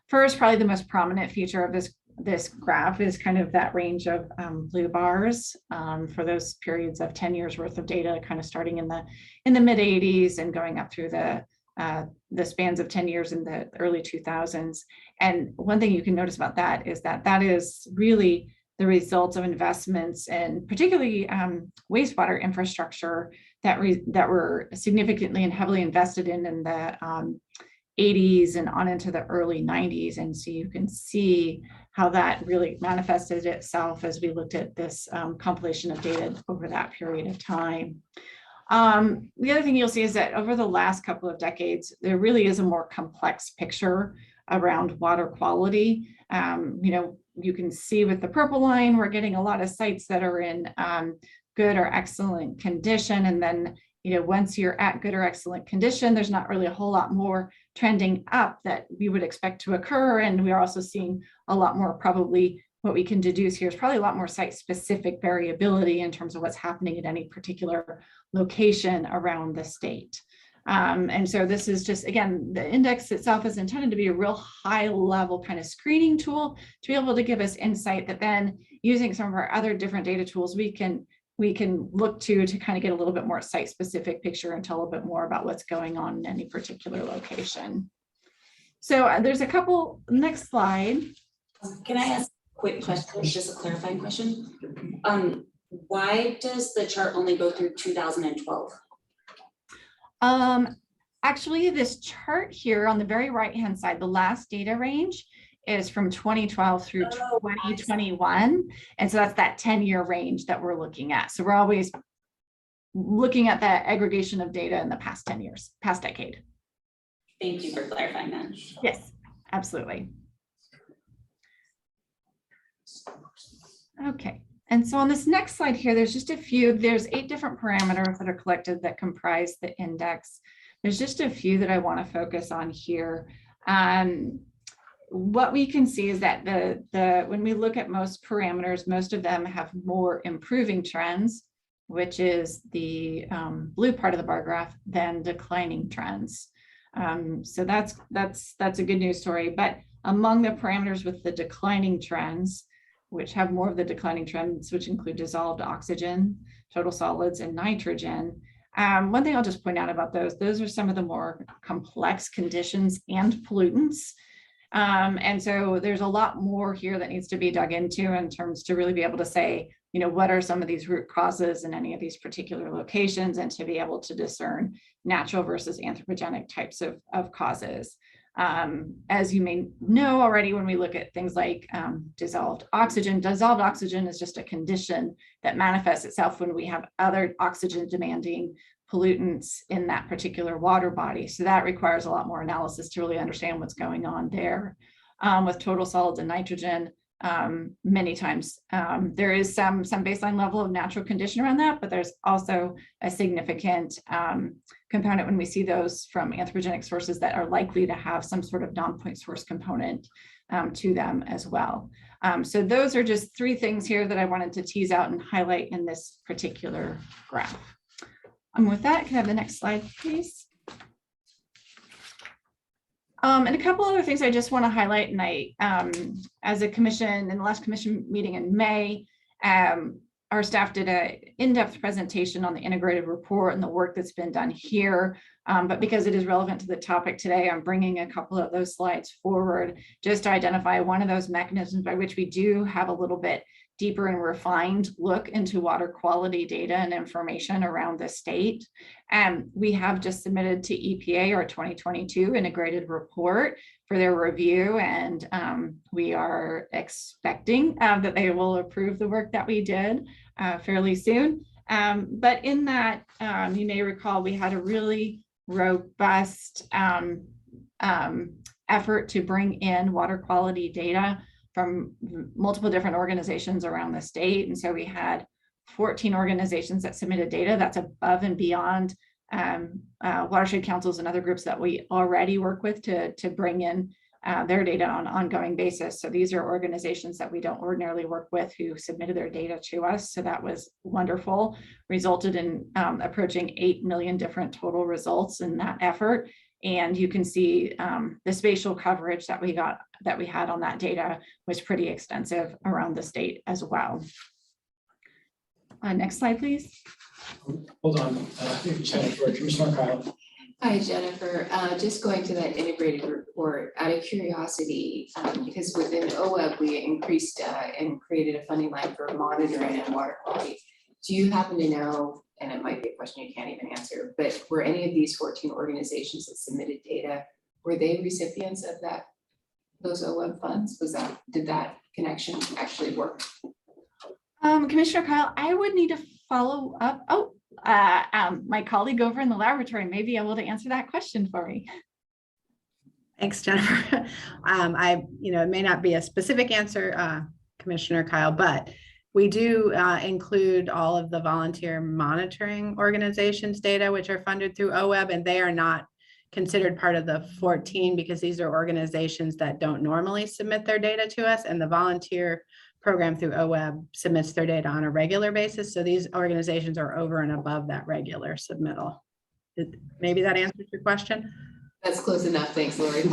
O: First, probably the most prominent feature of this graph is kind of that range of blue bars for those periods of 10 years worth of data, kind of starting in the mid 80s and going up through the spans of 10 years in the early 2000s. And one thing you can notice about that is that is really the results of investments and particularly wastewater infrastructure that were significantly and heavily invested in the 80s and on into the early 90s. And so you can see how that really manifested itself as we looked at this compilation of data over that period of time. The other thing you'll see is that over the last couple of decades, there really is a more complex picture around water quality. You can see with the purple line, we're getting a lot of sites that are in good or excellent condition. And then, once you're at good or excellent condition, there's not really a whole lot more trending up that we would expect to occur. And we are also seeing a lot more, probably what we can deduce here is probably a lot more site-specific variability in terms of what's happening at any particular location around the state. And so this is just, again, the index itself is intended to be a real high-level kind of screening tool to be able to give us insight that then, using some of our other different data tools, we can look to kind of get a little bit more site-specific picture and tell a little bit more about what's going on in any particular location. So there's a couple, next slide.
I: Can I ask a quick question, just a clarifying question? Why does the chart only go through 2012?
O: Actually, this chart here on the very right-hand side, the last data range is from 2012 through 2021. And so that's that 10-year range that we're looking at. So we're always looking at that aggregation of data in the past 10 years, past decade.
I: Thank you for clarifying that.
O: Yes, absolutely. Okay. And so on this next slide here, there's 8 different parameters that are collected that comprise the index. There's just a few that I want to focus on here. What we can see is that when we look at most parameters, most of them have more improving trends, which is the blue part of the bar graph, than declining trends. So that's a good news story. But among the parameters with the declining trends, which have more of the declining trends, which include dissolved oxygen, total solids, and nitrogen. One thing I'll just point out about those are some of the more complex conditions and pollutants. And so there's a lot more here that needs to be dug into in terms to really be able to say what are some of these root causes in any of these particular locations, and to be able to discern natural versus anthropogenic types of causes. As you may know already, when we look at things like dissolved oxygen is just a condition that manifests itself when we have other oxygen demanding pollutants in that particular water body. So that requires a lot more analysis to really understand what's going on there. With total solids and nitrogen, many times there is some baseline level of natural condition around that, but there's also a significant component when we see those from anthropogenic sources that are likely to have some sort of non-point source component to them as well. So those are just 3 things here that I wanted to tease out and highlight in this particular graph. With that, can I have the next slide, please? And a couple other things I just want to highlight, and I, as a commission, in the last commission meeting in May, our staff did an in-depth presentation on the integrated report and the work that's been done here. But because it is relevant to the topic today, I'm bringing a couple of those slides forward just to identify one of those mechanisms by which we do have a little bit deeper and refined look into water quality data and information around the state. We have just submitted to EPA our 2022 integrated report for their review, and we are expecting that they will approve the work that we did fairly soon. But in that, you may recall, we had a really robust effort to bring in water quality data from multiple different organizations around the state. And so we had 14 organizations that submitted data. That's above and beyond watershed councils and other groups that we already work with to bring in their data on an ongoing basis. So these are organizations that we don't ordinarily work with who submitted their data to us. So that was wonderful, resulted in approaching 8 million different total results in that effort. And you can see the spatial coverage that we had on that data was pretty extensive around the state as well. Next slide, please.
A: Hold on, Jennifer, Commissioner Kyle.
H: Hi, Jennifer. Just going to that integrated report, out of curiosity, because within OWEB, we increased and created a funding line for monitoring and water quality. Do you happen to know, and it might be a question you can't even answer, but were any of these 14 organizations that submitted data, were they recipients of those OWEB funds? Did that connection actually work?
O: Commissioner Kyle, I would need to follow up. My colleague over in the laboratory may be able to answer that question for me.
L: Thanks, Jennifer. It may not be a specific answer, Commissioner Kyle, but we do include all of the volunteer monitoring organizations data, which are funded through OWEB, and they are not considered part of the 14 because these are organizations that don't normally submit their data to us, and the volunteer program through OWEB submits their data on a regular basis. So these organizations are over and above that regular submittal. Maybe that answers your question?
H: That's close enough. Thanks, Lori.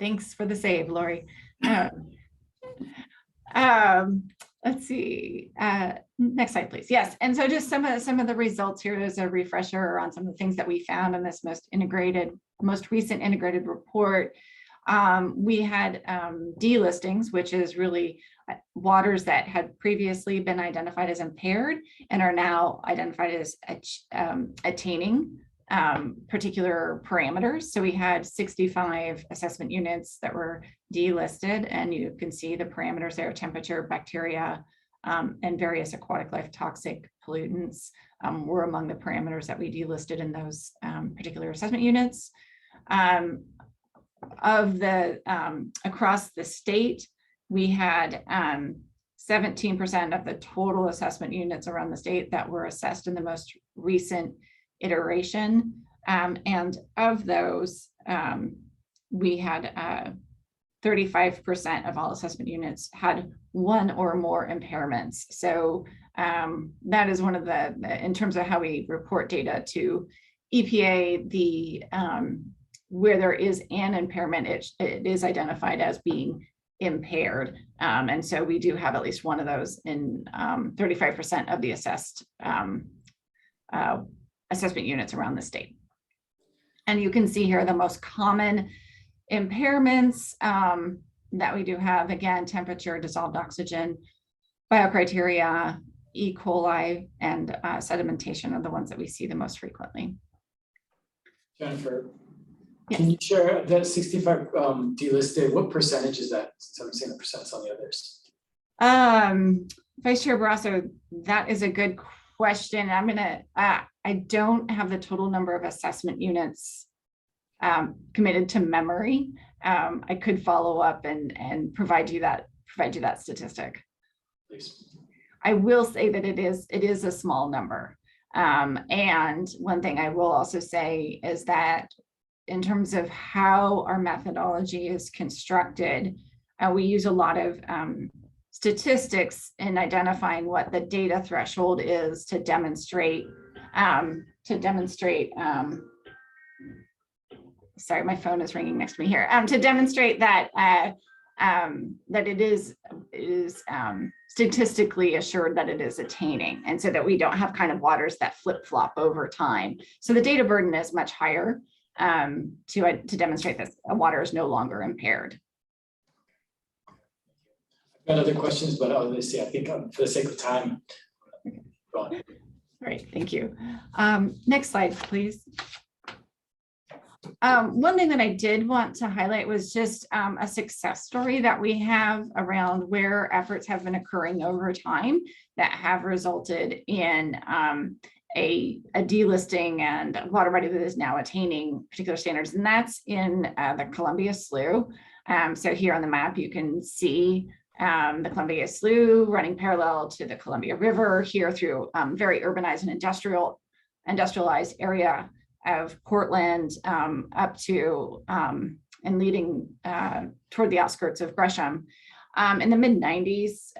O: Thanks for the save, Lori. Let's see. Next slide, please. Yes, and so just some of the results here as a refresher on some of the things that we found in this most recent integrated report. We had delistings, which is really waters that had previously been identified as impaired and are now identified as attaining particular parameters. So we had 65 assessment units that were delisted, and you can see the parameters there: temperature, bacteria, and various aquatic life toxic pollutants were among the parameters that we delisted in those particular assessment units. Across the state, we had 17% of the total assessment units around the state that were assessed in the most recent iteration. And of those, we had 35% of all assessment units had one or more impairments. So that is one of in terms of how we report data to EPA, where there is an impairment, it is identified as being impaired. And so we do have at least one of those in 35% of the assessed assessment units around the state. And you can see here the most common impairments that we do have, again, temperature, dissolved oxygen, biocriteria, E. coli, and sedimentation are the ones that we see the most frequently.
A: Jennifer, can you share that 65 delisted, what percentage is that? So I'm saying the percents on the others.
O: Vice Chair Barrasso, that is a good question. I'm gonna, I don't have the total number of assessment units committed to memory. I could follow up and provide you that statistic.
A: Please.
O: I will say that it is a small number. And one thing I will also say is that in terms of how our methodology is constructed, we use a lot of statistics in identifying what the data threshold is to demonstrate, sorry, my phone is ringing next to me here, to demonstrate that that it is statistically assured that it is attaining, and so that we don't have kind of waters that flip-flop over time. So the data burden is much higher to demonstrate that a water is no longer impaired.
A: I've got other questions, but obviously I think for the sake of time, go on.
O: All right, thank you. Next slide, please. One thing that I did want to highlight was just a success story that we have around where efforts have been occurring over time that have resulted in a delisting and water body that is now attaining particular standards, and that's in the Columbia Slough. So here on the map, you can see the Columbia Slough running parallel to the Columbia River here through very urbanized and industrialized area of Portland up to and leading toward the outskirts of Gresham. In the mid-90s,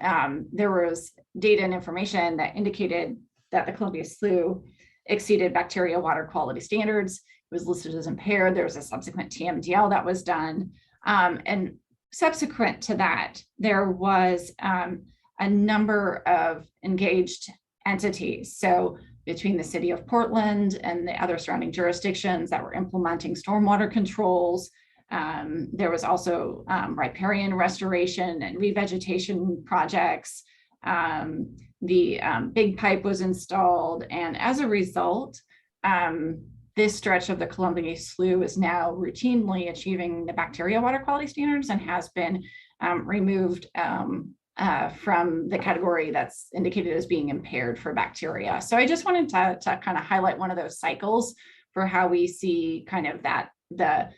O: there was data and information that indicated that the Columbia Slough exceeded bacteria water quality standards. It was listed as impaired. There was a subsequent TMDL that was done. And subsequent to that, there was a number of engaged entities. So between the city of Portland and the other surrounding jurisdictions that were implementing stormwater controls. There was also riparian restoration and revegetation projects. The big pipe was installed, and as a result, this stretch of the Columbia Slough is now routinely achieving the bacteria water quality standards and has been removed from the category that's indicated as being impaired for bacteria. So I just wanted to kind of highlight one of those cycles for how we see kind of that the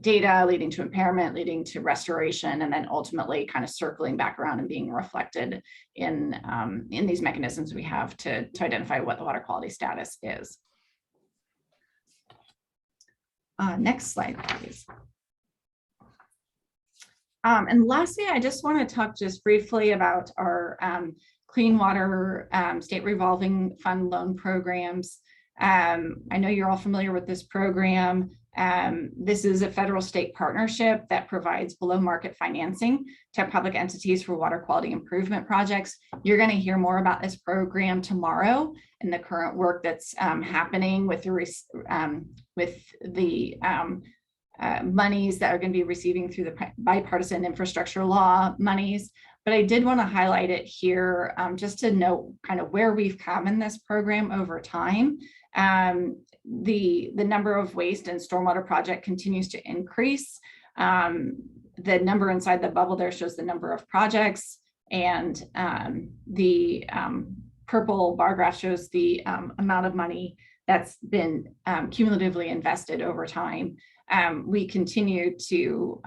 O: data leading to impairment, leading to restoration, and then ultimately kind of circling back around and being reflected in these mechanisms we have to identify what the water quality status is. Next slide, please. And lastly, I just want to talk just briefly about our clean water state revolving fund loan programs. I know you're all familiar with this program. This is a federal state partnership that provides below market financing to public entities for water quality improvement projects. You're going to hear more about this program tomorrow and the current work that's happening with the monies that are going to be receiving through the bipartisan infrastructure law monies. But I did want to highlight it here just to note kind of where we've come in this program over time. The number of waste and stormwater project continues to increase. The number inside the bubble there shows the number of projects, and the purple bar graph shows the amount of money that's been cumulatively invested over time. We continue to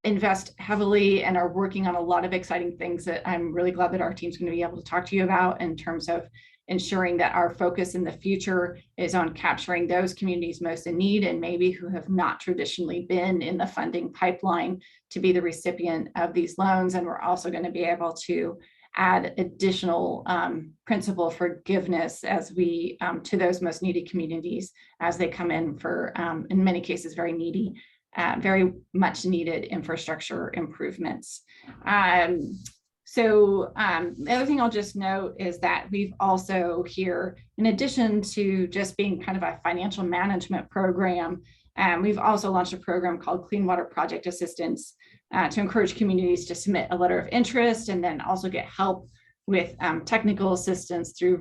O: invest heavily and are working on a lot of exciting things that I'm really glad that our team's going to be able to talk to you about in terms of ensuring that our focus in the future is on capturing those communities most in need and maybe who have not traditionally been in the funding pipeline to be the recipient of these loans. And we're also going to be able to add additional principal forgiveness as we to those most needy communities as they come in for, in many cases, very needy, very much needed infrastructure improvements. So the other thing I'll just note is that we've also here, in addition to just being kind of a financial management program, And we've also launched a program called Clean Water Project Assistance to encourage communities to submit a letter of interest and then also get help with technical assistance through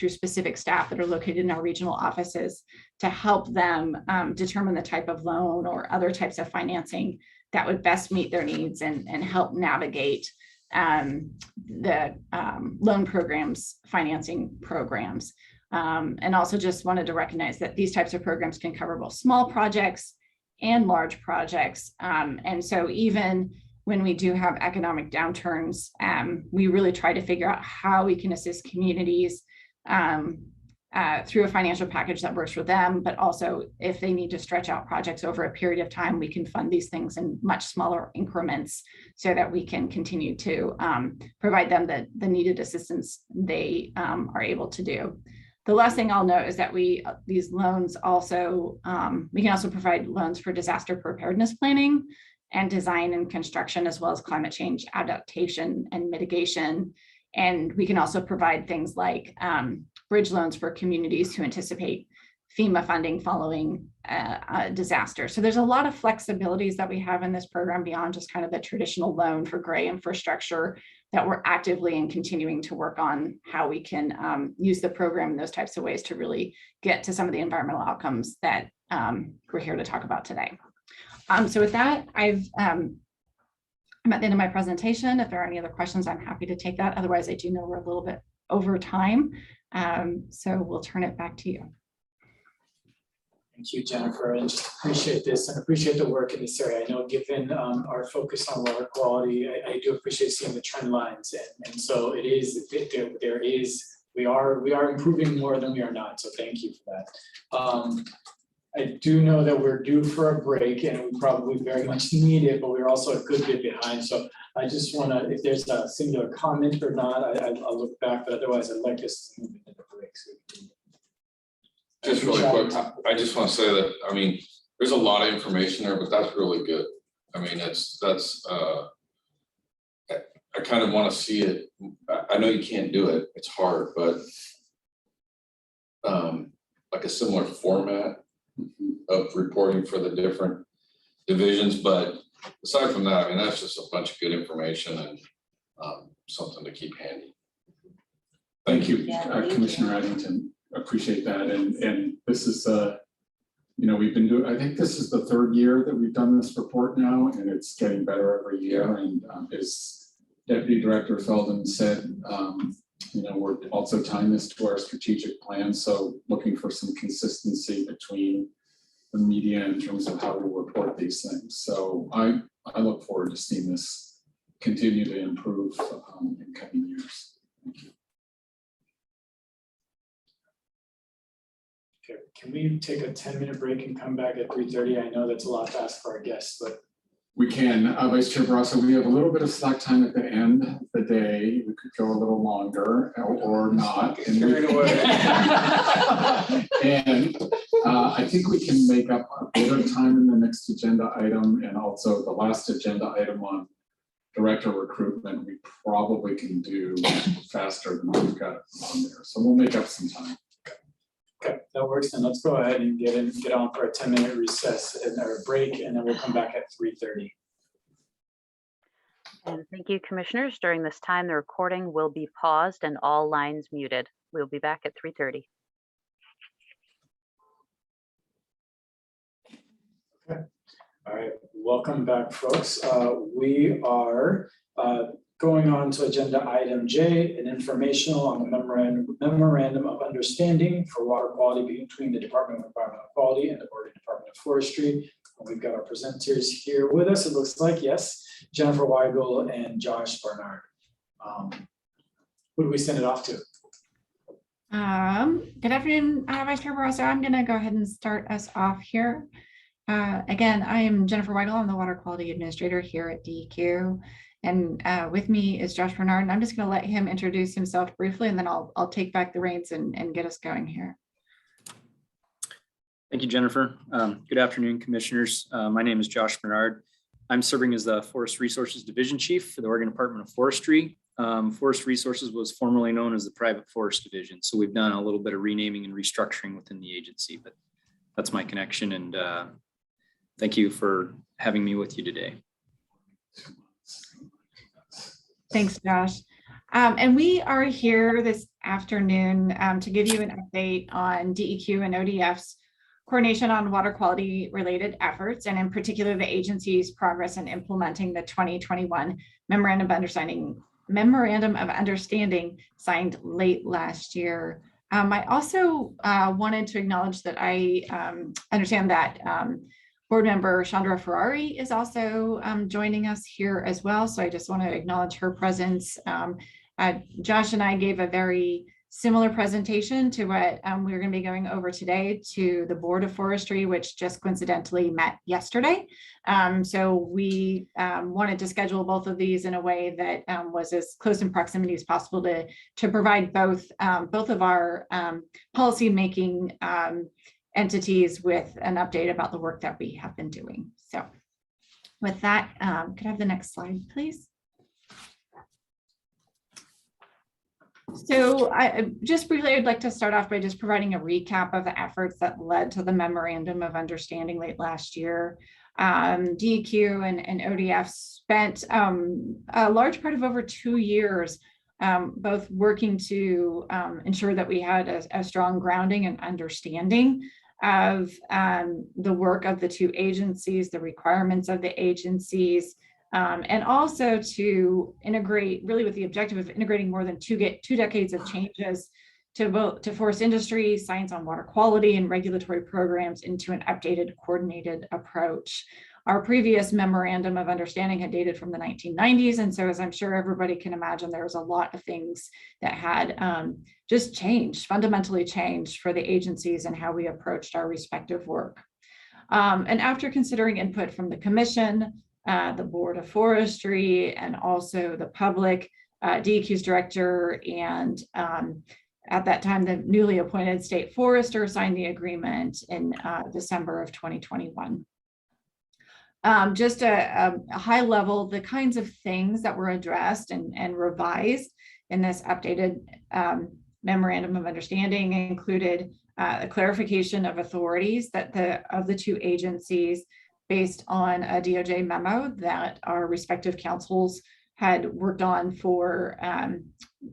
O: specific staff that are located in our regional offices to help them determine the type of loan or other types of financing that would best meet their needs and help navigate the loan programs, financing programs. And also just wanted to recognize that these types of programs can cover both small projects and large projects. And so even when we do have economic downturns, we really try to figure out how we can assist communities through a financial package that works for them, but also if they need to stretch out projects over a period of time, we can fund these things in much smaller increments so that we can continue to provide them the needed assistance they are able to do. The last thing I'll note is that these loans also, we can also provide loans for disaster preparedness planning and design and construction, as well as climate change adaptation and mitigation. And we can also provide things like bridge loans for communities who anticipate FEMA funding following a disaster. So there's a lot of flexibilities that we have in this program beyond just kind of the traditional loan for gray infrastructure that we're actively and continuing to work on how we can use the program in those types of ways to really get to some of the environmental outcomes that we're here to talk about today. So with that, I'm at the end of my presentation. If there are any other questions, I'm happy to take that. Otherwise, I do know we're a little bit over time. So we'll turn it back to you.
A: Thank you, Jennifer, and just appreciate this and appreciate the work in this area. I know given our focus on water quality, I do appreciate seeing the trend lines. And so it is, we are improving more than we are not. So thank you for that. I do know that we're due for a break and we probably very much need it, but we're also a good bit behind. So I just want to, if there's a singular comment or not, I'll look back, but otherwise I'd like us to move into the break. So
P: just really quick, I just want to say that, I mean, there's a lot of information there, but that's really good. I mean, I kind of want to see it. I know you can't do it, it's hard, but like a similar format of reporting for the different divisions. But aside from that, I mean, that's just a bunch of good information and something to keep handy.
B: Thank you, Commissioner Addington. Appreciate that. And this is, you know, we've been doing, I think this is the third year that we've done this report now, and it's getting better every year. And as Deputy Director Felden said, you know, we're also tying this to our strategic plan. So looking for some consistency between the media in terms of how we report these things. So I look forward to seeing this continue to improve in coming years. Thank you.
A: Okay, can we take a 10-minute break and come back at 3:30? I know that's a lot to ask for our guests, but
B: we can. Vice Chair Barrasso, we have a little bit of slack time at the end of the day. We could go a little longer or not. And I think we can make up a bit of time in the next agenda item, and also the last agenda item on director recruitment. We probably can do faster than we've got on there. So we'll make up some time.
A: okay, that works. And let's go ahead and get on for a 10-minute recess and or break, and then we'll come back at 3:30.
M: And thank you, commissioners. During this time, the recording will be paused and all lines muted. We'll be back at 3:30.
A: Okay. All right. Welcome back, folks. We are going on to agenda item J, an informational on the memorandum of understanding for water quality between the Department of Environmental Quality and the Oregon Department of Forestry. And we've got our presenters here with us. It looks like, yes, Jennifer Weigel and Josh Barnard. Who do we send it off to?
O: Good afternoon, Vice Chair Barrasso. I'm going to go ahead and start us off here. Again, I am Jennifer Weigel. I'm the Water Quality Administrator here at DEQ. And with me is Josh Barnard, and I'm just going to let him introduce himself briefly, and then I'll take back the reins and get us going here.
Q: Thank you, Jennifer. Good afternoon, commissioners. My name is Josh Barnard. I'm serving as the Forest Resources Division Chief for the Oregon Department of Forestry. Forest Resources was formerly known as the Private Forest Division, so we've done a little bit of renaming and restructuring within the agency, but that's my connection, and Thank you for having me with you today.
O: Thanks, Josh. And we are here this afternoon to give you an update on DEQ and ODF's coordination on water quality related efforts, and in particular, the agency's progress in implementing the 2021 Memorandum of Understanding signed late last year. I also wanted to acknowledge that I understand that Board Member Chandra Ferrari is also joining us here as well. So I just want to acknowledge her presence. Josh and I gave a very similar presentation to what we're going to be going over today to the Board of Forestry, which just coincidentally met yesterday. So we wanted to schedule both of these in a way that was as close in proximity as possible to provide both of our policy making entities with an update about the work that we have been doing. So with that, could I have the next slide, please? So I just briefly, I'd like to start off by just providing a recap of the efforts that led to the Memorandum of Understanding late last year. DEQ and ODF spent a large part of over 2 years both working to ensure that we had a strong grounding and understanding of the work of the two agencies, the requirements of the agencies, and also to integrate, really with the objective of integrating more than two decades of changes to forest industry, science on water quality, and regulatory programs into an updated, coordinated approach. Our previous Memorandum of Understanding had dated from the 1990s. And so, as I'm sure everybody can imagine, there was a lot of things that had just changed, fundamentally changed for the agencies and how we approached our respective work. And after considering input from the Commission, the Board of Forestry, and also the public, DEQ's director and at that time, the newly appointed state forester signed the agreement in December of 2021. Just a high level, the kinds of things that were addressed and revised in this updated Memorandum of Understanding included a clarification of authorities of the two agencies based on a DOJ memo that our respective councils had worked on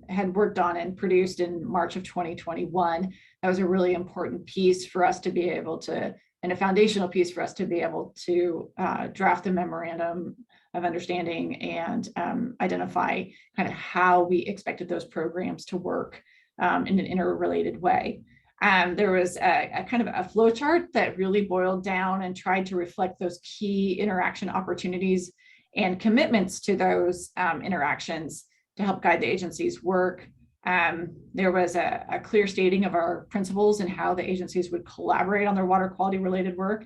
O: and produced in March of 2021. That was a really important piece for us to be able to, and a foundational piece for us to be able to draft the Memorandum of Understanding and identify kind of how we expected those programs to work in an interrelated way. There was a kind of a flow chart that really boiled down and tried to reflect those key interaction opportunities and commitments to those interactions to help guide the agency's work. There was a clear stating of our principles and how the agencies would collaborate on their water quality related work,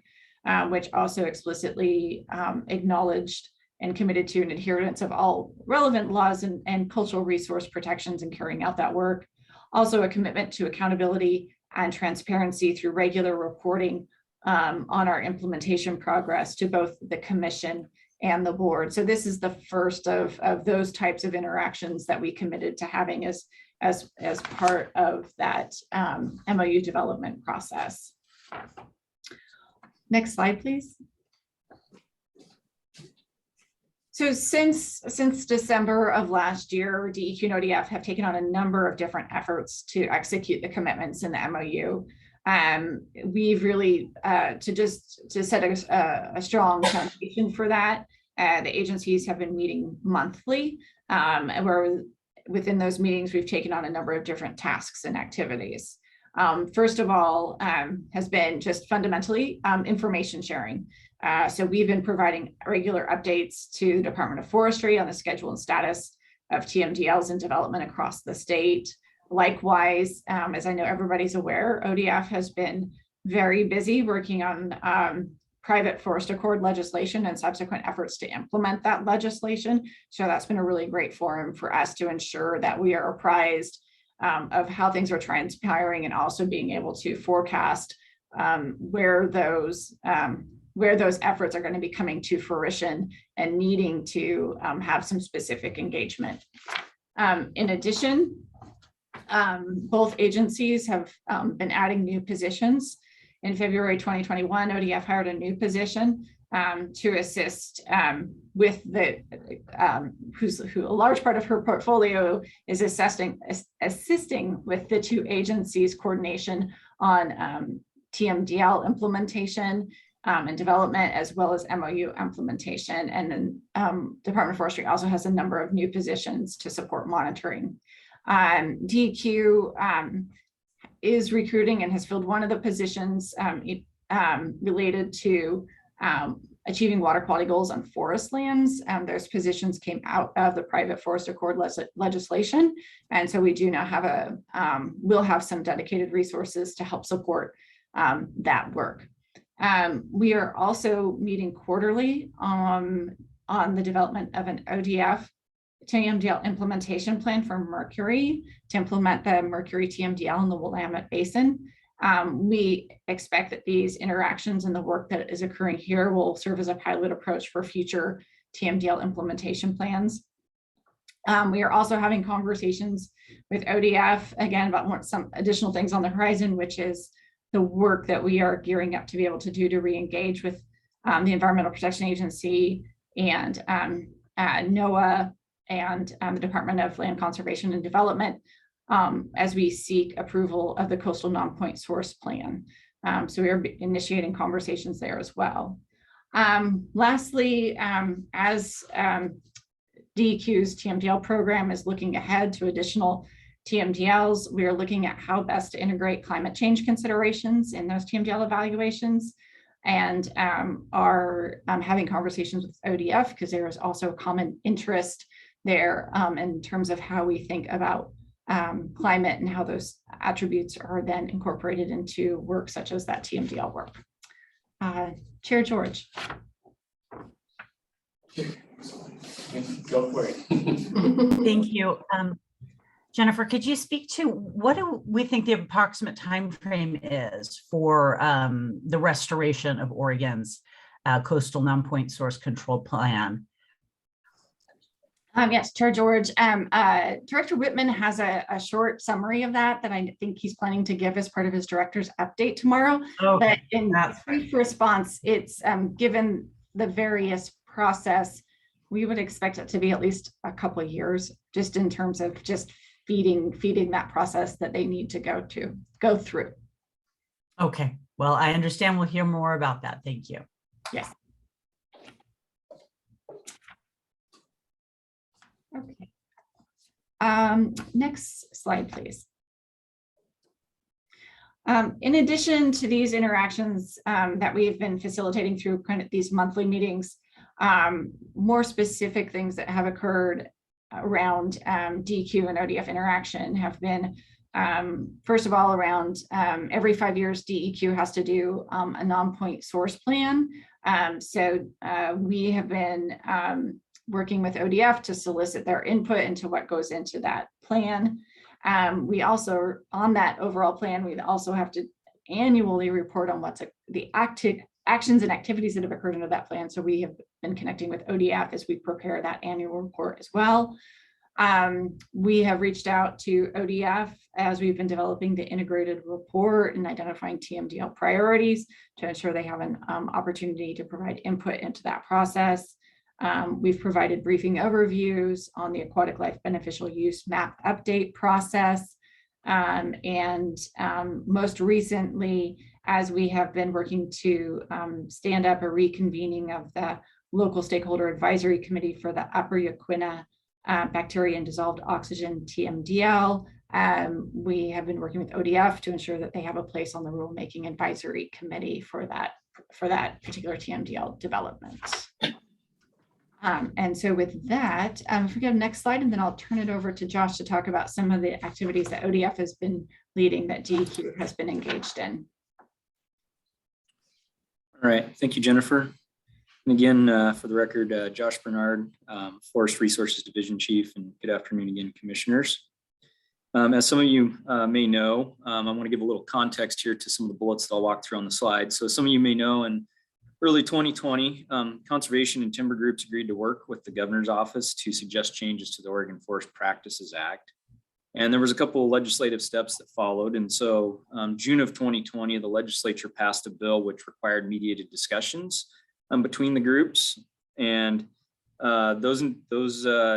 O: which also explicitly acknowledged and committed to an adherence of all relevant laws and cultural resource protections in carrying out that work. Also a commitment to accountability and transparency through regular reporting on our implementation progress to both the Commission and the board. So this is the first of those types of interactions that we committed to having as part of that MOU development process. Next slide, please. So since December of last year, DEQ and ODF have taken on a number of different efforts to execute the commitments in the MOU. We've really, to set a strong foundation for that, the agencies have been meeting monthly, and where within those meetings, we've taken on a number of different tasks and activities. First of all, has been just fundamentally information sharing. So we've been providing regular updates to the Department of Forestry on the schedule and status of TMDLs in development across the state. Likewise, as I know everybody's aware, ODF has been very busy working on private forest accord legislation and subsequent efforts to implement that legislation. So that's been a really great forum for us to ensure that we are apprised of how things are transpiring and also being able to forecast where those efforts are going to be coming to fruition and needing to have some specific engagement. In addition, both agencies have been adding new positions in February 2021, ODF hired a new position to assist with the, who a large part of her portfolio is assisting with the two agencies' coordination on TMDL implementation and development, as well as MOU implementation. And then Department of Forestry also has a number of new positions to support monitoring. DEQ is recruiting and has filled one of the positions related to achieving water quality goals on forest lands. Those positions came out of the private forest accord legislation. And so we do now have we'll have some dedicated resources to help support that work. We are also meeting quarterly on the development of an ODF TMDL implementation plan for Mercury to implement the Mercury TMDL in the Willamette Basin. We expect that these interactions and the work that is occurring here will serve as a pilot approach for future TMDL implementation plans. We are also having conversations with ODF, again, about some additional things on the horizon, which is the work that we are gearing up to be able to do to re-engage with the Environmental Protection Agency and NOAA and the Department of Land Conservation and Development as we seek approval of the Coastal Non-Point Source Plan. So we are initiating conversations there as well. Lastly, as DEQ's TMDL program is looking ahead to additional TMDLs, we are looking at how best to integrate climate change considerations in those TMDL evaluations, and are having conversations with ODF because there is also a common interest there in terms of how we think about climate and how those attributes are then incorporated into work such as that TMDL work. Chair George.
A: Go for it.
J: Thank you. Jennifer, could you speak to what do we think the approximate time frame is for the restoration of Oregon's coastal non-point source control plan?
O: Yes, Chair George. Director Whitman has a short summary of that I think he's planning to give as part of his director's update tomorrow.
J: Okay.
O: But in brief response, it's given the various process, we would expect it to be at least a couple of years, just in terms of just feeding that process that they need to go through.
J: Okay, well, I understand we'll hear more about that. Thank you.
O: Yes. Okay. Next slide, please. In addition to these interactions that we have been facilitating through kind of these monthly meetings, more specific things that have occurred around DEQ and ODF interaction have been, first of all, around every 5 years, DEQ has to do a non-point source plan. So we have been working with ODF to solicit their input into what goes into that plan. We also, on that overall plan, we also have to annually report on what's the actions and activities that have occurred under that plan. So we have been connecting with ODF as we prepare that annual report as well. We have reached out to ODF as we've been developing the integrated report and identifying TMDL priorities to ensure they have an opportunity to provide input into that process. We've provided briefing overviews on the aquatic life beneficial use map update process. And most recently, as we have been working to stand up a reconvening of the local stakeholder advisory committee for the Upper Yaquina bacteria and dissolved oxygen TMDL, we have been working with ODF to ensure that they have a place on the rulemaking advisory committee for that particular TMDL development. And so with that, if we go to the next slide, and then I'll turn it over to Josh to talk about some of the activities that ODF has been leading that DEQ has been engaged in.
Q: All right, thank you, Jennifer. And again, for the record, Josh Bernard, Forest Resources Division Chief, and good afternoon again, Commissioners. As some of you may know, I want to give a little context here to some of the bullets that I'll walk through on the slide. So some of you may know in early 2020, conservation and timber groups agreed to work with the governor's office to suggest changes to the Oregon Forest Practices Act. And there was a couple of legislative steps that followed. And so June of 2020, the legislature passed a bill which required mediated discussions between the groups. And those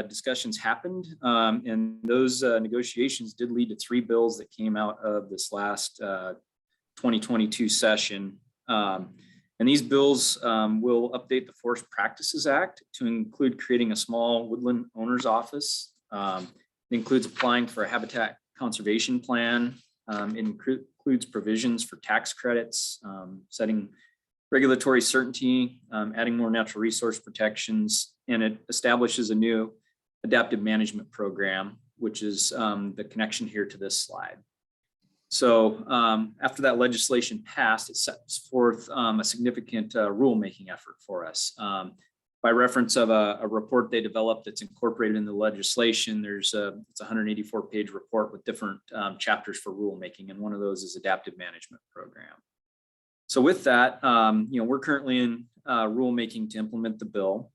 Q: discussions happened. And those negotiations did lead to 3 bills that came out of this last 2022 session. And these bills will update the Forest Practices Act to include creating a small woodland owner's office. It includes applying for a habitat conservation plan. It includes provisions for tax credits, setting regulatory certainty, adding more natural resource protections, and it establishes a new adaptive management program, which is the connection here to this slide. So after that legislation passed, it sets forth a significant rulemaking effort for us. By reference of a report they developed that's incorporated in the legislation, it's a 184-page report with different chapters for rulemaking, and one of those is adaptive management program. So with that, we're currently in rulemaking to implement the bill.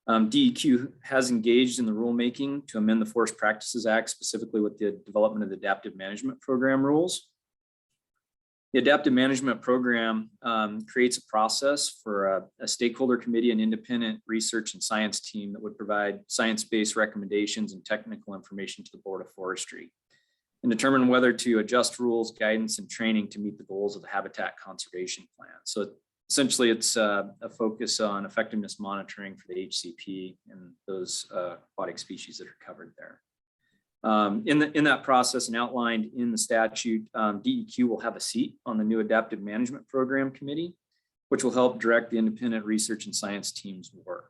Q: DEQ has engaged in the rulemaking to amend the Forest Practices Act, specifically with the development of the adaptive management program rules. The adaptive management program creates a process for a stakeholder committee, an independent research and science team that would provide science-based recommendations and technical information to the Board of Forestry and determine whether to adjust rules, guidance, and training to meet the goals of the Habitat Conservation Plan. So essentially, it's a focus on effectiveness monitoring for the HCP and those aquatic species that are covered there. In that process and outlined in the statute, DEQ will have a seat on the new Adaptive Management Program Committee, which will help direct the independent research and science team's work.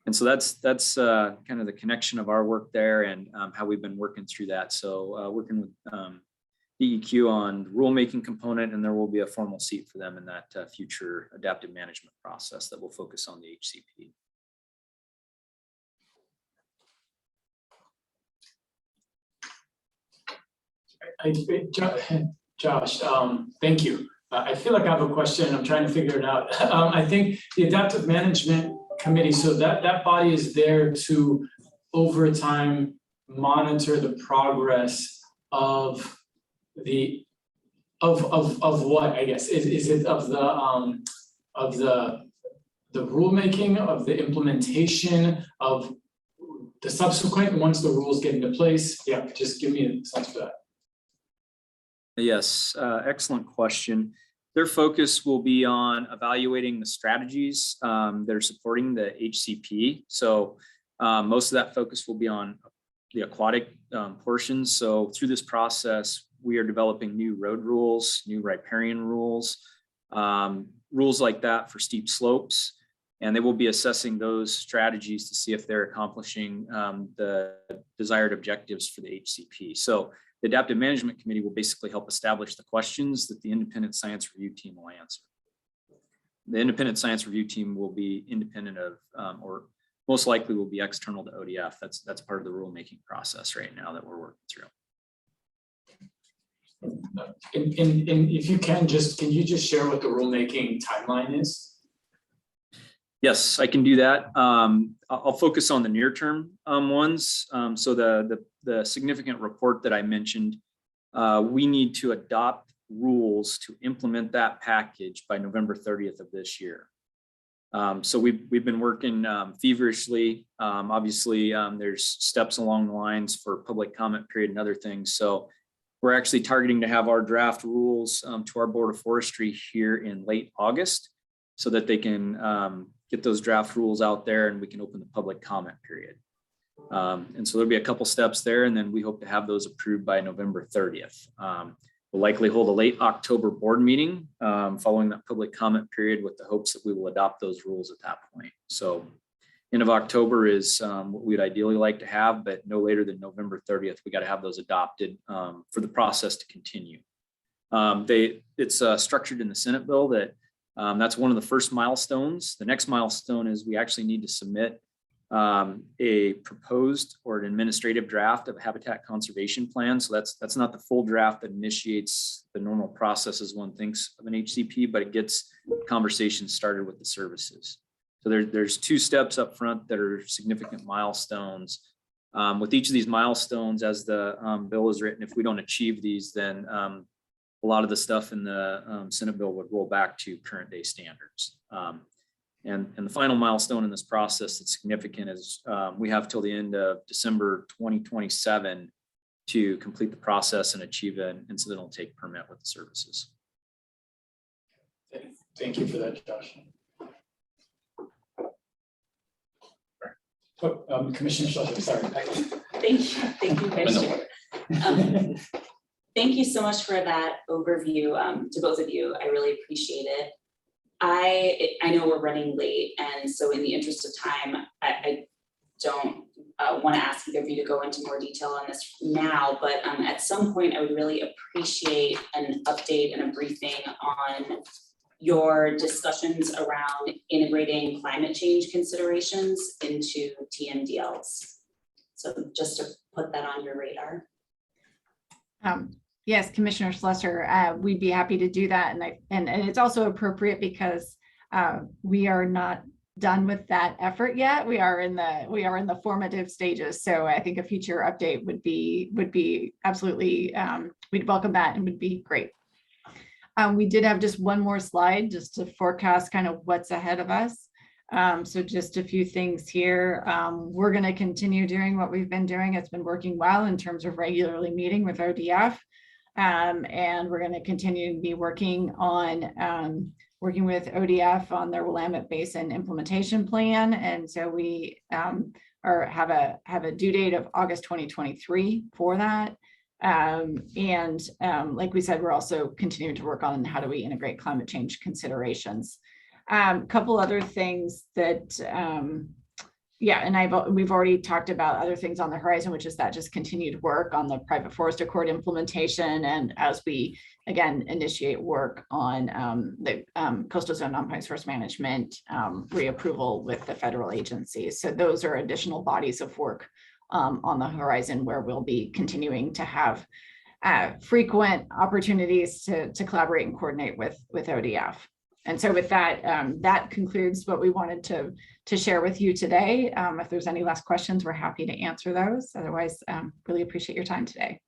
Q: And so that's kind of the connection of our work there and how we've been working through that. So working with DEQ on the rulemaking component, and there will be a formal seat for them in that future adaptive management process that will focus on the HCP.
A: Josh, thank you. I feel like I have a question. I'm trying to figure it out. I think the Adaptive Management Committee, so that body is there to over time monitor the progress of what, I guess, is it of the rulemaking, of the implementation, of the subsequent once the rules get into place? Yeah, just give me a sense for that.
Q: Yes, excellent question. Their focus will be on evaluating the strategies that are supporting the HCP. So most of that focus will be on the aquatic portions. So through this process, we are developing new road rules, new riparian rules, rules like that for steep slopes. And they will be assessing those strategies to see if they're accomplishing the desired objectives for the HCP. So the Adaptive Management Committee will basically help establish the questions that the independent science review team will answer. The independent science review team will be independent of, or most likely will be external to ODF. That's part of the rulemaking process right now that we're working through.
A: And if you can you just share what the rulemaking timeline is?
Q: Yes, I can do that. I'll focus on the near-term ones. So the significant report that I mentioned, we need to adopt rules to implement that package by November 30th of this year. So we've been working feverishly. Obviously, there's steps along the lines for public comment period and other things. So we're actually targeting to have our draft rules to our Board of Forestry here in late August so that they can get those draft rules out there and we can open the public comment period. And so there'll be a couple steps there, and then we hope to have those approved by November 30th. We'll likely hold a late October board meeting following that public comment period with the hopes that we will adopt those rules at that point. So end of October is what we'd ideally like to have, but no later than November 30th, we got to have those adopted for the process to continue. It's structured in the Senate bill that that's one of the first milestones. The next milestone is we actually need to submit a proposed or an administrative draft of a habitat conservation plan. So that's not the full draft that initiates the normal processes one thinks of an HCP, but it gets conversations started with the services. So there's two steps up front that are significant milestones With each of these milestones, as the bill is written, if we don't achieve these, then a lot of the stuff in the Senate bill would roll back to current day standards. And the final milestone in this process that's significant is we have till the end of December 2027 to complete the process and achieve an incidental take permit with the services.
A: Thank you for that, Josh. Oh, Commissioner Schultz, sorry.
I: Thank you, Vice Chair. Thank you so much for that overview to both of you. I really appreciate it. I know we're running late, and so in the interest of time, I don't want to ask either of you to go into more detail on this now, but at some point I would really appreciate an update and a briefing on your discussions around integrating climate change considerations into TMDLs. So just to put that on your radar.
O: Yes, Commissioner Schlesser, we'd be happy to do that. And it's also appropriate because we are not done with that effort yet. We are in the formative stages. So I think a future update would be absolutely, we'd welcome that and would be great. We did have just one more slide just to forecast kind of what's ahead of us. So just a few things here. We're going to continue doing what we've been doing. It's been working well in terms of regularly meeting with ODF. And we're going to continue to be working on working with ODF on their Willamette Basin implementation plan. And so we have a due date of August 2023 for that. Like we said, we're also continuing to work on how do we integrate climate change considerations. Couple other things that, we've already talked about other things on the horizon, which is that just continued work on the private forest accord implementation. And as we, again, initiate work on the coastal zone non-point source management reapproval with the federal agencies. So those are additional bodies of work on the horizon where we'll be continuing to have frequent opportunities to collaborate and coordinate with ODF. And so with that, that concludes what we wanted to share with you today. If there's any last questions, we're happy to answer those. Otherwise, really appreciate your time today.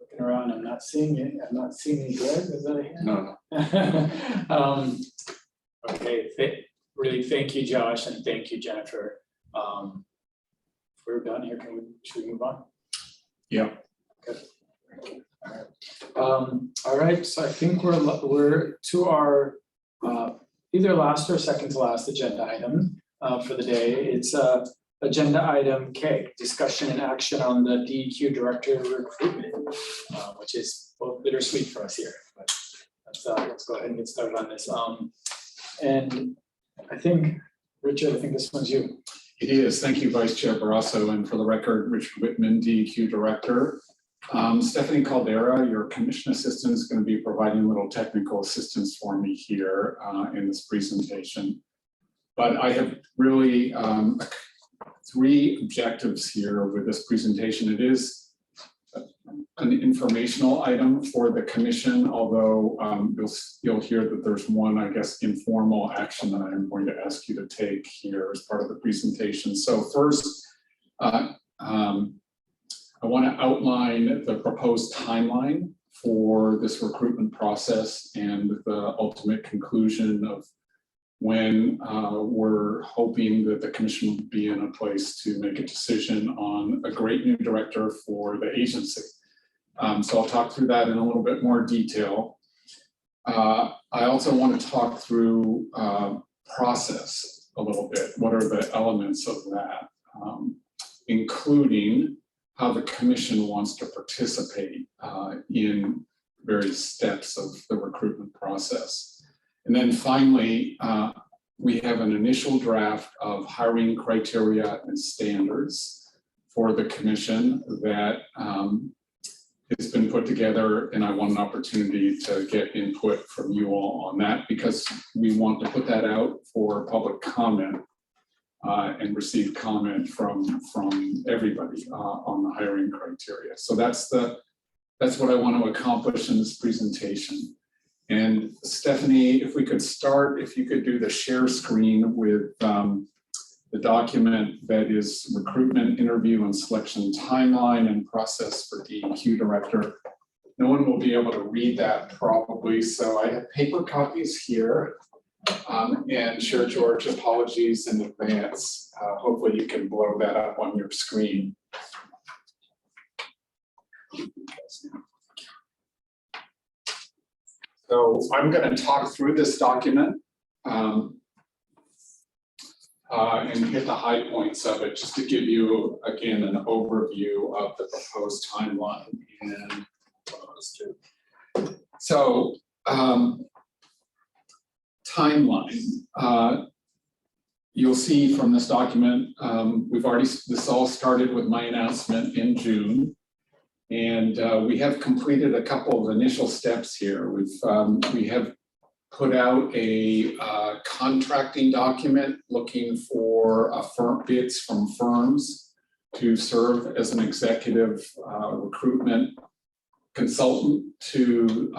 A: Looking around, I'm not seeing it. I'm not seeing any good. Is that a hand?
B: No.
A: Okay, really thank you, Josh, and thank you, Jennifer. If we're done here, should we move on?
B: Yeah.
A: Good. All right, so I think we're to our either last or second to last agenda item for the day. It's agenda item K, discussion and action on the DEQ director recruitment, which is both bittersweet for us here. But let's go ahead and get started on this. And I think, Richard, this one's you.
B: It is. Thank you, Vice Chair Barrasso. And for the record, Richard Whitman, DEQ Director. Stephanie Caldera, your commission assistant, is going to be providing a little technical assistance for me here in this presentation. But I have really three objectives here with this presentation. It is an informational item for the commission, although you'll hear that there's one, I guess, informal action that I'm going to ask you to take here as part of the presentation. So first, I want to outline the proposed timeline for this recruitment process and the ultimate conclusion of when we're hoping that the commission will be in a place to make a decision on a great new director for the agency. So I'll talk through that in a little bit more detail. I also want to talk through process a little bit. What are the elements of that, including how the commission wants to participate in various steps of the recruitment process. And then finally, we have an initial draft of hiring criteria and standards for the commission that has been put together, and I want an opportunity to get input from you all on that because we want to put that out for public comment and receive comment from everybody on the hiring criteria. So that's what I want to accomplish in this presentation. And Stephanie, if we could start, if you could do the share screen with the document that is recruitment, interview, and selection timeline and process for DEQ director. No one will be able to read that probably, so I have paper copies here. And Chair George, apologies in advance. Hopefully you can blow that up on your screen. So I'm going to talk through this document and hit the high points of it, just to give you, again, an overview of the proposed timeline. And so timeline. You'll see from this document, this all started with my announcement in June. And we have completed a couple of initial steps here. We have put out a contracting document looking for bids from firms to serve as an executive recruitment consultant to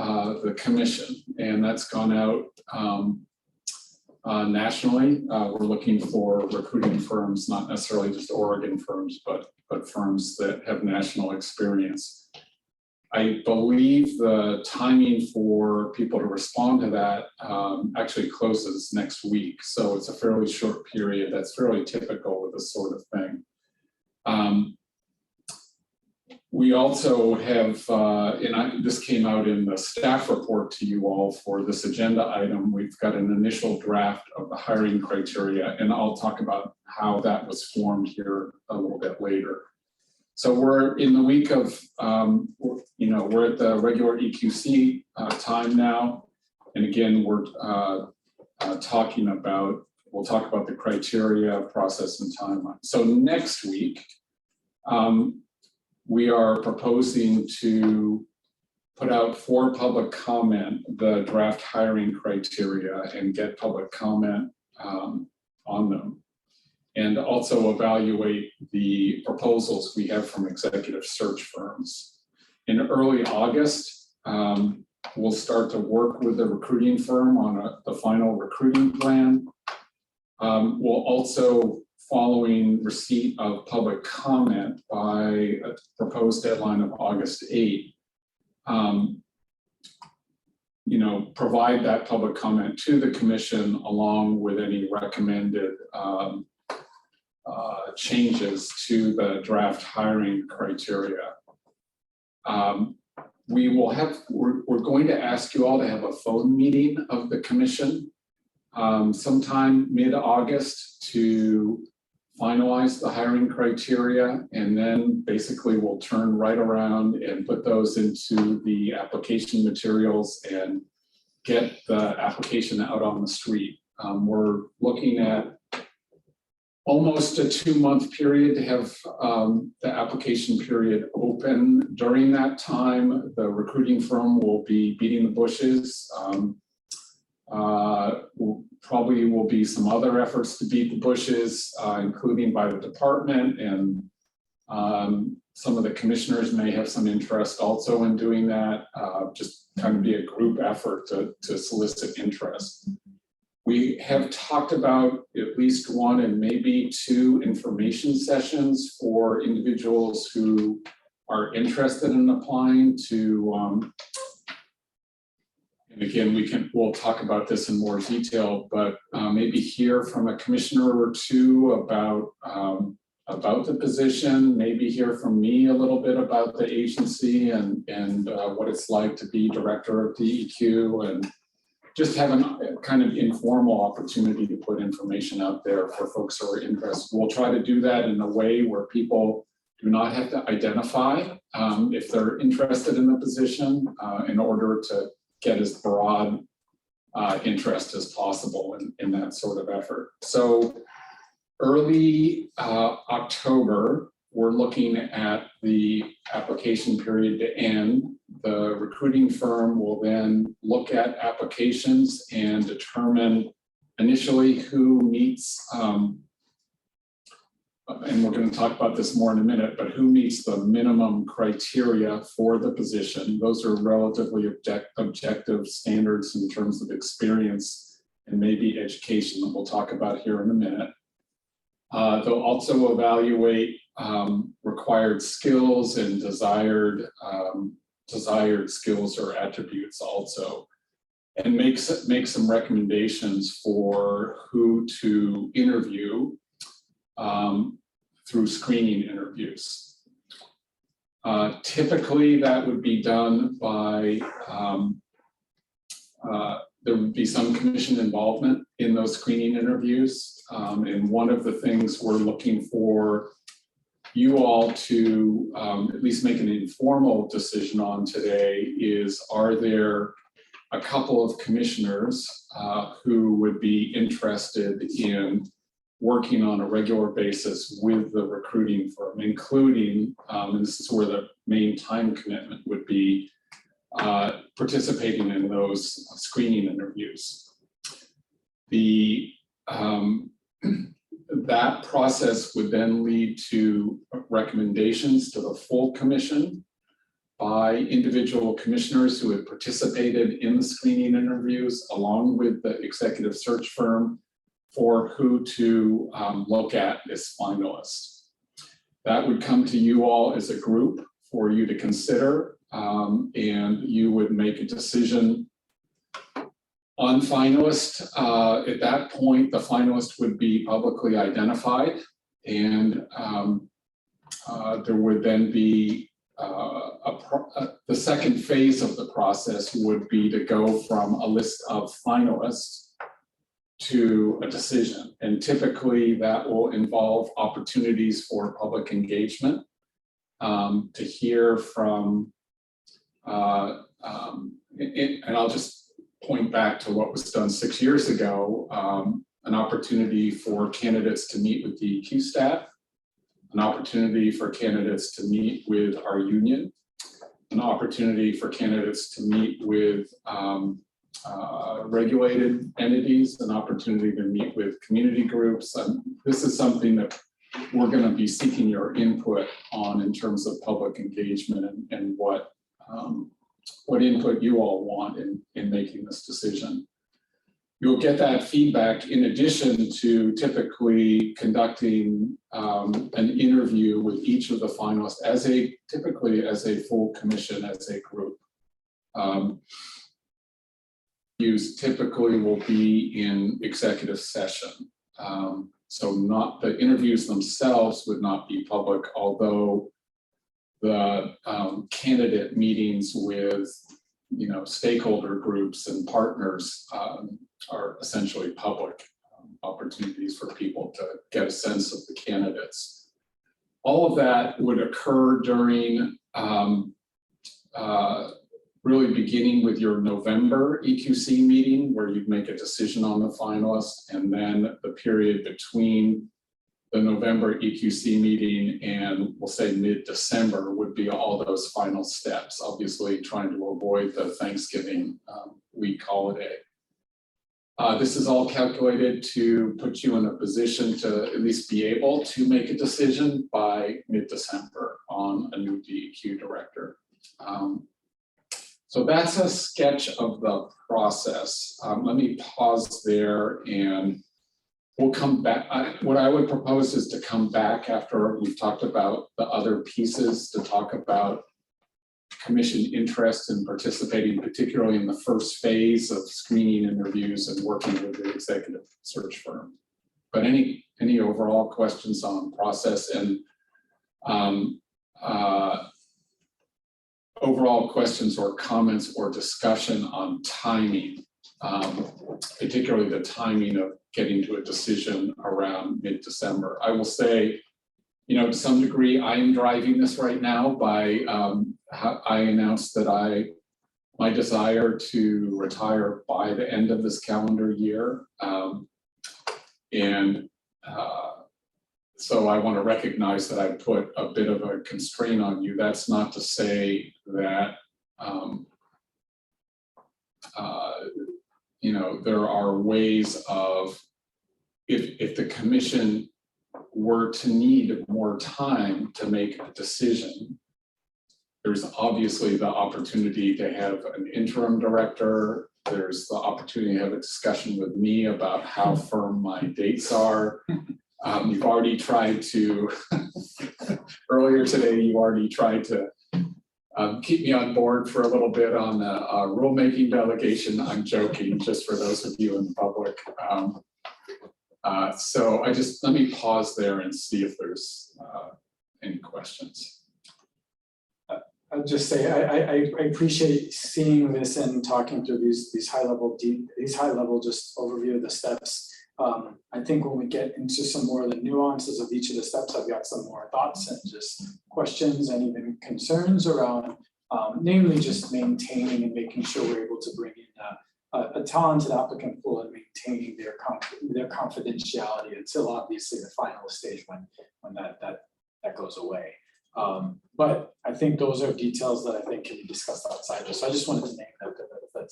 B: the commission. And that's gone out nationally. We're looking for recruiting firms, not necessarily just Oregon firms, but firms that have national experience. I believe the timing for people to respond to that actually closes next week. So it's a fairly short period. That's fairly typical with this sort of thing. We also have, this came out in the staff report to you all for this agenda item. We've got an initial draft of the hiring criteria, and I'll talk about how that was formed here a little bit later. So we're in the week of, we're at the regular EQC time now. And again, we're we'll talk about the criteria, process, and timeline. So next week, we are proposing to put out for public comment the draft hiring criteria and get public comment on them. And also evaluate the proposals we have from executive search firms. In early August, we'll start to work with the recruiting firm on the final recruiting plan. We'll also, following receipt of public comment by a proposed deadline of August 8, provide that public comment to the commission along with any recommended changes to the draft hiring criteria. We're going to ask you all to have a phone meeting of the commission sometime mid-August to finalize the hiring criteria, and then basically we'll turn right around and put those into the application materials and get the application out on the street. We're looking at almost a 2-month period to have the application period open. During that time, the recruiting firm will be beating the bushes. Probably will be some other efforts to beat the bushes, including by the department, and some of the commissioners may have some interest also in doing that. Just kind of be a group effort to solicit interest. We have talked about at least 1 and maybe 2 information sessions for individuals who are interested in applying to, and again, we'll talk about this in more detail, but maybe hear from a commissioner or 2 about the position, maybe hear from me a little bit about the agency and what it's like to be director of DEQ, and just have a kind of informal opportunity to put information out there for folks who are interested. We'll try to do that in a way where people do not have to identify if they're interested in the position in order to get as broad interest as possible in that sort of effort. So early October, we're looking at the application period to end. The recruiting firm will then look at applications and determine initially who meets and we're going to talk about this more in a minute, but who meets the minimum criteria for the position? Those are relatively objective standards in terms of experience and maybe education that we'll talk about here in a minute. They'll also evaluate required skills and desired skills or attributes also, and make some recommendations for who to interview through screening interviews. Typically, that would be done by, there would be some commission involvement in those screening interviews. And one of the things we're looking for you all to at least make an informal decision on today is, are there a couple of commissioners who would be interested in working on a regular basis with the recruiting firm, including, and this is where the main time commitment would be, participating in those screening interviews. That process would then lead to recommendations to the full commission by individual commissioners who had participated in the screening interviews, along with the executive search firm, for who to look at as finalists. That would come to you all as a group for you to consider, and you would make a decision on finalist. At that point, the finalist would be publicly identified, and there would then be the second phase of the process would be to go from a list of finalists to a decision. And typically that will involve opportunities for public engagement, to hear from, and I'll just point back to what was done 6 years ago, an opportunity for candidates to meet with the EQ staff, an opportunity for candidates to meet with our union, an opportunity for candidates to meet with regulated entities, an opportunity to meet with community groups. This is something that we're going to be seeking your input on in terms of public engagement and what input you all want in making this decision. You'll get that feedback in addition to typically conducting an interview with each of the finalists typically as a full commission, as a group. Use typically will be in executive session. So not the interviews themselves would not be public, although the candidate meetings with stakeholder groups and partners are essentially public opportunities for people to get a sense of the candidates. All of that would occur during really beginning with your November EQC meeting, where you'd make a decision on the finalist, and then the period between the November EQC meeting and we'll say mid-December would be all those final steps, obviously trying to avoid the Thanksgiving week holiday. This is all calculated to put you in a position to at least be able to make a decision by mid-December on a new DEQ director. So that's a sketch of the process. Let me pause there and we'll come back. What I would propose is to come back after we've talked about the other pieces to talk about commission interest in participating, particularly in the first phase of screening interviews and working with the executive search firm. But any overall questions on process and overall questions or comments or discussion on timing, particularly the timing of getting to a decision around mid-December. I will say, to some degree, I am driving this right now by, I announced that my desire to retire by the end of this calendar year. So I want to recognize that I put a bit of a constraint on you. That's not to say that, there are ways of, if the commission were to need more time to make a decision, there's obviously the opportunity to have an interim director. There's the opportunity to have a discussion with me about how firm my dates are. You've already tried to, earlier today, you already tried to keep me on board for a little bit on the rulemaking delegation. I'm joking, just for those of you in the public. So let me pause there and see if there's any questions.
A: I'll just say I appreciate seeing this and talking through these high level just overview of the steps. I think when we get into some more of the nuances of each of the steps, I've got some more thoughts and just questions and even concerns around, namely just maintaining and making sure we're able to bring in a talented applicant pool and maintaining their confidentiality until obviously the final stage when that goes away. But I think those are details that I think can be discussed outside this. So I just wanted to name that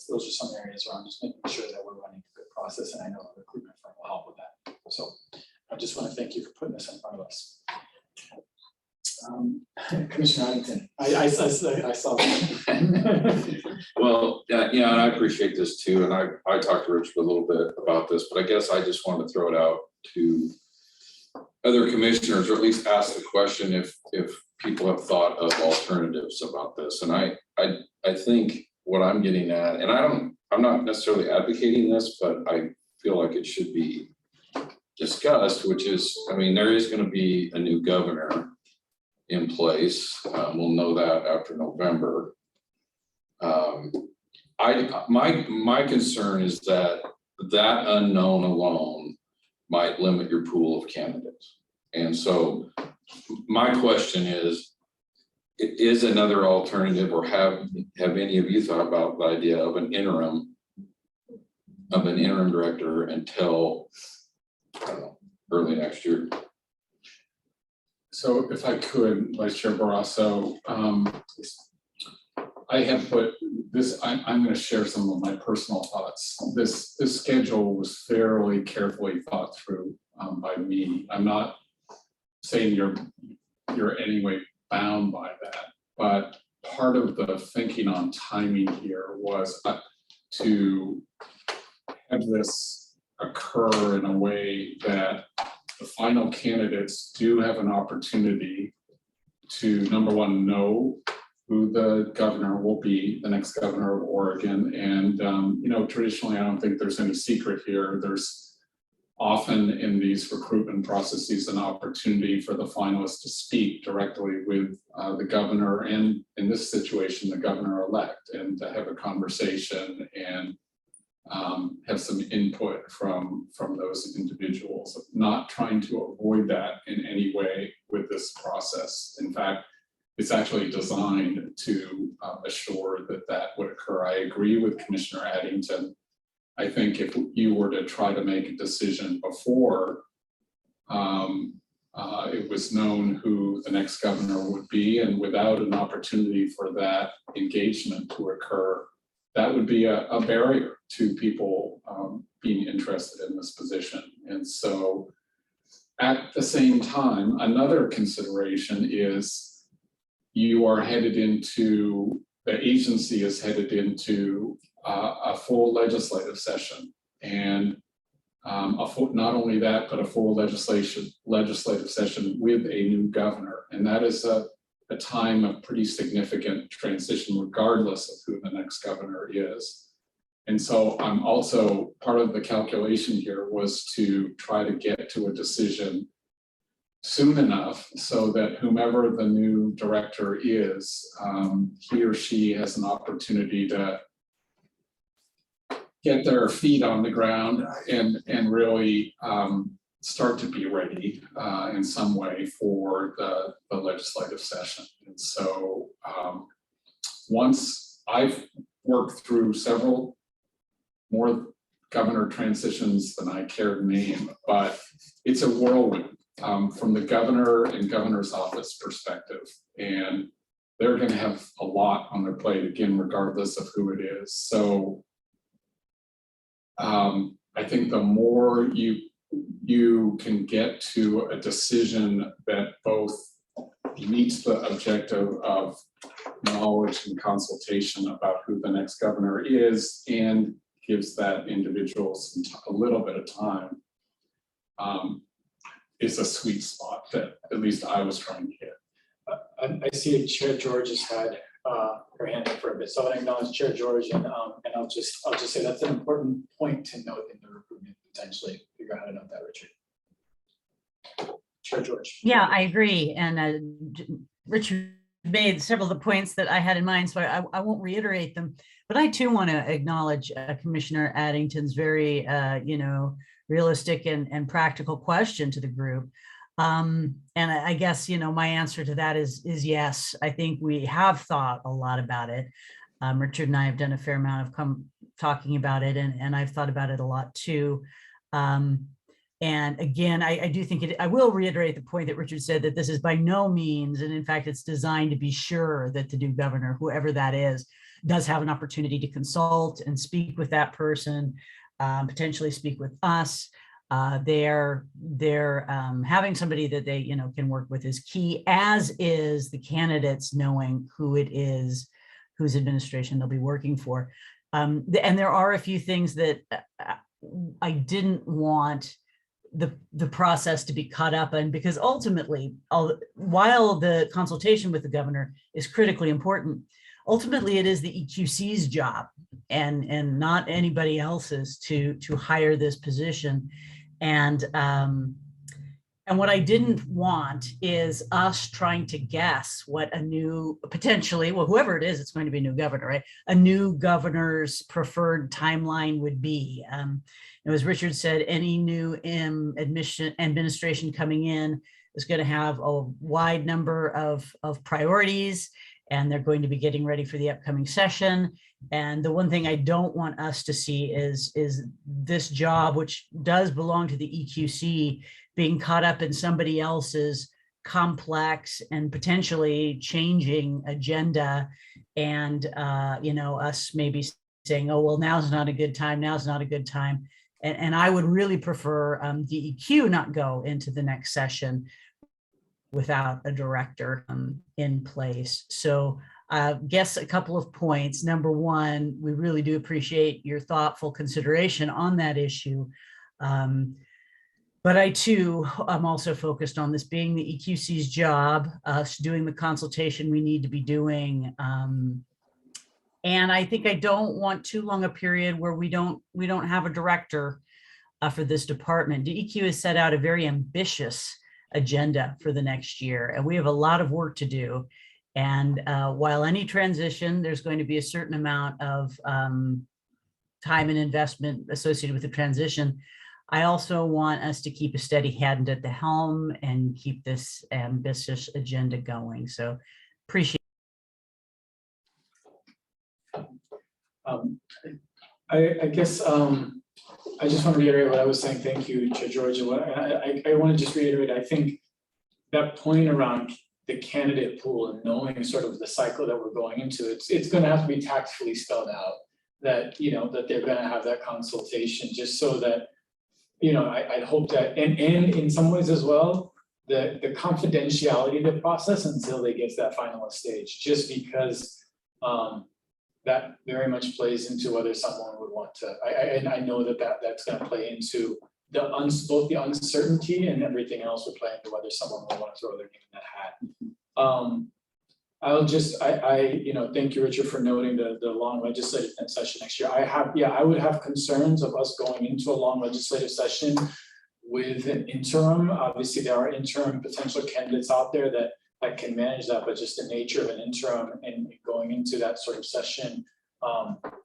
A: those are some areas around just making sure that we're running a good process, and I know the recruitment firm will help with that. So I just want to thank you for putting this in front of us. Commissioner Addington, I saw that.
P: Well, yeah, and I appreciate this too. And I talked to Richard a little bit about this, but I guess I just wanted to throw it out to other commissioners, or at least ask the question if people have thought of alternatives about this. And I think what I'm getting at, and I'm not necessarily advocating this, but I feel like it should be discussed, which is, I mean, there is going to be a new governor in place. We'll know that after November. My concern is that unknown alone might limit your pool of candidates. And so my question is another alternative, or have any of you thought about the idea of an interim director until, I don't know, early next year?
B: So if I could, Vice Chair Barrasso, I have put this, I'm going to share some of my personal thoughts. This schedule was fairly carefully thought through by me. I'm not saying you're anyway bound by that, but part of the thinking on timing here was to have this occur in a way that the final candidates do have an opportunity to, number one, know who the governor will be, the next governor of Oregon. And, you know, traditionally, I don't think there's any secret here. There's often in these recruitment processes an opportunity for the finalists to speak directly with the governor, and in this situation, the governor-elect, and to have a conversation and have some input from those individuals. Not trying to avoid that in any way with this process. In fact, it's actually designed to assure that would occur. I agree with Commissioner Addington. I think if you were to try to make a decision before it was known who the next governor would be, and without an opportunity for that engagement to occur, that would be a barrier to people being interested in this position. And so at the same time, another consideration is you are headed into, the agency is headed into a full legislative session, and not only that, but a full legislative session with a new governor. And that is a time of pretty significant transition, regardless of who the next governor is. And so I'm also, part of the calculation here was to try to get to a decision soon enough so that whomever the new director is, he or she has an opportunity to get their feet on the ground and really start to be ready in some way for the legislative session. And so once I've worked through several more governor transitions than I care to name, but it's a whirlwind from the governor and governor's office perspective. And they're going to have a lot on their plate, again, regardless of who it is. So I think the more you you can get to a decision that both meets the objective of knowledge and consultation about who the next governor is and gives that individual a little bit of time, is a sweet spot that at least I was trying to hit.
A: I see Chair George has had her hand up for a bit, so I acknowledge Chair George, and I'll just say that's an important point to note in the recruitment, potentially figure out how to note that, Richard. Chair George.
J: Yeah, I agree. And Richard made several of the points that I had in mind, so I won't reiterate them. But I too want to acknowledge Commissioner Addington's very, realistic and practical question to the group. And I guess, my answer to that is yes. I think we have thought a lot about it. Richard and I have done a fair amount of talking about it, and I've thought about it a lot too. And again, I do think I will reiterate the point that Richard said, that this is by no means, and in fact, it's designed to be sure that the new governor, whoever that is, does have an opportunity to consult and speak with that person, potentially speak with us. They're having somebody that they can work with is key, as is the candidates knowing who it is, whose administration they'll be working for. And there are a few things that I didn't want the process to be caught up in, because ultimately, while the consultation with the governor is critically important, ultimately it is the EQC's job and not anybody else's to hire this position. And what I didn't want is us trying to guess what a new, potentially, well, whoever it is, it's going to be a new governor, right? A new governor's preferred timeline would be. As Richard said, any new administration coming in is going to have a wide number of priorities, and they're going to be getting ready for the upcoming session. And the one thing I don't want us to see is this job, which does belong to the EQC, being caught up in somebody else's complex and potentially changing agenda, and us maybe saying, oh, well, now's not a good time, now's not a good time. And I would really prefer DEQ not go into the next session without a director in place. So guess a couple of points. Number one, we really do appreciate your thoughtful consideration on that issue. But I too am also focused on this being the EQC's job, us doing the consultation we need to be doing. And I think I don't want too long a period where we don't have a director for this department. DEQ has set out a very ambitious agenda for the next year, and we have a lot of work to do. And while any transition, there's going to be a certain amount of time and investment associated with the transition, I also want us to keep a steady hand at the helm and keep this ambitious agenda going. So appreciate.
A: I guess I just want to reiterate what I was saying. Thank you, Chair George. I want to just reiterate, I think that point around the candidate pool and knowing sort of the cycle that we're going into, it's going to have to be tactfully spelled out that, that they're going to have that consultation, just so that, I'd hope that, and in some ways as well, the confidentiality of the process until they get to that finalist stage, just because that very much plays into whether someone would want to, and I know that's going to play into both the uncertainty and everything else would play into whether someone will want to throw their name in that hat. Thank you, Richard, for noting the long legislative session next year. I would have concerns of us going into a long legislative session with an interim. Obviously, there are interim potential candidates out there that can manage that, but just the nature of an interim and going into that sort of session,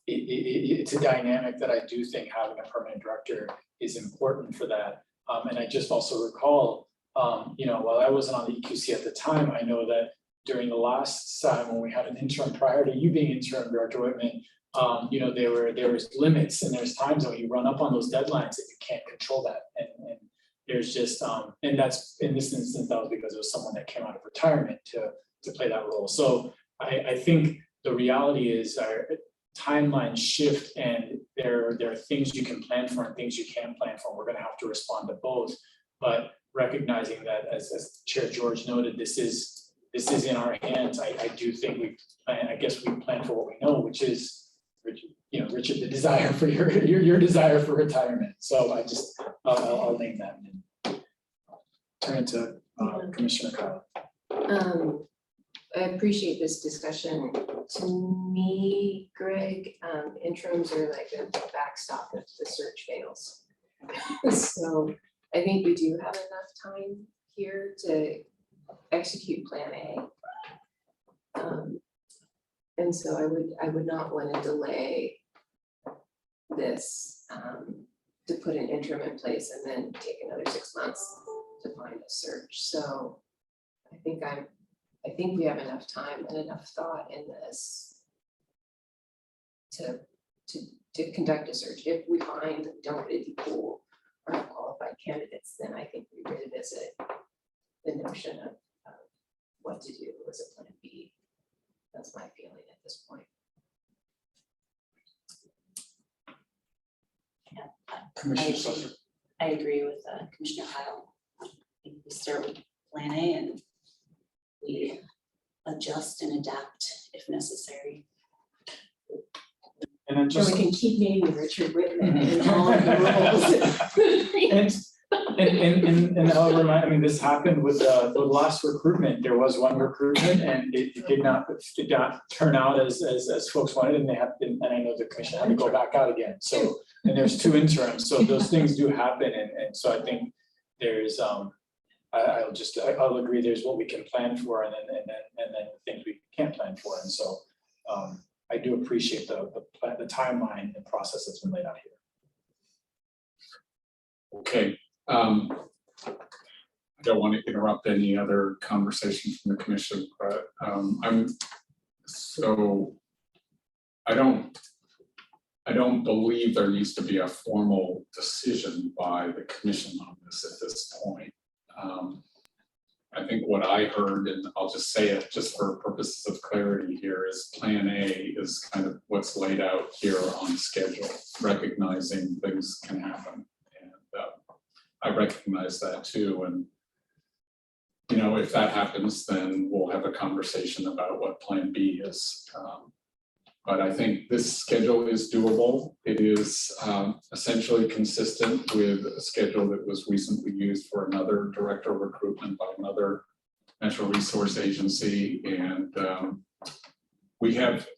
A: it's a dynamic that I do think having a permanent director is important for that. And I just also recall, while I wasn't on the EQC at the time, I know that during the last time when we had an interim prior to you being interim, Director Whitman, there was limits, and there's times when you run up on those deadlines that you can't control that. And there's just, and that's, in this instance, that was because it was someone that came out of retirement to play that role. So I think the reality is our timelines shift, and there are things you can plan for and things you can't plan for. We're going to have to respond to both, but recognizing that, as Chair George noted, this is in our hands. I do think we plan for what we know, which is, Richard, the desire for your desire for retirement. So I'll name that and turn it to Commissioner Kyle.
H: I appreciate this discussion. To me, Greg, interims are like a backstop if the search fails. So I think we do have enough time here to execute Plan A. And so I would not want to delay this to put an interim in place and then take another 6 months to find a search. So I think we have enough time and enough thought in this to conduct a search. If we find that we don't really pool our qualified candidates, then I think we revisit the notion of what to do as a plan B. That's my feeling at this point.
I: Yeah, I agree with Commissioner Kyle. I think we start with Plan A and we adjust and adapt if necessary.
A: And then
H: So we can keep naming Richard Whitman in all of the roles.
A: And I'll remind, I mean, this happened with the last recruitment. There was one recruitment and it did not turn out as folks wanted, and and I know the commission had to go back out again. So, and there's 2 interims, so those things do happen, and so I think there's I'll agree, there's what we can plan for and then things we can't plan for, and so I do appreciate the timeline and process that's been laid out here.
B: Okay. I don't want to interrupt any other conversation from the commission, but I don't believe there needs to be a formal decision by the commission on this at this point. I think what I heard, and I'll just say it just for purposes of clarity here, is Plan A is kind of what's laid out here on schedule, recognizing things can happen. I recognize that too, and if that happens, then we'll have a conversation about what Plan B is. But I think this schedule is doable. It is essentially consistent with a schedule that was recently used for another director of recruitment by another natural resource agency, and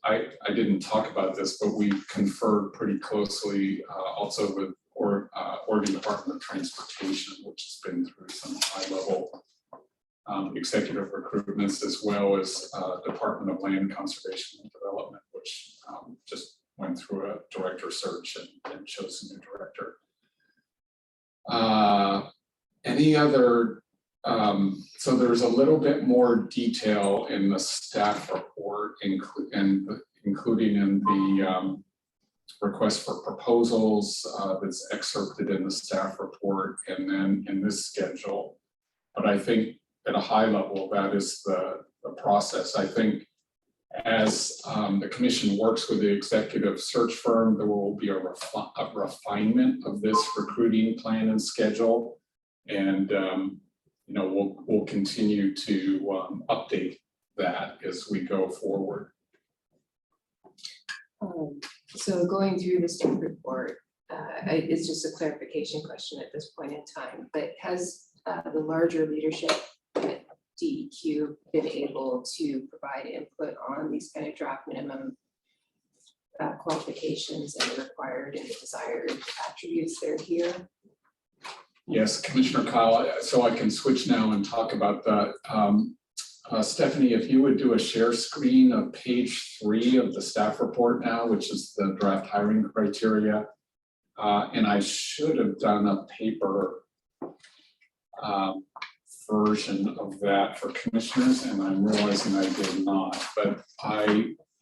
B: I didn't talk about this, but we've conferred pretty closely also with Oregon Department of Transportation, which has been through some high-level executive recruitments, as well as Department of Land Conservation and Development, which just went through a director search and chose a new director. Any other? So there's a little bit more detail in the staff report, including in the request for proposals that's excerpted in the staff report and then in this schedule. But I think at a high level, that is the process. I think as the commission works with the executive search firm, there will be a refinement of this recruiting plan and schedule. And we'll continue to update that as we go forward.
H: So going through the staff report, it's just a clarification question at this point in time, but has the larger leadership at DEQ been able to provide input on these kind of draft minimum qualifications and the required and the desired attributes that are here?
B: Yes, Commissioner Kyle, so I can switch now and talk about that. Stephanie, if you would do a share screen of page 3 of the staff report now, which is the draft hiring criteria. And I should have done a paper version of that for commissioners, and I'm realizing I did not, but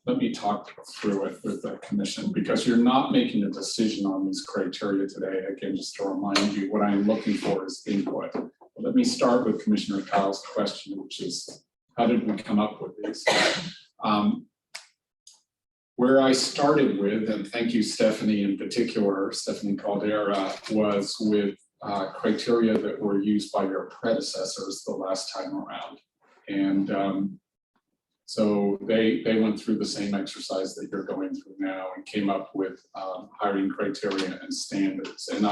B: let me talk through it with the commission, because you're not making a decision on these criteria today. Again, just to remind you, what I'm looking for is input. Let me start with Commissioner Kyle's question, which is, how did we come up with these? Where I started with, and thank you, Stephanie, in particular, Stephanie Caldera, was with criteria that were used by your predecessors the last time around. And so they went through the same exercise that you're going through now and came up with hiring criteria and standards. And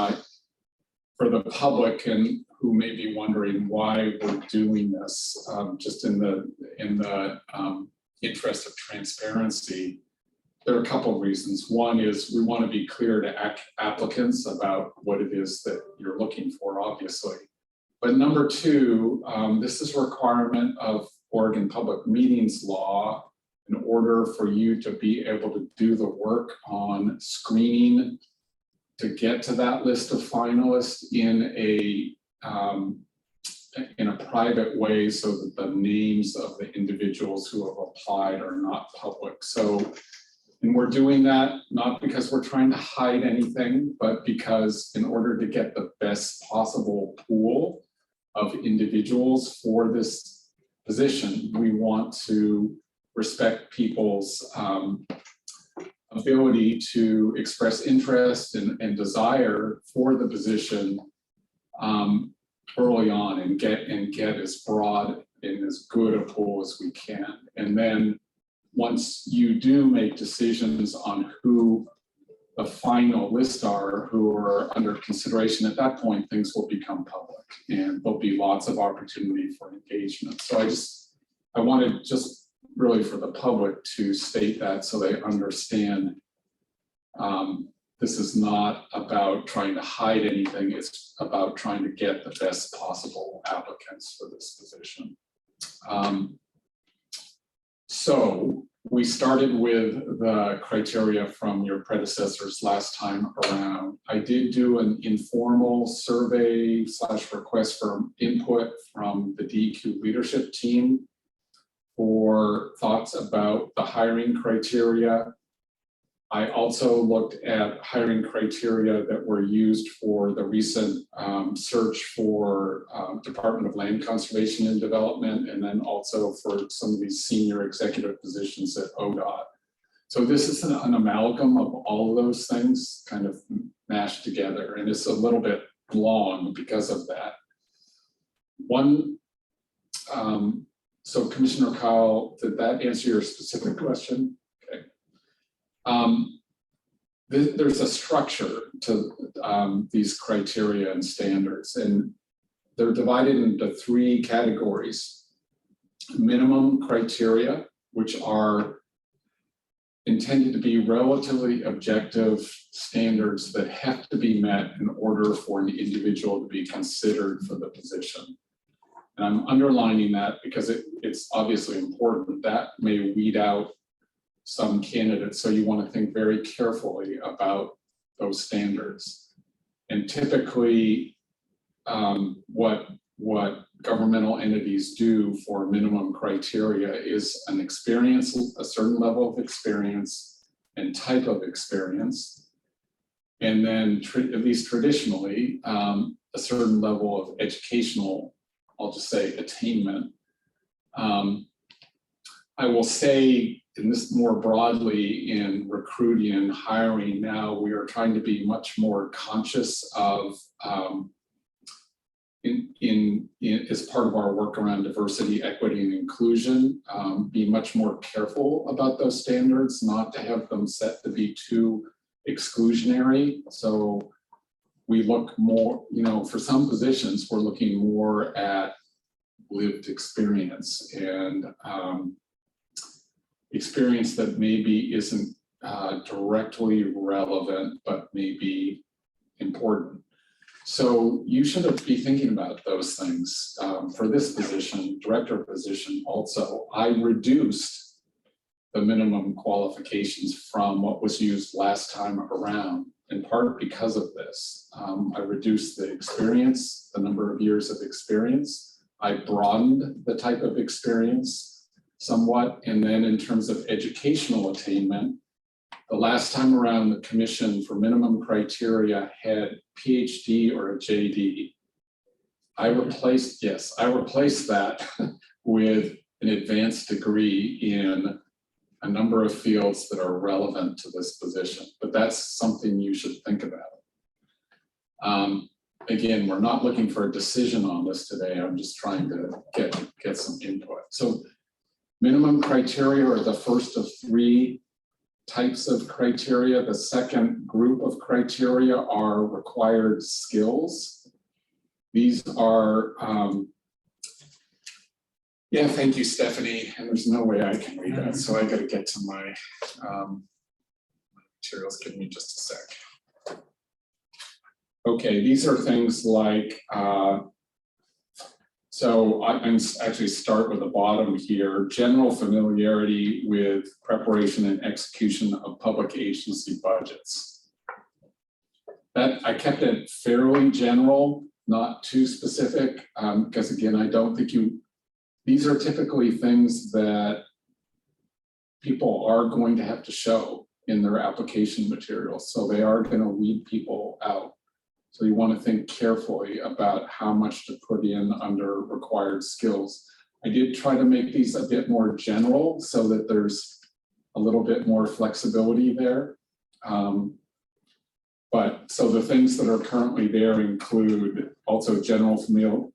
B: for the public and who may be wondering why we're doing this, just in the interest of transparency, there are a couple of reasons. One is we want to be clear to applicants about what it is that you're looking for, obviously. But number two, this is a requirement of Oregon Public Meetings Law in order for you to be able to do the work on screening to get to that list of finalists in a private way, so that the names of the individuals who have applied are not public. So, and we're doing that not because we're trying to hide anything, but because in order to get the best possible pool of individuals for this position, we want to respect people's ability to express interest and desire for the position early on, and get as broad and as good a pool as we can. And then once you do make decisions on who the final list are, who are under consideration, at that point, things will become public and there'll be lots of opportunity for engagement. So I wanted just really for the public to state that so they understand this is not about trying to hide anything. It's about trying to get the best possible applicants for this position. So we started with the criteria from your predecessors last time around. I did do an informal survey / request for input from the DEQ leadership team for thoughts about the hiring criteria. I also looked at hiring criteria that were used for the recent search for Department of Land Conservation and Development, and then also for some of these senior executive positions at ODOT. So this is an amalgam of all of those things kind of mashed together, and it's a little bit long because of that. So Commissioner Kyle, did that answer your specific question? Okay. There's a structure to these criteria and standards, and they're divided into three categories. Minimum criteria, which are intended to be relatively objective standards that have to be met in order for an individual to be considered for the position. And I'm underlining that because it's obviously important. That may weed out some candidates, so you want to think very carefully about those standards. And typically, what governmental entities do for minimum criteria is a certain level of experience and type of experience, and then at least traditionally, a certain level of educational, I'll just say, attainment. I will say, and this more broadly in recruiting and hiring now, we are trying to be much more conscious of, as part of our work around diversity, equity, and inclusion, be much more careful about those standards, not to have them set to be too exclusionary. So we look more, for some positions, we're looking more at lived experience and experience that maybe isn't directly relevant, but may be important. So you should be thinking about those things. For this position, director position also, I reduced the minimum qualifications from what was used last time around, in part because of this. I reduced the experience, the number of years of experience. I broadened the type of experience somewhat. And then in terms of educational attainment, the last time around, the commission for minimum criteria had PhD or a JD. I replaced that with an advanced degree in a number of fields that are relevant to this position, but that's something you should think about. Again, we're not looking for a decision on this today. I'm just trying to get some input. So minimum criteria are the first of 3 types of criteria. The second group of criteria are required skills. These are, yeah, thank you, Stephanie. And there's no way I can read that, so I got to get to my materials. Give me just a sec. Okay, these are things like, so I'm actually start with the bottom here, general familiarity with preparation and execution of public agency budgets. That I kept it fairly general, not too specific, because again, I don't think these are typically things that people are going to have to show in their application materials. So they are going to weed people out. So you want to think carefully about how much to put in under required skills. I did try to make these a bit more general so that there's a little bit more flexibility there. But so the things that are currently there include also general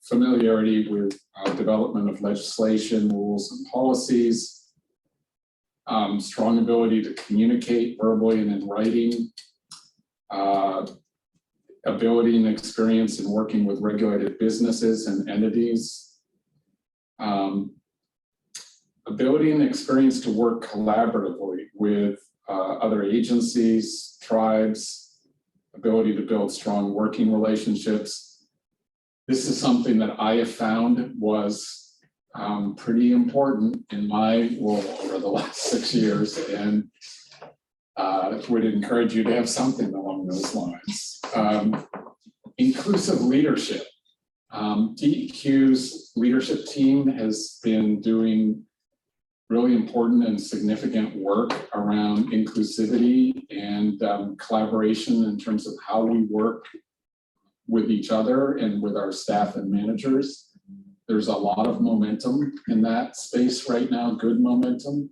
B: familiarity with development of legislation, rules, and policies, strong ability to communicate verbally and in writing, ability and experience in working with regulated businesses and entities, ability and experience to work collaboratively with other agencies, tribes, ability to build strong working relationships. This is something that I have found was pretty important in my role over the last 6 years, and would encourage you to have something along those lines. Inclusive leadership. DEQ's leadership team has been doing really important and significant work around inclusivity and collaboration in terms of how we work with each other and with our staff and managers. There's a lot of momentum in that space right now, good momentum.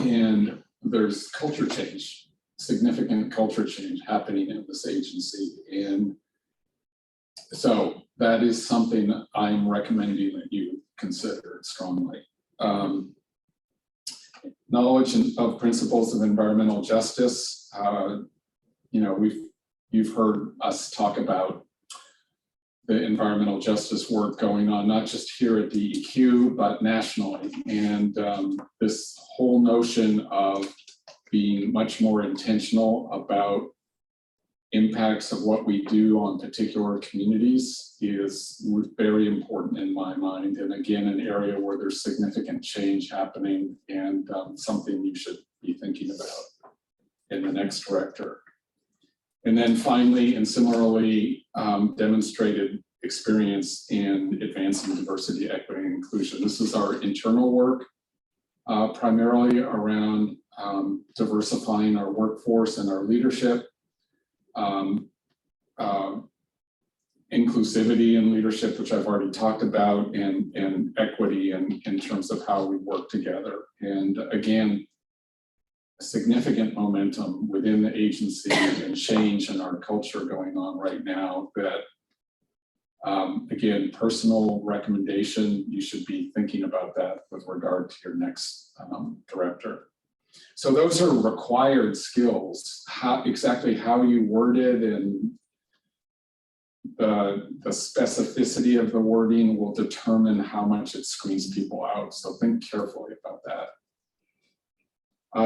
B: And there's culture change, significant culture change happening in this agency. And so that is something that I'm recommending that you consider strongly. Knowledge of principles of environmental justice. You know, you've heard us talk about the environmental justice work going on, not just here at DEQ, but nationally. And this whole notion of being much more intentional about impacts of what we do on particular communities is very important in my mind. And again, an area where there's significant change happening and something you should be thinking about in the next director. And then finally, and similarly, demonstrated experience in advancing diversity, equity, and inclusion. This is our internal work, primarily around diversifying our workforce and our leadership, inclusivity in leadership, which I've already talked about, and equity in terms of how we work together. And again, significant momentum within the agency and change in our culture going on right now that, again, personal recommendation, you should be thinking about that with regard to your next director. So those are required skills. Exactly how you word it and the specificity of the wording will determine how much it screens people out. So think carefully about that.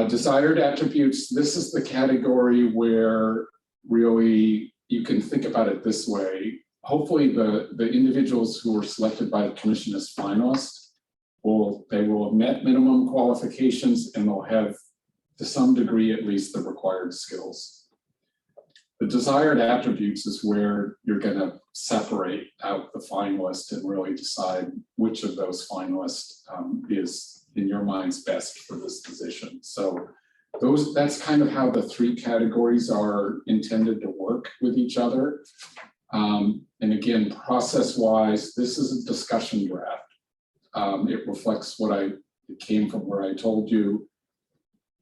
B: Desired attributes, this is the category where really you can think about it this way. Hopefully the individuals who were selected by the commission as finalists, they will have met minimum qualifications and they'll have, to some degree at least, the required skills. The desired attributes is where you're going to separate out the finalist and really decide which of those finalists is in your minds best for this position. So that's kind of how the 3 categories are intended to work with each other. And again, process-wise, this is a discussion draft. It reflects it came from where I told you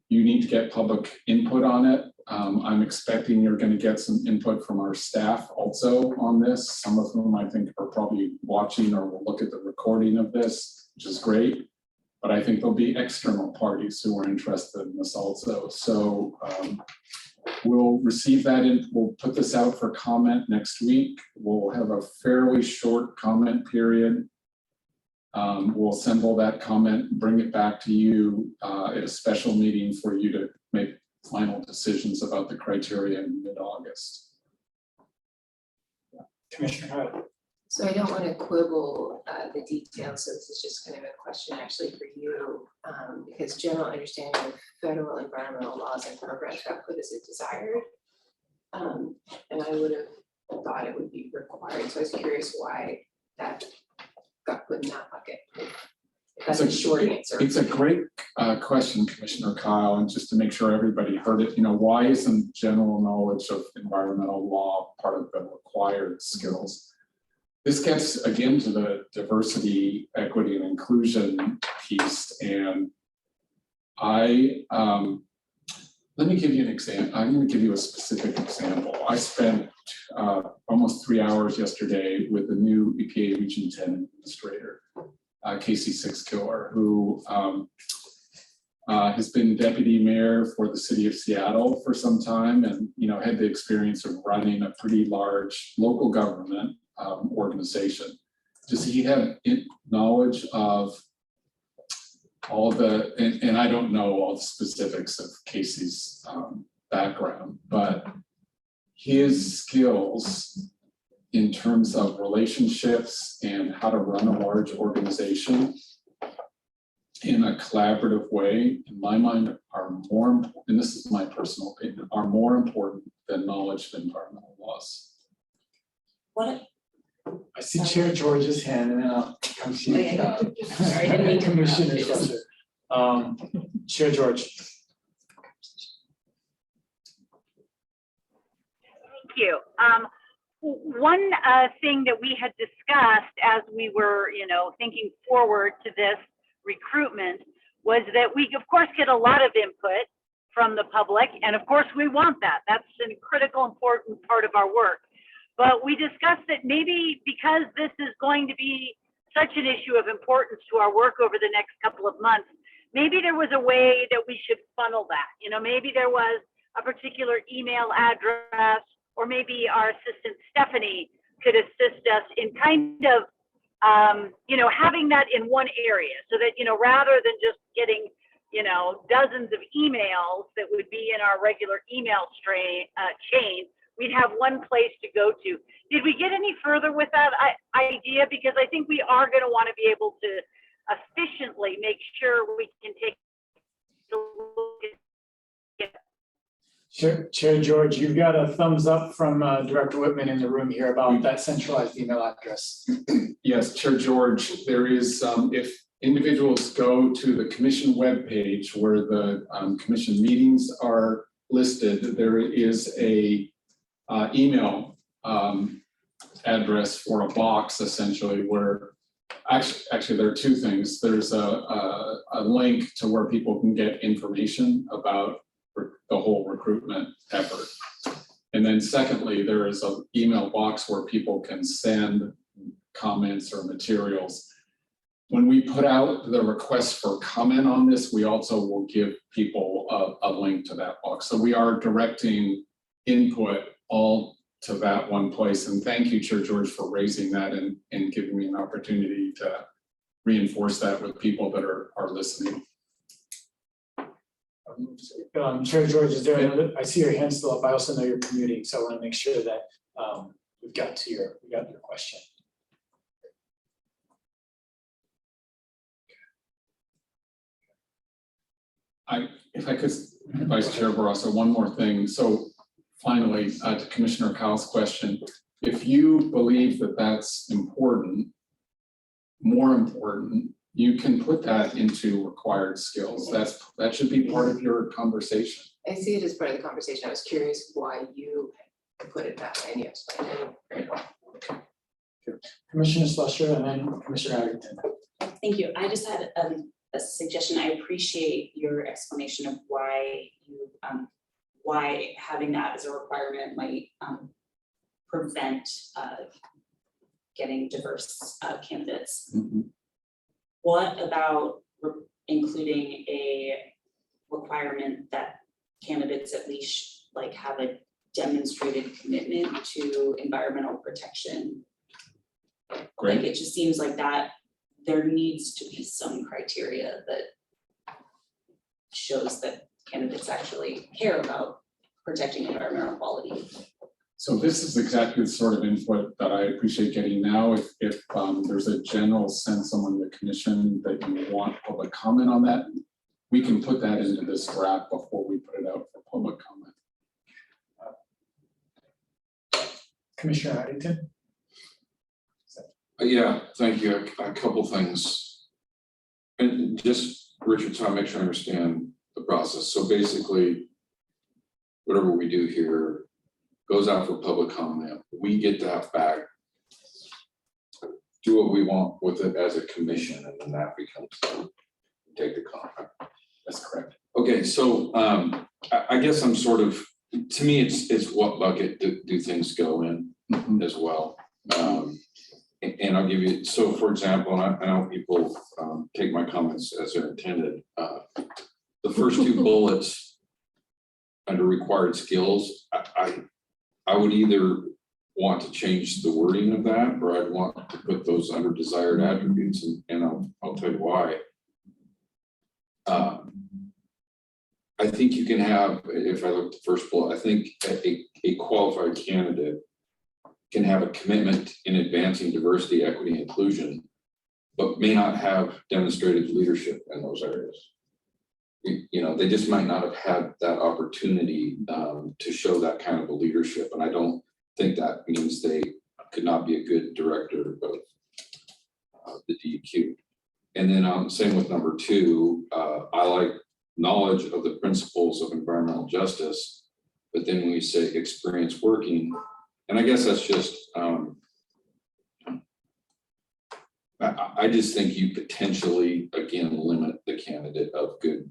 B: You need to get public input on it. I'm expecting you're going to get some input from our staff also on this. Some of them I think are probably watching or will look at the recording of this, which is great. But I think there'll be external parties who are interested in this also. So we'll receive that in, we'll put this out for comment next week. We'll have a fairly short comment period. We'll assemble that comment, bring it back to you at a special meeting for you to make final decisions about the criteria in mid-August.
A: Commissioner Howard.
H: So I don't want to quibble the details, so this is just kind of a question actually for you, because general understanding of federal environmental laws and programs got put as a desired. And I would have thought it would be required, so I was curious why that got put in that bucket. If that's a short answer.
B: It's a great question, Commissioner Kyle, and just to make sure everybody heard it, why isn't general knowledge of environmental law part of the required skills? This gets again to the diversity, equity, and inclusion piece. And let me give you an example. I'm going to give you a specific example. I spent almost 3 hours yesterday with the new EPA Region 10 administrator, Casey Sixkiller, who has been deputy mayor for the city of Seattle for some time, and had the experience of running a pretty large local government organization. Does he have knowledge of all the, and I don't know all the specifics of Casey's background, but his skills in terms of relationships and how to run a large organization in a collaborative way, in my mind, are more important, and this is my personal opinion, are more important than knowledge of environmental laws.
I: What?
A: I see Chair George's hand, and then I'll come to you.
I: Sorry, I didn't mean to
A: Commissioner
I: interrupt.
A: Fletcher. Chair George.
R: Thank you. One thing that we had discussed as we were, thinking forward to this recruitment was that we, of course, get a lot of input from the public, and of course, we want that. That's a critical, important part of our work. But we discussed that maybe because this is going to be such an issue of importance to our work over the next couple of months, maybe there was a way that we should funnel that. Maybe there was a particular email address, or maybe our assistant Stephanie could assist us in kind of, having that in one area, so that, rather than just getting, dozens of emails that would be in our regular email chain, we'd have one place to go to. Did we get any further with that idea? Because I think we are going to want to be able to efficiently make sure we can take a look at.
A: Chair George, you've got a thumbs up from Director Whitman in the room here about that centralized email address.
B: Yes, Chair George, there is, if individuals go to the commission webpage where the commission meetings are listed, there is a email address for a box essentially where actually there are two things. There's a link to where people can get information about the whole recruitment effort. And then secondly, there is an email box where people can send comments or materials. When we put out the request for comment on this, we also will give people a link to that box. So we are directing input all to that one place. And thank you, Chair George, for raising that and giving me an opportunity to reinforce that with people that are listening.
A: Chair George, is there another? I see your hand still up. I also know you're commuting, so I want to make sure that we got your question.
B: If I could, Vice Chair Barrasso, one more thing. So finally, to Commissioner Kyle's question, if you believe that that's important, more important, you can put that into required skills. That should be part of your conversation.
H: I see it as part of the conversation. I was curious why you put it that way, and you explained it very well.
A: Commissioner Slusher and then Commissioner Agarton.
I: Thank you. I just had a suggestion. I appreciate your explanation of why you, why having that as a requirement might prevent getting diverse candidates. What about including a requirement that candidates at least like have a demonstrated commitment to environmental protection?
B: Great.
I: Like, it just seems like that there needs to be some criteria that shows that candidates actually care about protecting environmental quality.
B: So this is exactly the sort of input that I appreciate getting now. If there's a general sense among the commission that you want public comment on that, we can put that into this draft before we put it out for public comment.
A: Commissioner Addington?
P: Yeah, thank you. A couple things. And just, Richard, so I make sure I understand the process. So basically, whatever we do here goes out for public comment. We get that back, do what we want with it as a commission, and then that becomes take the comment.
B: That's correct.
P: Okay, so I guess I'm sort of, to me, it's what bucket do things go in as well. And I'll give you, so for example, and I know people take my comments as they're intended. The first two bullets under required skills, I would either want to change the wording of that, or I'd want to put those under desired attributes, and I'll tell you why. I think you can have, if I look at the first bullet, I think a qualified candidate can have a commitment in advancing diversity, equity, and inclusion, but may not have demonstrated leadership in those areas. You know, they just might not have had that opportunity to show that kind of a leadership. And I don't think that means they could not be a good director of the DEQ. And then same with number two, I like knowledge of the principles of environmental justice, but then when we say experience working, and I guess that's just, I just think you potentially, again, limit the candidate of good,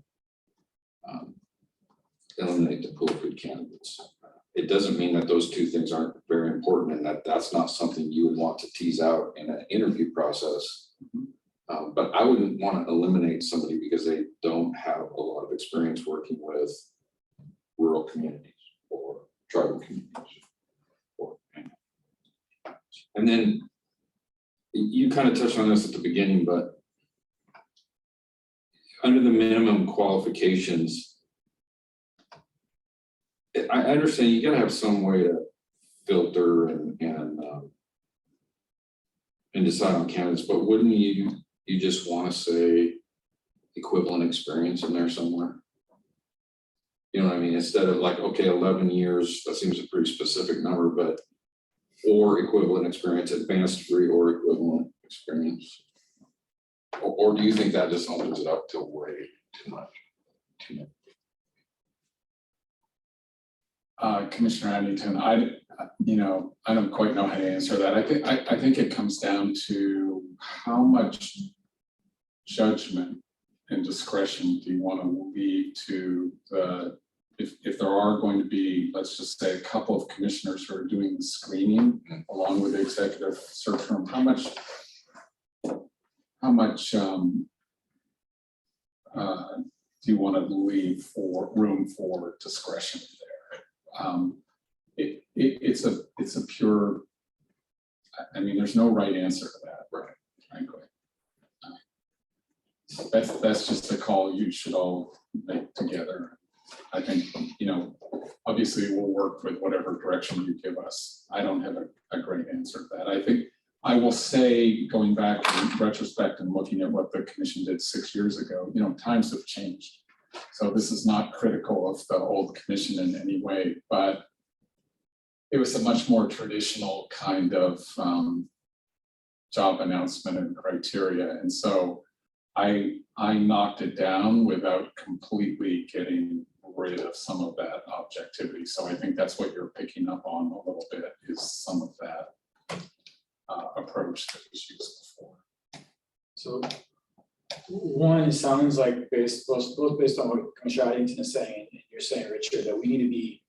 P: eliminate the pool of good candidates. It doesn't mean that those two things aren't very important and that that's not something you would want to tease out in an interview process. But I wouldn't want to eliminate somebody because they don't have a lot of experience working with rural communities or tribal communities. And then you kind of touched on this at the beginning, but under the minimum qualifications, I understand you gotta have some way to filter and decide on candidates, but wouldn't you just want to say equivalent experience in there somewhere? You know what I mean? Instead of like, okay, 11 years, that seems a pretty specific number, but or equivalent experience, advanced degree or equivalent experience. Or do you think that just opens it up to way too much?
B: Commissioner Addington, I don't quite know how to answer that. I think it comes down to how much judgment and discretion do you want to leave to the, if there are going to be, let's just say, a couple of commissioners who are doing the screening along with the executive search firm, how much do you want to leave for room for discretion there? It's a pure, I mean, there's no right answer to that, right? Frankly. That's just a call you should all make together. I think, obviously we'll work with whatever direction you give us. I don't have a great answer to that. I think I will say, going back in retrospect and looking at what the commission did 6 years ago, times have changed. So this is not critical of the old commission in any way, but it was a much more traditional kind of job announcement and criteria. And so I knocked it down without completely getting rid of some of that objectivity. So I think that's what you're picking up on a little bit, is some of that approach that was used before.
A: So one, it sounds like both based on what Commissioner Addington is saying, and you're saying, Richard, that we need to be,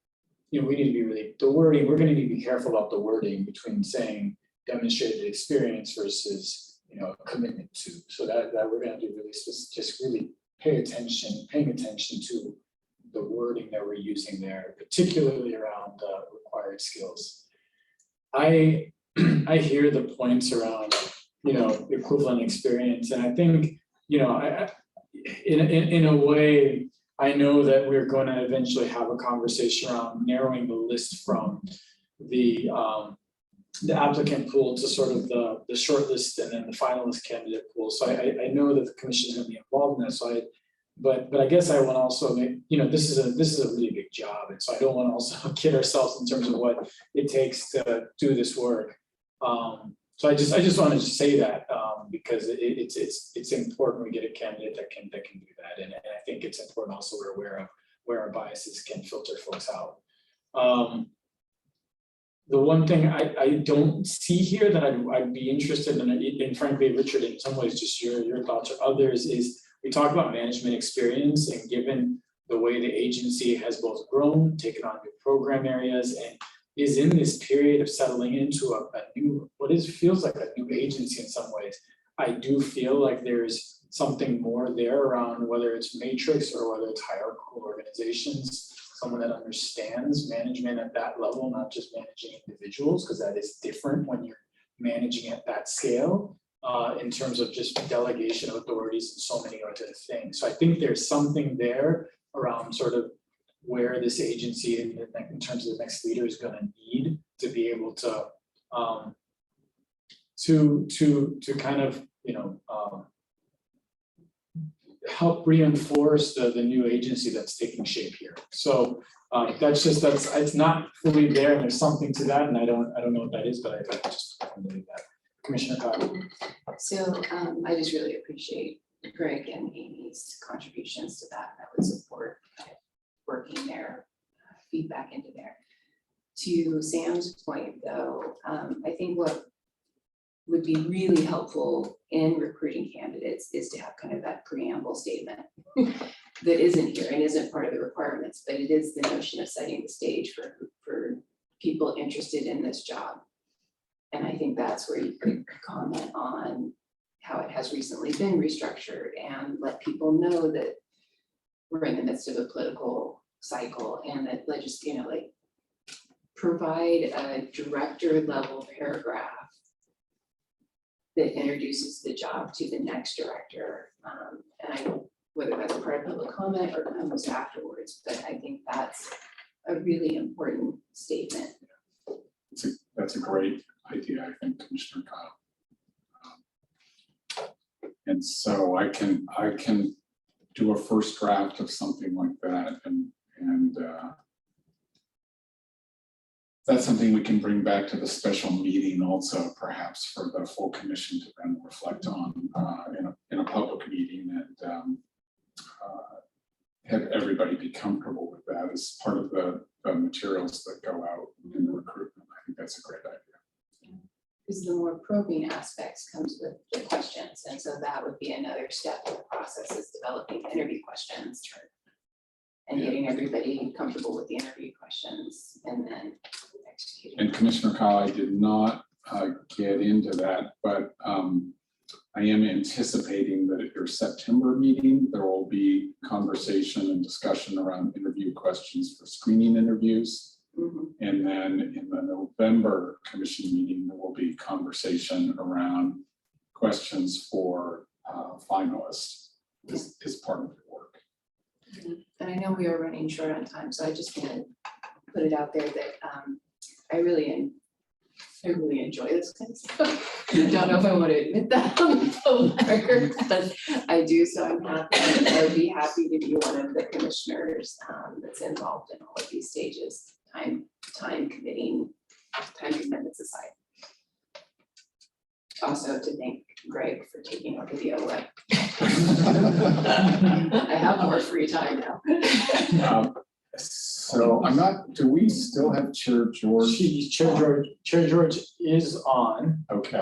A: we need to be really, the wording, we're gonna need to be careful about the wording between saying demonstrated experience versus, a commitment to, so that we're gonna do really, just really paying attention to the wording that we're using there, particularly around required skills. I hear the points around, equivalent experience, and I think, in a way, I know that we're going to eventually have a conversation around narrowing the list from the applicant pool to sort of the short list and then the finalist candidate pool. So I know that the commission is going to be involved in that. So but I guess I want to also make, this is a really big job, and so I don't want to also kid ourselves in terms of what it takes to do this work. So I just wanted to say that because it's important we get a candidate that can do that, and I think it's important also we're aware of where our biases can filter folks out. The one thing I don't see here that I'd be interested in, and frankly, Richard, in some ways, just your thoughts or others, is we talk about management experience, and given the way the agency has both grown, taken on new program areas, and is in this period of settling into a new, feels like a new agency in some ways. I do feel like there's something more there around whether it's matrix or whether it's hierarchical organizations, someone that understands management at that level, not just managing individuals, because that is different when you're managing at that scale in terms of just delegation of authorities and so many other things. So I think there's something there around sort of where this agency in terms of the next leader is going to need to be able to kind of help reinforce the new agency that's taking shape here. So it's not fully there, and there's something to that, and I don't know what that is, but I just believe that. Commissioner Cobb.
H: So I just really appreciate Greg and Amy's contributions to that. I would support working their feedback into there. To Sam's point, though, I think what would be really helpful in recruiting candidates is to have kind of that preamble statement that isn't here and isn't part of the requirements, but it is the notion of setting the stage for people interested in this job. And I think that's where you could comment on how it has recently been restructured and let people know that we're in the midst of a political cycle, and that provide a director level paragraph that introduces the job to the next director. And I don't, whether that's part of public comment or comes afterwards, but I think that's a really important statement.
B: That's a great idea, I think, Commissioner Kyle. And so I can do a first draft of something like that, and that's something we can bring back to the special meeting also, perhaps for the full commission to then reflect on in a public meeting, and have everybody be comfortable with that as part of the materials that go out in the recruitment. I think that's a great idea.
H: Because the more probing aspects comes with the questions, and so that would be another step in the process, is developing interview questions and getting everybody comfortable with the interview questions, and then executing.
B: And Commissioner Kyle, I did not get into that, but I am anticipating that at your September meeting, there will be conversation and discussion around interview questions for screening interviews.
H: Mm-hmm.
B: And then in the November commission meeting, there will be conversation around questions for finalists as part of the work.
H: And I know we are running short on time, so I just want to put it out there that I really enjoy this kind of stuff. I don't know if I want to admit that on the phone record, but I do, so I'm happy. I would be happy to be one of the commissioners that's involved in all of these stages, time commitments aside. Also to thank Greg for taking over the OLED. I have more free time now.
B: So I'm not, do we still have Chair George?
A: Chair George is on.
B: Okay.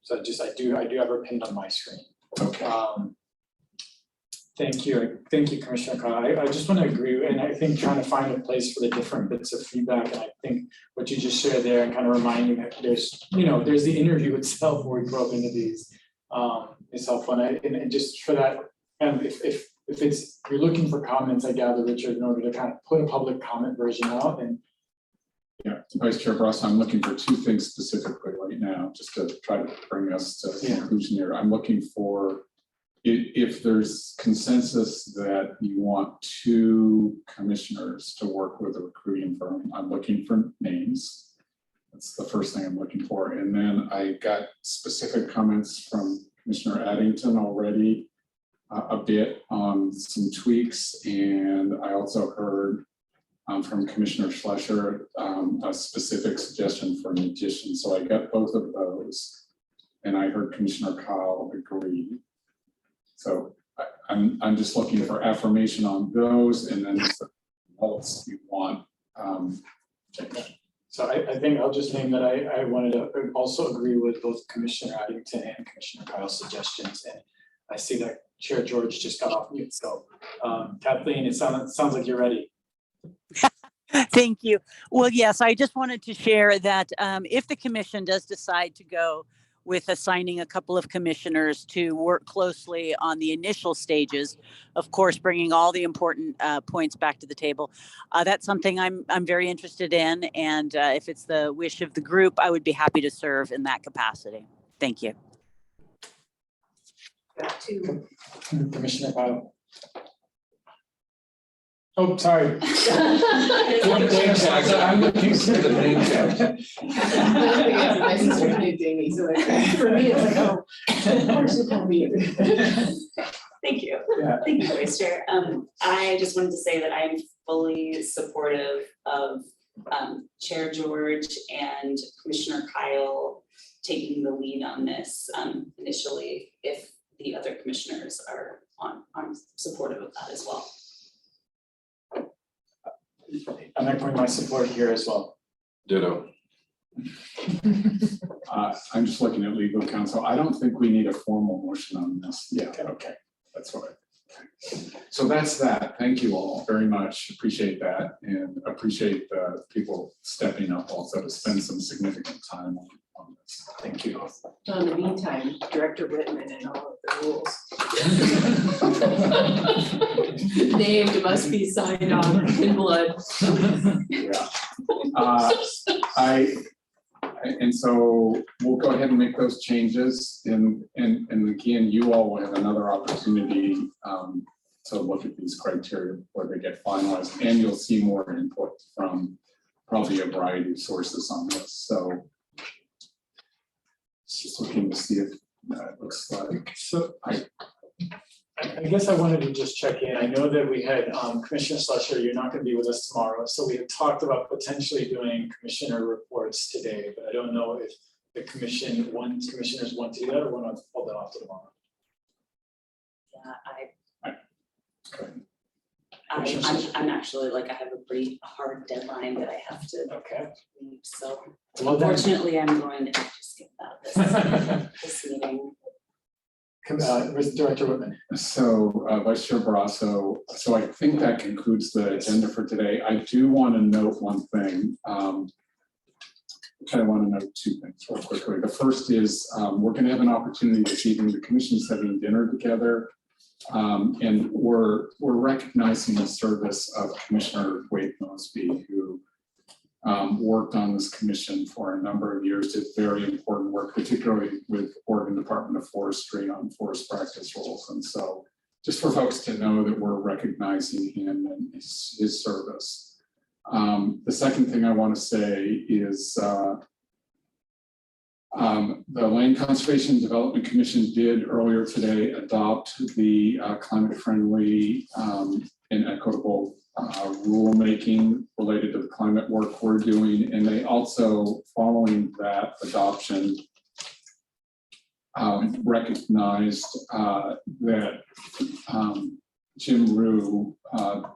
A: So I do have her pinned on my screen.
B: Okay.
A: Thank you, Commissioner Kyle. I just want to agree, and I think trying to find a place for the different bits of feedback, and I think what you just shared there and kind of reminding that there's the interview itself where we broke into these is helpful, and just for that, and if you're looking for comments, I gather, Richard, in order to kind of put a public comment version out, and
B: yeah, Vice Chair Barrasso, I'm looking for two things specifically right now, just to try to bring us to a conclusion here. I'm looking for if there's consensus that you want two commissioners to work with a recruiting firm. I'm looking for names. That's the first thing I'm looking for. And then I got specific comments from Commissioner Addington already, a bit on some tweaks. And I also heard from Commissioner Schlescher a specific suggestion for an addition. So I got both of those. And I heard Commissioner Kyle agree. So I'm just looking for affirmation on those, and then what else you want.
A: So I think I'll just name that I wanted to also agree with both Commissioner Addington and Commissioner Kyle's suggestions, and I see that Chair George just got off mute. So Kathleen, it sounds like you're ready.
S: Thank you. Well, yes, I just wanted to share that if the commission does decide to go with assigning a couple of commissioners to work closely on the initial stages, of course, bringing all the important points back to the table. That's something I'm very interested in. And if it's the wish of the group, I would be happy to serve in that capacity. Thank you.
A: Commissioner Kyle. Oh, sorry. I'm looking for the name tag.
H: My sister named Amy, so for me, it's like, oh, of course you call me.
I: Thank you. Yeah. Thank you, Vice Chair. I just wanted to say that I'm fully supportive of Chair George and Commissioner Kyle taking the lead on this initially, if the other commissioners are supportive of that as well.
A: I'm echoing my support here as well.
P: Ditto.
B: I'm just looking at legal counsel. I don't think we need a formal motion on this. Yeah, okay. That's what so that's that. Thank you all very much. Appreciate that, and appreciate the people stepping up also to spend some significant time on this. Thank you.
H: So in the meantime, Director Whitman and all of the rules. Named must be signed on in blood.
B: Yeah. And so we'll go ahead and make those changes, and again, you all will have another opportunity to look at these criteria before they get finalized, and you'll see more input from probably a variety of sources on this. So just looking to see if that looks like.
A: So I guess I wanted to just check in. I know that we had Commissioner Schlescher, you're not going to be with us tomorrow. So we had talked about potentially doing commissioner reports today, but I don't know if the commissioners want to do that or want to hold that off to tomorrow.
I: Yeah, I'm actually like, I have a pretty hard deadline that I have to leave. So well, unfortunately, I'm going to have to skip that this meeting.
A: With Director Whitman.
B: So Vice Chair Barrasso, so I think that concludes the agenda for today. I do want to note one thing. I want to note two things real quickly. The first is we're going to have an opportunity this evening. The commission's having dinner together, and we're recognizing the service of Commissioner Wade Mosby, who worked on this commission for a number of years, did very important work, particularly with Oregon Department of Forestry on forest practice rules. And so just for folks to know that we're recognizing him and his service. The second thing I want to say is the Land Conservation Development Commission did earlier today adopt the climate-friendly and equitable rulemaking related to the climate work we're doing, and they also, following that adoption, recognized that Jim Rue,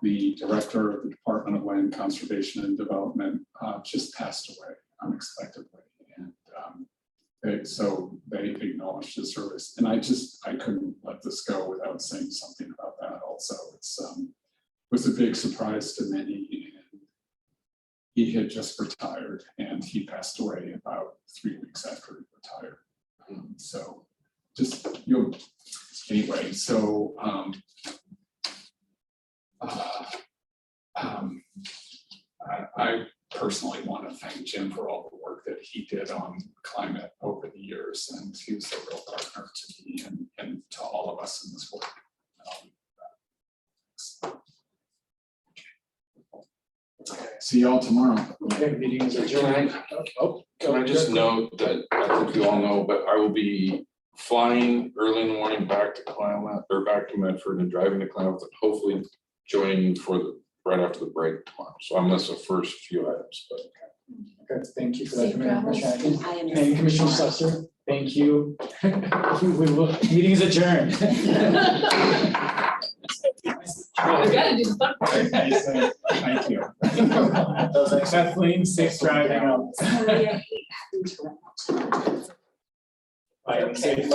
B: the director of the Department of Land Conservation and Development, just passed away unexpectedly, and so they acknowledged his service, and I couldn't let this go without saying something about that. So it's was a big surprise to many. And he had just retired, and he passed away about 3 weeks after he retired. So just anyway. So I personally want to thank Jim for all the work that he did on climate over the years, and he was a real partner to me and to all of us in this work. See y'all tomorrow.
A: Okay, meeting is adjourned.
P: Can I just note that I think you all know, but I will be flying early in the morning back to Klamath or back to Medford and driving to Klamath, and hopefully joining you for the right after the break tomorrow. So I missed the first few items, but.
A: Okay, thank you for that,
F: Safe travels.
A: Commissioner
F: I am
A: Atkins. And Commissioner Slusser, thank you. Meeting is adjourned.
F: We gotta do the fun part.
B: Thank you.
A: Kathleen, safe driving.
I: Sorry, I hate having to.
A: Bye, safe